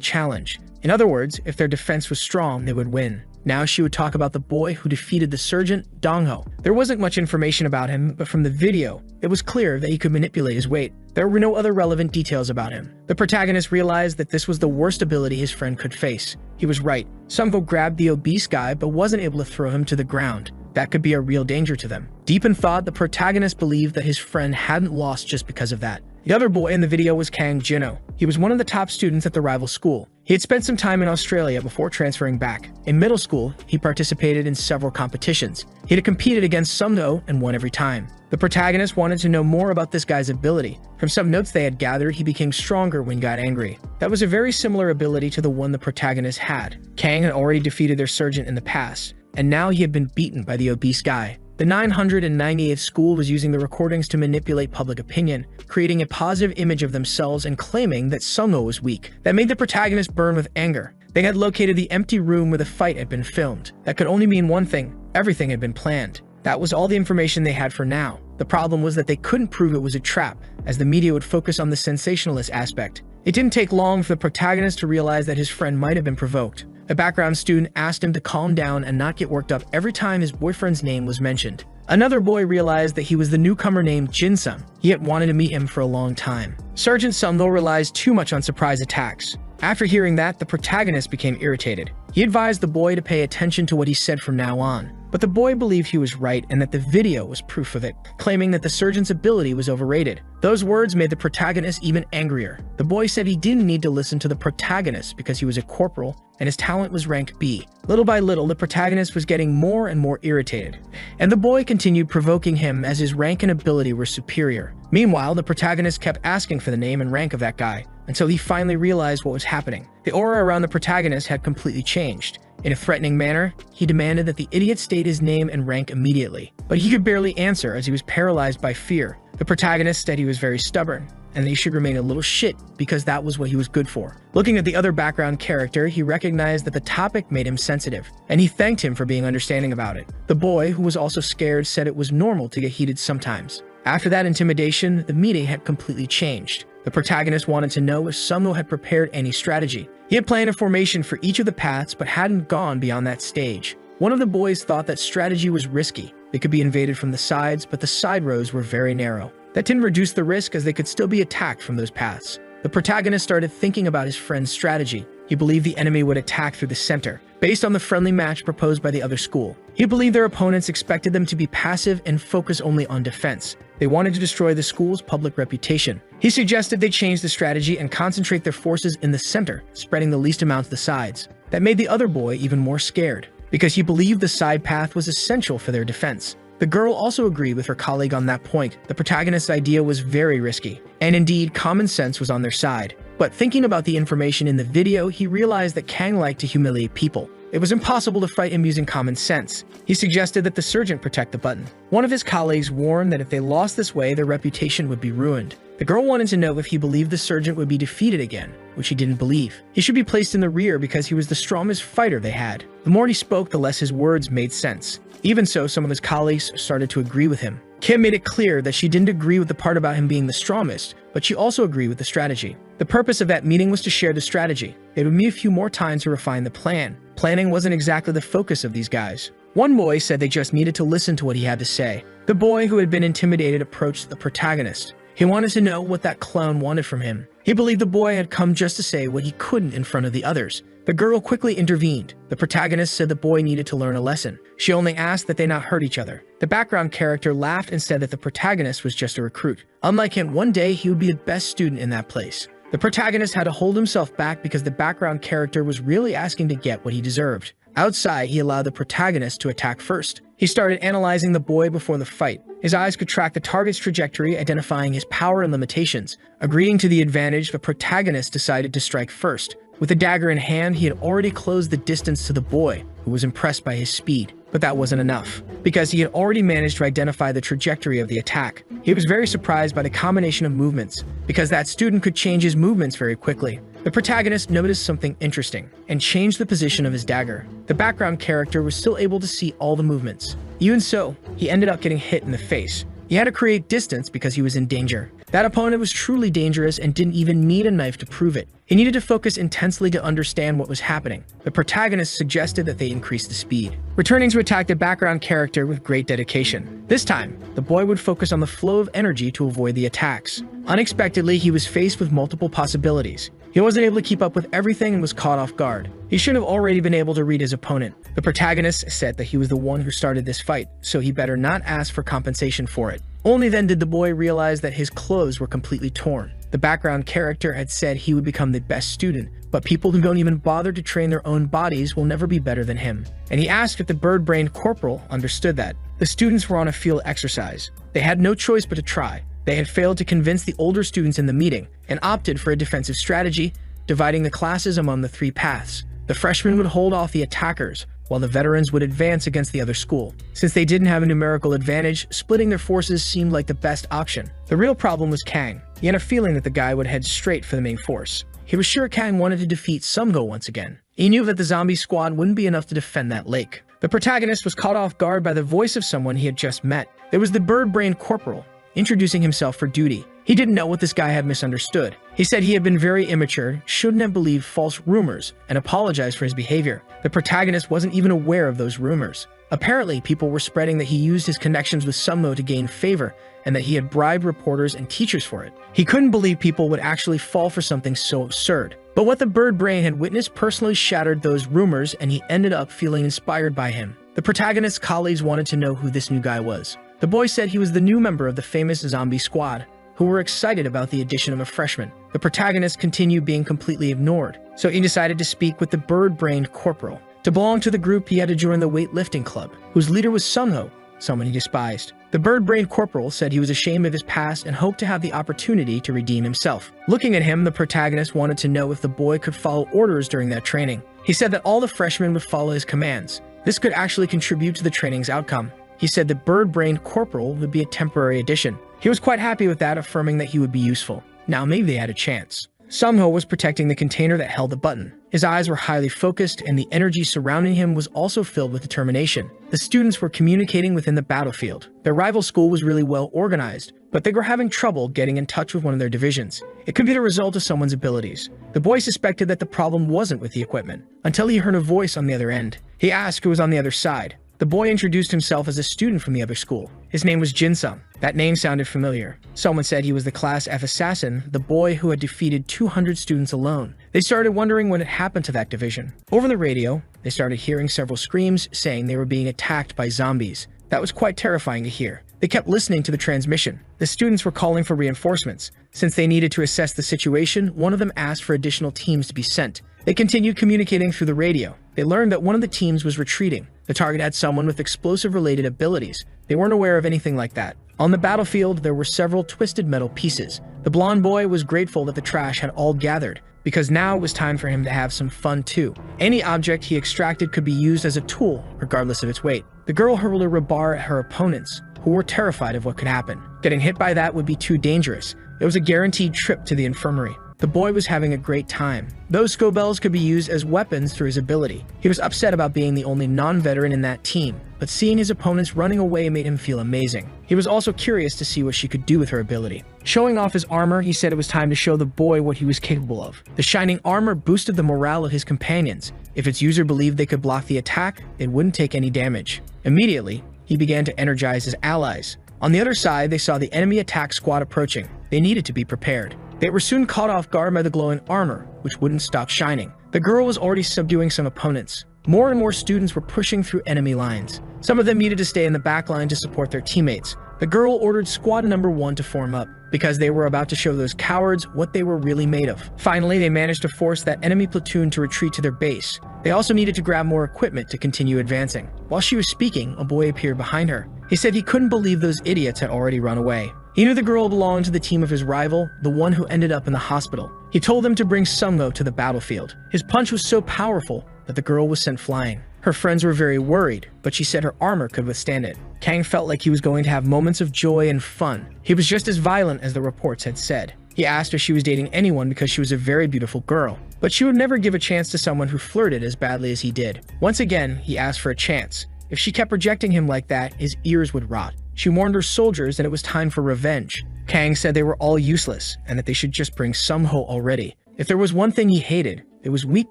challenge. In other words, if their defense was strong, they would win. Now she would talk about the boy who defeated the sergeant, Dongho. There wasn't much information about him, but from the video, it was clear that he could manipulate his weight. There were no other relevant details about him. The protagonist realized that this was the worst ability his friend could face. He was right. Sungho grabbed the obese guy, but wasn't able to throw him to the ground. That could be a real danger to them. Deep in thought, the protagonist believed that his friend hadn't lost just because of that. The other boy in the video was Kang Jinho. He was one of the top students at the rival school. He had spent some time in Australia before transferring back. In middle school, he participated in several competitions. He had competed against Sungho and won every time. The protagonist wanted to know more about this guy's ability. From some notes they had gathered, he became stronger when he got angry. That was a very similar ability to the one the protagonist had. Kang had already defeated their sergeant in the past, and now he had been beaten by the obese guy. The 998th school was using the recordings to manipulate public opinion, creating a positive image of themselves and claiming that Sungho was weak. That made the protagonist burn with anger. They had located the empty room where the fight had been filmed. That could only mean one thing: everything had been planned. That was all the information they had for now. The problem was that they couldn't prove it was a trap, as the media would focus on the sensationalist aspect. It didn't take long for the protagonist to realize that his friend might have been provoked. A background student asked him to calm down and not get worked up every time his boyfriend's name was mentioned. Another boy realized that he was the newcomer named Jin-sung. He had wanted to meet him for a long time. Sergeant Sungho relies too much on surprise attacks. After hearing that, the protagonist became irritated. He advised the boy to pay attention to what he said from now on. But the boy believed he was right and that the video was proof of it, claiming that the sergeant's ability was overrated. Those words made the protagonist even angrier. The boy said he didn't need to listen to the protagonist because he was a corporal and his talent was rank B. Little by little, the protagonist was getting more and more irritated, and the boy continued provoking him as his rank and ability were superior. Meanwhile, the protagonist kept asking for the name and rank of that guy. until he finally realized what was happening. The aura around the protagonist had completely changed. In a threatening manner, he demanded that the idiot state his name and rank immediately, but he could barely answer as he was paralyzed by fear. The protagonist said he was very stubborn, and that he should remain a little shit because that was what he was good for. Looking at the other background character, he recognized that the topic made him sensitive, and he thanked him for being understanding about it. The boy, who was also scared, said it was normal to get heated sometimes. After that intimidation, the meeting had completely changed. The protagonist wanted to know if Sungho had prepared any strategy. He had planned a formation for each of the paths, but hadn't gone beyond that stage. One of the boys thought that strategy was risky. They could be invaded from the sides, but the side rows were very narrow. That didn't reduce the risk as they could still be attacked from those paths. The protagonist started thinking about his friend's strategy. He believed the enemy would attack through the center, based on the friendly match proposed by the other school. He believed their opponents expected them to be passive and focus only on defense. They wanted to destroy the school's public reputation. He suggested they change the strategy and concentrate their forces in the center, spreading the least amount to the sides. That made the other boy even more scared, because he believed the side path was essential for their defense. The girl also agreed with her colleague on that point. The protagonist's idea was very risky, and indeed, common sense was on their side. But thinking about the information in the video, he realized that Kang liked to humiliate people. It was impossible to fight him using common sense. He suggested that the sergeant protect the button. One of his colleagues warned that if they lost this way, their reputation would be ruined. The girl wanted to know if he believed the sergeant would be defeated again, which he didn't believe. He should be placed in the rear because he was the strongest fighter they had. The more he spoke, the less his words made sense. Even so, some of his colleagues started to agree with him. Kim made it clear that she didn't agree with the part about him being the strongest, but she also agreed with the strategy. The purpose of that meeting was to share the strategy. They would meet a few more times to refine the plan. Planning wasn't exactly the focus of these guys. One boy said they just needed to listen to what he had to say. The boy who had been intimidated approached the protagonist. He wanted to know what that clown wanted from him. He believed the boy had come just to say what he couldn't in front of the others. The girl quickly intervened. The protagonist said the boy needed to learn a lesson. She only asked that they not hurt each other. The background character laughed and said that the protagonist was just a recruit. Unlike him, one day he would be the best student in that place. The protagonist had to hold himself back because the background character was really asking to get what he deserved. Outside, he allowed the protagonist to attack first. He started analyzing the boy before the fight. His eyes could track the target's trajectory, identifying his power and limitations. Agreeing to the advantage, the protagonist decided to strike first. With the dagger in hand, he had already closed the distance to the boy, who was impressed by his speed. But that wasn't enough, because he had already managed to identify the trajectory of the attack. He was very surprised by the combination of movements, because that student could change his movements very quickly. The protagonist noticed something interesting, and changed the position of his dagger. The background character was still able to see all the movements. Even so, he ended up getting hit in the face. He had to create distance because he was in danger. That opponent was truly dangerous and didn't even need a knife to prove it. He needed to focus intensely to understand what was happening. The protagonist suggested that they increase the speed, returning to attack the background character with great dedication. This time, the boy would focus on the flow of energy to avoid the attacks. Unexpectedly, he was faced with multiple possibilities. He wasn't able to keep up with everything and was caught off guard. He should have already been able to read his opponent. The protagonist said that he was the one who started this fight, so he better not ask for compensation for it. Only then did the boy realize that his clothes were completely torn. The background character had said he would become the best student, but people who don't even bother to train their own bodies will never be better than him. And he asked if the bird-brained corporal understood that. The students were on a field exercise. They had no choice but to try. They had failed to convince the older students in the meeting and opted for a defensive strategy, dividing the classes among the three paths. The freshmen would hold off the attackers, while the veterans would advance against the other school. Since they didn't have a numerical advantage, splitting their forces seemed like the best option. The real problem was Kang. He had a feeling that the guy would head straight for the main force. He was sure Kang wanted to defeat Sungho once again. He knew that the zombie squad wouldn't be enough to defend that lake. The protagonist was caught off guard by the voice of someone he had just met. It was the bird-brained corporal, introducing himself for duty. He didn't know what this guy had misunderstood. He said he had been very immature, shouldn't have believed false rumors, and apologized for his behavior. The protagonist wasn't even aware of those rumors. Apparently, people were spreading that he used his connections with Sungho to gain favor, and that he had bribed reporters and teachers for it. He couldn't believe people would actually fall for something so absurd. But what the bird brain had witnessed personally shattered those rumors, and he ended up feeling inspired by him. The protagonist's colleagues wanted to know who this new guy was. The boy said he was the new member of the famous zombie squad, who were excited about the addition of a freshman. The protagonist continued being completely ignored, so he decided to speak with the bird-brained corporal. To belong to the group, he had to join the weightlifting club, whose leader was Sungho, someone he despised. The bird-brained corporal said he was ashamed of his past and hoped to have the opportunity to redeem himself. Looking at him, the protagonist wanted to know if the boy could follow orders during that training. He said that all the freshmen would follow his commands. This could actually contribute to the training's outcome. He said the bird-brained corporal would be a temporary addition. He was quite happy with that, affirming that he would be useful. Now maybe they had a chance. Sungho was protecting the container that held the button. His eyes were highly focused, and the energy surrounding him was also filled with determination. The students were communicating within the battlefield. Their rival school was really well organized, but they were having trouble getting in touch with one of their divisions. It could be the result of someone's abilities. The boy suspected that the problem wasn't with the equipment, until he heard a voice on the other end. He asked who was on the other side. The boy introduced himself as a student from the other school. His name was Jinsung. That name sounded familiar. Someone said he was the Class F assassin, the boy who had defeated 200 students alone. They started wondering what had happened to that division. Over the radio, they started hearing several screams saying they were being attacked by zombies. That was quite terrifying to hear. They kept listening to the transmission. The students were calling for reinforcements. Since they needed to assess the situation, one of them asked for additional teams to be sent. They continued communicating through the radio. They learned that one of the teams was retreating. The target had someone with explosive-related abilities. They weren't aware of anything like that. On the battlefield, there were several twisted metal pieces. The blonde boy was grateful that the trash had all gathered, because now it was time for him to have some fun too. Any object he extracted could be used as a tool, regardless of its weight. The girl hurled a rebar at her opponents, who were terrified of what could happen. Getting hit by that would be too dangerous. It was a guaranteed trip to the infirmary. The boy was having a great time. Those scobells could be used as weapons through his ability. He was upset about being the only non-veteran in that team, but seeing his opponents running away made him feel amazing. He was also curious to see what she could do with her ability. Showing off his armor, he said it was time to show the boy what he was capable of. The shining armor boosted the morale of his companions. If its user believed they could block the attack, it wouldn't take any damage. Immediately, he began to energize his allies. On the other side, they saw the enemy attack squad approaching. They needed to be prepared. They were soon caught off guard by the glowing armor, which wouldn't stop shining. The girl was already subduing some opponents. More and more students were pushing through enemy lines. Some of them needed to stay in the back line to support their teammates. The girl ordered squad number 1 to form up, because they were about to show those cowards what they were really made of. Finally, they managed to force that enemy platoon to retreat to their base. They also needed to grab more equipment to continue advancing. While she was speaking, a boy appeared behind her. He said he couldn't believe those idiots had already run away. He knew the girl belonged to the team of his rival, the one who ended up in the hospital. He told them to bring Sungho to the battlefield. His punch was so powerful that the girl was sent flying. Her friends were very worried, but she said her armor could withstand it. Kang felt like he was going to have moments of joy and fun. He was just as violent as the reports had said. He asked if she was dating anyone because she was a very beautiful girl, but she would never give a chance to someone who flirted as badly as he did. Once again, he asked for a chance. If she kept rejecting him like that, his ears would rot. She warned her soldiers that it was time for revenge. Kang said they were all useless and that they should just bring Sungho already. If there was one thing he hated, it was weak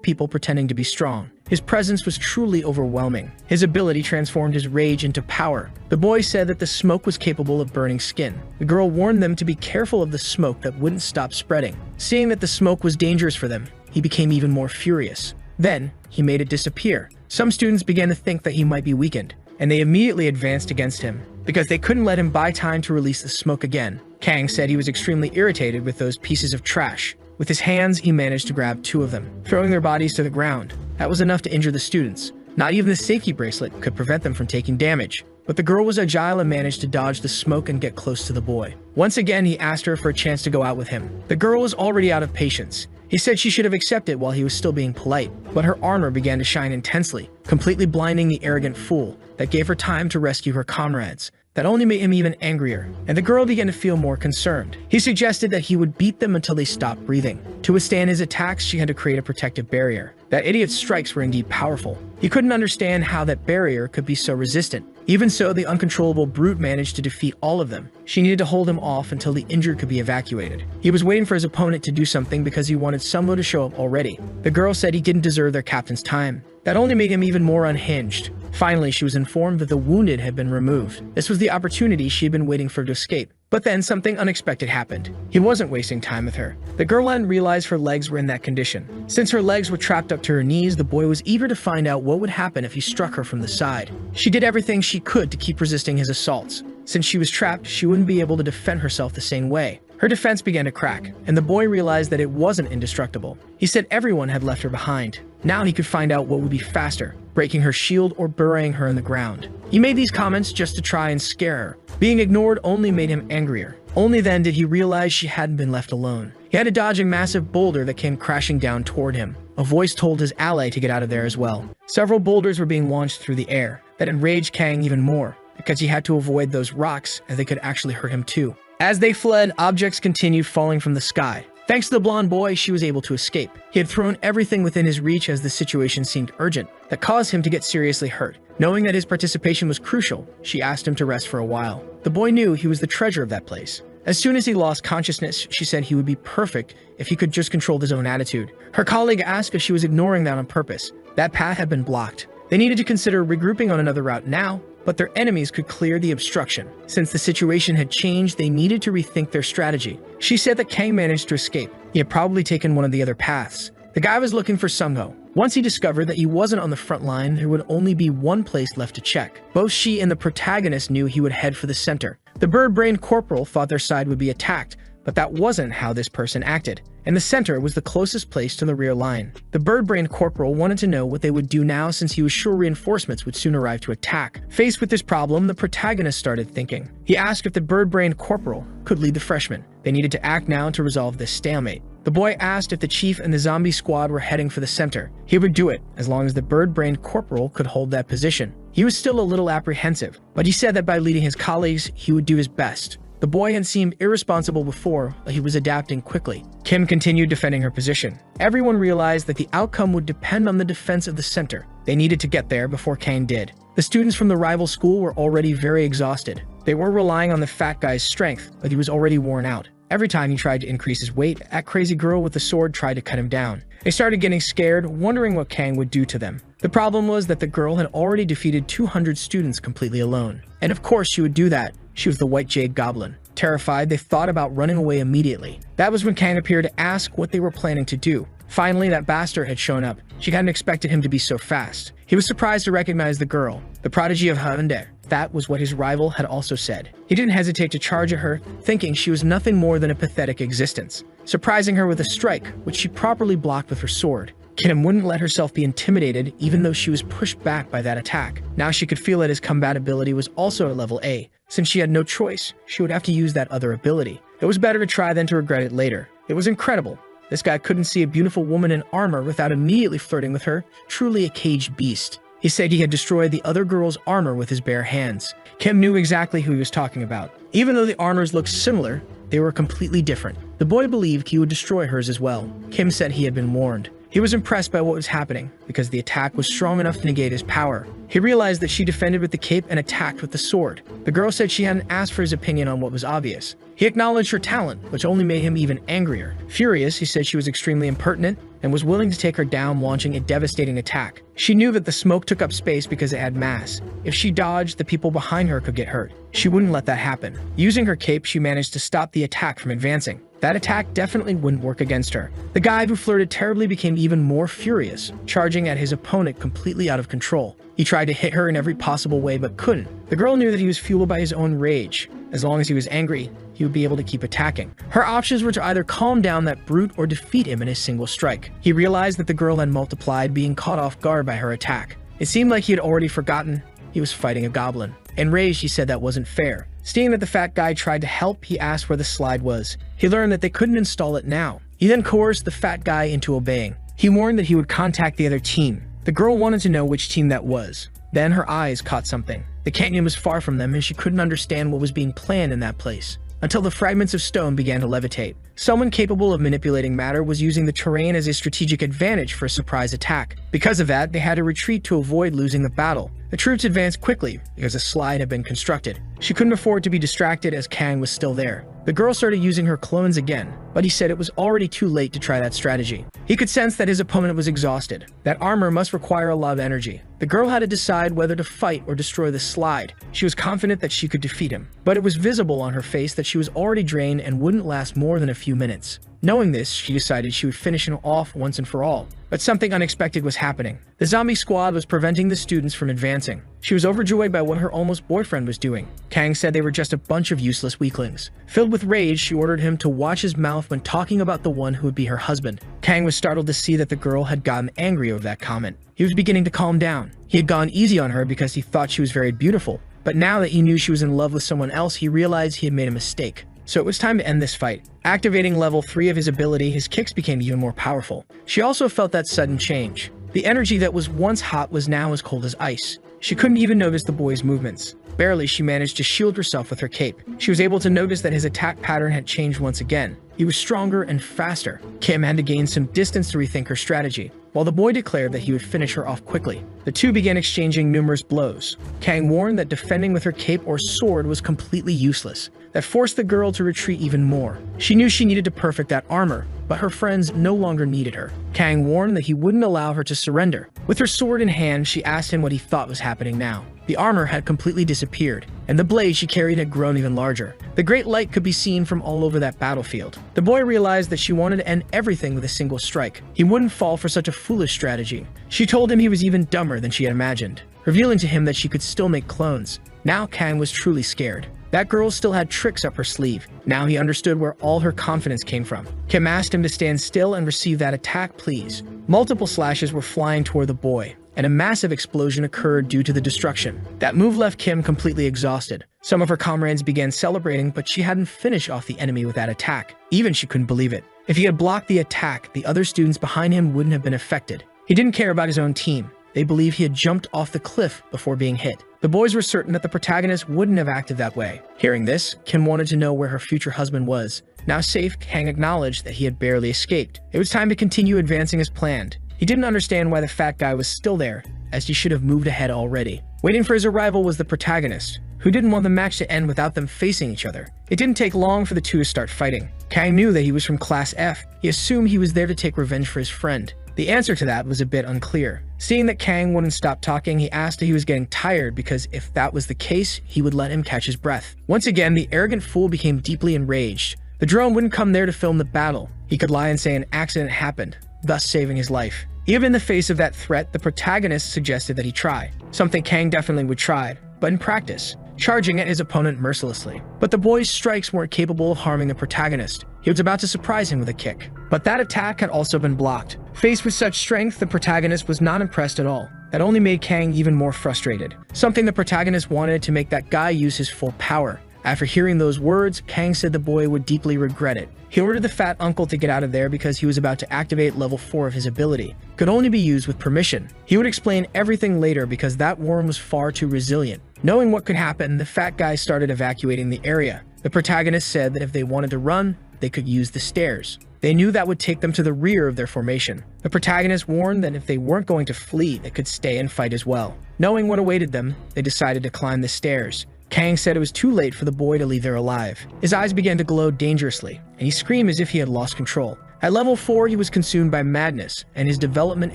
people pretending to be strong. His presence was truly overwhelming. His ability transformed his rage into power. The boy said that the smoke was capable of burning skin. The girl warned them to be careful of the smoke that wouldn't stop spreading. Seeing that the smoke was dangerous for them, he became even more furious. Then, he made it disappear. Some students began to think that he might be weakened, and they immediately advanced against him, because they couldn't let him buy time to release the smoke again. Kang said he was extremely irritated with those pieces of trash. With his hands, he managed to grab 2 of them, throwing their bodies to the ground. That was enough to injure the students. Not even the safety bracelet could prevent them from taking damage. But the girl was agile and managed to dodge the smoke and get close to the boy. Once again, he asked her for a chance to go out with him. The girl was already out of patience. He said she should have accepted while he was still being polite, but her armor began to shine intensely, completely blinding the arrogant fool. That gave her time to rescue her comrades. That only made him even angrier, and the girl began to feel more concerned. He suggested that he would beat them until they stopped breathing. To withstand his attacks, she had to create a protective barrier. That idiot's strikes were indeed powerful. He couldn't understand how that barrier could be so resistant. Even so, the uncontrollable brute managed to defeat all of them. She needed to hold him off until the injured could be evacuated. He was waiting for his opponent to do something because he wanted someone to show up already. The girl said he didn't deserve their captain's time. That only made him even more unhinged. Finally, she was informed that the wounded had been removed. This was the opportunity she had been waiting for to escape. But then something unexpected happened. He wasn't wasting time with her. The girl hadn't realized her legs were in that condition. Since her legs were trapped up to her knees, the boy was eager to find out what would happen if he struck her from the side. She did everything she could to keep resisting his assaults. Since she was trapped, she wouldn't be able to defend herself the same way. Her defense began to crack, and the boy realized that it wasn't indestructible. He said everyone had left her behind. Now he could find out what would be faster. breaking her shield or burying her in the ground. He made these comments just to try and scare her. Being ignored only made him angrier. Only then did he realize she hadn't been left alone. He had to dodge a massive boulder that came crashing down toward him. A voice told his ally to get out of there as well. Several boulders were being launched through the air. That enraged Kang even more, because he had to avoid those rocks as they could actually hurt him too. As they fled, objects continued falling from the sky. Thanks to the blonde boy, she was able to escape. He had thrown everything within his reach as the situation seemed urgent. That caused him to get seriously hurt. Knowing that his participation was crucial, she asked him to rest for a while. The boy knew he was the treasure of that place. As soon as he lost consciousness, she said he would be perfect if he could just control his own attitude. Her colleague asked if she was ignoring that on purpose. That path had been blocked. They needed to consider regrouping on another route now, but their enemies could clear the obstruction. Since the situation had changed, they needed to rethink their strategy. She said that Kang managed to escape. He had probably taken one of the other paths. The guy was looking for Sungho. Once he discovered that he wasn't on the front line, there would only be one place left to check. Both she and the protagonist knew he would head for the center. The bird-brained corporal thought their side would be attacked, but that wasn't how this person acted. And the center was the closest place to the rear line. The bird-brained corporal wanted to know what they would do now since he was sure reinforcements would soon arrive to attack. Faced with this problem, the protagonist started thinking. He asked if the bird-brained corporal could lead the freshmen. They needed to act now to resolve this stalemate. The boy asked if the chief and the zombie squad were heading for the center. He would do it, as long as the bird-brained corporal could hold that position. He was still a little apprehensive, but he said that by leading his colleagues, he would do his best. The boy had seemed irresponsible before, but he was adapting quickly. Kim continued defending her position. Everyone realized that the outcome would depend on the defense of the center. They needed to get there before Kang did. The students from the rival school were already very exhausted. They were relying on the fat guy's strength, but he was already worn out. Every time he tried to increase his weight, that crazy girl with the sword tried to cut him down. They started getting scared, wondering what Kang would do to them. The problem was that the girl had already defeated 200 students completely alone. And of course she would do that. She was the White Jade Goblin. Terrified, they thought about running away immediately. That was when Kang appeared to ask what they were planning to do. Finally, that bastard had shown up. She hadn't expected him to be so fast. He was surprised to recognize the girl, the prodigy of Hyundai. That was what his rival had also said. He didn't hesitate to charge at her, thinking she was nothing more than a pathetic existence, surprising her with a strike, which she properly blocked with her sword. Kim wouldn't let herself be intimidated, even though she was pushed back by that attack. Now she could feel that his combat ability was also at level A. Since she had no choice, she would have to use that other ability. It was better to try than to regret it later. It was incredible. This guy couldn't see a beautiful woman in armor without immediately flirting with her. Truly a caged beast. He said he had destroyed the other girl's armor with his bare hands. Kim knew exactly who he was talking about. Even though the armors looked similar, they were completely different. The boy believed he would destroy hers as well. Kim said he had been warned. He was impressed by what was happening, because the attack was strong enough to negate his power. He realized that she defended with the cape and attacked with the sword. The girl said she hadn't asked for his opinion on what was obvious. He acknowledged her talent, which only made him even angrier. Furious, he said she was extremely impertinent and was willing to take her down, launching a devastating attack. She knew that the smoke took up space because it had mass. If she dodged, the people behind her could get hurt. She wouldn't let that happen. Using her cape, she managed to stop the attack from advancing. That attack definitely wouldn't work against her. The guy who flirted terribly became even more furious, charging at his opponent completely out of control. He tried to hit her in every possible way but couldn't. The girl knew that he was fueled by his own rage. As long as he was angry, he would be able to keep attacking. Her options were to either calm down that brute or defeat him in a single strike. He realized that the girl had multiplied, being caught off guard by her attack. It seemed like he had already forgotten he was fighting a goblin. Enraged, he said that wasn't fair. Seeing that the fat guy tried to help, he asked where the slide was. He learned that they couldn't install it now. He then coerced the fat guy into obeying. He warned that he would contact the other team. The girl wanted to know which team that was. Then her eyes caught something. The canyon was far from them and she couldn't understand what was being planned in that place, until the fragments of stone began to levitate. Someone capable of manipulating matter was using the terrain as a strategic advantage for a surprise attack. Because of that, they had to retreat to avoid losing the battle. The troops advanced quickly because a slide had been constructed. She couldn't afford to be distracted as Kang was still there. The girl started using her clones again, but he said it was already too late to try that strategy. He could sense that his opponent was exhausted. That armor must require a lot of energy. The girl had to decide whether to fight or destroy the slide. She was confident that she could defeat him, but it was visible on her face that she was already drained and wouldn't last more than a few minutes. Knowing this, she decided she would finish him off once and for all. But something unexpected was happening. The zombie squad was preventing the students from advancing. She was overjoyed by what her almost boyfriend was doing. Kang said they were just a bunch of useless weaklings. Filled with rage, she ordered him to watch his mouth herself when talking about the one who would be her husband. Kang was startled to see that the girl had gotten angry over that comment. He was beginning to calm down. He had gone easy on her because he thought she was very beautiful, but now that he knew she was in love with someone else, he realized he had made a mistake. So it was time to end this fight. Activating level 3 of his ability, his kicks became even more powerful. She also felt that sudden change. The energy that was once hot was now as cold as ice. She couldn't even notice the boy's movements. Barely, she managed to shield herself with her cape. She was able to notice that his attack pattern had changed once again. He was stronger and faster. Kim had to gain some distance to rethink her strategy, while the boy declared that he would finish her off quickly. The two began exchanging numerous blows. Kang warned that defending with her cape or sword was completely useless. That forced the girl to retreat even more. She knew she needed to perfect that armor, but her friends no longer needed her. Kang warned that he wouldn't allow her to surrender. With her sword in hand, she asked him what he thought was happening now. The armor had completely disappeared, and the blade she carried had grown even larger. The great light could be seen from all over that battlefield. The boy realized that she wanted to end everything with a single strike. He wouldn't fall for such a foolish strategy. She told him he was even dumber than she had imagined, revealing to him that she could still make clones. Now Kang was truly scared. That girl still had tricks up her sleeve. Now he understood where all her confidence came from. Kim asked him to stand still and receive that attack, please. Multiple slashes were flying toward the boy, and a massive explosion occurred due to the destruction. That move left Kim completely exhausted. Some of her comrades began celebrating, but she hadn't finished off the enemy with that attack. Even she couldn't believe it. If he had blocked the attack, the other students behind him wouldn't have been affected. He didn't care about his own team. They believed he had jumped off the cliff before being hit. The boys were certain that the protagonist wouldn't have acted that way. Hearing this, Kim wanted to know where her future husband was. Now safe, Kang acknowledged that he had barely escaped. It was time to continue advancing as planned. He didn't understand why the fat guy was still there, as he should have moved ahead already. Waiting for his arrival was the protagonist, who didn't want the match to end without them facing each other. It didn't take long for the two to start fighting. Kang knew that he was from Class F. He assumed he was there to take revenge for his friend. The answer to that was a bit unclear. Seeing that Kang wouldn't stop talking, he asked if he was getting tired because if that was the case, he would let him catch his breath. Once again, the arrogant fool became deeply enraged. The drone wouldn't come there to film the battle. He could lie and say an accident happened, thus saving his life. Even in the face of that threat, the protagonist suggested that he try. Something Kang definitely would try, but in practice, charging at his opponent mercilessly. But the boy's strikes weren't capable of harming the protagonist. He was about to surprise him with a kick. But that attack had also been blocked. Faced with such strength, the protagonist was not impressed at all. That only made Kang even more frustrated. Something the protagonist wanted to make that guy use his full power. After hearing those words, Kang said the boy would deeply regret it. He ordered the fat uncle to get out of there because he was about to activate level 4 of his ability. Could only be used with permission. He would explain everything later because that worm was far too resilient. Knowing what could happen, the fat guy started evacuating the area. The protagonist said that if they wanted to run, they could use the stairs. They knew that would take them to the rear of their formation. The protagonist warned that if they weren't going to flee, they could stay and fight as well. Knowing what awaited them, they decided to climb the stairs. Kang said it was too late for the boy to leave there alive. His eyes began to glow dangerously, and he screamed as if he had lost control. At level 4, he was consumed by madness, and his development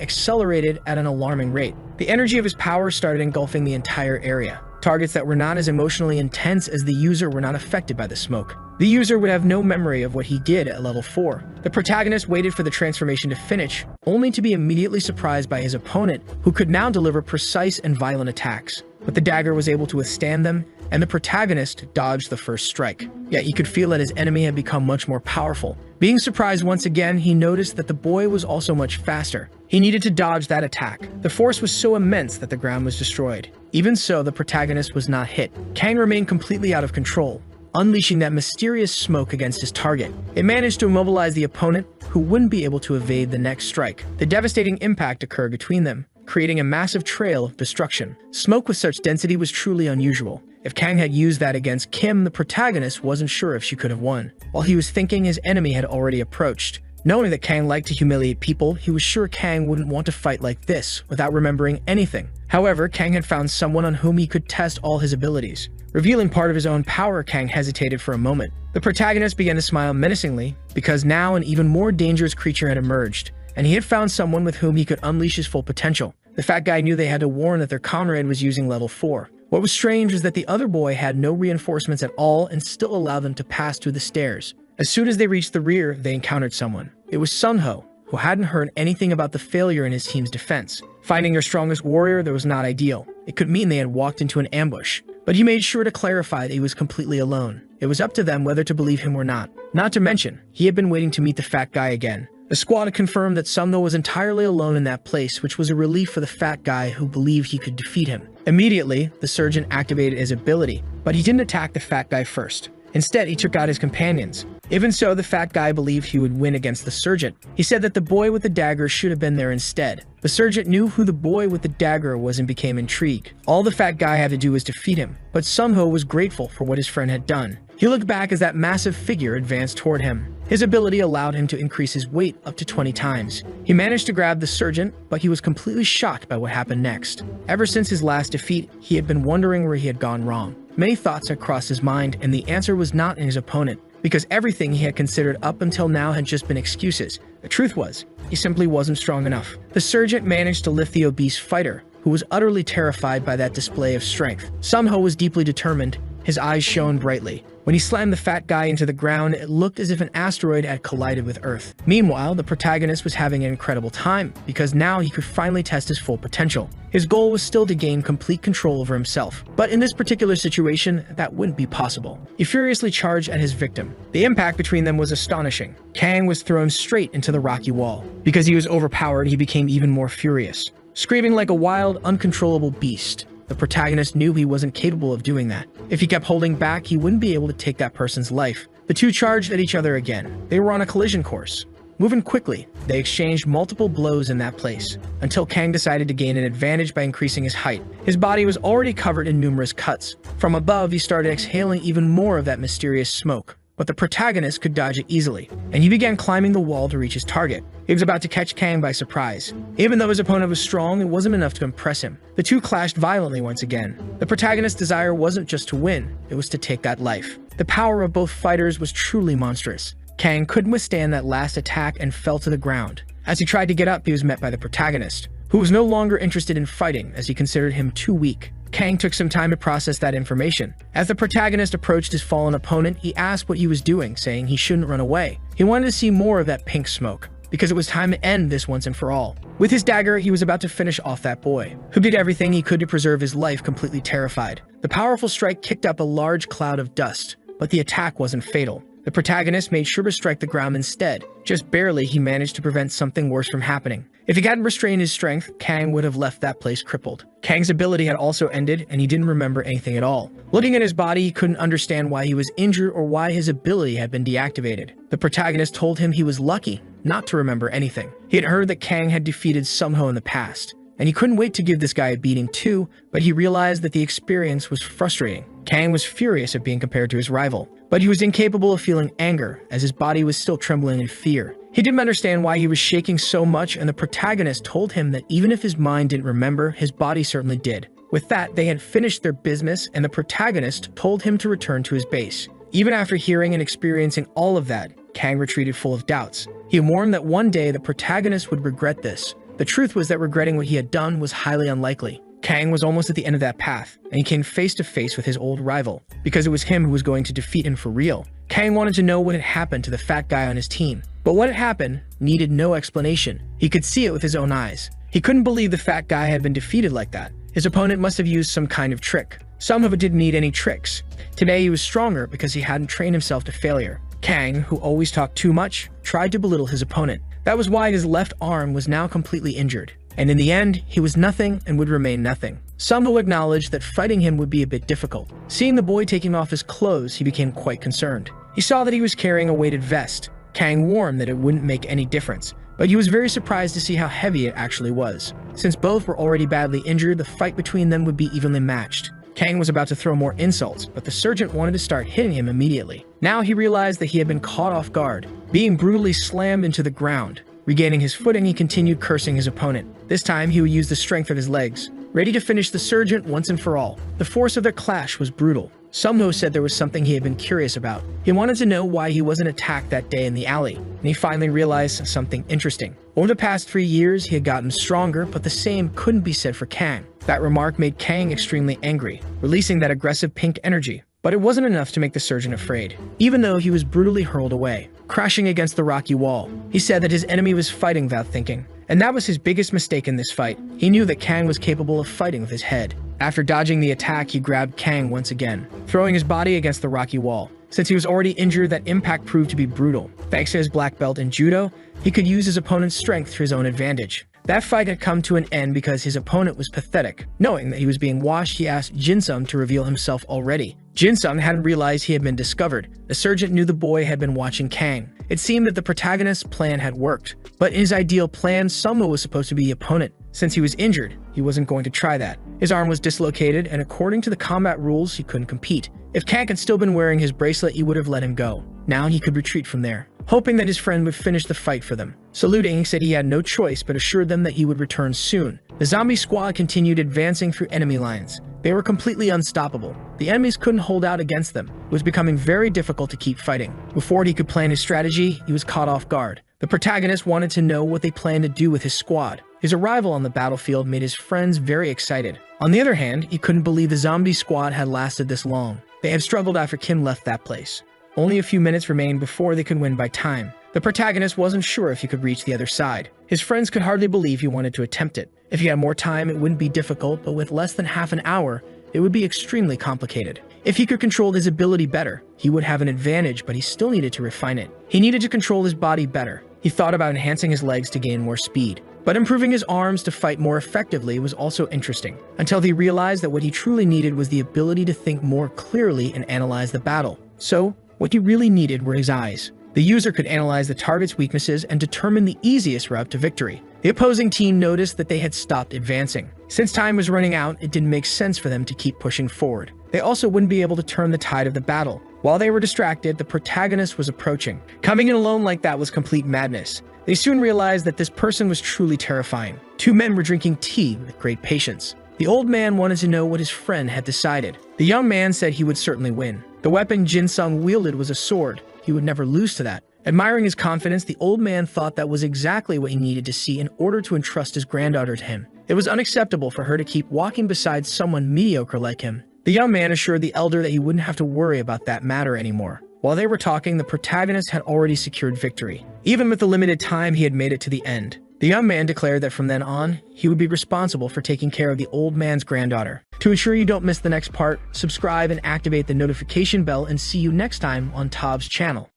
accelerated at an alarming rate. The energy of his power started engulfing the entire area. Targets that were not as emotionally intense as the user were not affected by the smoke. The user would have no memory of what he did at level 4. The protagonist waited for the transformation to finish, only to be immediately surprised by his opponent, who could now deliver precise and violent attacks. But the dagger was able to withstand them, and the protagonist dodged the first strike. Yet he could feel that his enemy had become much more powerful. Being surprised once again, he noticed that the boy was also much faster. He needed to dodge that attack. The force was so immense that the ground was destroyed. Even so, the protagonist was not hit. Kang remained completely out of control, unleashing that mysterious smoke against his target. It managed to immobilize the opponent, who wouldn't be able to evade the next strike. The devastating impact occurred between them, creating a massive trail of destruction. Smoke with such density was truly unusual. If Kang had used that against Kim, the protagonist wasn't sure if she could have won. While he was thinking, his enemy had already approached. Knowing that Kang liked to humiliate people, he was sure Kang wouldn't want to fight like this without remembering anything. However, Kang had found someone on whom he could test all his abilities. Revealing part of his own power, Kang hesitated for a moment. The protagonist began to smile menacingly, because now an even more dangerous creature had emerged, and he had found someone with whom he could unleash his full potential. The fat guy knew they had to warn that their comrade was using level 4. What was strange was that the other boy had no reinforcements at all and still allowed them to pass through the stairs. As soon as they reached the rear, they encountered someone. It was Sunho, who hadn't heard anything about the failure in his team's defense. Finding their strongest warrior that was not ideal. It could mean they had walked into an ambush. But he made sure to clarify that he was completely alone. It was up to them whether to believe him or not. Not to mention, he had been waiting to meet the fat guy again. The squad confirmed that Sumho was entirely alone in that place, which was a relief for the fat guy who believed he could defeat him. Immediately, the surgeon activated his ability, but he didn't attack the fat guy first. Instead, he took out his companions. Even so, the fat guy believed he would win against the surgeon. He said that the boy with the dagger should have been there instead. The surgeon knew who the boy with the dagger was and became intrigued. All the fat guy had to do was defeat him, but Sumho was grateful for what his friend had done. He looked back as that massive figure advanced toward him. His ability allowed him to increase his weight up to 20 times. He managed to grab the surgeon, but he was completely shocked by what happened next. Ever since his last defeat, he had been wondering where he had gone wrong. Many thoughts had crossed his mind, and the answer was not in his opponent, because everything he had considered up until now had just been excuses. The truth was, he simply wasn't strong enough. The surgeon managed to lift the obese fighter, who was utterly terrified by that display of strength. Sumho was deeply determined. His eyes shone brightly. When he slammed the fat guy into the ground, it looked as if an asteroid had collided with Earth. Meanwhile, the protagonist was having an incredible time, because now he could finally test his full potential. His goal was still to gain complete control over himself, but in this particular situation, that wouldn't be possible. He furiously charged at his victim. The impact between them was astonishing. Kang was thrown straight into the rocky wall. Because he was overpowered, he became even more furious, screaming like a wild, uncontrollable beast. The protagonist knew he wasn't capable of doing that. If he kept holding back, he wouldn't be able to take that person's life. The two charged at each other again. They were on a collision course. Moving quickly, they exchanged multiple blows in that place, until Kang decided to gain an advantage by increasing his height. His body was already covered in numerous cuts. From above, he started exhaling even more of that mysterious smoke. But the protagonist could dodge it easily, and he began climbing the wall to reach his target. He was about to catch Kang by surprise. Even though his opponent was strong, it wasn't enough to impress him. The two clashed violently once again. The protagonist's desire wasn't just to win, it was to take that life. The power of both fighters was truly monstrous. Kang couldn't withstand that last attack and fell to the ground. As he tried to get up, he was met by the protagonist, who was no longer interested in fighting as he considered him too weak. Kang took some time to process that information. As the protagonist approached his fallen opponent, he asked what he was doing, saying he shouldn't run away. He wanted to see more of that pink smoke, because it was time to end this once and for all. With his dagger, he was about to finish off that boy, who did everything he could to preserve his life, completely terrified. The powerful strike kicked up a large cloud of dust, but the attack wasn't fatal. The protagonist made sure to strike the ground instead. Just barely, he managed to prevent something worse from happening. If he hadn't restrained his strength, Kang would have left that place crippled. Kang's ability had also ended, and he didn't remember anything at all. Looking at his body, he couldn't understand why he was injured or why his ability had been deactivated. The protagonist told him he was lucky not to remember anything. He had heard that Kang had defeated Sumho in the past, and he couldn't wait to give this guy a beating too, but he realized that the experience was frustrating. Kang was furious at being compared to his rival, but he was incapable of feeling anger, as his body was still trembling in fear. He didn't understand why he was shaking so much, and the protagonist told him that even if his mind didn't remember, his body certainly did. With that, they had finished their business, and the protagonist told him to return to his base. Even after hearing and experiencing all of that, Kang retreated full of doubts. He warned that one day the protagonist would regret this. The truth was that regretting what he had done was highly unlikely. Kang was almost at the end of that path, and he came face to face with his old rival, because it was him who was going to defeat him for real. Kang wanted to know what had happened to the fat guy on his team, but what had happened needed no explanation. He could see it with his own eyes. He couldn't believe the fat guy had been defeated like that. His opponent must have used some kind of trick. Some of it didn't need any tricks. Today he was stronger because he hadn't trained himself to failure. Kang, who always talked too much, tried to belittle his opponent. That was why his left arm was now completely injured. And in the end, he was nothing and would remain nothing. Sumho acknowledged that fighting him would be a bit difficult. Seeing the boy taking off his clothes, he became quite concerned. He saw that he was carrying a weighted vest. Kang warned that it wouldn't make any difference, but he was very surprised to see how heavy it actually was. Since both were already badly injured, the fight between them would be evenly matched. Kang was about to throw more insults, but the sergeant wanted to start hitting him immediately. Now he realized that he had been caught off guard, being brutally slammed into the ground. Regaining his footing, he continued cursing his opponent. This time, he would use the strength of his legs, ready to finish the sergeant once and for all. The force of their clash was brutal. Sumho said there was something he had been curious about. He wanted to know why he wasn't attacked that day in the alley, and he finally realized something interesting. Over the past 3 years, he had gotten stronger, but the same couldn't be said for Kang. That remark made Kang extremely angry, releasing that aggressive pink energy. But it wasn't enough to make the sergeant afraid, even though he was brutally hurled away, crashing against the rocky wall. He said that his enemy was fighting without thinking, and that was his biggest mistake in this fight. He knew that Kang was capable of fighting with his head. After dodging the attack, he grabbed Kang once again, throwing his body against the rocky wall. Since he was already injured, that impact proved to be brutal. Thanks to his black belt in judo, he could use his opponent's strength to his own advantage. That fight had come to an end because his opponent was pathetic. Knowing that he was being washed, he asked Jinsung to reveal himself already. Jinsung hadn't realized he had been discovered. The sergeant knew the boy had been watching Kang. It seemed that the protagonist's plan had worked. But in his ideal plan, Sungwoo was supposed to be the opponent. Since he was injured, he wasn't going to try that. His arm was dislocated, and according to the combat rules, he couldn't compete. If Kang had still been wearing his bracelet, he would have let him go. Now he could retreat from there, hoping that his friend would finish the fight for them. Saluting, he said he had no choice but assured them that he would return soon. The zombie squad continued advancing through enemy lines. They were completely unstoppable. The enemies couldn't hold out against them. It was becoming very difficult to keep fighting. Before he could plan his strategy, he was caught off guard. The protagonist wanted to know what they planned to do with his squad. His arrival on the battlefield made his friends very excited. On the other hand, he couldn't believe the zombie squad had lasted this long. They had struggled after Kim left that place. Only a few minutes remained before they could win by time. The protagonist wasn't sure if he could reach the other side. His friends could hardly believe he wanted to attempt it. If he had more time, it wouldn't be difficult, but with less than half an hour, it would be extremely complicated. If he could control his ability better, he would have an advantage, but he still needed to refine it. He needed to control his body better. He thought about enhancing his legs to gain more speed. But improving his arms to fight more effectively was also interesting, until he realized that what he truly needed was the ability to think more clearly and analyze the battle. So, what he really needed were his eyes. The user could analyze the target's weaknesses and determine the easiest route to victory. The opposing team noticed that they had stopped advancing. Since time was running out, it didn't make sense for them to keep pushing forward. They also wouldn't be able to turn the tide of the battle. While they were distracted, the protagonist was approaching. Coming in alone like that was complete madness. They soon realized that this person was truly terrifying. Two men were drinking tea with great patience. The old man wanted to know what his friend had decided. The young man said he would certainly win. The weapon Jinsung wielded was a sword. He would never lose to that. Admiring his confidence, the old man thought that was exactly what he needed to see in order to entrust his granddaughter to him. It was unacceptable for her to keep walking beside someone mediocre like him. The young man assured the elder that he wouldn't have to worry about that matter anymore. While they were talking, the protagonist had already secured victory. Even with the limited time, he had made it to the end. The young man declared that from then on, he would be responsible for taking care of the old man's granddaughter. To ensure you don't miss the next part, subscribe and activate the notification bell, and see you next time on Tob's channel.